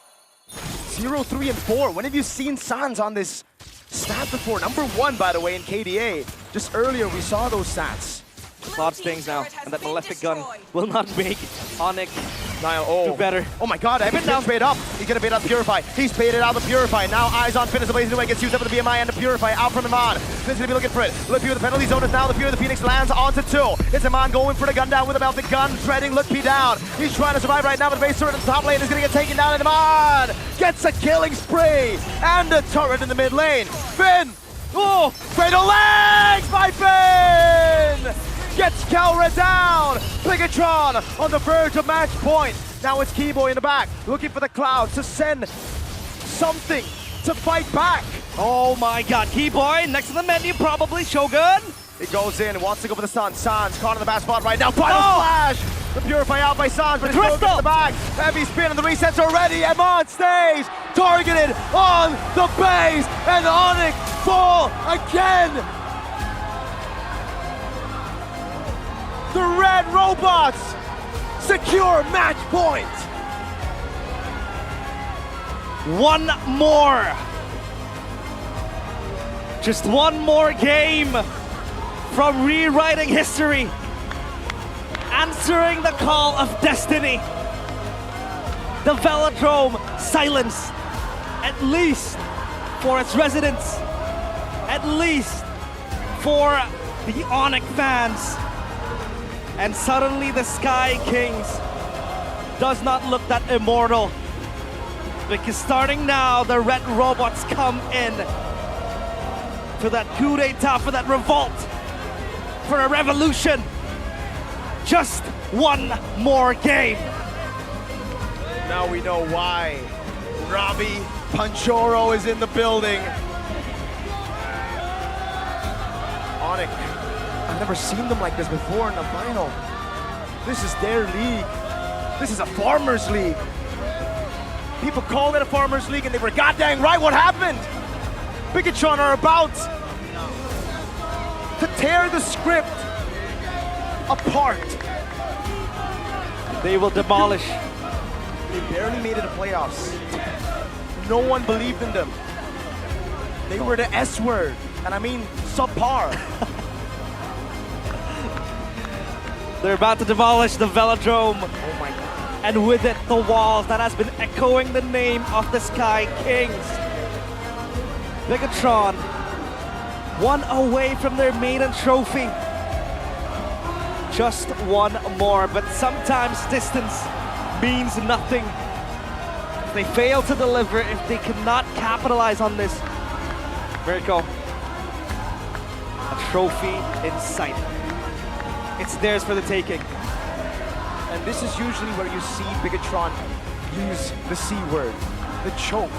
0, 3, and 4. When have you seen Sans on this stat before? Number 1, by the way, in KDA. Just earlier we saw those stats. Cloud stings now, and that Malefic gun will not make ONIC do better. Oh my god, Evan now bait up. He's gonna bait out the Purify. He's baited out the Purify. Now eyes on Finn as the Blazing Away gets used up with the BMI and the Purify out from Iman. Finn's gonna be looking for it. Lutpi with the penalty zone is now the Fear of the Phoenix lands onto 2. It's Iman going for the gun down with the Melted Gun, treading Lutpi down. He's trying to survive right now, but the base turret in the top lane is gonna get taken down, and Iman gets a killing spree and a turret in the mid lane. Finn! Oh! Fatal Legs by Finn! Gets Kelra down! Bigetron on the verge of match point. Now it's Keyboy in the back, looking for the Clouds to send something to fight back. Oh my god, Keyboy next to the menu, probably Shogun. He goes in, wants to go for the stun. Sans caught in the bad spot right now. Final flash! The Purify out by Sans, but it's Shogun in the back. Heavy spin and the resets are ready. Amon stays targeted on the base, and ONIC fall again. The red robots secure match point. One more. Just one more game from rewriting history. Answering the call of destiny. the Velodrome silence, at least for its residents, at least for the ONIC fans. And suddenly the Sky Kings does not look that immortal, because starting now the red robots come in for that coup d'etat, for that revolt, for a revolution. Just one more game. Now we know why Robbie Panchoro is in the building. ONIC, I've never seen them like this before in the final. This is their league. This is a farmers league. People called it a farmers league and they were goddamn right. What happened? Bigetron are about to tear the script apart. They will demolish. They barely made it to playoffs. No one believed in them. They were the S word, and I mean subpar. They're about to demolish the Velodrome. Oh my God. And with it, the walls that has been echoing the name of the Sky Kings. Bigetron, one away from their maiden trophy. Just one more, but sometimes distance means nothing. If they fail to deliver, if they cannot capitalize on this, Mirko, a trophy in sight. It's theirs for the taking. And this is usually where you see Bigetron use the C word, the choke.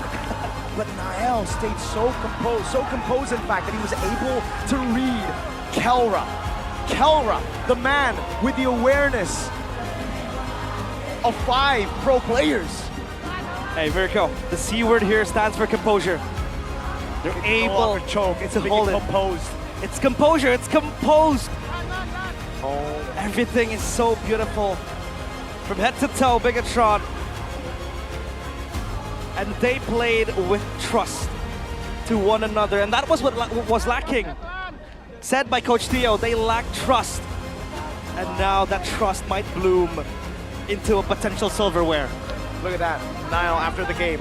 But Niall stayed so composed in fact that he was able to read Kelra. Kelra, the man with the awareness of 5 pro players. Hey, Mirko, the C word here stands for composure. They're able to choke, it's to hold it. composed. It's composure, it's composed. Oh. Everything is so beautiful. From head to toe, Bigetron. And they played with trust to one another. And that was what was lacking. Said by Coach Theo, they lack trust. And now that trust might bloom into a potential silverware. Look at that, Niall after the game.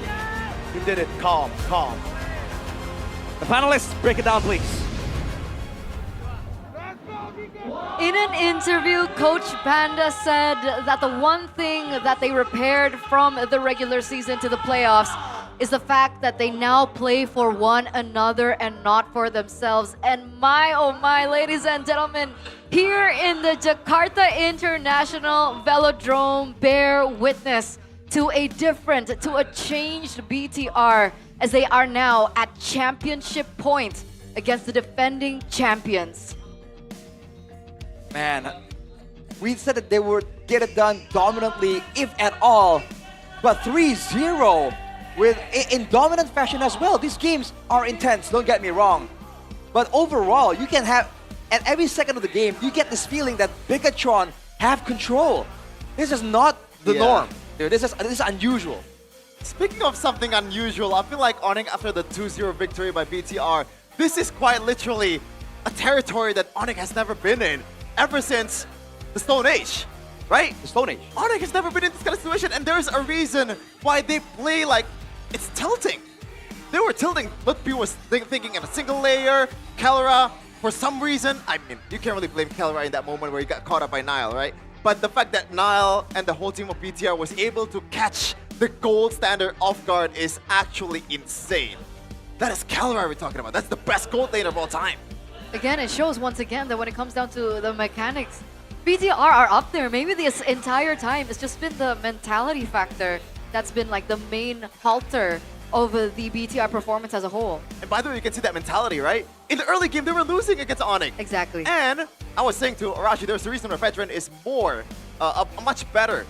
He did it, calm, calm. The panelists, break it down, please. In an interview, Coach Panda said that the one thing that they repaired from the regular season to the playoffs is the fact that they now play for one another and not for themselves. And my, oh my, ladies and gentlemen, here in the Jakarta International Velodrome, bear witness to a different, to a changed BTR as they are now at championship point against the defending champions. Man, we said that they would get it done dominantly, if at all, but 3-0 in dominant fashion as well. These games are intense, don't get me wrong. But overall, you can have, at every second of the game, you get this feeling that Bigetron have control. This is not the norm. Dude, this is unusual. Speaking of something unusual, I feel like ONIC after the 2-0 victory by BTR, this is quite literally a territory that ONIC has never been in ever since the Stone Age, right? The Stone Age. ONIC has never been in this kind of situation, and there's a reason why they play like it's tilting. They were tilting. Lutfi was thinking in a single layer. Kelra, for some reason, I mean, you can't really blame Kelra in that moment where he got caught up by Niall, right? But the fact that Niall and the whole team of BTR was able to catch the gold standard off guard is actually insane. That is Kelra we're talking about. That's the best gold laner of all time. Again, it shows once again that when it comes down to the mechanics, BTR are up there. Maybe this entire time it's just been the mentality factor that's been like the main halter of the BTR performance as a whole. And by the way, you can see that mentality, right? In the early game, they were losing against ONIC. Exactly. And I was saying to Arashi, there's a reason why Veteran is more, a much better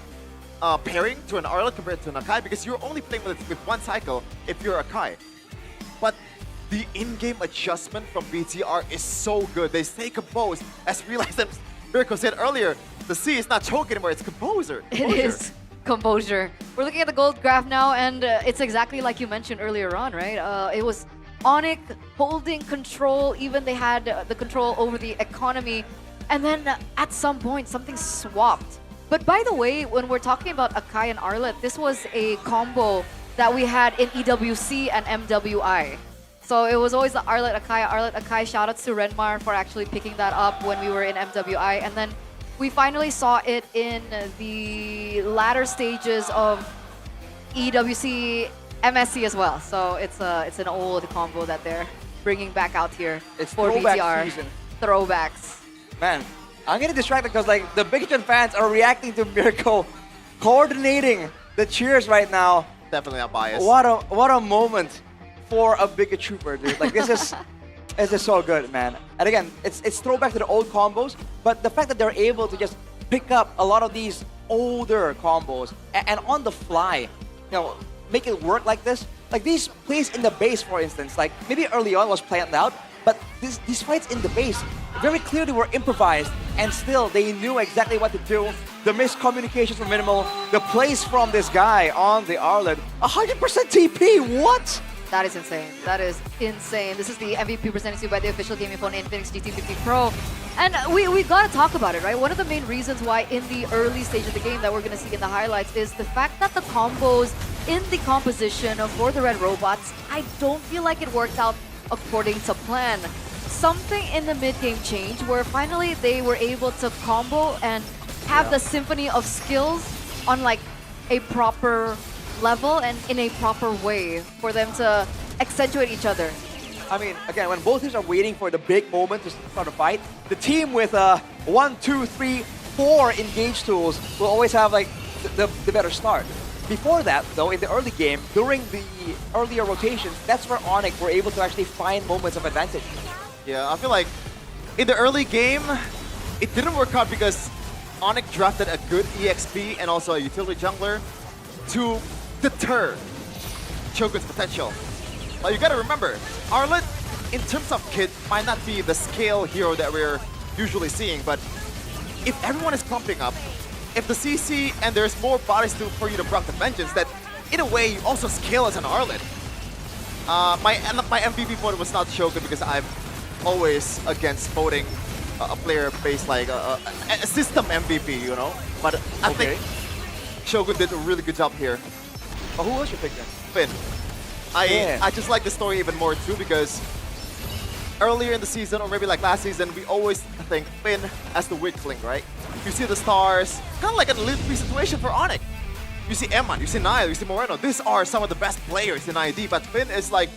pairing to an Arla compared to an Akai, because you're only playing with one cycle if you're Akai. But the in-game adjustment from BTR is so good. They stay composed. As realized that Mirko said earlier, the C is not choke anymore, it's composer. It is composure. We're looking at the gold graph now, and it's exactly like you mentioned earlier on, right? It was ONIC holding control, even they had the control over the economy, and then at some point something swapped. But by the way, when we're talking about Akai and Arlet, this was a combo that we had in EWC and MWI. So it was always the Arlet Akai. Shoutouts to Renmar for actually picking that up when we were in MWI. And then we finally saw it in the latter stages of EWC MSC as well. So it's an old combo that they're bringing back out here for throwback BTR. season. Throwbacks. Man, I'm getting distracted because like the Bigetron fans are reacting to Mirko coordinating the cheers right now. Definitely not biased. What a moment for a Biget Trooper, dude. Like this is so good, man. And again, it's throwback to the old combos, but the fact that they're able to just pick up a lot of these older combos and on the fly, make it work like this. Like these plays in the base, for instance, like maybe early on was planned out, but these fights in the base very clearly were improvised, and still they knew exactly what to do. The miscommunications were minimal. The plays from this guy on the Arlet, 100% TP, what? That is insane. That is insane. This is the MVP presented to you by the official gaming phone KINGFINIX GT50 Pro. And we gotta talk about it, right? One of the main reasons why in the early stage of the game that we're gonna see in the highlights is the fact that the combos in the composition for the Red Robots, I don't feel like it worked out according to plan. Something in the mid-game changed where finally they were able to combo and have the symphony of skills on like a proper level and in a proper way for them to accentuate each other. I mean, again, when both teams are waiting for the big moment to start a fight, the team with 1, 2, 3, 4 engage tools will always have like the better start. Before that, though, in the early game, during the earlier rotations, that's where ONIC were able to actually find moments of advantage. Yeah, I feel like in the early game, it didn't work out because ONIC drafted a good EXP and also a utility jungler to deter Shogun's potential. But you gotta remember, Arlet, in terms of kit, might not be the scale hero that we're usually seeing, but if everyone is clumping up, if the CC and there's more bodies for you to proc the vengeance, that in a way you also scale as an Arlet. My MVP vote was not Shogun because I'm always against voting a player based like a system MVP, you know? But I think Shogun did a really good job here. But who was your pick then? Finn. I just like the story even more too because earlier in the season, or maybe like last season, we always think Finn as the weak link, right? You see the stars, kind of like an elite situation for ONIC. You see Eman, you see Niall, you see Moreno. These are some of the best players in ID, but Finn is like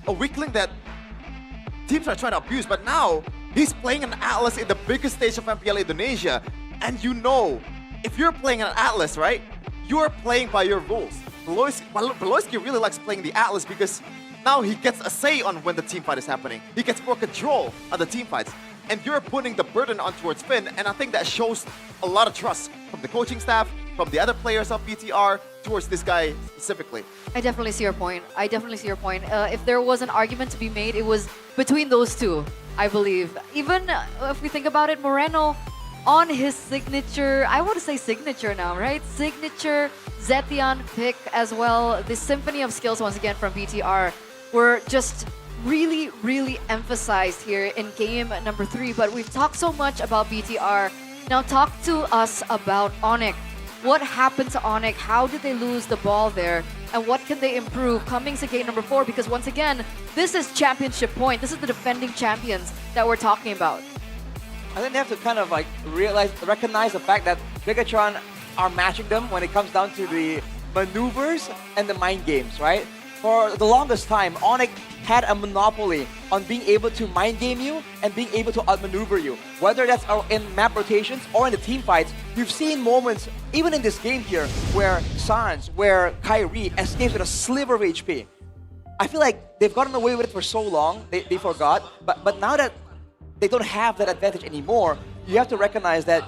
a weak link that teams are trying to abuse. But now, he's playing an Atlas in the biggest stage of MPL Indonesia. And you know, if you're playing an Atlas, right? You're playing by your rules. Beloyski really likes playing the Atlas because now he gets a say on when the team fight is happening. He gets more control on the team fights. And you're putting the burden on towards Finn, and I think that shows a lot of trust from the coaching staff, from the other players of BTR, towards this guy specifically. I definitely see your point. If there was an argument to be made, it was between those two, I believe. Even if we think about it, Moreno on his signature, I want to say signature now, right? Signature Zetian pick as well. The symphony of skills once again from BTR were just really, really emphasized here in game number 3. But we've talked so much about BTR. Now talk to us about ONIC. What happened to ONIC? How did they lose the ball there? And what can they improve coming to game number 4? Because once again, this is championship point. This is the defending champions that we're talking about. I think they have to kind of like recognize the fact that Bigetron are matching them when it comes down to the maneuvers and the mind games, right? For the longest time, ONIC had a monopoly on being able to mind game you and being able to outmaneuver you. Whether that's in map rotations or in the team fights, you've seen moments, even in this game here, where Sans, where Kyrie escapes with a sliver of HP. I feel like they've gotten away with it for so long, they forgot, but now that they don't have that advantage anymore, you have to recognize that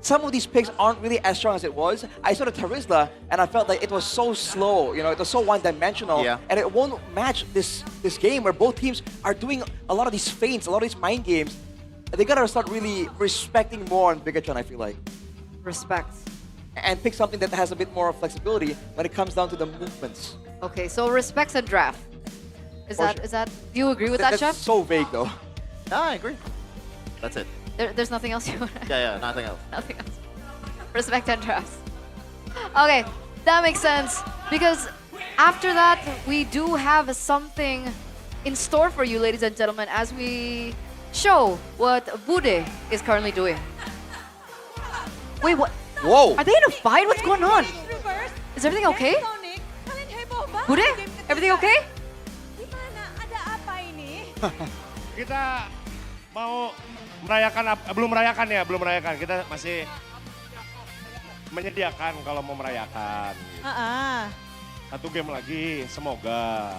some of these picks aren't really as strong as it was. I saw the Tarizla and I felt like it was so slow, you know, it was so one-dimensional, and it won't match this game where both teams are doing a lot of these feints, a lot of these mind games. They gotta start really respecting more on Bigetron, I feel like. Respect. And pick something that has a bit more flexibility when it comes down to the movements. Okay, so respects and draft. Is that, do you agree with that, Chef? That's so vague though. No, I agree. That's it. There's nothing else you want to Yeah, nothing else. Nothing else. Respect and trust. Okay, that makes sense. Because after that, we do have something in store for you, ladies and gentlemen, as we show what Bude is currently doing. Wait, what? Whoa. Are they in a fight? What's going on? Is everything okay? Bude, everything okay? Gimana? Ada apa ini? Kita mau merayakan, belum merayakan. Kita masih menyediakan kalau mau merayakan. Satu game lagi, semoga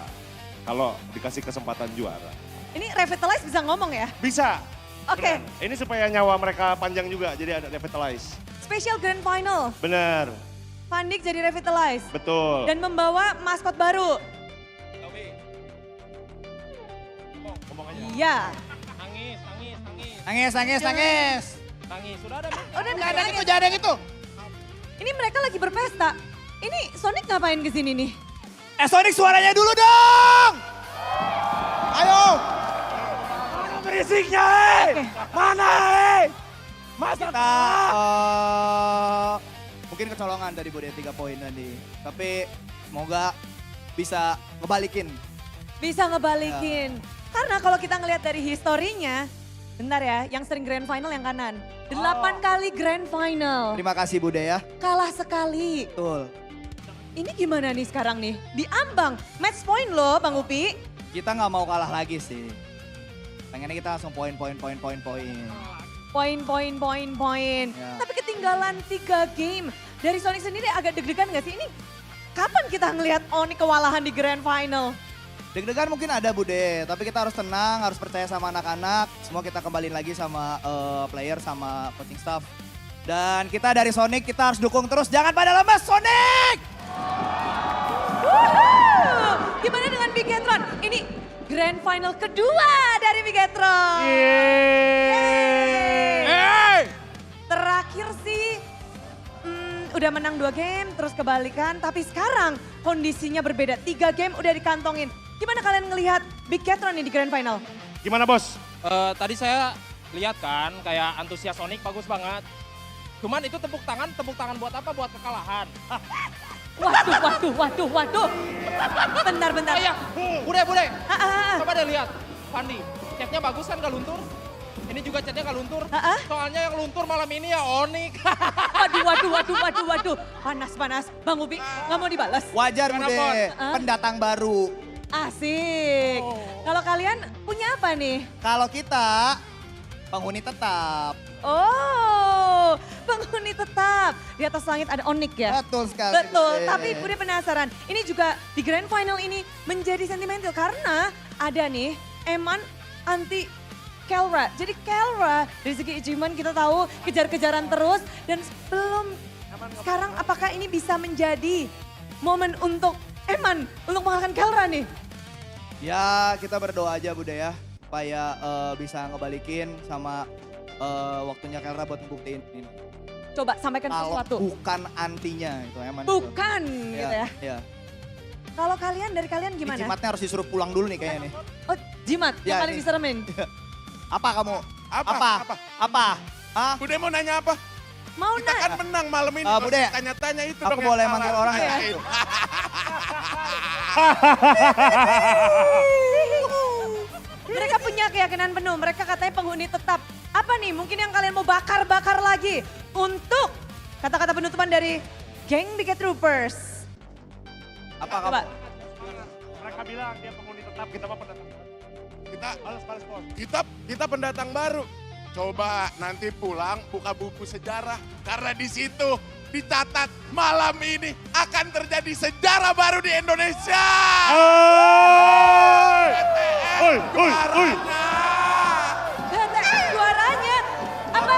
kalau dikasih kesempatan juara. Ini Revitalize bisa ngomong ya? Bisa. Oke. Ini supaya nyawa mereka panjang juga, jadi ada Revitalize. Special Grand Final. Bener, Fandik jadi Revitalize. betul. Dan membawa maskot baru. Iya. Nangis. Sudah ada yang itu. Ini mereka lagi berpesta. Ini Sonic ngapain kesini nih? Sonic suaranya dulu dong! Ayo! Berisiknya, Mana, Masa Kita mungkin kecolongan dari Bude 3 poin tadi. Tapi semoga bisa ngebalikin. Karena kalau kita ngelihat dari historinya, bentar ya, yang sering grand final yang kanan. 8 kali grand final. Terima kasih Bude ya. Kalah sekali. Betul. Ini gimana nih sekarang nih? Diambang, match point loh Bang Upi. Kita nggak mau kalah lagi sih. Pengennya kita langsung poin. Poin. Ya. Tapi ketinggalan 3 game. Dari Sonic sendiri agak deg-degan gak sih? Ini kapan kita ngelihat ONIC kewalahan di grand final? Deg-degan mungkin ada Bude, tapi kita harus tenang, harus percaya sama anak-anak. Semua kita kembaliin lagi sama player, sama coaching staff. Dan kita dari Sonic, kita harus dukung terus. Jangan pada lemes, Sonic! Woohoo! Gimana dengan Bigetron? Ini grand final kedua dari Bigetron. Yeay! Terakhir sih udah menang 2 game, terus kebalikan. Tapi sekarang kondisinya berbeda. 3 game udah dikantongin. Gimana kalian ngelihat Bigetron nih di grand final? Gimana bos? Tadi saya lihat kan kayak antusias Sonic bagus banget. Cuman itu tepuk tangan buat apa? Buat kekalahan. Waduh. Bentar. Bude. Coba deh lihat. Fandi, chatnya bagus kan gak luntur? Ini juga chatnya gak luntur. Soalnya yang luntur malam ini ya ONIC. Waduh. Panas. Bang Ubi nggak mau dibalas? Wajar Bude, pendatang baru. Asik. Kalau kalian punya apa nih? Kalau kita penghuni tetap. Oh, penghuni tetap. Di atas langit ada ONIC ya? Betul sekali. Betul, tapi Bude penasaran. Ini juga di grand final ini menjadi sentimental karena ada nih Eman anti Kelra. Jadi Kelra dari segi achievement kita tahu kejar-kejaran terus. Dan belum sekarang apakah ini bisa menjadi momen untuk Eman untuk mengalahkan Kelra nih? Ya kita berdoa aja Bude ya. Supaya bisa ngebalikin sama waktunya Kelra buat membuktiin ini. Coba sampaikan sesuatu. Bukan antinya itu Eman. Bukan gitu ya. Iya. Kalau kalian, dari kalian gimana? Jimatnya harus disuruh pulang dulu nih kayaknya nih. Oh jimat yang Ya, paling nih. diseremin. Apa kamu? Apa? Hah? Bude mau nanya apa? Mau Kita kan menang malam ini. Bude, Tanya-tanya itu aku dong. boleh yang manggil salah. orang ya? Iya. Mereka punya keyakinan penuh, mereka katanya penghuni tetap. Apa nih mungkin yang kalian mau bakar-bakar lagi untuk kata-kata penutupan dari geng Bigetroopers? Apa Coba. Mereka bilang dia penghuni tetap, kita mah pendatang baru. Kita pendatang baru. Coba nanti pulang buka buku sejarah karena di situ dicatat malam ini akan terjadi sejarah baru di Indonesia. Juaranya. Apa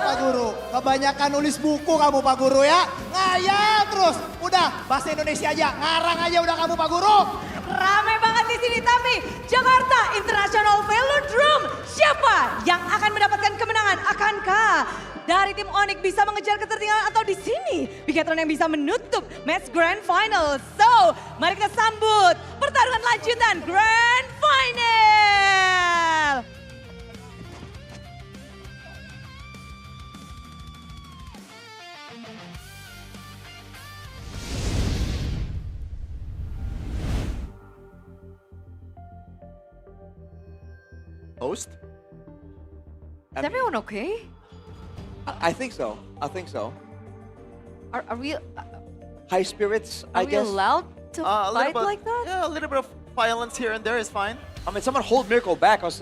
Pak Guru, kebanyakan nulis buku kamu Pak Guru ya. Ngayal terus, udah bahasa Indonesia aja, ngarang aja udah kamu Pak Guru. Ramai banget di sini, tapi Jakarta International Velodrome. Siapa yang akan mendapatkan kemenangan? Akankah dari tim ONIC bisa mengejar ketertinggalan atau di sini Bigetron yang bisa menutup match grand final? So, mari kita sambut pertarungan lanjutan grand final. host. Is everyone okay? I think so. I think so. Are we High spirits, are I we guess. allowed to A little fight bit, like that? Yeah, a little bit of violence here and there is fine. I mean, someone hold Miracle back, cause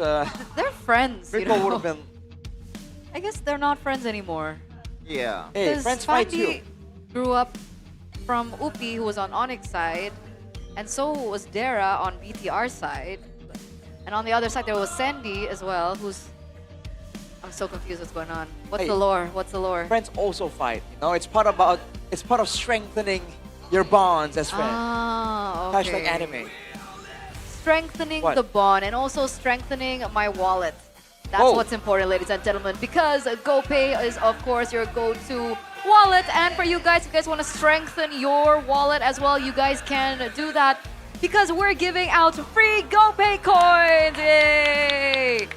They're friends. You Miracle know? would have been. I guess they're not friends anymore. Yeah. Hey, 'Cause friends fight too. Fandi grew up from Upi, who was on ONIC side, and so was Dara on BTR side. And on the other side, there was Sandy as well, who's... I'm so confused what's going on. What's Hey. the lore? What's the lore? Friends also fight. You know, it's part of strengthening your bonds as friends. Ah, okay. Hashtag anime. Strengthening What? the bond and also strengthening my wallet. That's Oh. what's important, ladies and gentlemen, because GoPay is, of course, your go-to wallet. And for you guys want to strengthen your wallet as well, you guys can do that because we're giving out free GoPay coins. Yay!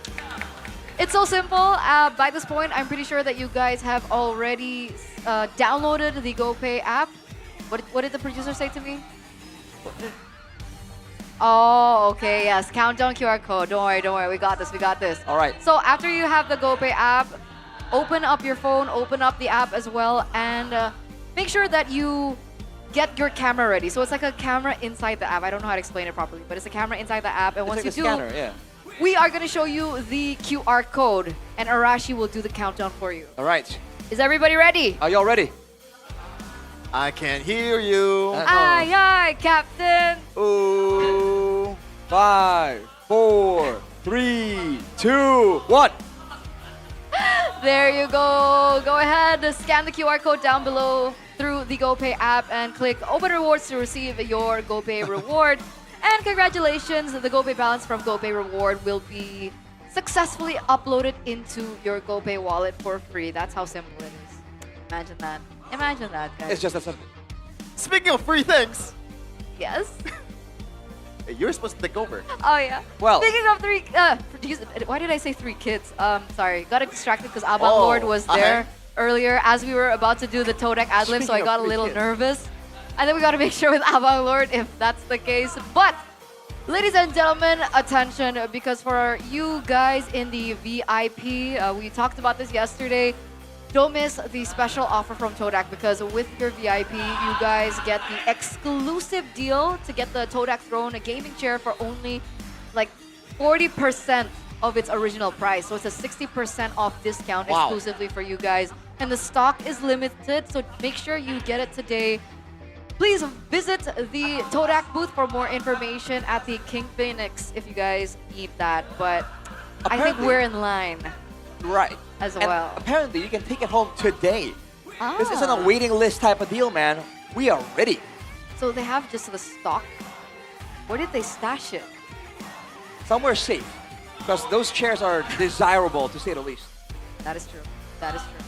It's so simple. By this point, I'm pretty sure that you guys have already downloaded the GoPay app. What did the producer say to me? Oh, okay, yes. Countdown QR code. Don't worry. We got this. All right. So after you have the GoPay app, open up your phone, open up the app as well, and make sure that you get your camera ready. So it's like a camera inside the app. I don't know how to explain it properly, but it's a camera inside the app. And once It's you like do, a scanner, yeah. we are going to show you the QR code, and Arashi will do the countdown for you. All right. Is everybody ready? Are y'all ready? I can't hear you. Aye, aye, Captain. Ooh. 5, 4, 3, 2, 1. There you go. Go ahead, scan the QR code down below through the GoPay app and click Open Rewards to receive your GoPay reward. And congratulations, the GoPay balance from GoPay reward will be successfully uploaded into your GoPay wallet for free. That's how simple it is. Imagine that. Imagine that, guys. It's just that simple. Speaking of free things, Yes. you're supposed to take over. Oh yeah. Well- Speaking of why did I say 3 kids? Sorry, got distracted because Abang Oh, Lord was there earlier as we were about to do the Toadek ad-lib, so I Speaking got of a little 3 kids. nervous. I think we got to make sure with Abang Lord if that's the case. But, ladies and gentlemen, attention, because for you guys in the VIP, we talked about this yesterday. Don't miss the special offer from Todak because with your VIP, you guys get the exclusive deal to get the Todak Throne, a gaming chair for only like 40% of its original price. So it's a 60% off discount Wow. exclusively for you guys. And the stock is limited, so make sure you get it today. Please visit the Todak booth for more information at the KINGFINIX if you guys need that. But I think Apparently- we're in line Right. as And well. apparently, you can take it home today. Ah. This isn't a waiting list type of deal, man. We are ready. So they have just the stock. Where did they stash it? Somewhere safe. Because those chairs are desirable, to say the least. That is true. That is true.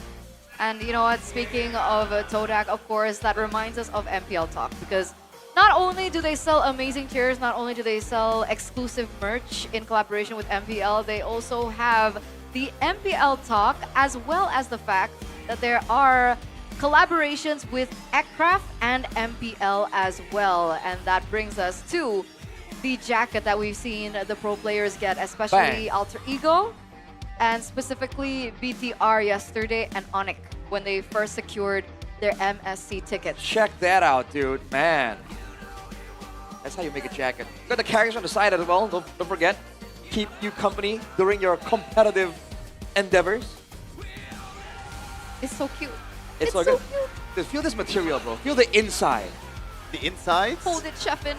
And you know what? Speaking of Todak, of course, that reminds us of MPL Talk because not only do they sell amazing chairs, not only do they sell exclusive merch in collaboration with MPL, they also have the MPL Talk as well as the fact that there are collaborations with Ekcraft and MPL as well. And that brings us to the jacket that we've seen the pro players get, especially Bang. Alter Ego and specifically BTR yesterday and ONIC when they first secured their MSC tickets. Check that out, dude. Man. That's how you make a jacket. Got the characters on the side as well. Don't forget. Keep you company during your competitive endeavors. It's so cute. It's so good. Dude, feel this material, bro. Feel the inside. The inside? Hold it, Chefin.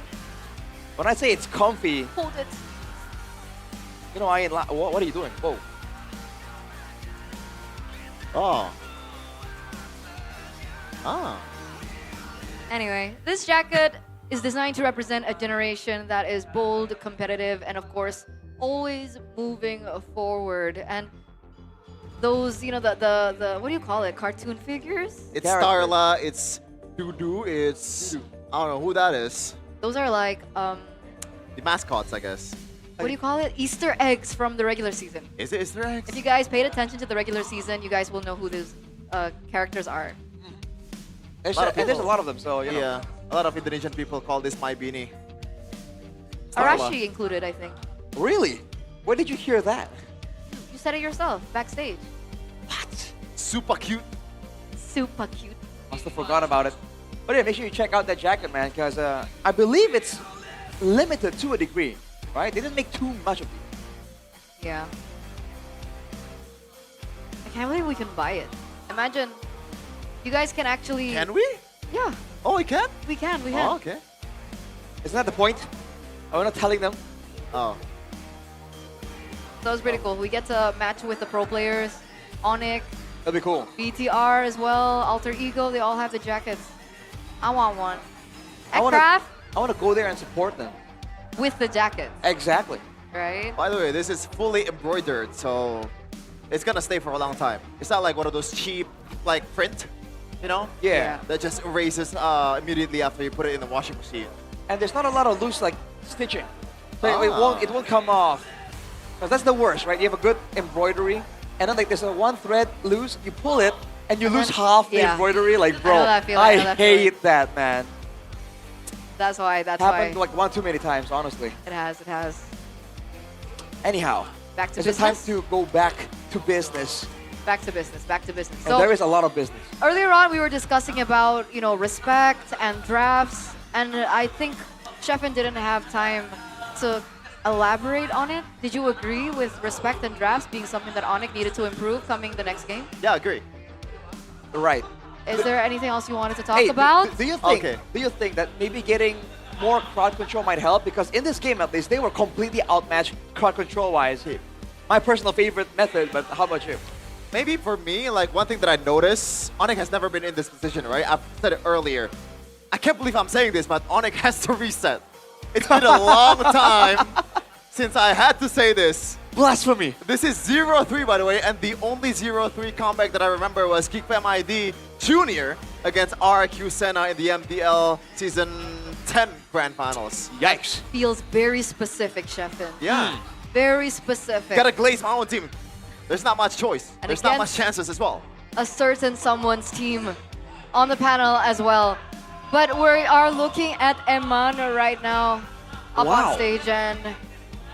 When I say it's comfy, Hold it. you know, I ain't what are you doing? Whoa. Oh. Ah. Anyway, this jacket is designed to represent a generation that is bold, competitive, and of course, always moving forward. And those, you know, the what do you call it? Cartoon figures? It's Starla, it's Dudu, it's... I don't know who that is. Those are like, The mascots, I guess. what do you call it? Easter eggs from the regular season. Is it Easter eggs? If you guys paid attention to the regular season, you guys will know who those characters are. And there's a lot of them, so, you know. Yeah, a lot of Indonesian people call this my beanie. Arashi included, I think. Really? Where did you hear that? You said it yourself, backstage. Super cute. Super cute. Must have forgot about it. But yeah, make sure you check out that jacket, man, because I believe it's limited to a degree, right? They didn't make too much of it. Yeah. I can't believe we can buy it. Imagine, you guys can actually... Can we? Yeah. Oh, we can? We can, we can. Oh, okay. Isn't that the point? Are we not telling them? Oh. That was pretty cool. We get to match with the pro players, ONIC. That'd be cool. BTR as well, Alter Ego, they all have the jackets. I want one. I want to go there and support them. With the jacket. Exactly. Right? By the way, this is fully embroidered, so it's gonna stay for a long time. It's not like one of those cheap, like, print, you know? Yeah. That just erases immediately after you put it in the washing machine. And there's not a lot of loose, like, stitching. So it won't come off. Because that's the worst, right? You have a good embroidery, and then like there's a one thread loose, you pull it, and you lose half the embroidery. Like, bro, I hate that, man. That's why, Happened like one too many times, honestly. It has. Anyhow, back to it's business. time to go back to business. Back to business. And there is a lot of business. Earlier on, we were discussing about, you know, respect and drafts, and I think Sheffin didn't have time to elaborate on it. Did you agree with respect and drafts being something that ONIC needed to improve coming the next game? Yeah, I agree. Right. Is there anything else you wanted to talk about? Do you think that maybe getting more crowd control might help? Because in this game, at least, they were completely outmatched crowd control-wise. My personal favorite method, but how about you? Maybe for me, like, one thing that I noticed, ONIC has never been in this position, right? I've said it earlier. I can't believe I'm saying this, but ONIC has to reset. It's been a long time since I had to say this. Blasphemy. This is 0-3, by the way, and the only 0-3 comeback that I remember was KINGFINIX ID Junior against RQ Senna in the MPL Season 10 Grand Finals. Yikes. Feels very specific, Sheffin. Yeah. Very specific. Gotta glaze my own team. There's not much choice. And There's not much chances as well. A certain someone's team on the panel as well. But we are looking at Eman right now up on stage, and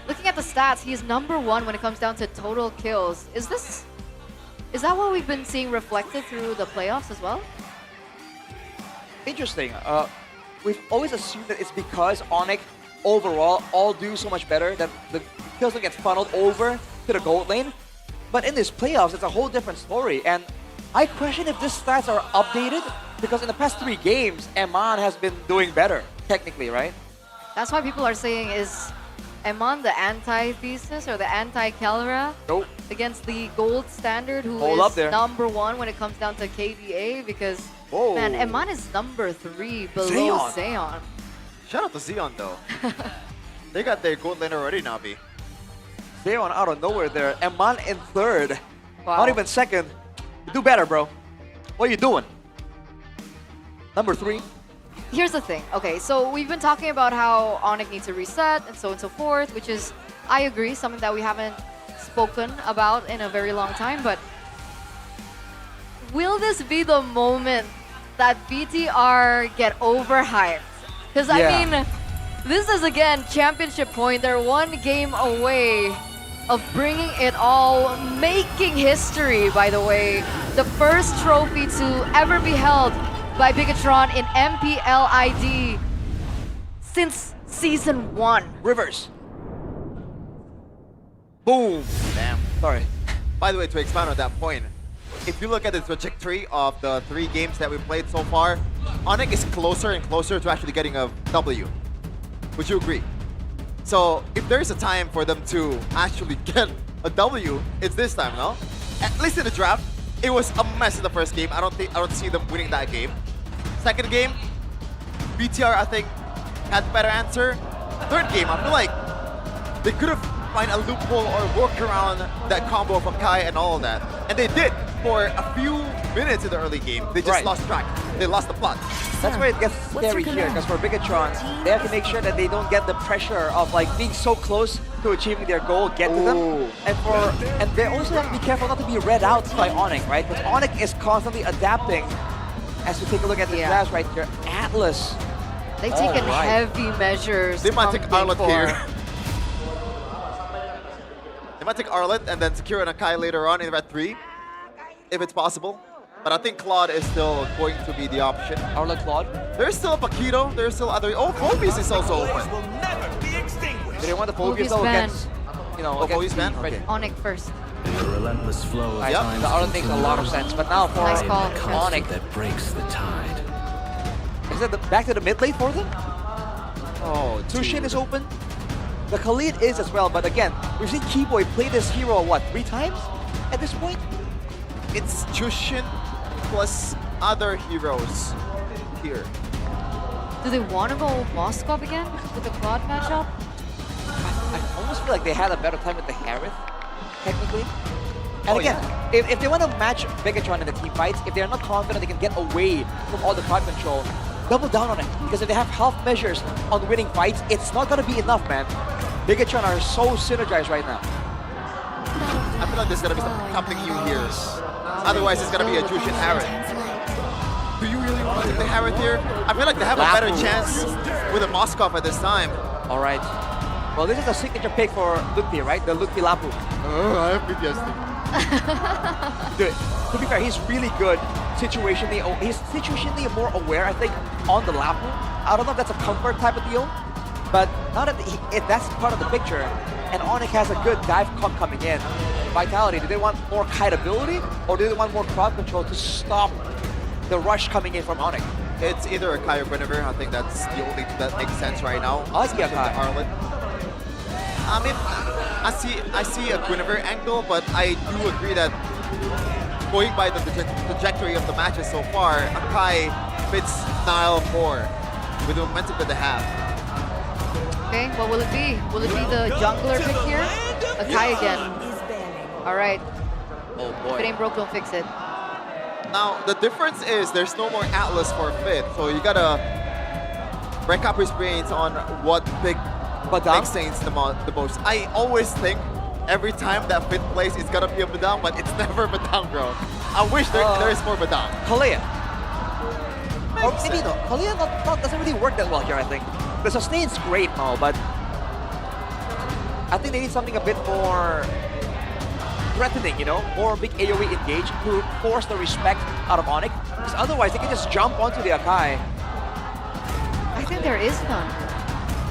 looking at the stats, he's #1 when it comes down to total kills. Is that what we've been seeing reflected through the playoffs as well? Interesting. We've always assumed that it's because ONIC overall all do so much better that the kills don't get funneled over to the gold lane. But in these playoffs, it's a whole different story. And I question if these stats are updated, because in the past 3 games, Eman has been doing better, technically, right? That's why people are saying, is Eman the anti-Thesis or the anti-Kelra against the gold standard, who is #1 when it comes down to KDA? Because, man, Eman is #3 below Zeon. Shout out to Zeon, though. They got their gold lane already, Navi. Zeon out of nowhere there. Eman in 3rd. Wow. Not even 2nd. You do better, bro. What are you doing? #3. Here's the thing. Okay, so we've been talking about how ONIC needs to reset and so on and so forth, which is, I agree, something that we haven't spoken about in a very long time. But will this be the moment that BTR get overhyped? Because, I mean, this is, again, championship point. They're 1 game away of bringing it all, making history, by the way. The first trophy to ever be held by Bigetron in MPL ID since Season 1. Rivers. Boom. Damn. Sorry. By the way, to expand on that point, if you look at the trajectory of the 3 games that we've played so far, ONIC is closer and closer to actually getting a W. Would you agree? So if there's a time for them to actually get a W, it's this time, no? At least in the draft, it was a mess in the first game. I don't see them winning that game. Second game, BTR I think had the better answer. Third game, I feel like they could have find a loophole or work around that combo from Kai and all of that. And they did for a few minutes in the early game. They just lost track. They lost the plot. That's where it gets scary here, because for Bigetron, they have to make sure that they don't get the pressure of like being so close to achieving their goal, get to them. And they also have to be careful not to be read out by ONIC, right? Because ONIC is constantly adapting. As we take a look at the class right here, Atlas. They've taken heavy measures. They might take Outlet here. They might take Arlet and then secure an Akai later on in red 3, if it's possible. But I think Claude is still going to be the option. Arlet Claude? There's still a Paquito, there's still other... Oh, Phobius is also open. Do they want the Phobius Phobius though ban. against, you know, Oh, against Phobius ban? the- Okay. ONIC first. The relentless flow of Right, time the Arlet makes a lot of sense, but now for Nice call. ONIC, that breaks the tide. is it back to the mid lane for them? Oh, Tushin is open. The Khalid is as well, but again, we've seen Keyboy play this hero, what, 3 times at this point? It's Jushin plus other heroes here. Do they want to go Moskov again with the Claude matchup? I almost feel like they had a better time with the Harith, technically. And again, if they want to match Bigetron in the team fights, if they're not confident they can get away from all the crowd control, double down on it. Because if they have half measures on winning fights, it's not going to be enough, man. Bigetron are so synergized right now. I feel like there's gonna be something new here. Otherwise, it's gonna be a Jushin Harith. Do you really want to take the Harith here? I feel like they have a better chance with a Moskov at this time. All right. Well, this is a signature pick for Lutfi, right? The Lutfi Lapu. Oh, I have PTSD. Dude, to be fair, he's really good situationally. He's situationally more aware, I think, on the Lapu. I don't know if that's a comfort type of deal, but now that if that's part of the picture, and ONIC has a good dive comp coming in, Vitality, do they want more kite ability, or do they want more crowd control to stop the rush coming in from ONIC? It's either a Kai or Guinevere. I think that's the only thing that makes sense right now. I see a Kai. Arlet. I mean, I see a Guinevere angle, but I do agree that going by the trajectory of the matches so far, Akai fits Nile more with the momentum that they have. Okay, what will it be? Will it be the jungler pick here? Akai again. All right. Oh If boy. it ain't broke, don't fix it. Now, the difference is there's no more Atlas for Fit, so you gotta break up his brains on what makes things the most. I always think every time that Fit plays, it's gonna be a Badang, but it's never Badang, bro. I wish there is more Badang. Kalea. Or maybe no. Kalea doesn't really work that well here, I think. The sustain's great now, but I think they need something a bit more threatening, you know? More big AoE engage to force the respect out of ONIC. Because otherwise, they can just jump onto the Akai. I think there is none.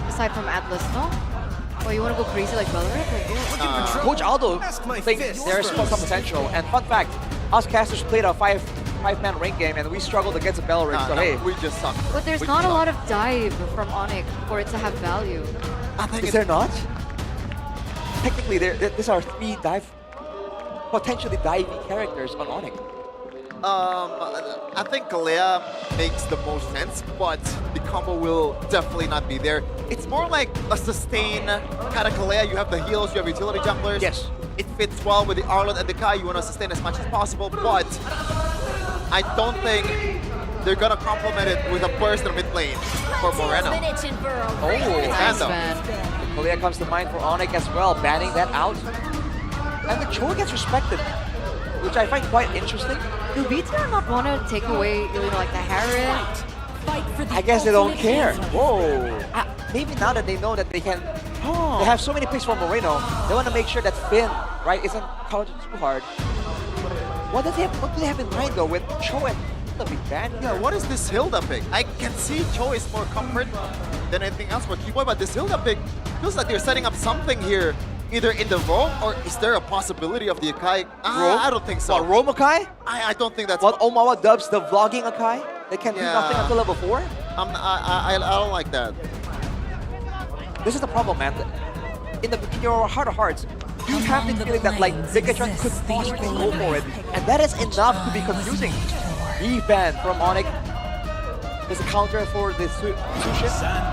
Aside from Atlas, no? Or you want to go crazy like Valorant? Like, Coach Aldo thinks there's some potential. And fun fact, us casters played a five-man rank game and we struggled against a Bellerin, so hey. We just suck. But there's not a lot of dive from ONIC for it to have value. Is there not? Technically, these are 3 potentially divey characters on ONIC. I think Kalea makes the most sense, but the combo will definitely not be there. It's more like a sustain kind of Kalea. You have the heals, you have utility jumblers. Yes. It fits well with the Arlet and the Kai. You want to sustain as much as possible, but I don't think they're gonna complement it with a burst in mid lane for Moreno. Oh, nice Kalea comes to mind for ONIC as well, banning that out. And the Cho gets respected, which I find quite interesting. Do BTR not want to take away, you know, like the Harith? I guess they don't care. Whoa. Maybe now that they know that they can, they have so many picks for Moreno, they want to make sure that Finn, right, isn't counted too hard. What do they have in mind though with Cho and the big band? Yeah, what is this Hilda pick? I can see Cho is more comfort than anything else for Keyboy, but this Hilda pick feels like they're setting up something here. Either in the roam, or is there a possibility of the Akai? I don't think so. What, roam Akai? I don't think that's... What Omawa dubs the vlogging Akai? They can do nothing until level 4? I don't like that. This is the problem, man. In your heart of hearts, you have the feeling that like Bigetron could possibly go for it, and that is enough to be confusing. Ban from ONIC. There's a counter for the Sushin.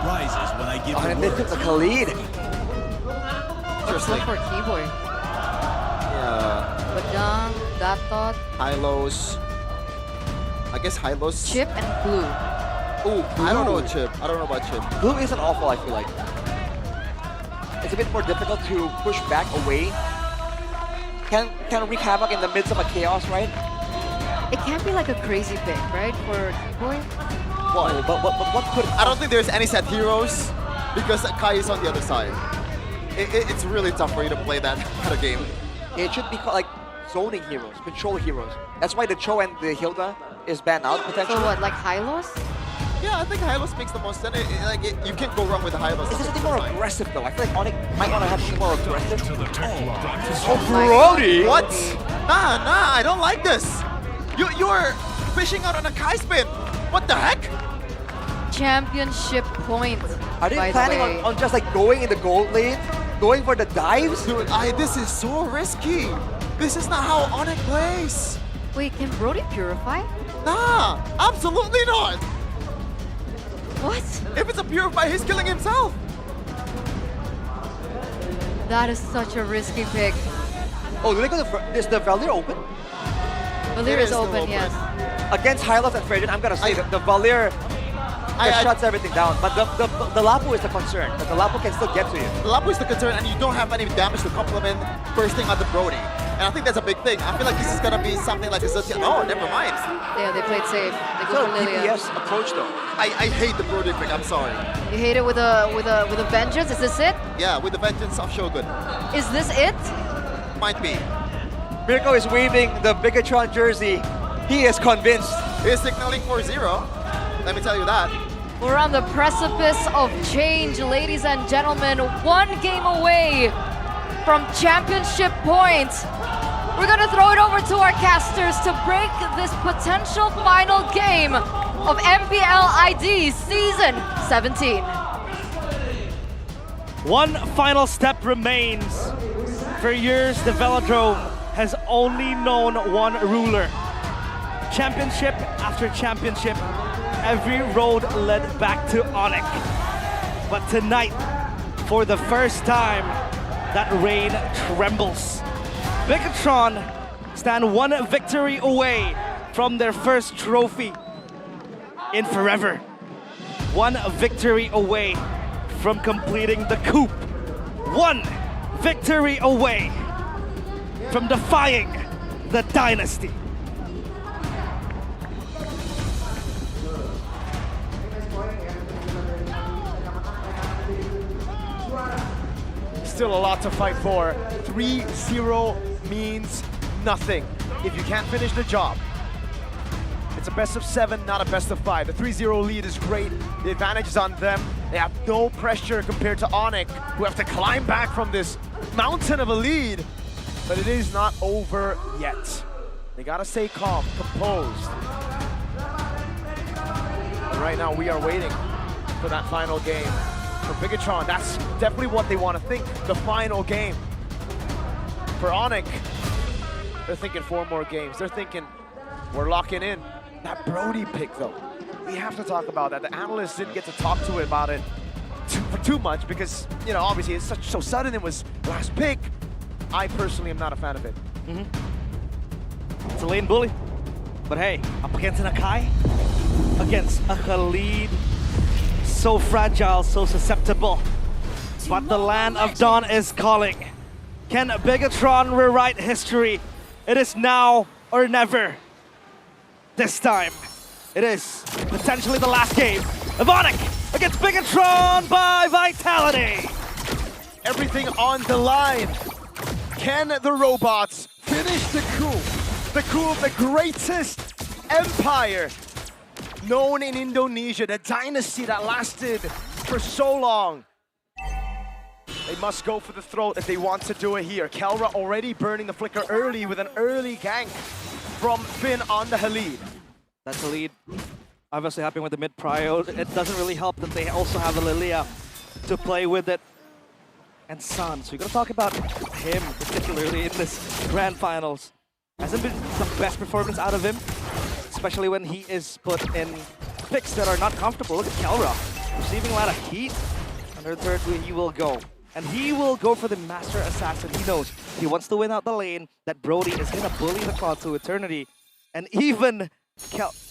rises when I give and they took the Khalid. Let's look for Keyboy. Yeah. Badang, Datot. Hylos. I guess Hylos. Chip and Blue. Ooh, I don't know Chip. I don't know about Chip. Blue isn't awful, I feel like. It's a bit more difficult to push back away. Can wreak havoc in the midst of a chaos, right? It can't be like a crazy pick, right? For Keyboy? But what could... I don't think there's any set heroes because Kai is on the other side. it's really tough for you to play that kind of game. It should be called like zoning heroes, control heroes. That's why the Cho and the Hilda is banned out potentially. So what, like Hylos? Yeah, I think Hylos makes the most sense. You can't go wrong with the Hylos. Is this something more aggressive though? I feel like ONIC might want to have something more aggressive. Oh, Brody! What? Nah, I don't like this. You're fishing out on a Kai spin. What the heck? Championship point. Are they by the planning way. on just like going in the gold lane? Going for the dives? Dude, this is so risky. This is not how ONIC plays. Wait, can Brody purify? Nah, absolutely not. What? If it's a purify, he's killing himself. That is such a risky pick. Oh, do they go to is the Valir open? Valir is open, yes. Against Hylos and Freyden, I'm gonna say that the Valir shuts everything down. But the Lapu is the concern. But the Lapu can still get to you. The Lapu is the concern, and you don't have any damage to complement bursting on the Brody. And I think that's a big thing. I feel like this is gonna be something like a Ziltia. Oh, never mind. Yeah, they played safe. They go for Lilia. DPS approach though. I hate the Brody pick. I'm sorry. You hate it with a vengeance? Is this it? Yeah, with the vengeance of Shogun. Is this it? Might be. Mirko is waving the Bigetron jersey. He is convinced. He's signaling for 0. Let me tell you that. We're on the precipice of change, ladies and gentlemen. 1 game away from championship point. We're gonna throw it over to our casters to break this potential final game of MPL ID Season 17. One final step remains. For years, the Velodrome has only known one ruler. Championship after championship, every road led back to ONIC. But tonight, for the first time, that reign trembles. Bigetron stand 1 victory away from their first trophy in forever. 1 victory away from completing the coup. 1 victory away from defying the dynasty. Still a lot to fight for. 3-0 means nothing if you can't finish the job. It's a best of 7, not a best of 5. The 3-0 lead is great. The advantage is on them. They have no pressure compared to ONIC, who have to climb back from this mountain of a lead. But it is not over yet. They gotta stay calm, composed. And right now we are waiting for that final game. For Bigetron, that's definitely what they want to think, the final game. For ONIC, they're thinking 4 more games. They're thinking, we're locking in. That Brody pick though, we have to talk about that. The analysts didn't get to talk to it about it too much because, you know, obviously it's so sudden. It was last pick. I personally am not a fan of it. It's a lane bully. But hey, up against an Akai, against a Khalid, so fragile, so susceptible. But the land of Dawn is calling. Can Bigetron rewrite history? It is now or never. This time, it is potentially the last game of ONIC against Bigetron by Vitality. Everything on the line. Can the robots finish the coup? The coup of the greatest empire known in Indonesia, the dynasty that lasted for so long. They must go for the throat if they want to do it here. Kelra already burning the flicker early with an early gank from Finn on the Halid. That's the lead. Obviously happening with the mid prio. It doesn't really help that they also have a Lilia to play with it. And Sun, so you're gonna talk about him particularly in this grand finals. Hasn't been the best performance out of him, especially when he is put in picks that are not comfortable. Look at Kelra, receiving a lot of heat. Under third, he will go. And he will go for the Master Assassin. He knows he wants to win out the lane, that Brody is gonna bully the call to eternity. And even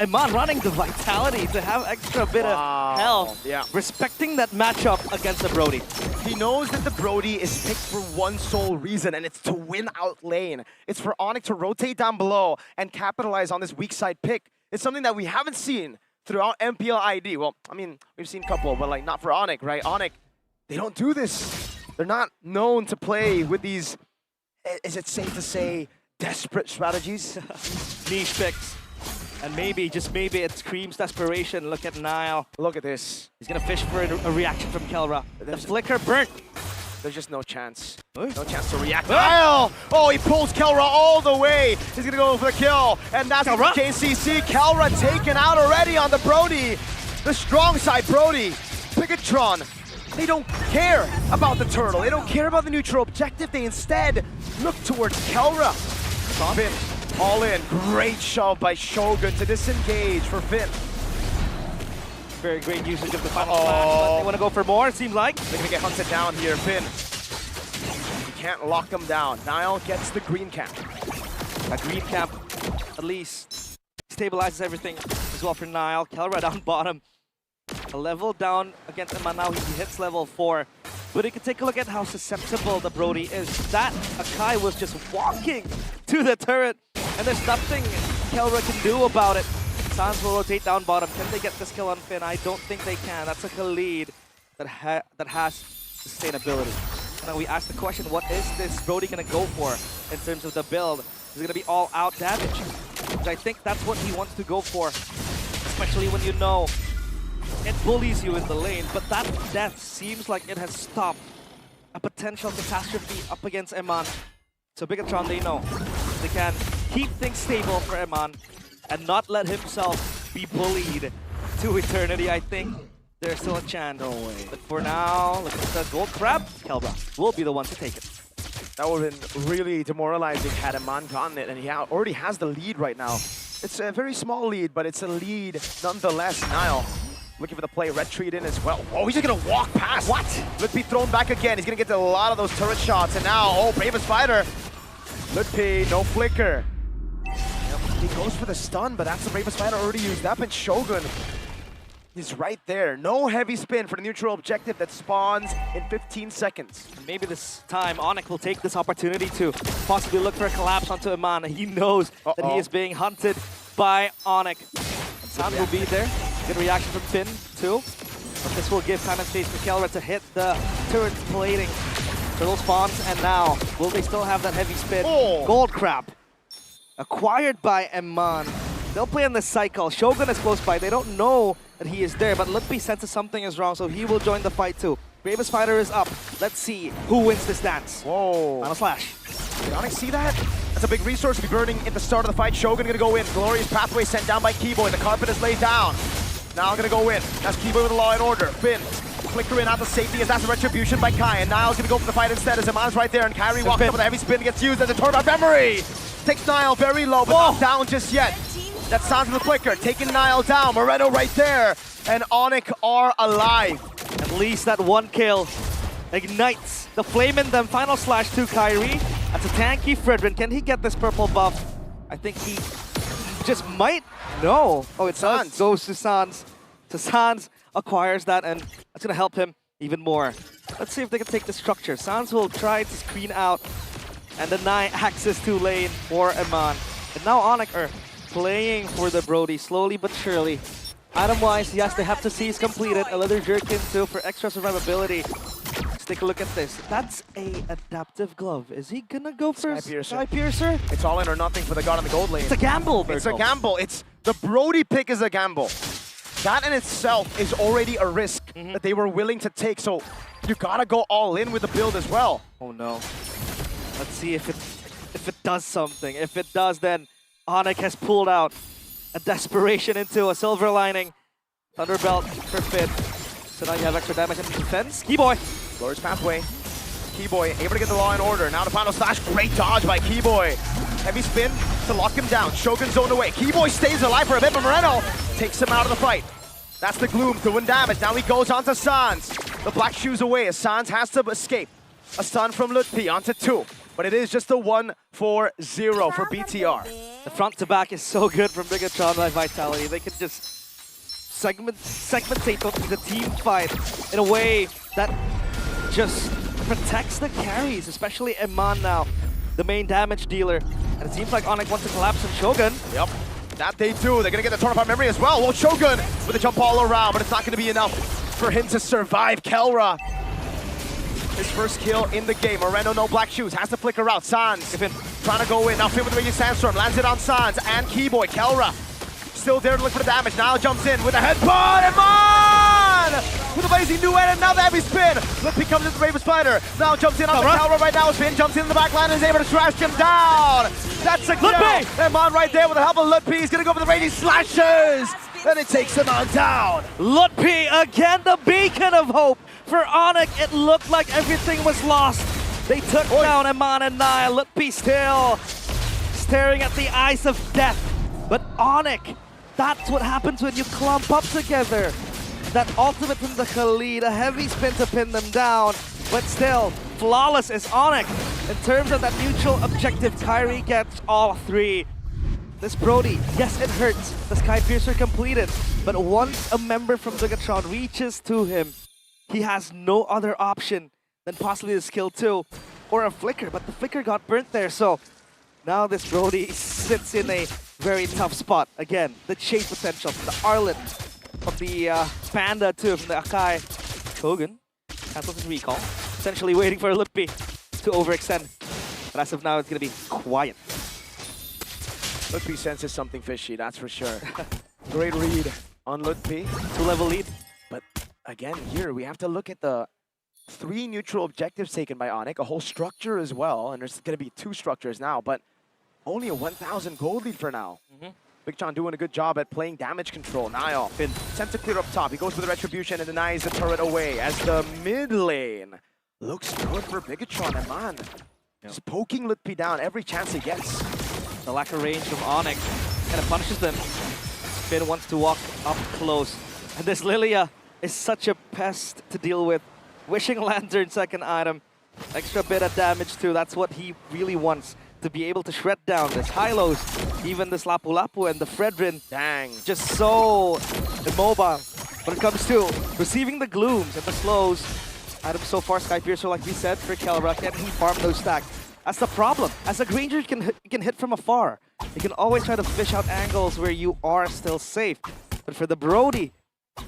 Iman running the Vitality to have extra bit of health. Yeah. Respecting that matchup against the Brody. He knows that the Brody is picked for one sole reason, and it's to win out lane. It's for ONIC to rotate down below and capitalize on this weak side pick. It's something that we haven't seen throughout MPL ID. Well, I mean, we've seen a couple, but like not for ONIC, right? ONIC, they don't do this. They're not known to play with these, is it safe to say, desperate strategies? Niche picks. And maybe, just maybe, it screams desperation. Look at Nile. Look at this. He's gonna fish for a reaction from Kelra. The flicker burnt. There's just no chance. No chance to react. Nile! Oh, he pulls Kelra all the way. He's gonna go for the kill. And that's Kelra? KCC. Kelra taken out already on the Brody. The strong side Brody. Bigetron. They don't care about the turtle. They don't care about the neutral objective. They instead look towards Kelra. Finn, all in. Great shove by Shogun to disengage for Finn. Very great usage of the final flash, but they want to go for more, it seems like. They're gonna get hunted down here, Finn. You can't lock them down. Nile gets the green cap. A green cap, at least, stabilizes everything as well for Nile. Kelra down bottom. A level down against Eman now, he hits level 4. But you can take a look at how susceptible the Brody is. That Akai was just walking to the turret, and there's nothing Kelra can do about it. Sans will rotate down bottom. Can they get this kill on Finn? I don't think they can. That's a Khalid that has sustainability. Now we ask the question, what is this Brody gonna go for in terms of the build? Is it gonna be all out damage? Because I think that's what he wants to go for, especially when you know it bullies you in the lane, but that death seems like it has stopped a potential catastrophe up against Eman. So Bigetron, they know they can keep things stable for Eman and not let himself be bullied to eternity. I think there's still a chance. No way. But for now, look at the gold crab. Kelra will be the one to take it. That would have been really demoralizing had Eman gotten it, and he already has the lead right now. It's a very small lead, but it's a lead nonetheless. Nile looking for the play, retreat in as well. Oh, he's just gonna walk past. What? Lutpi thrown back again. He's gonna get a lot of those turret shots, and now, oh, bravest fighter. Lutpi, no flicker. Yep, he goes for the stun, but that's the bravest fighter already used up, and Shogun is right there. No heavy spin for the neutral objective that spawns in 15 seconds. And maybe this time, ONIC will take this opportunity to possibly look for a collapse onto Eman. He knows that he is being hunted by ONIC. And Sans will be there. Good reaction from Finn, too. But this will give time and space for Kelra to hit the turret plating. Turtle spawns, and now, will they still have that heavy spin? Oh. Gold Crab, acquired by Eman. They'll play in the cycle. Shogun is close by. They don't know that he is there, but Lutpi senses something is wrong, so he will join the fight too. Bravest fighter is up. Let's see who wins this dance. Whoa. Final slash. Did ONIC see that? That's a big resource to be burning at the start of the fight. Shogun gonna go in. Glorious pathway sent down by Keyboy. The carpet is laid down. Now gonna go in. That's Keyboy with the law and order. Finn, flicker in out the safety as that's a retribution by Kai. And Nile's gonna go for the fight instead as Eman's right there. And Kyrie walks up with a heavy spin, gets used as a turret memory. Takes Nile very low, but not down just yet. That sounds of the flicker, taking Nile down. Moreno right there. And ONIC are alive. At least that one kill ignites the flame in them. Final slash to Kyrie. That's a tanky Fredrin. Can he get this purple buff? I think he just might. No. Oh, it's Sans. Goes to Sans. So Sans acquires that, and that's going to help him even more. Let's see if they can take the structure. Sans will try to screen out and deny access to lane for Eman. And now ONIC are playing for the Brody slowly but surely. Item-wise, yes, they have to seize completed. A leather jerkin too for extra survivability. Let's take a look at this. That's a adaptive glove. Is he gonna go for Sky Piercer? It's all in or nothing for the god on the gold lane. It's a gamble, It's a gamble. It's the Brody pick is a gamble. That in itself is already a risk that they were willing to take. So you gotta go all in with the build as well. Oh no. Let's see if it does something. If it does, then ONIC has pulled out a desperation into a silver lining. Thunderbelt for Finn. So now you have extra damage in defense. Keyboy. Glorious pathway. Keyboy able to get the law in order. Now the final slash. Great dodge by Keyboy. Heavy spin to lock him down. Shogun zoned away. Keyboy stays alive for a bit, but Moreno takes him out of the fight. That's the Gloom to win damage. Now he goes on to Sans. The black shoes away as Sans has to escape. A stun from Lutpi onto 2. But it is just a 1-4-0 for BTR. The front to back is so good from Bigetron by Vitality. They can just segmentate the team fight in a way that just protects the carries, especially Eman now, the main damage dealer. And it seems like ONIC wants to collapse on Shogun. Yep, that they do. They're gonna get the tournament memory as well. Well, Shogun with a jump all around, but it's not gonna be enough for him to survive. Kelra his first kill in the game. Moreno, no black shoes, has to flicker out. Sans trying to go in. Now Finn with the Raging Sandstorm, lands it on Sans and Keyboy. Kelra still there to look for the damage. Now jumps in with a headbutt. Eman with a blazing duet and now the heavy spin. Lippy comes in the Raven Spider. Now jumps in on the Kelra right now. Finn jumps in the back line and is able to trash him down. That's a kill. Eman right there with the help of Lippy. He's going to go for the Raging Slashes. And it takes him on down. Lutpi again, the beacon of hope. For ONIC, it looked like everything was lost. They took down Eman and Nile. Lutpi still staring at the eyes of death. But ONIC, that's what happens when you clump up together. That ultimate from the Khalid, a heavy spin to pin them down. But still, flawless is ONIC. In terms of that mutual objective, Kyrie gets all three. This Brody, yes, it hurts. The Sky Piercer completed. But once a member from Bigetron reaches to him, he has no other option than possibly the skill 2 or a flicker. But the flicker got burnt there, so now this Brody sits in a very tough spot. Again, the chase potential from the Arlet, from the Panda too, from the Akai. Shogun cancels his recall, essentially waiting for Lutpi to overextend. But as of now, it's going to be quiet. Lutpi senses something fishy, that's for sure. Great read on Lutpi. 2-level lead. But again, here we have to look at the 3 neutral objectives taken by ONIC, a whole structure as well, and there's going to be 2 structures now, but only a 1,000 gold lead for now. Bigetron doing a good job at playing damage control. Niall sent to clear up top. He goes for the Retribution and denies the turret away as the mid lane looks good for Bigetron. And man, just poking Lutpi down every chance he gets. The lack of range from ONIC kind of punishes them. Finn wants to walk up close. And this Lilia is such a pest to deal with. Wishing Lantern second item. Extra bit of damage too. That's what he really wants. To be able to shred down this high-lows. Even this Lapu Lapu and the Fredrin. Dang. Just so immobile when it comes to receiving the glooms and the slows. Items so far, Sky Piercer, like we said, for Kelra. Can he farm those stacks? That's the problem. As a Granger, you can hit from afar. You can always try to fish out angles where you are still safe. But for the Brody,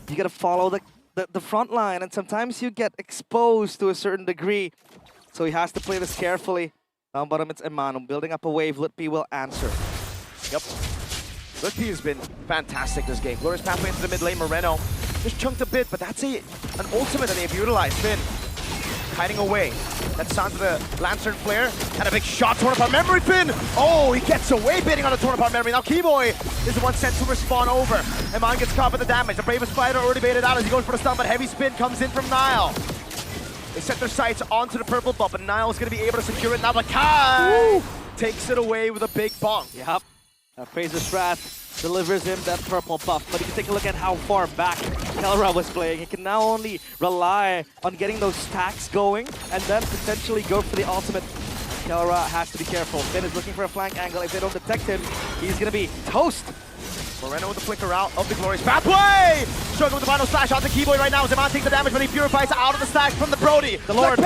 you gotta follow the front line, and sometimes you get exposed to a certain degree. So he has to play this carefully. Down bottom, it's Eman building up a wave. Lutpi will answer. Yep. Lutpi has been fantastic this game. Glorious pathway into the mid lane. Moreno just chunked a bit, but that's an ultimate that they've utilized. Finn hiding away. That's onto the Lantern Flare. And a big shot, torn apart memory. Finn! Oh, he gets away bidding on the torn apart memory. Now Keyboy is the one sent to respawn over. Eman gets caught with the damage. The Bravest Spider already baited out as he goes for the stun, but heavy spin comes in from Nile. They set their sights onto the purple buff, and Nile is going to be able to secure it. Now Kai takes it away with a big bonk. Yep. Fraser Strat delivers him that purple buff, but you can take a look at how far back Kelra was playing. He can now only rely on getting those stacks going and then potentially go for the ultimate. Kelra has to be careful. Finn is looking for a flank angle. If they don't detect him, he's going to be toast. Moreno with the flicker out of the glorious pathway! Struggling with the final slash onto Keyboy right now. Zeman takes the damage, but he purifies out of the stack from the Brody. The Lord.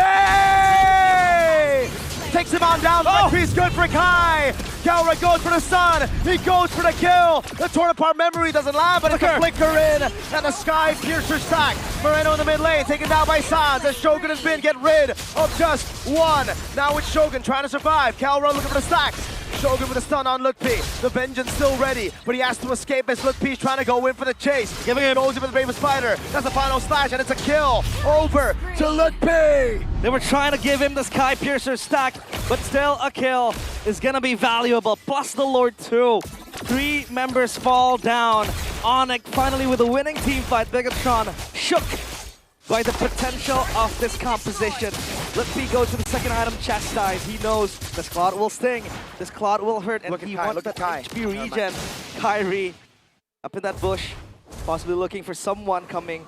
Takes him on down. Oh. He's good for Kai. Kelra goes for the stun. He goes for the kill. The torn apart memory doesn't land, but it's a flicker in. And the Sky Piercer stack. Moreno in the mid lane, taken down by Sans. As Shogun has been, get rid of just one. Now it's Shogun trying to survive. Kelra looking for the stacks. Shogun with a stun on Lutpi. The Vengeance still ready, but he has to escape as Lutpi's trying to go in for the chase. Giving him Ozy with the Bravest Spider. That's the final slash, and it's a kill over to Lutpi. They were trying to give him the Sky Piercer stack, but still a kill is gonna be valuable. Plus the Lord too. 3 members fall down. ONIC finally with a winning team fight. Bigetron shook by the potential of this composition. Lutpi goes to the second item, chastise. He knows this Cloud will sting, this Cloud will hurt, and he wants that HP regen. Kyrie up in that bush, possibly looking for someone coming.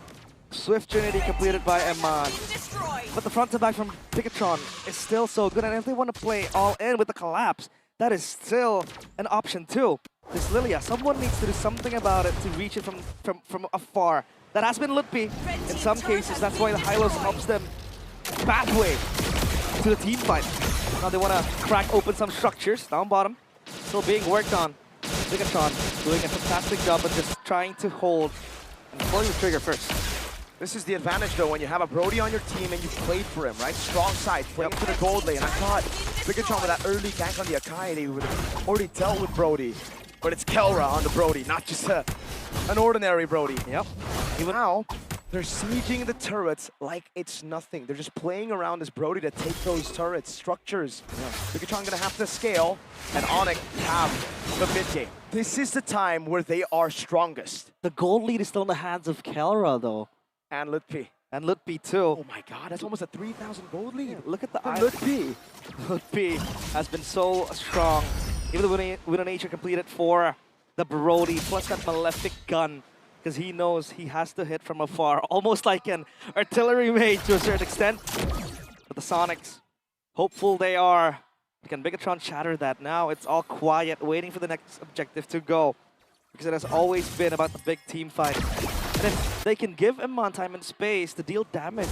Swift Trinity completed by Eman. But the front to back from Bigetron is still so good, and if they want to play all in with the collapse, that is still an option too. This Lilia, someone needs to do something about it to reach it from afar. That has been Lutpi in some cases. That's why the high-lows helps them pathway to the team fight. Now they want to crack open some structures down bottom. Still being worked on. Bigetron doing a fantastic job of just trying to hold and pulling the trigger first. This is the advantage though when you have a Brody on your team and you played for him, right? Strong side, playing to the gold lane. I thought Bigetron with that early gank on the Akai, they would have already dealt with Brody. But it's Kelra on the Brody, not just an ordinary Brody. Yep. Even now, they're sieging the turrets like it's nothing. They're just playing around this Brody to take those turrets, structures. Bigetron gonna have to scale, and ONIC have the mid game. This is the time where they are strongest. The gold lead is still in the hands of Kelra, though. And Lutpi. And Lutpi, too. Oh my god, that's almost a 3,000 gold lead. Yeah, look at the Lutpi. Lutpi has been so strong. Even the Winner Nature completed for the Brody, plus that Malefic gun. Because he knows he has to hit from afar, almost like an artillery mage to a certain extent. But the Sonics, hopeful they are. Can Bigetron shatter that? Now it's all quiet, waiting for the next objective to go. Because it has always been about the big team fight. And if they can give Iman time and space to deal damage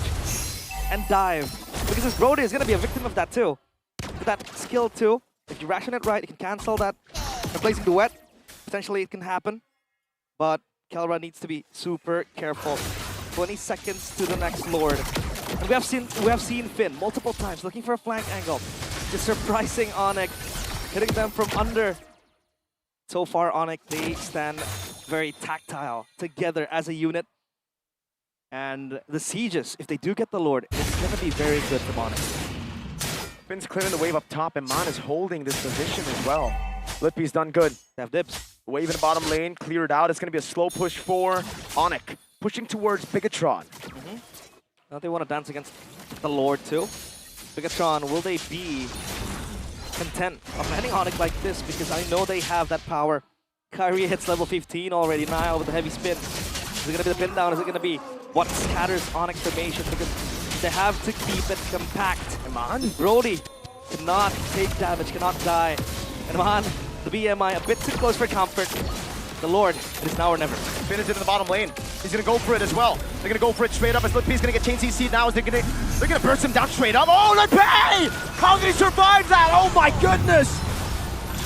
and dive. Because this Brody is going to be a victim of that too. With that skill too. If you ration it right, you can cancel that. Replacing Duet, potentially it can happen. But Kelra needs to be super careful. 20 seconds to the next Lord. And we have seen Finn multiple times looking for a flank angle. Just surprising ONIC, hitting them from under. So far, ONIC, they stand very tactile together as a unit. And the sieges, if they do get the Lord, it's going to be very good for ONIC. Finn's clearing the wave up top, and Man is holding this position as well. Lutpi's done good. They have dips. Wave in the bottom lane, cleared out. It's going to be a slow push for ONIC, pushing towards Bigetron. Now they want to dance against the Lord too. Bigetron, will they be content of handing ONIC like this? Because I know they have that power. Kyrie hits level 15 already, Nile with a heavy spin. Is it going to be the pin down? Is it going to be what scatters ONIC's formation? Because they have to keep it compact. Iman? Brody cannot take damage, cannot die. And Iman, the BMI, a bit too close for comfort. The Lord, it is now or never. Finish it in the bottom lane. He's gonna go for it as well. They're gonna go for it straight up as Lutpi's gonna get chain CC'd now as they're gonna burst him down straight up. Oh, Lutpi! How did he survive that? Oh my goodness!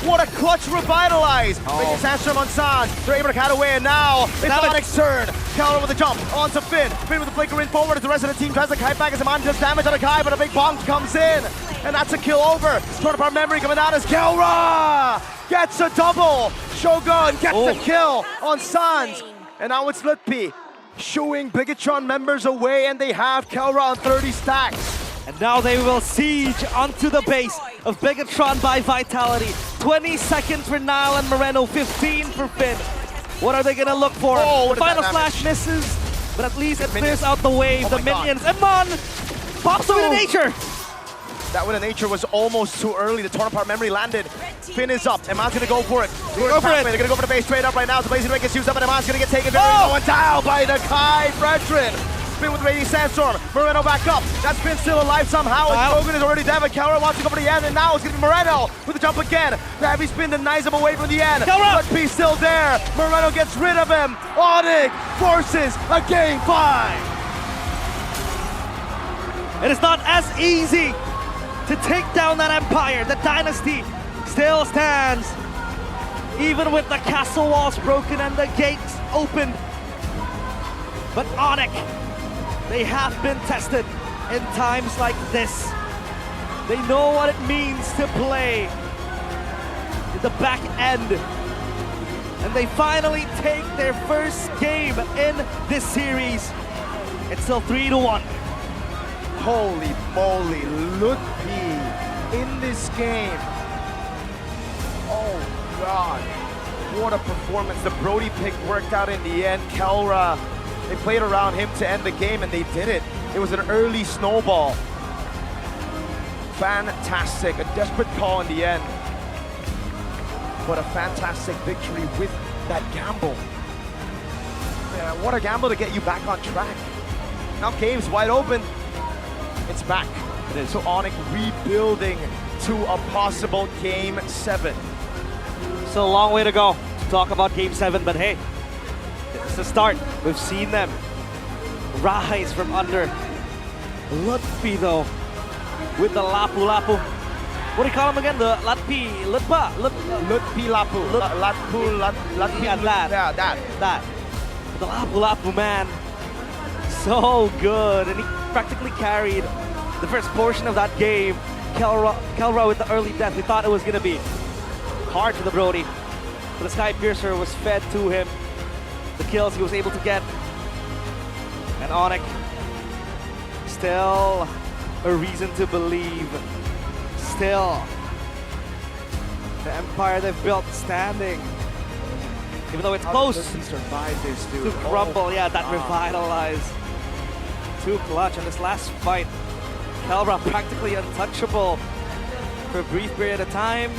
What a clutch revitalize! Making Sandstorm on Sans. They're able to cut away, and now it's ONIC's turn. Kelra with a jump onto Finn. Finn with the flicker in forward as the rest of the team tries to kite back as Iman does damage on a Kai, but a big bonk comes in. And that's a kill over. Torn apart memory coming out as Kelra gets a double. Shogun gets the kill on Sans. And now it's Lutpi shooing Bigetron members away, and they have Kelra on 30 stacks. And now they will siege onto the base of Bigetron by Vitality. 20 seconds for Nile and Moreno, 15 for Finn. What are they gonna look for? Oh, the final slash misses, but at least it clears out the wave, the minions. Iman pops the Winner Nature. That Winner Nature was almost too early. The torn apart memory landed. Finn is up. Iman's gonna go for it. They're gonna go for the base straight up right now. The Blazing Ring gets used up, and Iman's gonna get taken very low and down by the Kai Fredrin. Finn with the Raging Sandstorm. Moreno back up. That's Finn still alive somehow. And Shogun is already dead, but Kelra wants to go for the end, and now it's gonna be Moreno with the jump again. The heavy spin denies him away from the end. Lutpi's still there. Moreno gets rid of him. ONIC forces a game 5. It is not as easy to take down that empire. The dynasty still stands, even with the castle walls broken and the gates opened. But ONIC, they have been tested in times like this. They know what it means to play in the back end. And they finally take their first game in this series. It's still 3-1. Holy moly, Lutpi in this game. Oh God, what a performance. The Brody pick worked out in the end. Kelra, they played around him to end the game, and they did it. It was an early snowball. Fantastic, a desperate call in the end. But a fantastic victory with that gamble. Yeah, what a gamble to get you back on track. Now game's wide open. It's back. So ONIC rebuilding to a possible Game 7. Still a long way to go to talk about Game 7, but hey, it's the start. We've seen them rise from under. Lutpi though, with the Lapu-Lapu. What do you call him again? The Lutpi-Lapu. Yeah, that. The Lapu-Lapu, man. so good, and he practically carried the first portion of that game. Kelra with the early death. We thought it was gonna be hard for the Brody, but the Sky Piercer was fed to him. The kills he was able to get, and ONIC still a reason to believe. Still, the empire they've built standing. Even though it's close to crumble, yeah, that revitalize. Too clutch in this last fight. Kelra practically untouchable for a brief period of time.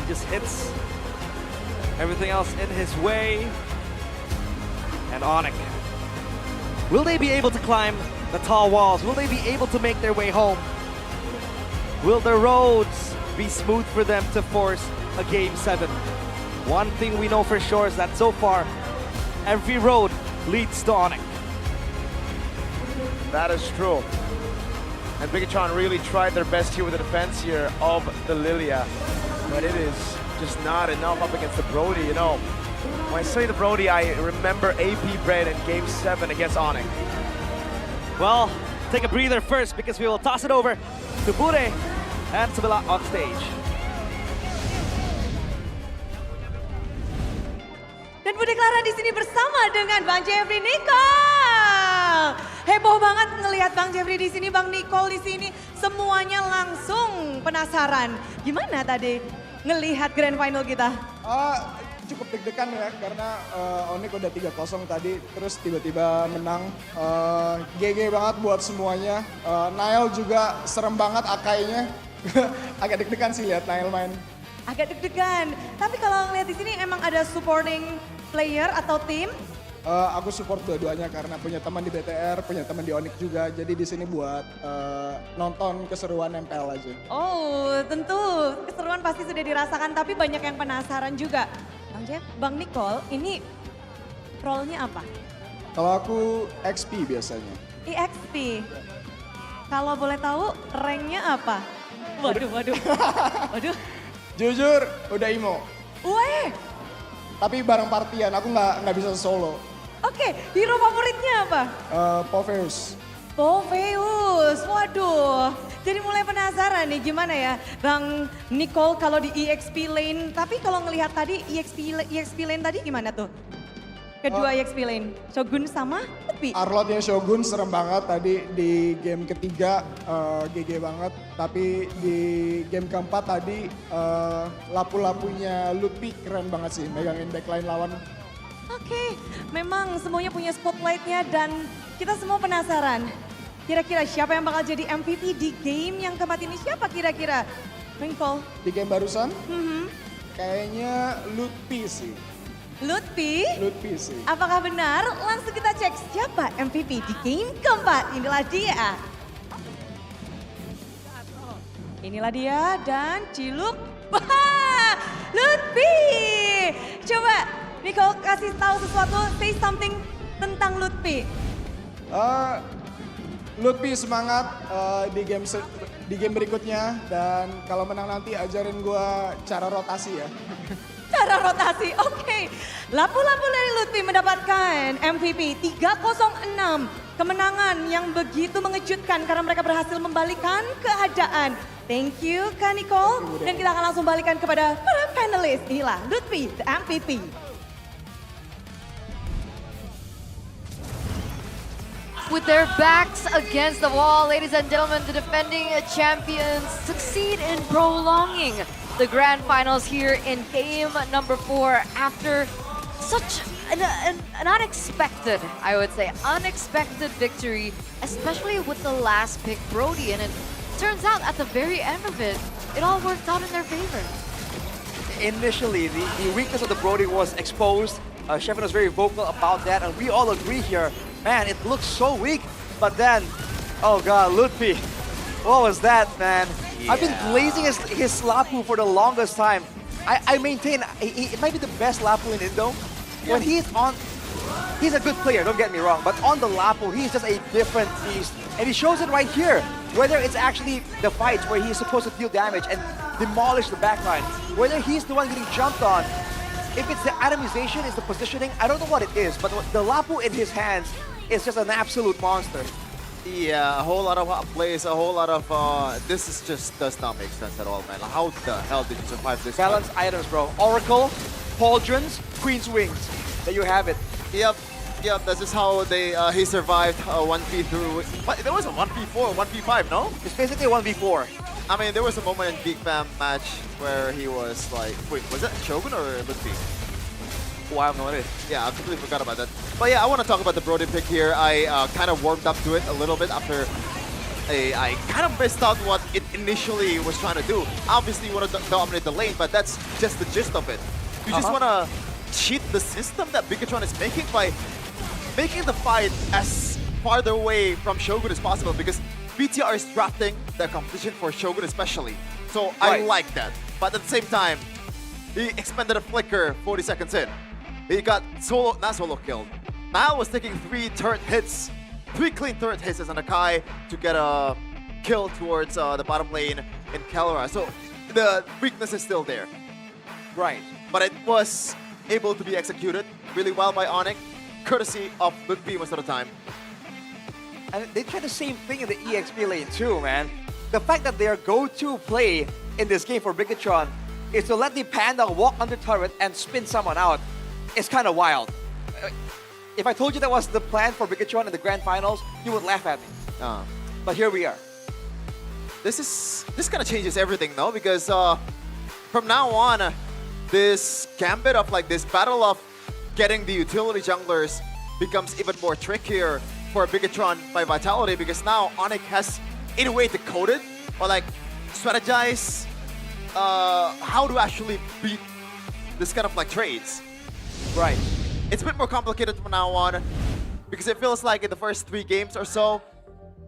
He just hits everything else in his way. And ONIC, will they be able to climb the tall walls? Will they be able to make their way home? Will the roads be smooth for them to force a Game 7? One thing we know for sure is that so far, every road leads to ONIC. That is true. And Bigetron really tried their best here with the defense here of the Lilia. But it is just not enough up against the Brody, you know. When I say the Brody, I remember AP Bread in Game 7 against ONIC. Well, take a breather first because we will toss it over to Bude and Sabila on stage. Dan Bude Clara di sini bersama dengan Bang Jeffrey Nicole. Heboh banget ngelihat Bang Jeffrey di sini, Bang Nicole di sini. Semuanya langsung penasaran. Gimana tadi ngelihat grand final kita? Cukup deg-degan ya, karena ONIC udah 3-0 tadi, terus tiba-tiba menang. GG banget buat semuanya. Nail juga serem banget akainya. Agak deg-degan sih lihat Nail main. Agak deg-degan. Tapi kalau ngelihat di sini emang ada supporting player atau tim? Aku support dua-duanya karena punya teman di BTR, punya teman di ONIC juga. Jadi di sini buat nonton keseruan MPL aja. Oh, tentu keseruan pasti sudah dirasakan, tapi banyak yang penasaran juga. Bang Jeff, Bang Nicole, ini role-nya apa? Kalau aku XP biasanya. EXP. Kalau boleh tahu rank-nya apa? Waduh. Waduh. Jujur, udah imo. Weh. Tapi bareng partian, aku nggak bisa solo. Oke, hero favoritnya apa? Poveus. Poveus, waduh. Jadi mulai penasaran nih gimana ya Bang Nicole kalau di EXP lane. Tapi kalau ngelihat tadi EXP lane tadi gimana tuh? Kedua EXP lane, Shogun sama Lutfi. Arlotnya Shogun serem banget tadi di game ketiga, GG banget. Tapi di game keempat tadi lapu-lapunya Lutfi keren banget sih, megangin backline lawan. Oke, memang semuanya punya spotlightnya dan kita semua penasaran. Kira-kira siapa yang bakal jadi MVP di game yang keempat ini? Siapa kira-kira? Nicole? Di game barusan? Kayaknya Lutfi sih. Lutfi? Lutfi sih. Apakah benar? Langsung kita cek siapa MVP di game keempat. Inilah dia. Inilah dia dan Ciluk. Wah, Lutfi. Coba Nicole kasih tahu sesuatu, say something tentang Lutfi. Lutfi semangat di game berikutnya dan kalau menang nanti ajarin gue cara rotasi ya. Cara rotasi, oke. Lapu-lapu dari Lutfi mendapatkan MVP 306. Kemenangan yang begitu mengejutkan karena mereka berhasil membalikan keadaan. Thank you Kak Nicole. Dan kita akan langsung balikan kepada para panelis. Inilah Lutfi, the MVP. With their backs against the wall, ladies and gentlemen, the defending champions succeed in prolonging the grand finals here in game number 4 after such an unexpected, I would say, unexpected victory, especially with the last pick, Brody. And it turns out at the very end of it, it all worked out in their favor. Initially, the weakness of the Brody was exposed. Shevin was very vocal about that, and we all agree here. Man, it looks so weak, but then, oh god, Lutfi, what was that, man? Yeah. I've been glazing his Lapu for the longest time. I maintain, it might be the best Lapu in Indo. When he's on, he's a good player, don't get me wrong, but on the Lapu, he's just a different beast. And he shows it right here, whether it's actually the fights where he's supposed to deal damage and demolish the backline, whether he's the one getting jumped on. If it's the atomization, it's the positioning, I don't know what it is, but the Lapu in his hands is just an absolute monster. Yeah, a whole lot of plays, a whole lot of this is just does not make sense at all, man. How the hell did you survive this? Balance items, bro. Oracle, Pauldrons, Queen's Wings. There you have it. Yep, this is how they he survived 1v through. But there was a 1v4, 1v5, no? It's basically a 1v4. I mean, there was a moment in GeekFam match where he was like, wait, was that Shogun or Luffy? Oh, I have no idea. Yeah, I completely forgot about that. But yeah, I want to talk about the Brody pick here. I kind of warmed up to it a little bit after I kind of missed out what it initially was trying to do. Obviously, you want to dominate the lane, but that's just the gist of it. You just want to cheat the system that Bigetron is making by making the fight as farther away from Shogun as possible, because BTR is drafting the competition for Shogun especially. So I like that. But at the same time, he expended a flicker 40 seconds in. He got not solo killed. Nile was taking 3 turret hits, 3 clean turret hits as an Akai to get a kill towards the bottom lane in Kalora. So the weakness is still there. Right. But it was able to be executed really well by ONIC, courtesy of Ludwig most of the time. And they tried the same thing in the EXP lane too, man. The fact that their go-to play in this game for Bigetron is to let the Panda walk under turret and spin someone out. It's kind of wild. If I told you that was the plan for Bigetron in the Grand Finals, you would laugh at me. But here we are. This kind of changes everything, though, because from now on, this gambit of like this battle of getting the utility junglers becomes even more trickier for Bigetron by Vitality, because now ONIC has, in a way, decoded or like strategize how to actually beat this kind of like trades. Right. It's a bit more complicated from now on, because it feels like in the first 3 games or so,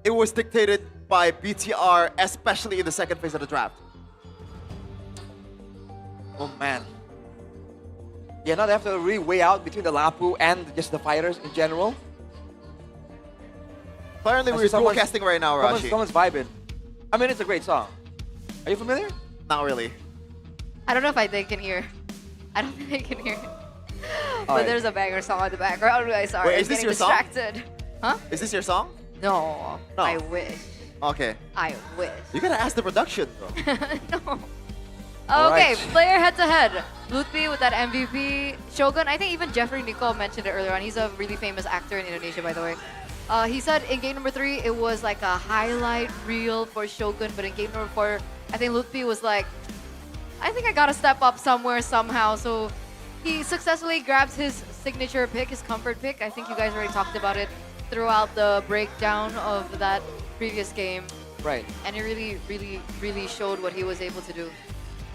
it was dictated by BTR, especially in the second phase of the draft. Oh man. Yeah, now they have to really weigh out between the Lapu and just the fighters in general. Apparently we're dual-casting right now, Rashi. Someone's vibing. I mean, it's a great song. Are you familiar? Not really. I don't know if they can hear. I don't think they can hear it. But right. there's a banger song on the background, guys. Sorry, Wait, is this your distracted. Huh? Is this your song? No, No. I wish. Okay. I wish. You gotta ask the production, bro. No. All Okay, right. player head-to-head. Lutfi with that MVP. Shogun, I think even Jeffrey Nicole mentioned it earlier on. He's a really famous actor in Indonesia, by the way. He said in game number 3, it was like a highlight reel for Shogun, but in game number 4, I think Lutfi was like, I think I gotta step up somewhere, somehow. So he successfully grabs his signature pick, his comfort pick. I think you guys already talked about it throughout the breakdown of that previous game. Right. And it really showed what he was able to do.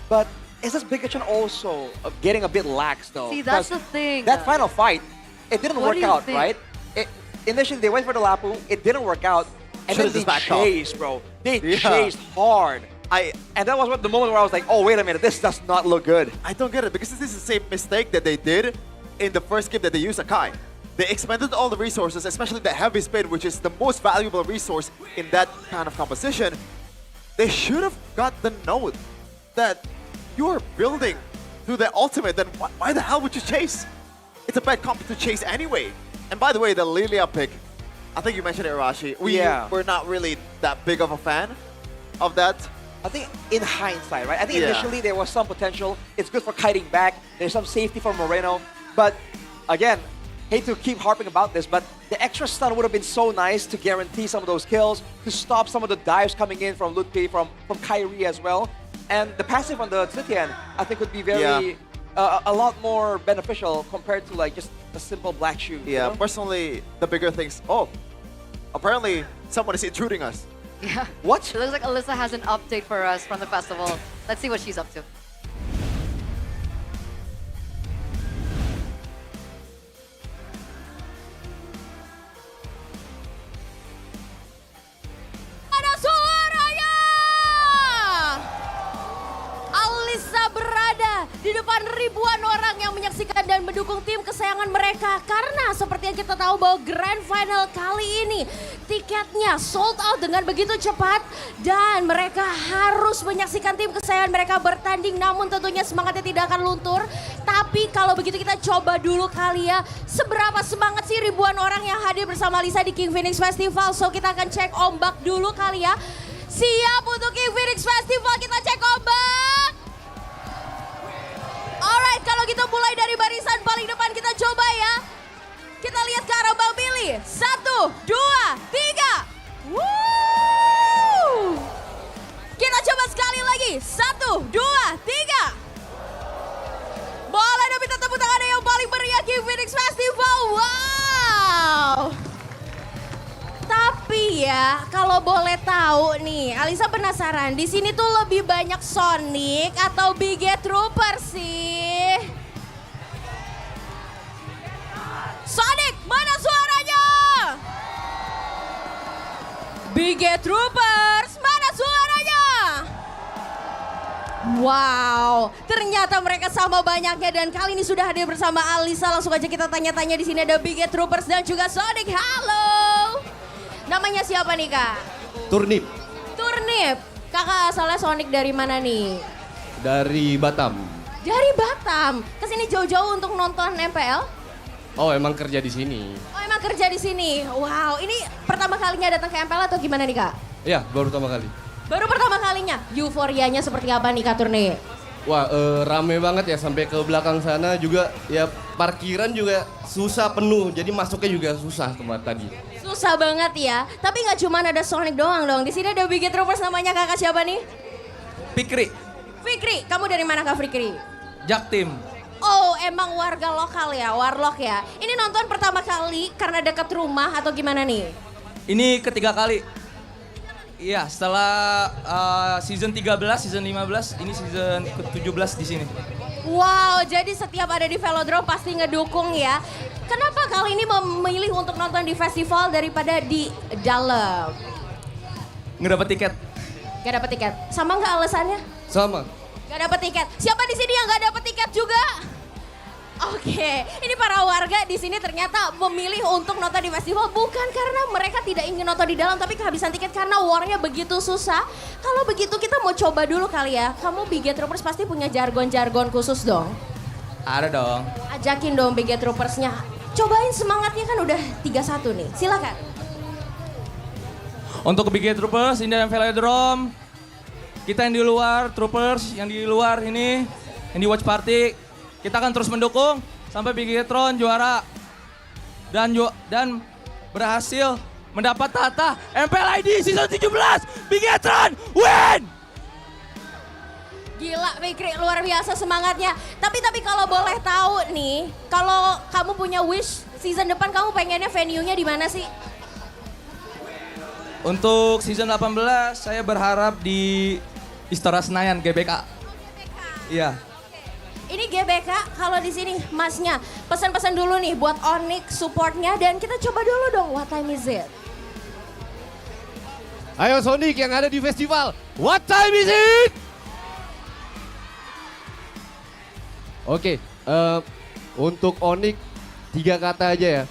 But is this Bigetron also getting a bit lax though? See, that's the Because thing. That final fight, it didn't What work do you out, think? right? Initially, they went for the Lapu, it didn't work out, and Should've then just they backed off. chased, bro. They Yeah. chased hard. And that was the moment where I was like, oh, wait a minute, this does not look good. I don't get it, because this is the same mistake that they did in the first game that they used Akai. They expended all the resources, especially the heavy spin, which is the most valuable resource in that kind of composition. They should have got the note that you're building through the ultimate, then why the hell would you chase? It's a bad comp to chase anyway. And by the way, the Lilia pick, I think you mentioned it, Rashi. We're not really that big of a fan of that. I think in hindsight, right? I think Yeah. initially there was some potential. It's good for kiting back. There's some safety for Moreno. But again, hate to keep harping about this, but the extra stun would have been so nice to guarantee some of those kills, to stop some of the dives coming in from Lutfi, from Kyrie as well. And the passive on the Zitian, I think would be very, a lot more beneficial compared to like just a simple black shoe. Yeah, you know? personally, the bigger things. Oh, apparently someone is intruding us. Yeah. What? It looks like Alyssa has an update for us from the festival. Let's see what she's up to. Ada suaranya! Alyssa berada di depan ribuan orang yang menyaksikan dan mendukung tim kesayangan mereka. Karena seperti yang kita tahu bahwa Grand Final kali ini tiketnya sold out dengan begitu cepat dan mereka harus menyaksikan tim kesayangan mereka bertanding, namun tentunya semangatnya tidak akan luntur. Tapi kalau begitu kita coba dulu kali ya, seberapa semangat sih ribuan orang yang hadir bersama Lisa di KINGFINIX Festival. So kita akan cek ombak dulu kali ya. Siap untuk KINGFINIX Festival, kita cek ombak. Alright, kalau gitu mulai dari barisan paling depan kita coba ya. Kita lihat ke arah Bang Billy. 1, 2, 3. Woo! Kita coba sekali lagi. 1, 2, 3. Boleh dong minta tepuk tangan yang paling meriah KINGFINIX Festival. Wow! Tapi ya, kalau boleh tahu nih, Alisa penasaran. Di sini tuh lebih banyak Sonic atau Bigetron sih? Sonic, mana suaranya? Bigetron, mana suaranya? Wow, ternyata mereka sama banyaknya dan kali ini sudah hadir bersama Alisa. Langsung aja kita tanya-tanya, di sini ada Bigetron dan juga Sonic. Halo. Namanya siapa nih Kak? Turnip. Turnip. Kakak asalnya Sonic dari mana nih? Dari Batam. Dari Batam. Kesini jauh-jauh untuk nonton MPL? Oh, emang kerja di sini. Oh, emang kerja di sini. Wow, ini pertama kalinya datang ke MPL atau gimana nih Kak? Ya, baru pertama kali. Baru pertama kalinya. Euforianya seperti apa nih Kak Turnip? Wah, rame banget ya, sampai ke belakang sana juga ya, parkiran juga susah penuh, jadi masuknya juga susah tempat tadi. Susah banget ya. Tapi nggak cuma ada Sonic doang dong. Di sini ada Bigetron, namanya kakak siapa nih? Fikri. Fikri, kamu dari mana Kak Fikri? Jaktim. Oh, emang warga lokal ya, warlock ya. Ini nonton pertama kali karena dekat rumah atau gimana nih? Ini ketiga kali. Iya, setelah season 13, season 15, ini season ke-17 di sini. Wow, jadi setiap ada di Velodrome pasti ngedukung ya. Kenapa kali ini memilih untuk nonton di festival daripada di dalam? Nggak dapet tiket. Gak dapet tiket. Sama nggak alasannya? Sama. Gak dapet tiket. Siapa di sini yang gak dapet tiket juga? Oke, ini para warga di sini ternyata memilih untuk nonton di festival bukan karena mereka tidak ingin nonton di dalam, tapi kehabisan tiket karena warnya begitu susah. Kalau begitu kita mau coba dulu kali ya. Kamu Bigetroners pasti punya jargon-jargon khusus dong. Ada dong. Ajakin dong Bigetroners-nya. Cobain semangatnya kan udah 3-1 nih. Silakan. Untuk Bigetron ini dan Velodrome, kita yang di luar, troopers yang di luar ini, yang di watch party, kita akan terus mendukung sampai Bigetron juara dan berhasil mendapat tahta MPL ID season 17. Bigetron win! Gila Fikri, luar biasa semangatnya. Tapi kalau boleh tahu nih, kalau kamu punya wish season depan kamu pengennya venue-nya di mana sih? Untuk season 18 saya berharap di Istora Senayan GBK. Iya. Ini GBK, kalau di sini masnya pesan-pesan dulu nih buat ONIC supportnya dan kita coba dulu dong, what time is it? Ayo Sonic yang ada di festival, what time is it? Oke, untuk ONIC 3 kata aja ya.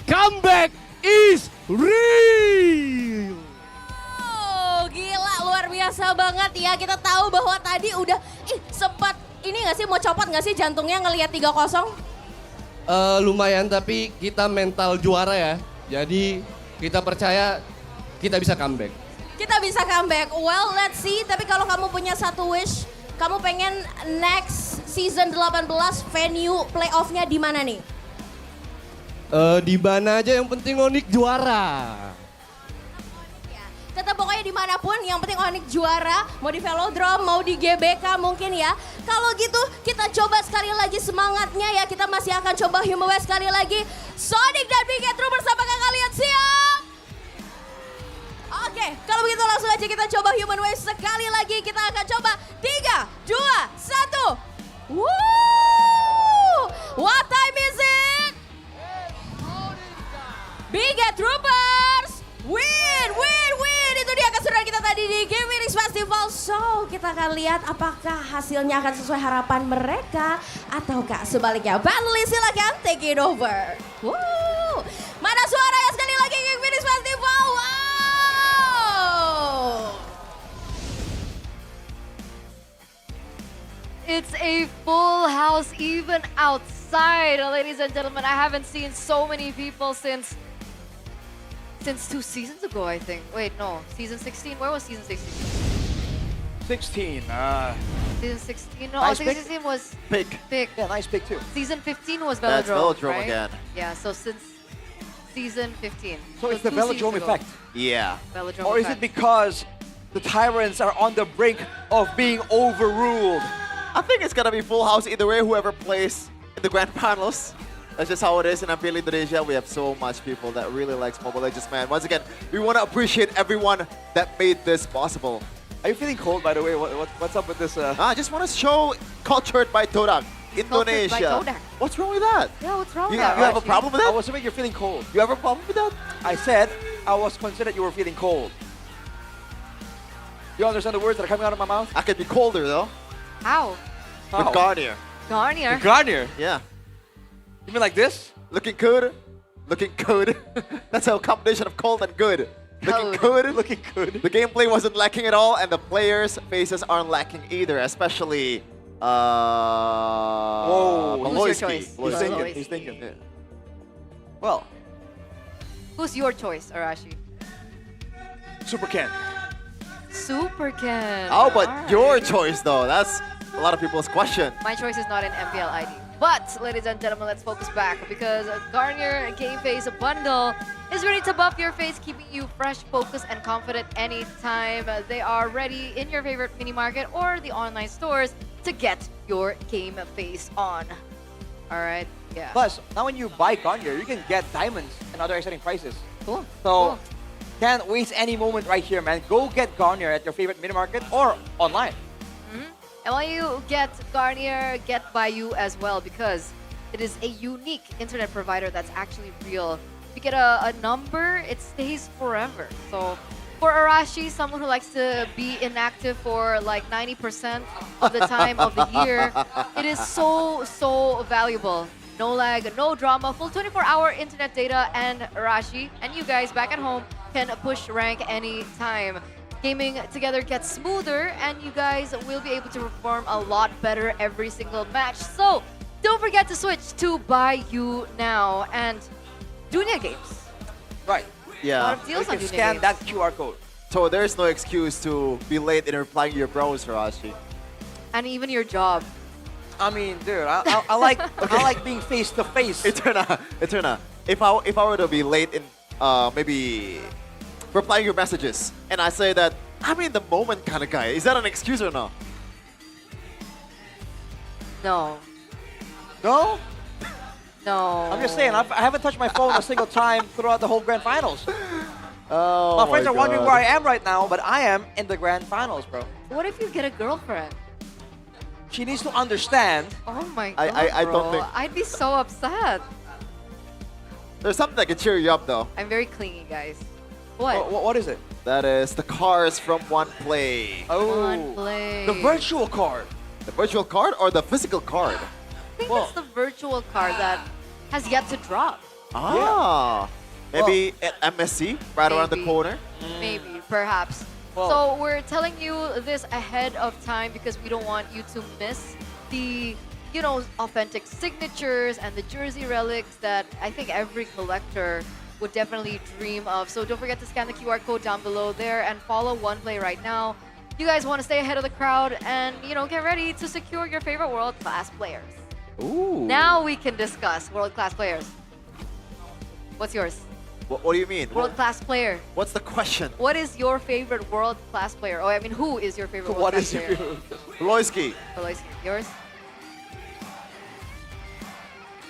Comeback is real. Oh gila, luar biasa banget ya. Kita tahu bahwa tadi udah sempat ini gak sih, mau copot gak sih jantungnya ngelihat 3-0? Lumayan, tapi kita mental juara ya. Jadi kita percaya kita bisa comeback. Kita bisa comeback, well let's see. Tapi kalau kamu punya satu wish, kamu pengen next season 18 venue playoff-nya di mana nih? Di mana aja yang penting ONIC juara. Tetap pokoknya dimanapun, yang penting ONIC juara, mau di Velodrome, mau di GBK mungkin ya. Kalau gitu kita coba sekali lagi semangatnya ya, kita masih akan coba Human Wave sekali lagi. Sonic dan Bigetron bersama kalian, siap? Oke, kalau begitu langsung aja kita coba Human Wave sekali lagi. Kita akan coba 3, 2, 1. Woo! What time is it? Bigetroopers! Win! Itu dia keseruan kita tadi di KINGFINIX Festival. So, kita akan lihat apakah hasilnya akan sesuai harapan mereka ataukah sebaliknya. Panelis silakan take it over. Woo! Mana suaranya sekali lagi KINGFINIX Festival? Wow! It's a full house even outside, ladies and gentlemen. I haven't seen so many people since 2 seasons ago, I think. Wait, no, season 16. Where was season 16? 16. Season 16. No, Nice season pick. 16 was Pick. pick. Yeah, nice pick too. Season 15 was That's Velodrome, Velodrome right? again. Yeah, so since season 15. So it's the 2 seasons Velodrome ago. effect. Yeah. Velodrome Or is it effect. because the Tyrants are on the brink of being overruled? I think it's gonna be full house either way, whoever plays in the grand finals. That's just how it is in MPL Indonesia. We have so much people that really likes Mobile Legends, man. Once again, we want to appreciate everyone that made this possible. Are you feeling cold, by the way? What's up with this? I just want to show cultured by Todak, Indonesia. Todak. What's wrong with that? Yeah, what's wrong You, with that? you have a Rashi? problem with I that? was assuming you're feeling cold. You have a problem with that? I said I was concerned that you were feeling cold. You understand the words that are coming out of my mouth? I could be colder though. How? With Garnier. Garnier. Garnier? Yeah. You mean like this? Looking good. Looking good. That's a combination of cold and good. Looking good. Looking good. The gameplay wasn't lacking at all, and the players' faces aren't lacking either, especially Whoa. Who's your Maloyski. choice? He's thinking. Maloyski. He's thinking. Yeah. Well, Who's your choice, Arashi? Super Ken. Super Ken. How about Alright. your choice, though? That's a lot of people's question. My choice is not in MPL ID. But, ladies and gentlemen, let's focus back because Garnier Game Face Bundle is ready to buff your face, keeping you fresh, focused, and confident anytime. They are ready in your favorite mini market or the online stores to get your game face on. Alright, yeah. Plus, now when you buy Garnier, you can get diamonds and other exciting prizes. Cool. So, can't waste any moment right here, man. Go get Garnier at your favorite mini market or online. And when you get Garnier, get Bayou as well because it is a unique internet provider that's actually real. If you get a number, it stays forever. So for Arashi, someone who likes to be inactive for like 90% of the time of the year, it is so valuable. No lag, no drama, full 24-hour internet data, and Arashi and you guys back at home can push rank anytime. Gaming together gets smoother and you guys will be able to perform a lot better every single match. So don't forget to switch to Bayou now and Dunya Games. Right. A Yeah. lot of deals on You can Dunya scan Games. that QR code. So there's no excuse to be late in replying to your bros, Rashi. And even your job. I mean, dude, I like I like being face to face. Eterna. If I were to be late in maybe replying your messages, and I say that I'm in the moment kind of guy, is that an excuse or no? No. No? No. I'm just saying, I haven't touched my phone a single time throughout the whole grand finals. Oh, my friends my are wondering God. where I am right now, but I am in the grand finals, bro. What if you get a girlfriend? She needs to understand. Oh my god, I bro. don't think- I'd be so upset. There's something that can cheer you up though. I'm very clingy, guys. What? What is it? That is the cars from One Play. One Play. The virtual card. The virtual card or the physical card? I think it's the virtual card that has yet to drop. Ah. Maybe at MSC, right around the Maybe. corner. Maybe, perhaps. Well- So we're telling you this ahead of time because we don't want you to miss the, you know, authentic signatures and the jersey relics that I think every collector would definitely dream of. So don't forget to scan the QR code down below there and follow One Play right now. You guys want to stay ahead of the crowd and, you know, get ready to secure your favorite world-class players. Ooh. Now we can discuss world-class players. What's yours? What do you mean? World-class player. What's the question? What is your favorite world-class player? Oh, I mean, who is your favorite What world-class is player? your Loisky? Aloysius, yours?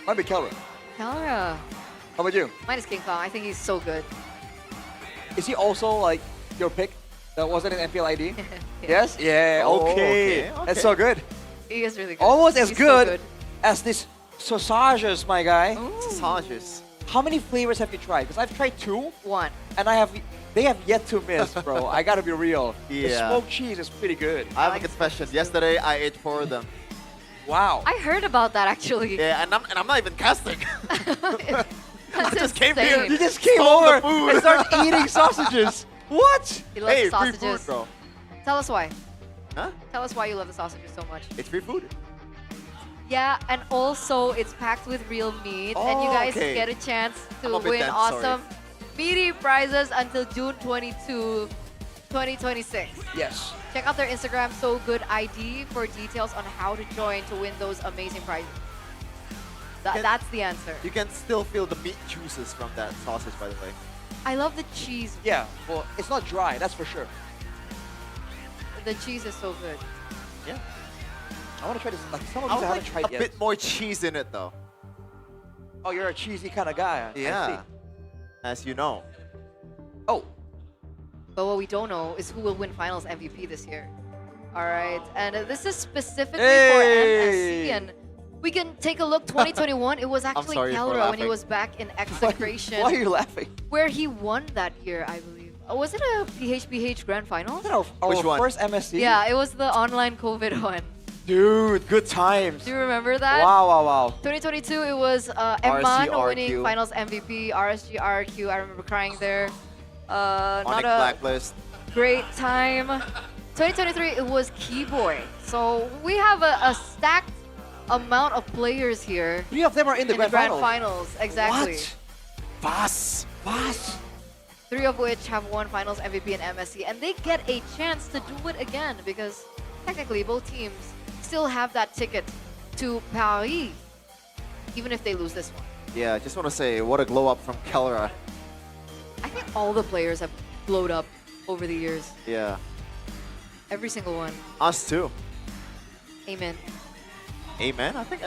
Might be Kelra. Kelra. How about you? Mine is King Kong. I think he's so good. Is he also like your pick that wasn't in MPL ID? Yes? Yeah, Oh, okay. okay, That's okay. so good. He is really good. Almost as He's so good as this sausages, my guy. Sausages. How many flavors have you tried? Because I've tried 2. One. And they have yet to miss, bro. I gotta be real. The Yeah. smoked cheese is pretty good. I have a confession. Yesterday I ate 4 of them. Wow. I heard about that actually. Yeah, and I'm not even casting. That's just came insane. here. You just came Stole the over food. and started eating sausages. What? He loves Hey, free sausages. food, bro. Tell us why. Huh? Tell us why you love the sausages so much. It's free food. Yeah, and also it's packed with real meat, and you Oh, guys okay. get a chance I'm to a bit win dense, awesome meaty prizes until June 22, 2026. Yes. Check out their Instagram, So Good ID, for details on how to join to win those amazing prizes. That's the answer. You can still feel the meat juices from that sausage, by the way. I love the cheese. Yeah, well, it's not dry, that's for sure. The cheese is so good. Yeah. I want to try this. Like, some of I these I would haven't like tried a yet. bit more cheese in it, though. Oh, you're a cheesy kind of guy. I Yeah. see. As you know. Oh. But what we don't know is who will win finals MVP this year. All right, and this is specifically Hey! for MSC, and we can take a look. 2021, it was actually sorry for Kelra when he laughing. was back in Execration. Why are you laughing? Where he won that year, I believe. Was it a PHPH Grand Finals? Our first MSC? Yeah, it was the online COVID one. Dude, good times. Do you remember that? Wow, wow, wow. 2022, it was Emman winning Finals MVP, RSG RQ. I remember crying there. Not ONIC a Blacklist. great time. 2023, it was Keyboy. So we have a stacked amount of players here. 3 of them are in the Grand Finals. Exactly. What? Fast. 3 of which have won Finals MVP and MSC, and they get a chance to do it again because technically both teams still have that ticket to Paris, even if they lose this one. Yeah, I just want to say, what a glow up from Kelra. I think all the players have glowed up over the years. Yeah. Every single one. Us too. Amen. Amen. I think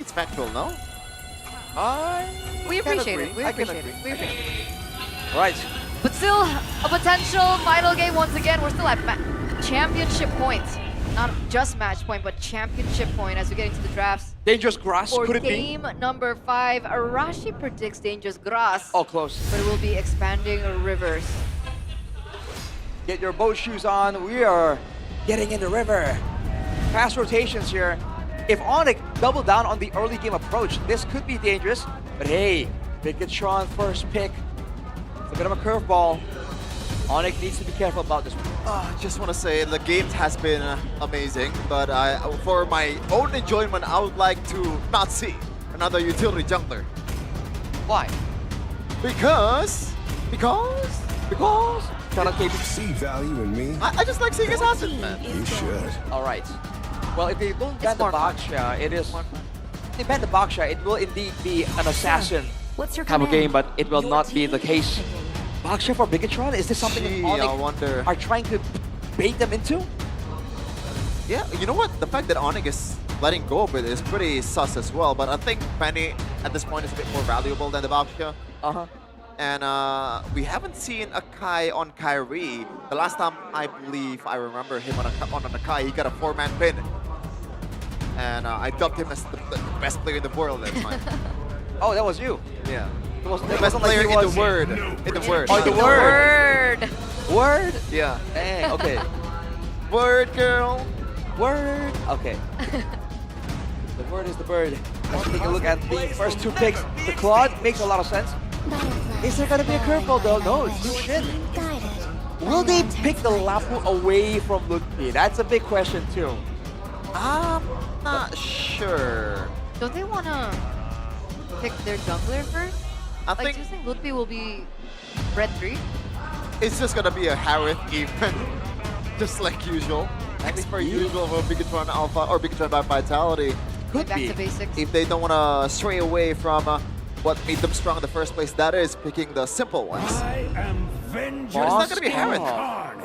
it's factual, no? We can appreciate agree. it. We I can appreciate it. agree. We appreciate it. Right. But still, a potential final game once again. We're still at championship points. Not just match point, but championship point as we get into the drafts. Dangerous grass, For could it be? game number 5, Arashi predicts Dangerous Grass. Oh, close. But it will be expanding rivers. Get your boat shoes on. We are getting in the river. Fast rotations here. If ONIC double down on the early game approach, this could be dangerous. But hey, Bigetron first pick. It's a bit of a curveball. ONIC needs to be careful about this one. I just want to say the game has been amazing, but for my own enjoyment, I would like to not see another utility jungler. Why? Because. See value in me? I just like seeing his assets, man. You should. All right. Well, if they don't ban the Baksha, it is. If they ban the Baksha, it will indeed be an assassin type of game, but it will not be the case. Baksha for Bigetron? Is this something Gee, ONIC I wonder. are trying to bait them into? Yeah, you know what? The fact that ONIC is letting go of it is pretty sus as well, but I think Penny at this point is a bit more valuable than the Baksha. Uh-huh. And we haven't seen a Kai on Kyrie. The last time I believe I remember him on a Kai, he got a 4-man pin. And I dubbed him as the best player in the world at the time. Oh, that was you? Yeah. It was The best player in the word. In the word. Oh, the word. Word? Yeah. Dang, okay. Word, girl. Word. Okay. The word is the bird. Let's take a look at the first 2 picks. The Claude makes a lot of sense. Is there gonna be a curveball though? No, it's too shit. Will they pick the Lapu away from Ludwig? That's a big question too. I'm not sure. Don't they want to pick their jungler first? I Do you think Ludwig will be red 3? It's just gonna be a Harith even. Just like usual. As per usual for Bigetron Alpha or Bigetron by Vitality. Could back to basics. If they don't want to stray away from what made them strong in the first place, that is picking the simple ones. I am vengeance. But it's not gonna be Harith.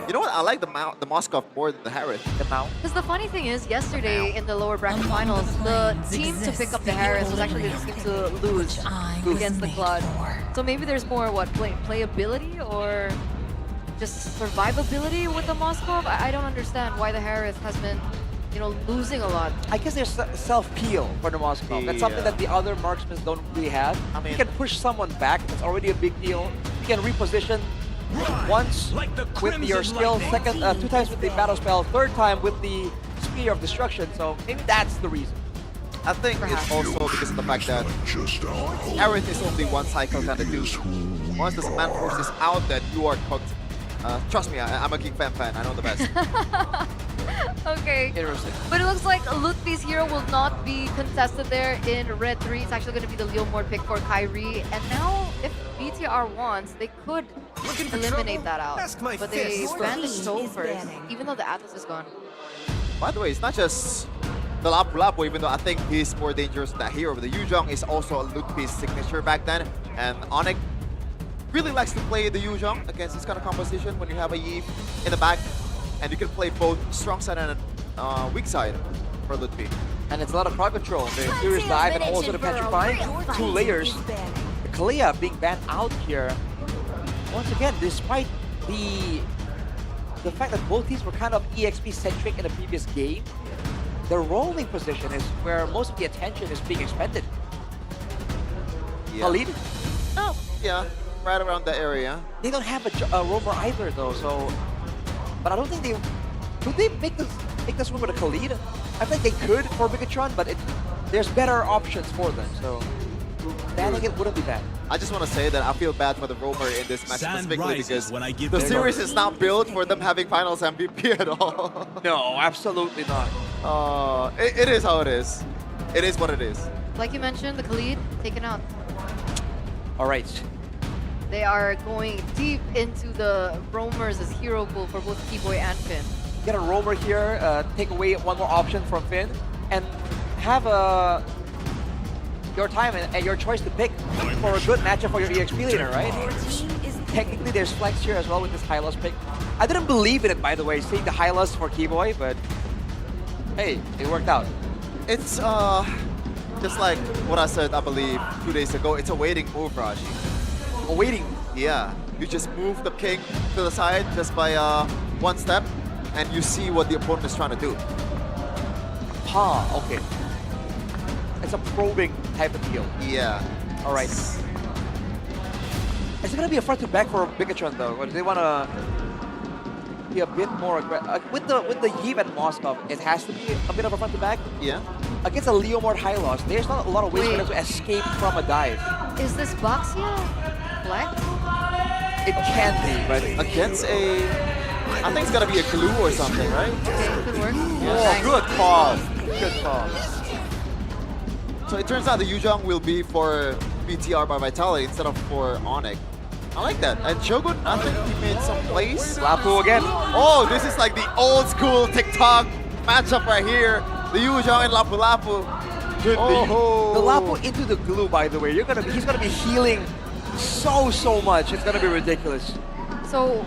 You know what? I like the Moskov more than the Harith. The Mount. Because the funny thing is, yesterday in the lower bracket finals, the team to pick up the Harris was actually the team to lose against the Claude. So maybe there's more, playability or just survivability with the Moskov? I don't understand why the Harris has been, losing a lot. I guess there's self-peel for the Moskov. That's something that the other marksmen don't really have. I mean, you can push someone back. That's already a big deal. You can reposition once with your skill, second, 2 times with the battle spell, 3rd time with the Spear of Destruction. So maybe that's the reason. I think it's also because of the fact that Harith is only 1 cycle kind of dude. Once the Man Force is out, then you are cooked. Trust me, I'm a King fan. I know the best. Okay. Interesting. But it looks like Lutfi's hero will not be contested there in red 3. It's actually going to be the Leomord pick for Kyrie. And now, if BTR wants, they could eliminate that out. But they banned the Show first, even though the Atlas is gone. By the way, it's not just the Lapu Lapu, even though I think he's more dangerous than that hero. But the Yuzhong is also a Lutfi's signature back then. And ONIC really likes to play the Yuzhong against this kind of composition when you have a Eve in the back. And you can play both strong side and weak side for Lutfi. And it's a lot of crowd control. The Furious Dive and also the Petrifying. 2 layers. The Kalia being banned out here. Once again, despite the fact that both teams were kind of EXP-centric in the previous game, the rolling position is where most of the attention is being expended. Yeah. Khalid? Oh, yeah, right around that area. They don't have a roamer either though, so... But I don't think they... Could they make this room with a Khalid? I think they could for Bigetron, but there's better options for them, so... Banning it wouldn't be bad. I just want to say that I feel bad for the roamer in this match Sand specifically rises because when I give the them series up. is not built for them having finals MVP at all. No, absolutely not. It is how it is. It is what it is. Like you mentioned, the Khalid taken out. All right. They are going deep into the roamers as hero pool for both T-Boy and Finn. Get a roamer here, take away one more option from Finn, and have your time and your choice to pick for a good matchup for your EXP laner, right? Technically, there's flex here as well with this Hylos pick. I didn't believe in it, by the way, seeing the Hylos for T-Boy, but hey, it worked out. It's just like what I said, I believe, 2 days ago. It's a waiting move, Raji. A waiting? Yeah. You just move the king to the side just by one step, and you see what the opponent is trying to do. Okay. It's a probing type of deal. Yeah. All right. Is it going to be a front to back for Bigetron though? Or do they want to be a bit more aggressive? With the Yves and Moskov, it has to be a bit of a front to back. Yeah. Against a Leomord Hylos, there's not a lot of ways for them to escape from a dive. Is this Boxia black? It can be, but against a... I think it's going to be a glue or something, right? Okay, could work. Yeah. Oh, good call. Good call. So it turns out the Yuzhong will be for BTR by Vitality instead of for ONIC. I like that. And Shogun, I think he made some plays. Lapu again. Oh, this is like the old school TikTok matchup right here. The Yuzhong and Lapu Lapu. Dude, the Lapu into the glue, by the way. He's gonna be healing so much. It's gonna be ridiculous. So,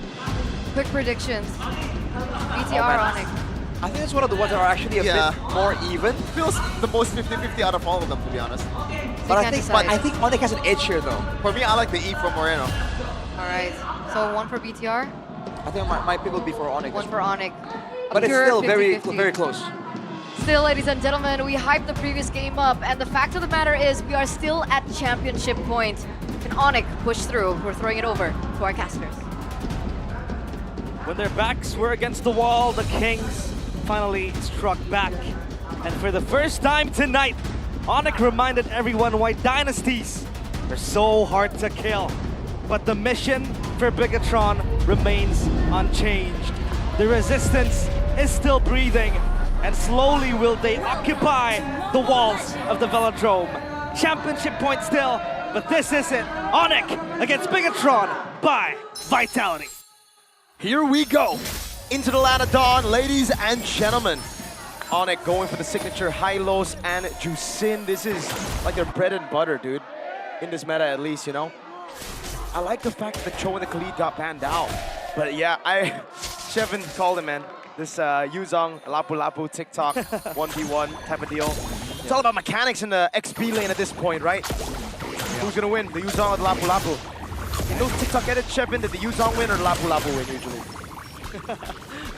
quick predictions. BTR ONIC. I think it's one of the ones that are actually a bit more even. Feels the most 50-50 out of all of them, to be honest. But I think ONIC has an edge here, though. For me, I like the E from Moreno. All right. So 1 for BTR. I think my pick would be for ONIC. 1 for ONIC. But it's still very close. Still, ladies and gentlemen, we hyped the previous game up, and the fact of the matter is we are still at championship point. Can ONIC push through? We're throwing it over to our casters. When their backs were against the wall, the Kings finally struck back. And for the first time tonight, ONIC reminded everyone why dynasties are so hard to kill. But the mission for Bigetron remains unchanged. The resistance is still breathing, and slowly will they occupy the walls of the Velodrome. Championship point still, but this isn't. ONIC against Bigetron by Vitality. Here we go. Into the land of dawn, ladies and gentlemen. ONIC going for the signature Hylos and Jusin. This is like their bread and butter, dude. In this meta, at least, you know. I like the fact that Cho and the Khalid got banned out. But yeah, Chevin called him, man. This Yuzhong, Lapu Lapu, TikTok, 1v1 type of deal. It's all about mechanics in the XP lane at this point, right? Who's gonna win, the Yuzhong or the Lapu Lapu? In those TikTok edits, Chevin, did the Yuzhong win or the Lapu Lapu win usually?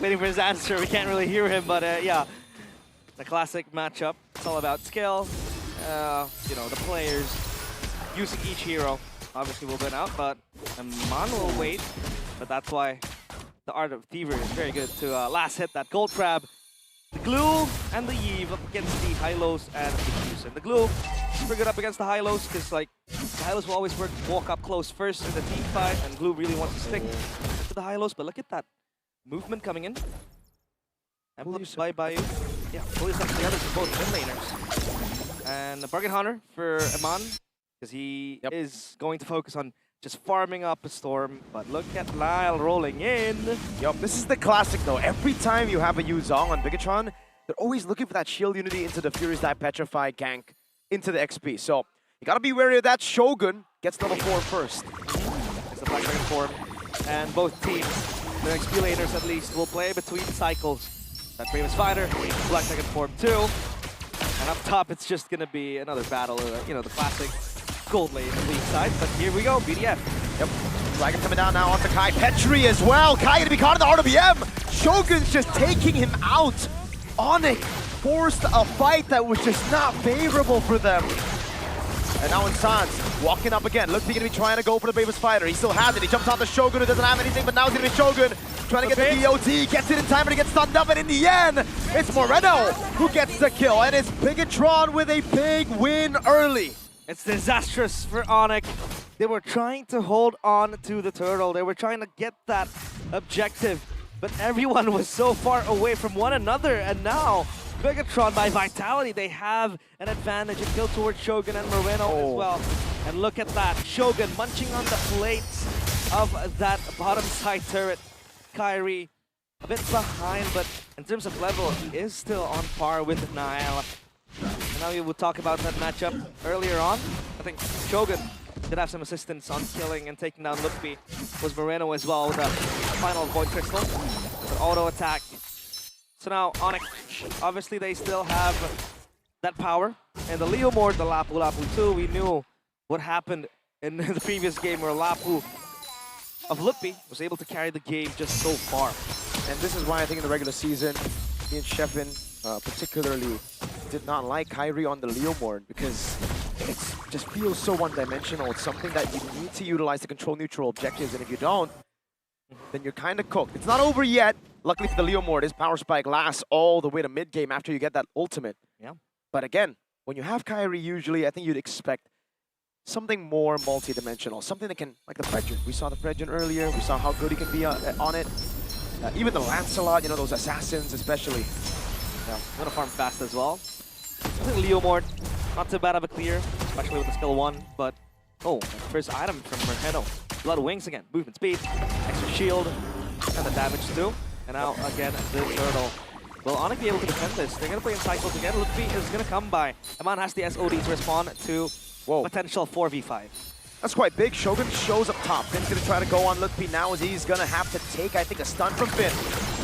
Waiting for his answer. We can't really hear him, but yeah. The classic matchup. It's all about skill. You know, the players using each hero obviously will win out, but Man will wait. But that's why the Art of Thievery is very good to last hit that Gold Crab. The Glue and the Yves up against the Hylos and the Fuse. And the Glue is pretty good up against the Hylos because like the Hylos will always walk up close first in the team fight, and Glue really wants to stick to the Hylos. But look at that movement coming in. And by Bayou. Yeah, fully set together for both mid laners. And a bargain hunter for Iman, because he is going to focus on just farming up a storm. But look at Lyle rolling in. Yup, this is the classic though. Every time you have a Yuzong on Bigetron, they're always looking for that shield unity into the Furious Die Petrify gank into the XP. So you gotta be wary of that. Shogun gets level 4 first. It's the Black Dragon form. And both teams, the XP laners at least, will play between cycles. That famous fighter, Black Dragon form 2. And up top, it's just gonna be another battle, you know, the classic gold lane league side. But here we go, BDF. Yep. Dragon coming down now onto Kai. Petri as well. Kai gonna be caught in the RWM. Shogun's just taking him out. ONIC forced a fight that was just not favorable for them. And now Sans walking up again. Looks like he's gonna be trying to go for the Babus fighter. He still has it. He jumps on the Shogun who doesn't have anything, but now it's gonna be Shogun trying to get the DOT. Gets it in time, but he gets stunned up. And in the end, it's Moreno who gets the kill. And it's Bigetron with a big win early. It's disastrous for ONIC. They were trying to hold on to the turtle. They were trying to get that objective, but everyone was so far away from one another. And now, Bigetron by Vitality, they have an advantage. A kill towards Shogun and Moreno as well. And look at that, Shogun munching on the plates of that bottom side turret. Kyrie, a bit behind, but in terms of level, he is still on par with Nile. And now we will talk about that matchup earlier on. I think Shogun did have some assistance on killing and taking down Lukby. Was Moreno as well with a final Void Crystal. An auto attack. So now ONIC, obviously they still have that power. And the Leomord, the Lapu 2, we knew what happened in the previous game where Lapu of Lukby was able to carry the game just so far. And this is why I think in the regular season, me and Sheffin particularly did not like Kyrie on the Leomord, because it just feels so one-dimensional. It's something that you need to utilize to control neutral objectives, and if you don't, then you're kind of cooked. It's not over yet. Luckily for the Leomord, his power spike lasts all the way to mid-game after you get that ultimate. Yeah. But again, when you have Kyrie, usually I think you'd expect something more multi-dimensional, something that can, like the Fredgen. We saw the Fredgen earlier. We saw how good he can be on it. Even the Lancelot, you know, those assassins especially. Yeah, gonna farm fast as well. I think Leomord, not too bad of a clear, especially with the skill 1, but first item from Moreno. Blood Wings again, movement speed, extra shield, and the damage too. And now again, the turtle. Will ONIC be able to defend this? They're gonna play in cycles again. Lutfi is gonna come by. Aman has the SOD to respond to potential 4v5. That's quite big. Shogun shows up top. Finn's gonna try to go on Lutfi now, as he's gonna have to take, I think, a stun from Finn.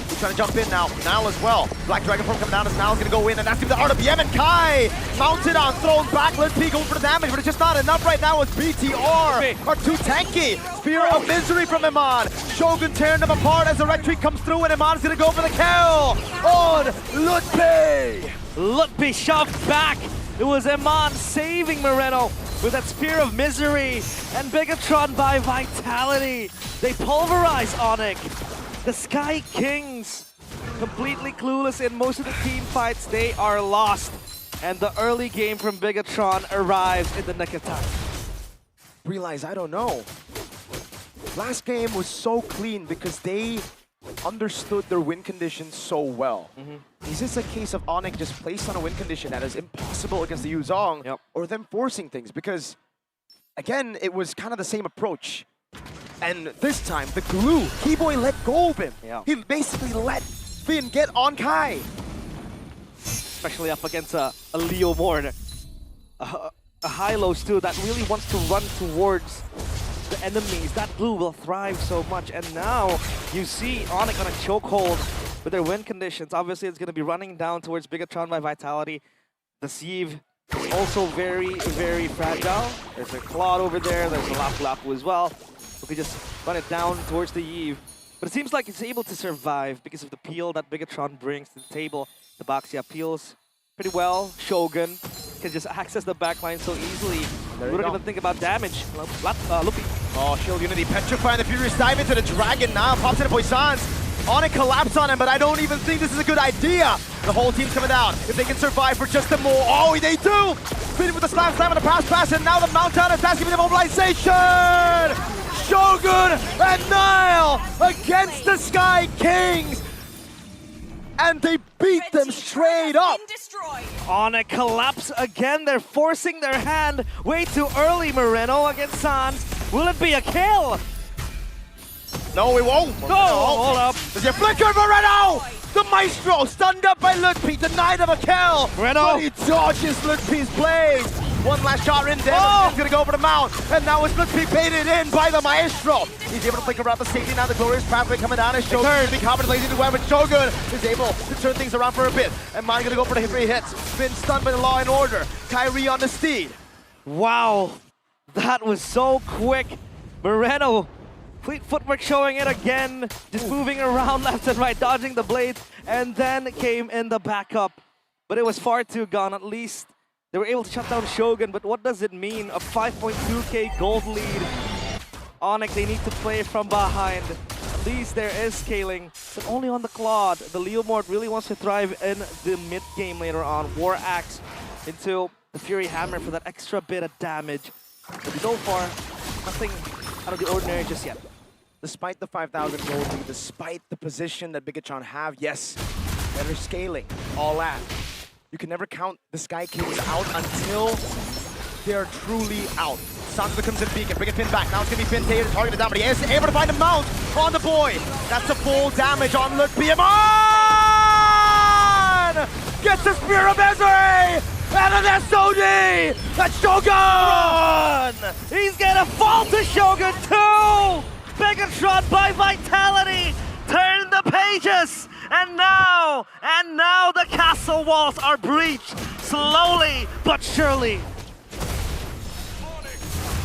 He's trying to jump in now. Nile as well. Black Dragon form coming down as Nile's gonna go in, and that's gonna be the RWM, and Kai mounted on, thrown back. Lutfi going for the damage, but it's just not enough right now as BTR are too tanky. Spear of Misery from Iman. Shogun tearing them apart as the retreat comes through, and Iman's gonna go for the kill on Lutfi. Lutfi shoved back. It was Iman saving Moreno with that Spear of Misery, and Bigetron by Vitality. They pulverize ONIC. The Sky Kings, completely clueless in most of the team fights. They are lost. And the early game from Bigetron arrives in the nick of time. Realize, I don't know. Last game was so clean because they understood their win conditions so well. Is this a case of ONIC just placed on a win condition that is impossible against the Yuzong, or them forcing things? Because, again, it was kind of the same approach. And this time, the glue, Keyboy let go of him. He basically let Finn get on Kai. Especially up against a Leomord. A Hylos too, that really wants to run towards the enemies. That glue will thrive so much. And now you see ONIC on a chokehold with their win conditions. Obviously, it's going to be running down towards Bigetron by Vitality. The Sieve is also very, very fragile. There's a Claude over there. There's a Lapu as well. We could just run it down towards the Eve. But it seems like it's able to survive because of the peel that Bigetron brings to the table. The Baxia peels pretty well. Shogun can just access the backline so easily. We don't even think about damage. Lupi. Oh, Shield Unity petrifying the Furious dive into the Dragon now. Pops into Poissons. ONIC collapse on him, but I don't even think this is a good idea. The whole team's coming down. If they can survive for just a more. Oh, they do! Fitting with the slam and the pass, and now the Mount Down is asking for the mobilization! Shogun and Nile against the Sky Kings! and they beat them straight up. ONIC collapse again. They're forcing their hand way too early. Moreno against Sans. Will it be a kill? No, it won't. Go! Hold up. There's a flicker, Moreno! The Maestro stunned up by Lutpi, denied him a kill. Moreno. But he dodges Lutpi's blade. One last shot in there. He's gonna go for the mount. And now it's Lutpi baited in by the Maestro. He's able to flicker around the safety. Now the glorious pathway coming down. And Shogun to be confident, lazy to weapon. Shogun is able to turn things around for a bit. And Mine gonna go for the three hits. Been stunned by the Law and Order. Kyrie on the steed. Wow, that was so quick. Moreno, fleet footwork showing it again. Just moving around left and right, dodging the blades. And then came in the backup. But it was far too gone. At least they were able to shut down Shogun. But what does it mean? A 5.2k gold lead. ONIC, they need to play from behind. At least there is scaling, but only on the Claude. The Leomord really wants to thrive in the mid game later on. War Axe into the Fury Hammer for that extra bit of damage. But so far, nothing out of the ordinary just yet. Despite the 5,000 gold lead, despite the position that Bigetron have, yes, better scaling, all that. You can never count the Sky Kings out until they're truly out. Sansa becomes a beacon, bring it Finn back. Now it's gonna be Finn Tater targeted down, but he is able to find a mount on the boy. That's the full damage on Lutpi. Gets the Spear of Ezreal! And an SOD! That's Shogun! He's gonna fall to Shogun too! Bigetron by Vitality! Turn the pages! And now the castle walls are breached! Slowly but surely!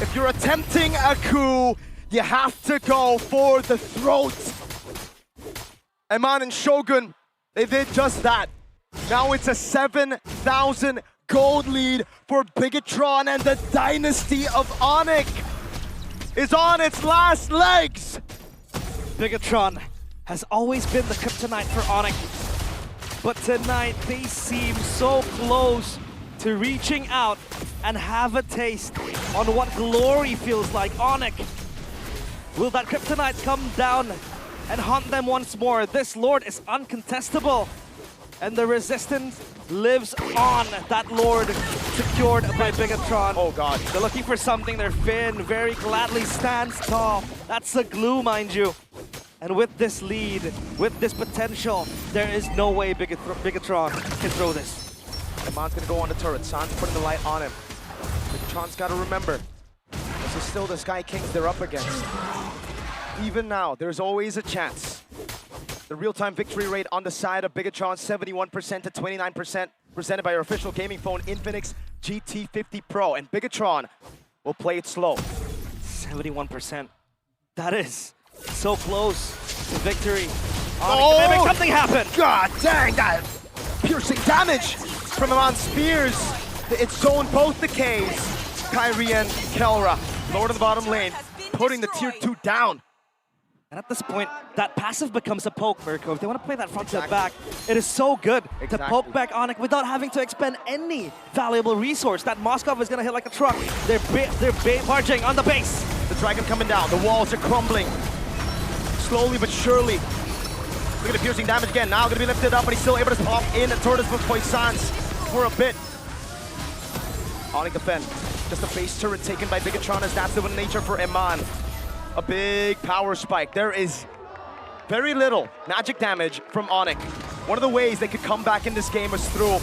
If you're attempting a coup, you have to go for the throat. Eman and Shogun, they did just that. Now it's a 7,000 gold lead for Bigetron, and the dynasty of ONIC is on its last legs. Bigetron has always been the kryptonite for ONIC, but tonight they seem so close to reaching out and have a taste on what glory feels like. ONIC, will that kryptonite come down and haunt them once more? This Lord is uncontestable, and the resistance lives on. That Lord secured by Bigetron. Oh God. They're looking for something. Their Finn very gladly stands tall. That's the glue, mind you. And with this lead, with this potential, there is no way Bigetron can throw this. Eman's gonna go on the turret. San's putting the light on him. Bigetron's gotta remember, this is still the Sky Kings they're up against. Even now, there's always a chance. The real-time victory rate on the side of Bigetron, 71% to 29%, presented by our official gaming phone, INFINIX GT50 Pro. And Bigetron will play it slow. 71%. That is so close to victory. Oh! Can they make something happen? God dang, that piercing damage from Eman Spears. It's zoned both the Ks, Kyrie and Kelra. Lord of the bottom lane, putting the tier 2 down. And at this point, that passive becomes a poke, Mirko. If they want to play that front to back, it is so good to poke back ONIC without having to expend any valuable resource. That Moskov is going to hit like a truck. They're marching on the base. The Dragon coming down. The walls are crumbling. Slowly but surely. Look at the piercing damage again. Now going to be lifted up, but he's still able to pop in and turret his boy Sans for a bit. ONIC defend. Just a base turret taken by Bigetron, as that's the nature for Eman. A big power spike. There is very little magic damage from ONIC. One of the ways they could come back in this game was through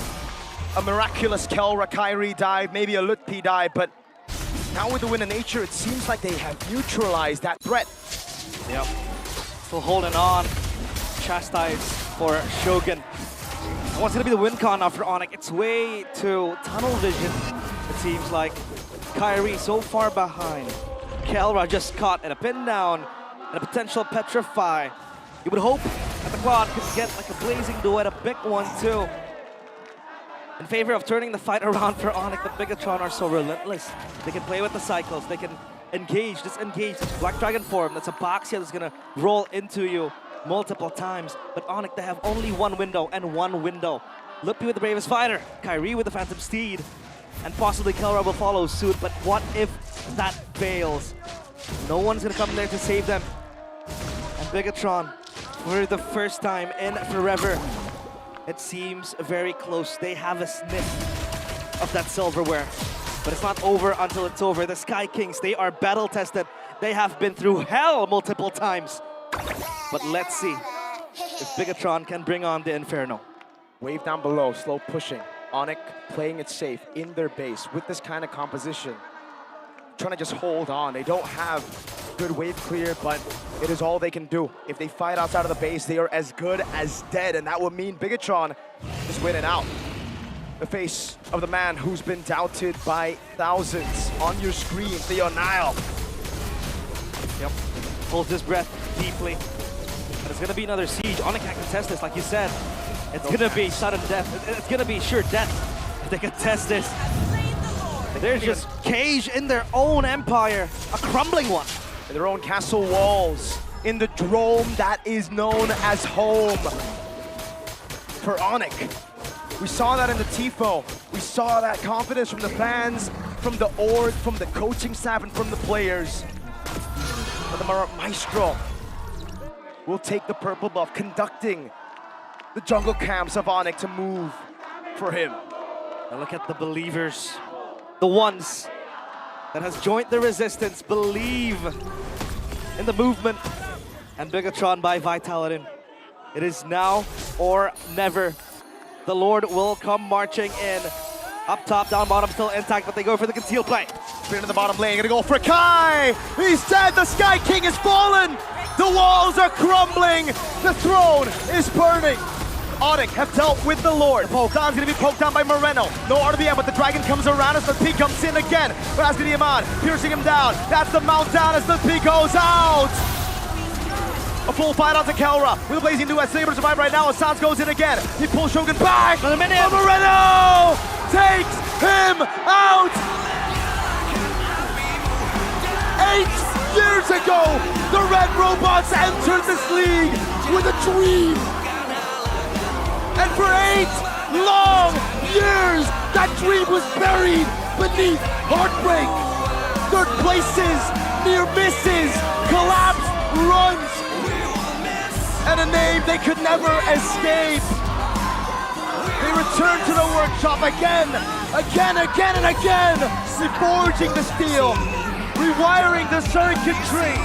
a miraculous Kelra Kyrie dive, maybe a Lutpi dive, but now with the Wind of Nature, it seems like they have neutralized that threat. Yep. Still holding on. Chastise for Shogun. What's going to be the win con now for ONIC? It's way to tunnel vision, it seems like. Kyrie so far behind. Kelra just caught at a pin down and a potential petrify. You would hope that the Claude could get like a blazing duet, a big one too. In favor of turning the fight around for ONIC, the Bigetron are so relentless. They can play with the cycles, they can engage, disengage. This Black Dragon form, that's a box here that's gonna roll into you multiple times. But ONIC, they have only one window and one window. Lutpi with the Bravest Fighter, Kyrie with the Phantom Steed, and possibly Kelra will follow suit. But what if that fails? No one's gonna come there to save them. And Bigetron, for the first time in forever, It seems very close. They have a sniff of that silverware. But it's not over until it's over. The Sky Kings, they are battle tested. They have been through hell multiple times. But let's see if Bigetron can bring on the Inferno. Wave down below, slow pushing. ONIC playing it safe in their base with this kind of composition. Trying to just hold on. They don't have good wave clear, but it is all they can do. If they fight outside of the base, they are as good as dead, and that would mean Bigetron is winning out. The face of the man who's been doubted by thousands on your screen, Theo Nile. Yep, holds his breath deeply. But it's gonna be another siege. ONIC can't contest this, like you said. It's gonna be sudden death. It's gonna be sure death if they contest this. They're just caged in their own empire, a crumbling one. In their own castle walls, in the drome that is known as home for ONIC. We saw that in the TIFO. We saw that confidence from the fans, from the org, from the coaching staff, and from the players. But the Maestro will take the purple buff, conducting the jungle camps of ONIC to move for him. Now look at the believers, the ones that has joined the resistance, believe in the movement. And Bigetron by Vitality. It is now or never. The Lord will come marching in. Up top, down bottom, still intact, but they go for the conceal play. Spin to the bottom lane, gonna go for Kai! He's dead, the Sky King has fallen! The walls are crumbling! The throne is burning! ONIC have dealt with the Lord. Pokemon's gonna be poked down by Moreno. No RBM, but the dragon comes around as the P comes in again. But that's gonna be Iman, piercing him down. That's the mount down as the P goes out! A full fight onto Kelra with a blazing duet. Saber to survive right now as Sans goes in again. He pulls Shogun back! Another minute! But Moreno takes him out! 8 years ago, the Red Robots entered this league with a dream. And for 8 long years, that dream was buried beneath heartbreak. Third places, near misses, collapsed runs, and a name they could never escape. They return to the workshop again, and again, reforging the steel, rewiring the circuitry,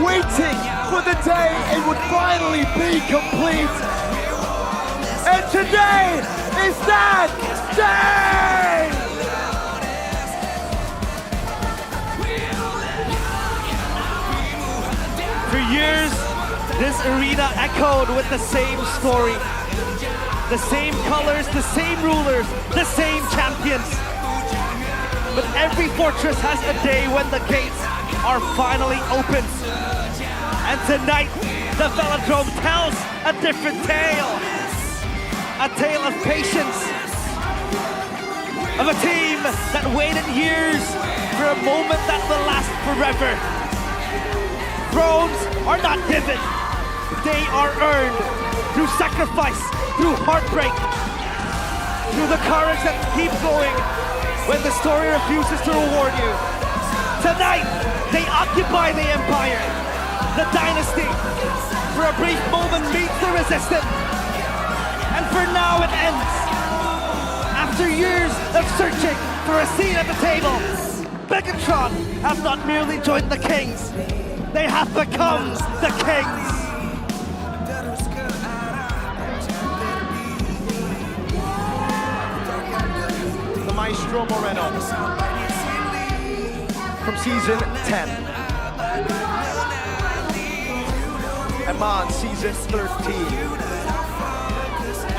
waiting for the day it would finally be complete. And today is that day! For years, this arena echoed with the same story. The same colors, the same rulers, the same champions. But every fortress has a day when the gates are finally opened. And tonight, the Velodrome tells a different tale. A tale of patience. Of a team that waited years for a moment that will last forever. Thrones are not given. They are earned through sacrifice, through heartbreak, through the courage that keeps going when the story refuses to reward you. Tonight, they occupy the empire, the dynasty. For a brief moment meets the resistance. And for now it ends. After years of searching for a seat at the table, Bigetron have not merely joined the Kings, they have become the Kings. The Maestro Moreno from season 10. Iman season 13.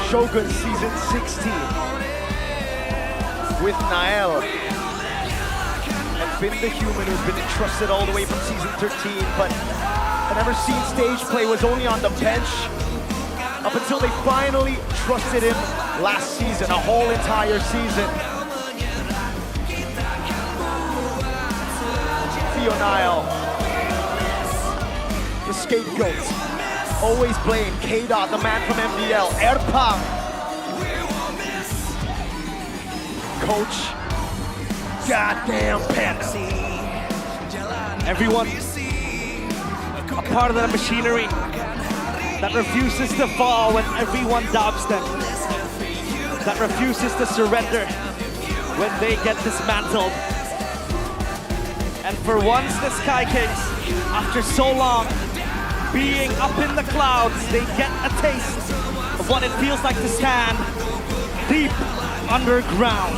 Shogun season 16. With Nael. And Finn the Human, who's been entrusted all the way from season 13, but had never seen stage play, was only on the bench up until they finally trusted him last season, a whole entire season. Theo Nile, the scapegoat, always blame K-Dot, the man from MPL, Erpang. Coach, goddamn Panda. Everyone, a part of that machinery, that refuses to fall when everyone doubts them, that refuses to surrender when they get dismantled. And for once, the Sky Kings, after so long being up in the clouds, they get a taste of what it feels like to stand deep underground.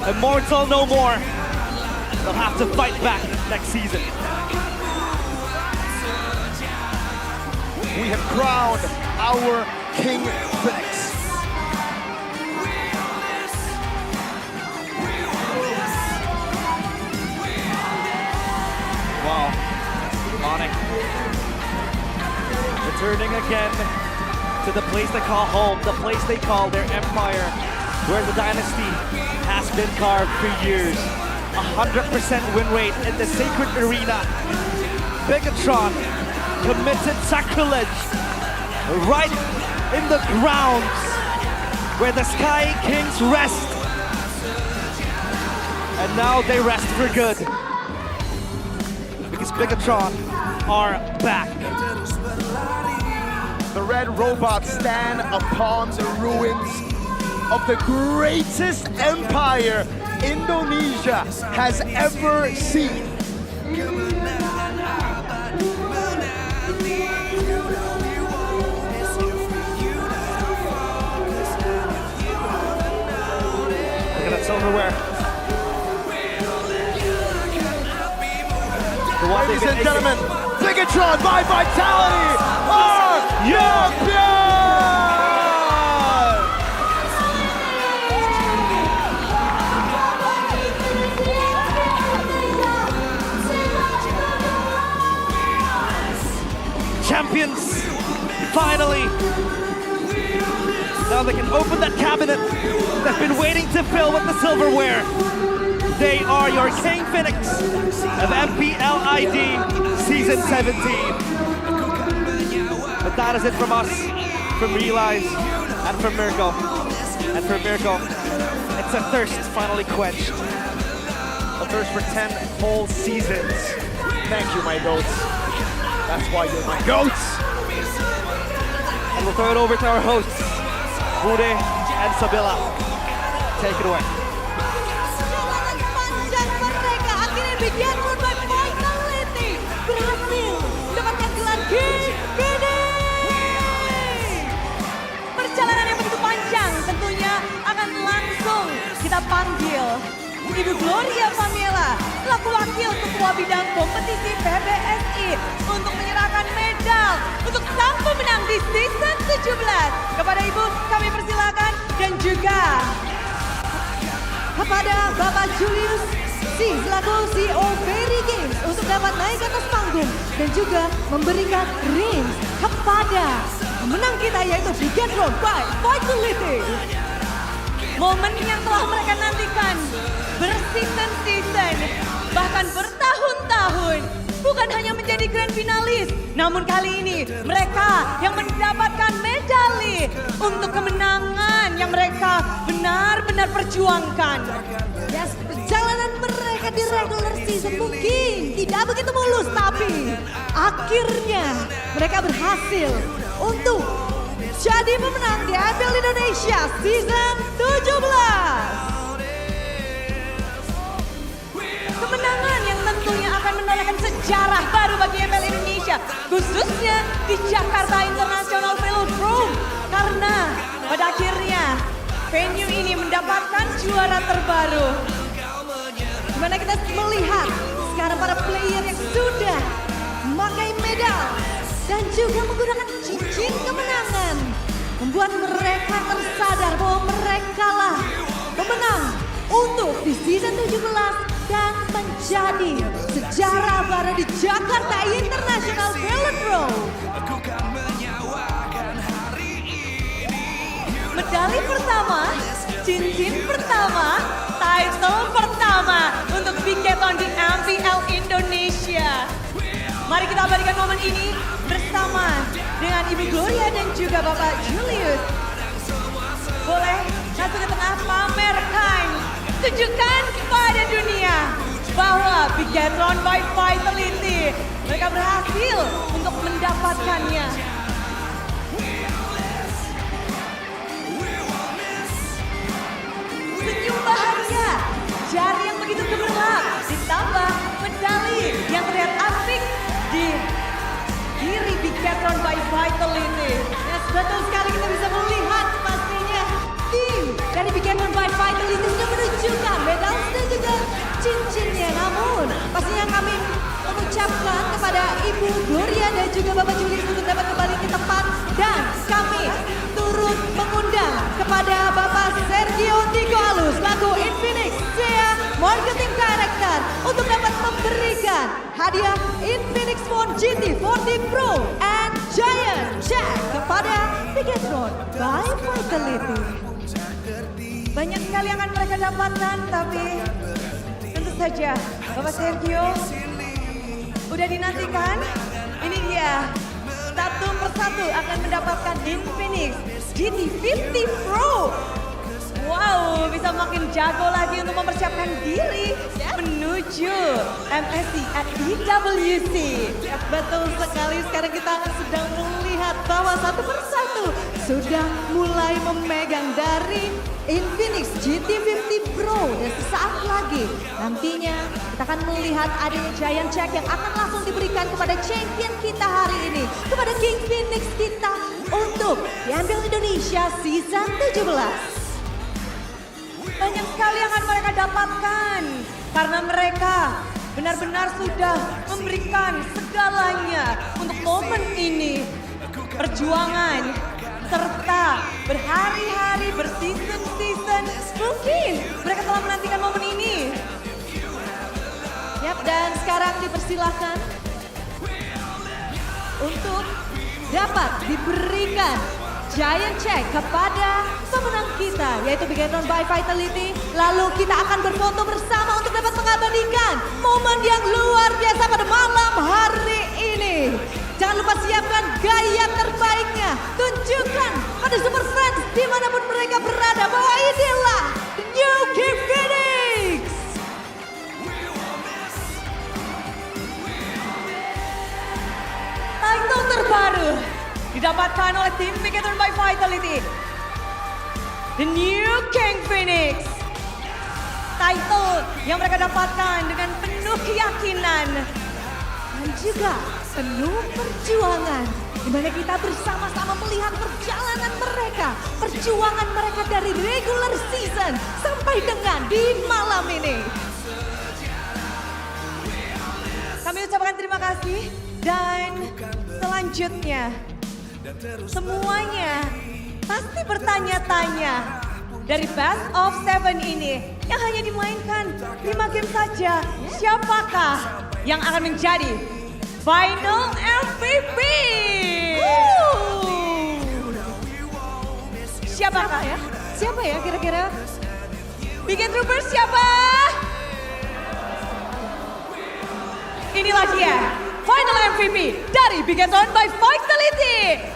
Immortal no more. They'll have to fight back next season. We have crowned our KINGFINIX. Wow, ONIC returning again to the place they call home, the place they call their empire, where the dynasty has been carved for years. 100% win rate in the sacred arena. Bigetron committed sacrilege right in the grounds where the Sky Kings rest. And now they rest for good, because Bigetron are back. The red robots stand upon the ruins of the greatest empire Indonesia has ever seen. Look at that silverware. Ladies and gentlemen, Bigetron by Vitality are champions! Champions, finally. Now they can open that cabinet they've been waiting to fill with the silverware. They are your KINGFINIX of MPL ID Season 17. But that is it from us, from Realize, and from Mirko. And for Mirko, it's a thirst finally quenched. A thirst for 10 whole seasons. Thank you, my goats. That's why you're my goats. And we'll throw it over to our hosts, Bude and Sabila. Take it away. Bigetron by Vitality berhasil mendapatkan gelar KINGFINIX. Perjalanan yang begitu panjang tentunya akan langsung kita panggil Ibu Gloria Pamela selaku wakil ketua bidang kompetisi PBSI untuk menyerahkan medal untuk sang pemenang di season 17. Kepada Ibu kami persilakan, dan juga kepada Bapak Julius selaku CEO Very Games untuk dapat naik ke atas panggung dan juga memberikan rings kepada pemenang kita, yaitu Bigetron by Vitality. Momen yang telah mereka nantikan berseason-season, bahkan bertahun-tahun, bukan hanya menjadi grand finalis, namun kali ini mereka yang mendapatkan medali untuk kemenangan yang mereka benar-benar perjuangkan. Yes, perjalanan mereka di regular season mungkin tidak begitu mulus, tapi akhirnya mereka berhasil untuk jadi pemenang di MPL Indonesia Season 17. Kemenangan yang tentunya akan menandakan sejarah baru bagi MPL Indonesia, khususnya di Jakarta International Velodrome. Karena pada akhirnya venue ini mendapatkan juara terbaru. Dimana kita melihat sekarang para player yang sudah memakai medal dan juga menggunakan cincin kemenangan, membuat mereka tersadar bahwa mereka lah pemenang untuk di season 17 dan menjadi sejarah baru di Jakarta International Velodrome. Medali pertama, cincin pertama, title pertama untuk Bigetron di MPL Indonesia. Mari kita abadikan momen ini bersama dengan Ibu Gloria dan juga Bapak Julius. Boleh langsung ke tengah, pamerkan, tunjukkan kepada dunia bahwa Bigetron by Vitality, mereka berhasil untuk mendapatkannya. Bigetron by Vitality. Yes, betul sekali kita bisa melihat pastinya tim dari Bigetron by Vitality sudah menunjukkan medal dan juga cincinnya. Namun pastinya kami mengucapkan kepada Ibu Gloria dan juga Bapak Julius untuk dapat kembali ke tempat, dan kami turut mengundang kepada Bapak Sergio Tigoalus selaku Infinix Marketing Director untuk dapat memberikan hadiah Infinix Phone GT40 Pro and Giant Check kepada Bigetron by Vitality. Banyak sekali yang akan mereka dapatkan, tapi tentu saja Bapak Sergio udah dinantikan. Ini dia, satu persatu akan mendapatkan Infinix GT50 Pro. Wow, bisa makin jago lagi untuk mempersiapkan diri menuju MSC at EWC. Ya, betul sekali, sekarang kita akan sedang melihat bahwa satu persatu sudah mulai memegang dari Infinix GT50 Pro. Dan sesaat lagi nantinya kita akan melihat adanya Giant Check yang akan langsung diberikan kepada champion kita hari ini, kepada KINGFINIX kita untuk di MPL Indonesia Season 17. Banyak sekali yang akan mereka dapatkan karena mereka benar-benar sudah memberikan segalanya untuk momen ini. Perjuangan serta berhari-hari, berseason-season, mungkin mereka telah menantikan momen ini. Yap, dan sekarang dipersilahkan untuk dapat diberikan Giant Check kepada pemenang kita, yaitu Bigetron by Vitality. Lalu kita akan berfoto bersama untuk dapat mengabadikan momen yang luar biasa pada malam hari ini. Jangan lupa siapkan gaya terbaiknya. Tunjukkan pada Super Friends dimanapun mereka berada bahwa inilah New KINGFINIX. Title terbaru didapatkan oleh tim Bigetron by Vitality. The New KINGFINIX. Title yang mereka dapatkan dengan penuh keyakinan dan juga penuh perjuangan. Di mana kita bersama-sama melihat perjalanan mereka, perjuangan mereka dari regular season sampai dengan di malam ini. Kami ucapkan terima kasih, dan selanjutnya semuanya pasti bertanya-tanya dari Best of 7 ini yang hanya dimainkan 5 game saja. Siapakah yang akan menjadi Final MVP? Siapakah ya? Siapa ya kira-kira? Bikin Troopers siapa? Inilah dia, Final MVP dari Bigetron by Vitality.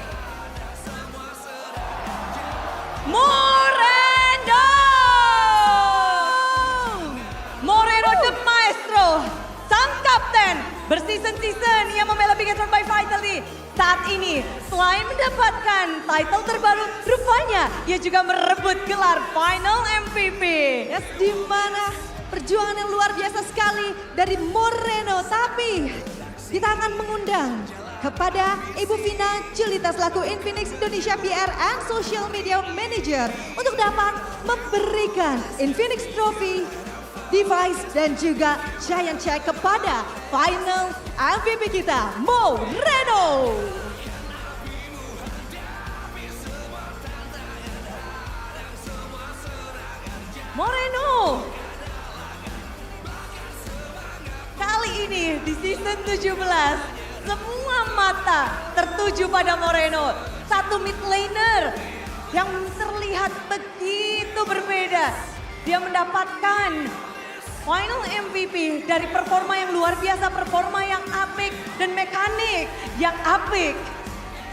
Moreno the Maestro, sang kapten berseason-season yang membela Bigetron by Vitality. Saat ini selain mendapatkan title terbaru, rupanya ia juga merebut gelar Final MVP. Yes, di mana perjuangan yang luar biasa sekali dari Moreno. Tapi kita akan mengundang kepada Ibu Vina Julita selaku Infinix Indonesia PR and Social Media Manager untuk dapat memberikan Infinix Trophy, device dan juga Giant Check kepada Final MVP kita, Moreno. Moreno. Kali ini di season 17, semua mata tertuju pada Moreno. Satu mid laner yang terlihat begitu berbeda. Dia mendapatkan Final MVP dari performa yang luar biasa, performa yang apik dan mekanik yang apik.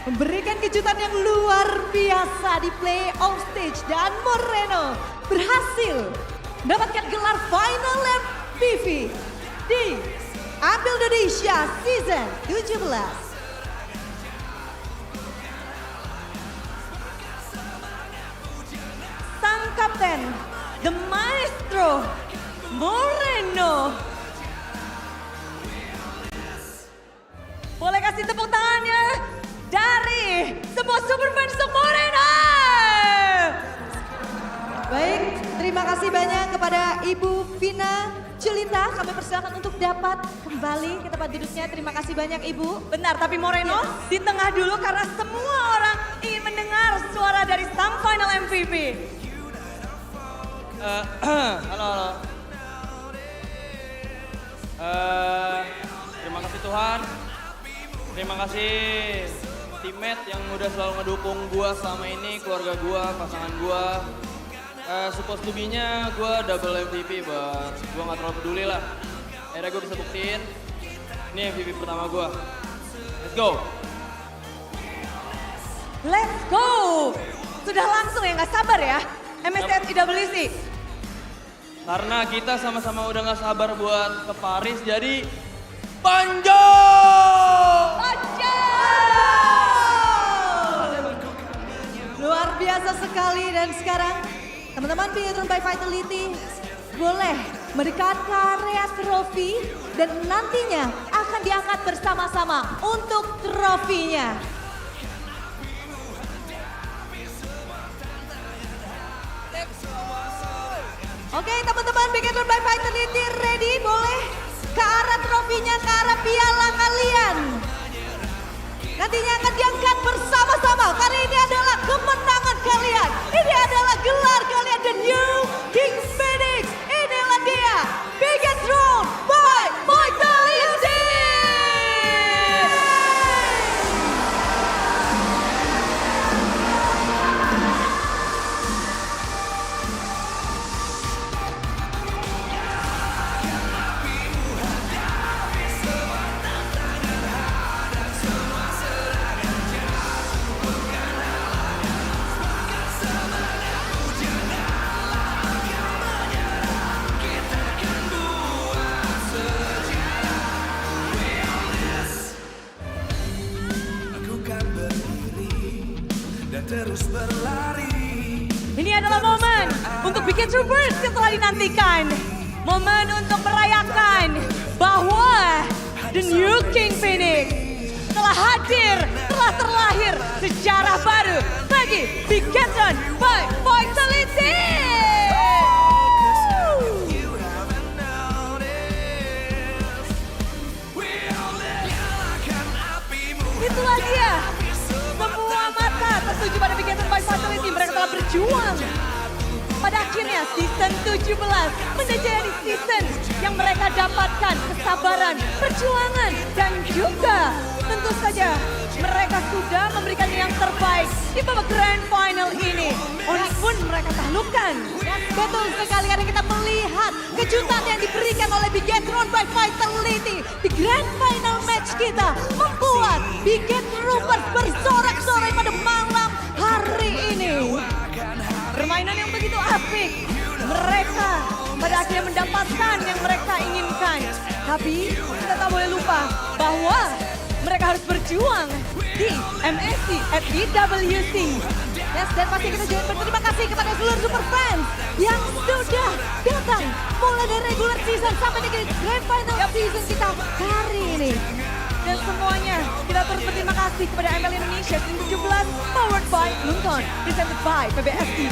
Memberikan kejutan yang luar biasa di playoff stage, dan Moreno berhasil mendapatkan gelar Final MVP di MPL Indonesia Season 17. Sang kapten, The Maestro, Moreno. Boleh kasih tepuk tangannya dari semua super fans Moreno. Baik, terima kasih banyak kepada Ibu Vina Julita. Kami persilakan untuk dapat kembali ke tempat duduknya. Terima kasih banyak Ibu. Benar, tapi Moreno di tengah dulu karena semua orang ingin mendengar suara dari sang final MVP. Halo. Terima kasih Tuhan. Terima kasih teammate yang udah selalu ngedukung gua selama ini, keluarga gua, pasangan gua. Supposed to be-nya gue double MVP, but gue gak terlalu peduli lah. Akhirnya gue bisa buktiin, ini MVP pertama gue. Let's go! Let's go! Sudah langsung ya, gak sabar ya, MST IWC. Karena kita sama-sama udah gak sabar buat ke Paris, jadi Banjo! Luar biasa sekali dan sekarang teman-teman Bigetron by Vitality boleh mendekatkan area trofi dan nantinya akan diangkat bersama-sama untuk trofinya. Oke teman-teman Bigetron by Vitality ready, boleh ke arah trofinya, ke arah piala kalian. Nantinya akan diangkat bersama-sama karena ini adalah kemenangan kalian. Ini adalah gelar kalian, the new KINGFINIX. Inilah dia, Bigetron by Vitality. Terus berlari. Ini adalah momen untuk Bigetron yang telah dinantikan. Momen untuk merayakan bahwa the new KINGFINIX telah hadir, telah terlahir sejarah baru bagi Bigetron by Vitality. Itulah dia. Semua mata tertuju pada Bigetron by Vitality. Mereka telah berjuang. Pada akhirnya season 17 menjadi season yang mereka dapatkan kesabaran, perjuangan, dan juga tentu saja mereka sudah memberikan yang terbaik di babak grand final ini. ONIC pun mereka taklukkan. Betul sekali karena kita melihat kejutan yang diberikan oleh Bigetron by Vitality di grand final match kita membuat Bigetron bersorak-sorai pada malam hari ini. Permainan yang begitu apik. Mereka pada akhirnya mendapatkan yang mereka inginkan. Tapi kita tak boleh lupa bahwa mereka harus berjuang di MSC at IWC. Yes, dan pasti kita juga berterima kasih kepada seluruh super fans yang sudah datang mulai dari regular season sampai dengan grand final season kita hari ini. Dan semuanya kita terus berterima kasih kepada MPL Indonesia season 17 powered by Lunton, presented by PBSI,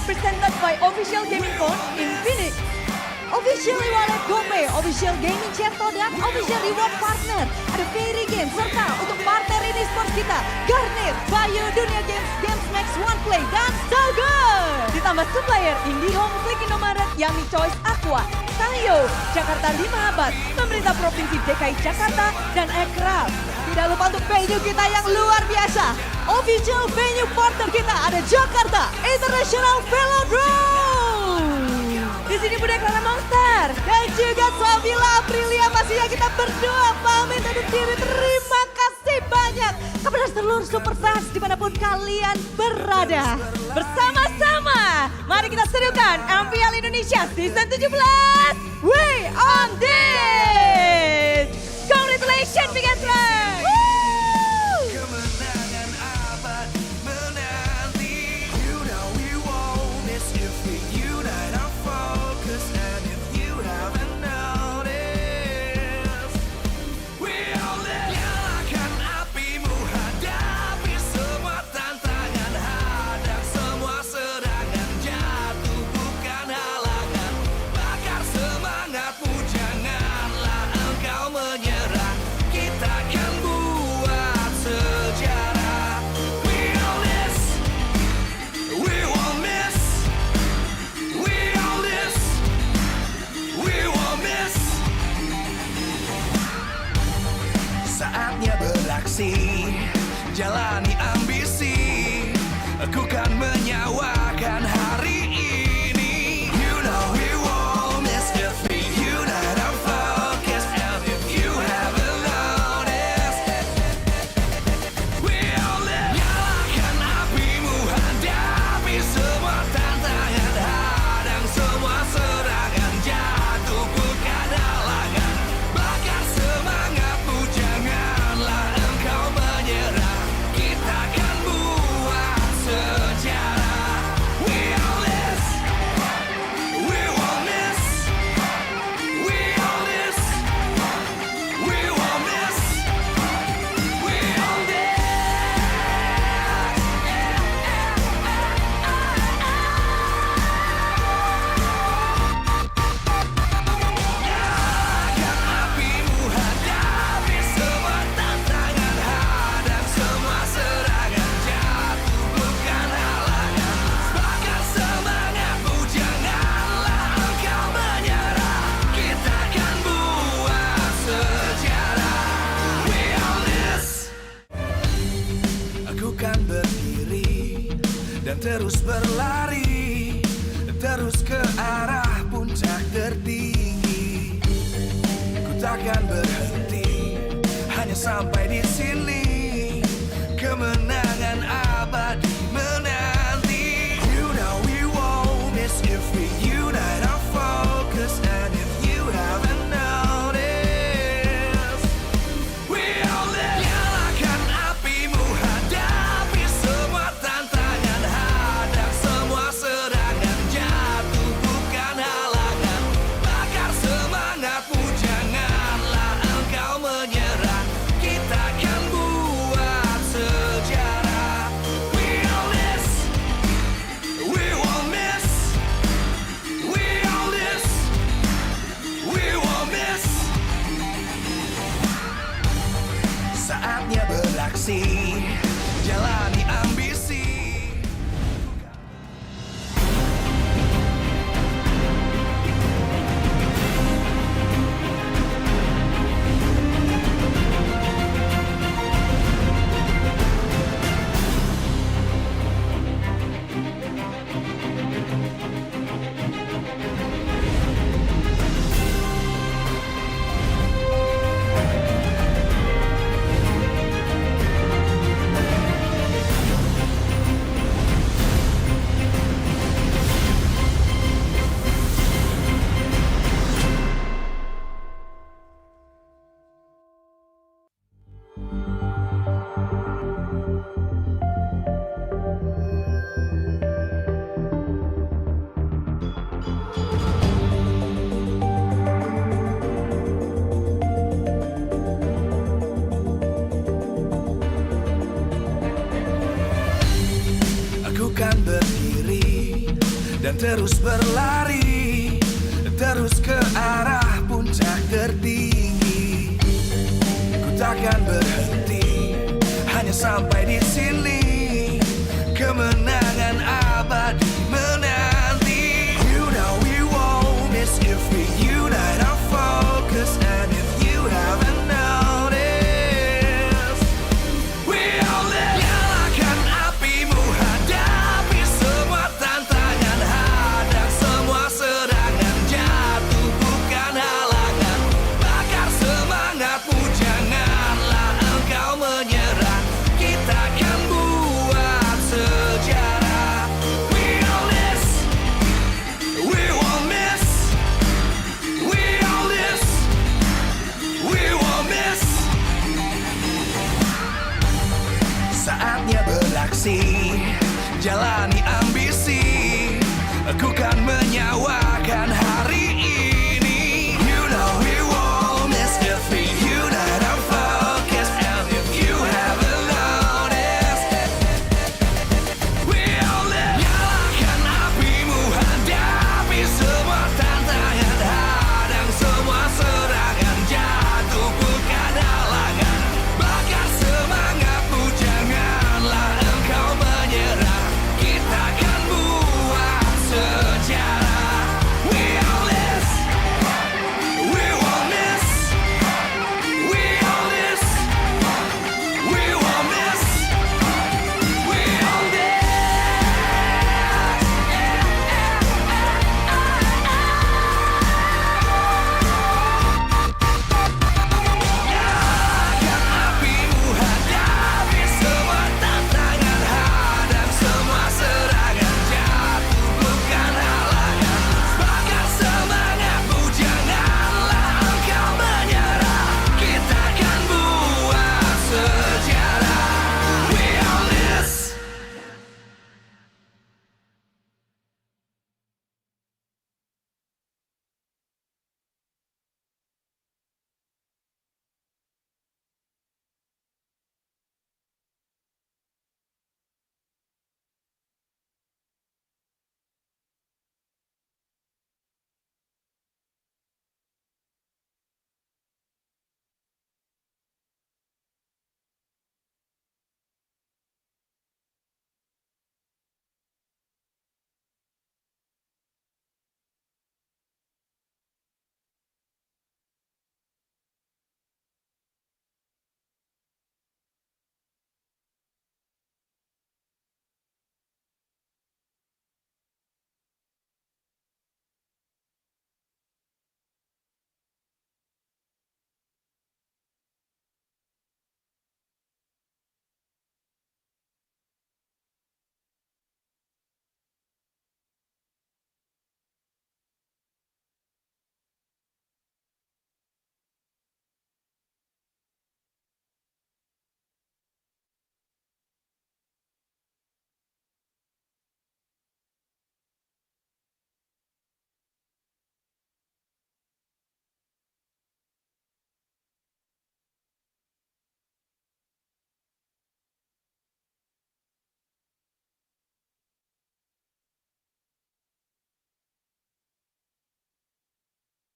presented by Official Gaming Phone Infinix, Officially Wallet GoPay, Official Gaming Chato, dan Official Reward Partner. Ada Fairy Game, serta untuk partner ini sport kita, Garnet, Bayu, Dunia Games, Games Max, OnePlay, dan So Good. Ditambah supplier IndiHome, Klik Indomaret, Yummy Choice Aqua, Tayo, Jakarta 5 Abad, Pemerintah Provinsi DKI Jakarta, dan Aircraft. Tidak lupa untuk venue kita yang luar biasa. Official venue partner kita ada Jakarta International Velodrome. Di sini Bunda Clara Monster dan juga Savila Aprilia. Pastinya kita berdua pamit undur diri. Terima kasih banyak kepada seluruh super fans dimanapun kalian berada. Bersama-sama, mari kita serukan MPL Indonesia Season 17. We on this! Congratulations, Bigetron! terus ke arah puncak tertinggi. Ku takkan berhenti, hanya sampai di sini. Kemenangan abadi menanti. You know we won't miss if we unite our focus. And if you haven't noticed, we all live. Nyalakan apimu, hadapi semua tantangan. Hadang semua serangan, jatuh bukan halangan. Bakar semangatmu, janganlah engkau menyerah. Kita akan buat sejarah. We all this, we won't miss. We all this, we won't miss. Saatnya beraksi, jalani ambisi. Aku kan berdiri dan terus berlari, terus ke arah puncak tertinggi. Ku takkan berhenti, hanya sampai di sini. Kemenangan abadi menanti. You know we won't miss if we unite our focus. And if you haven't noticed, we all live. Nyalakan apimu, hadapi semua tantangan. Hadang semua serangan, jatuh bukan halangan. Bakar semangatmu, janganlah engkau menyerah. Kita akan buat sejarah. We all this, we won't miss. We all this, we won't miss. Saatnya beraksi, jalani ambisi. Aku kan menyawakan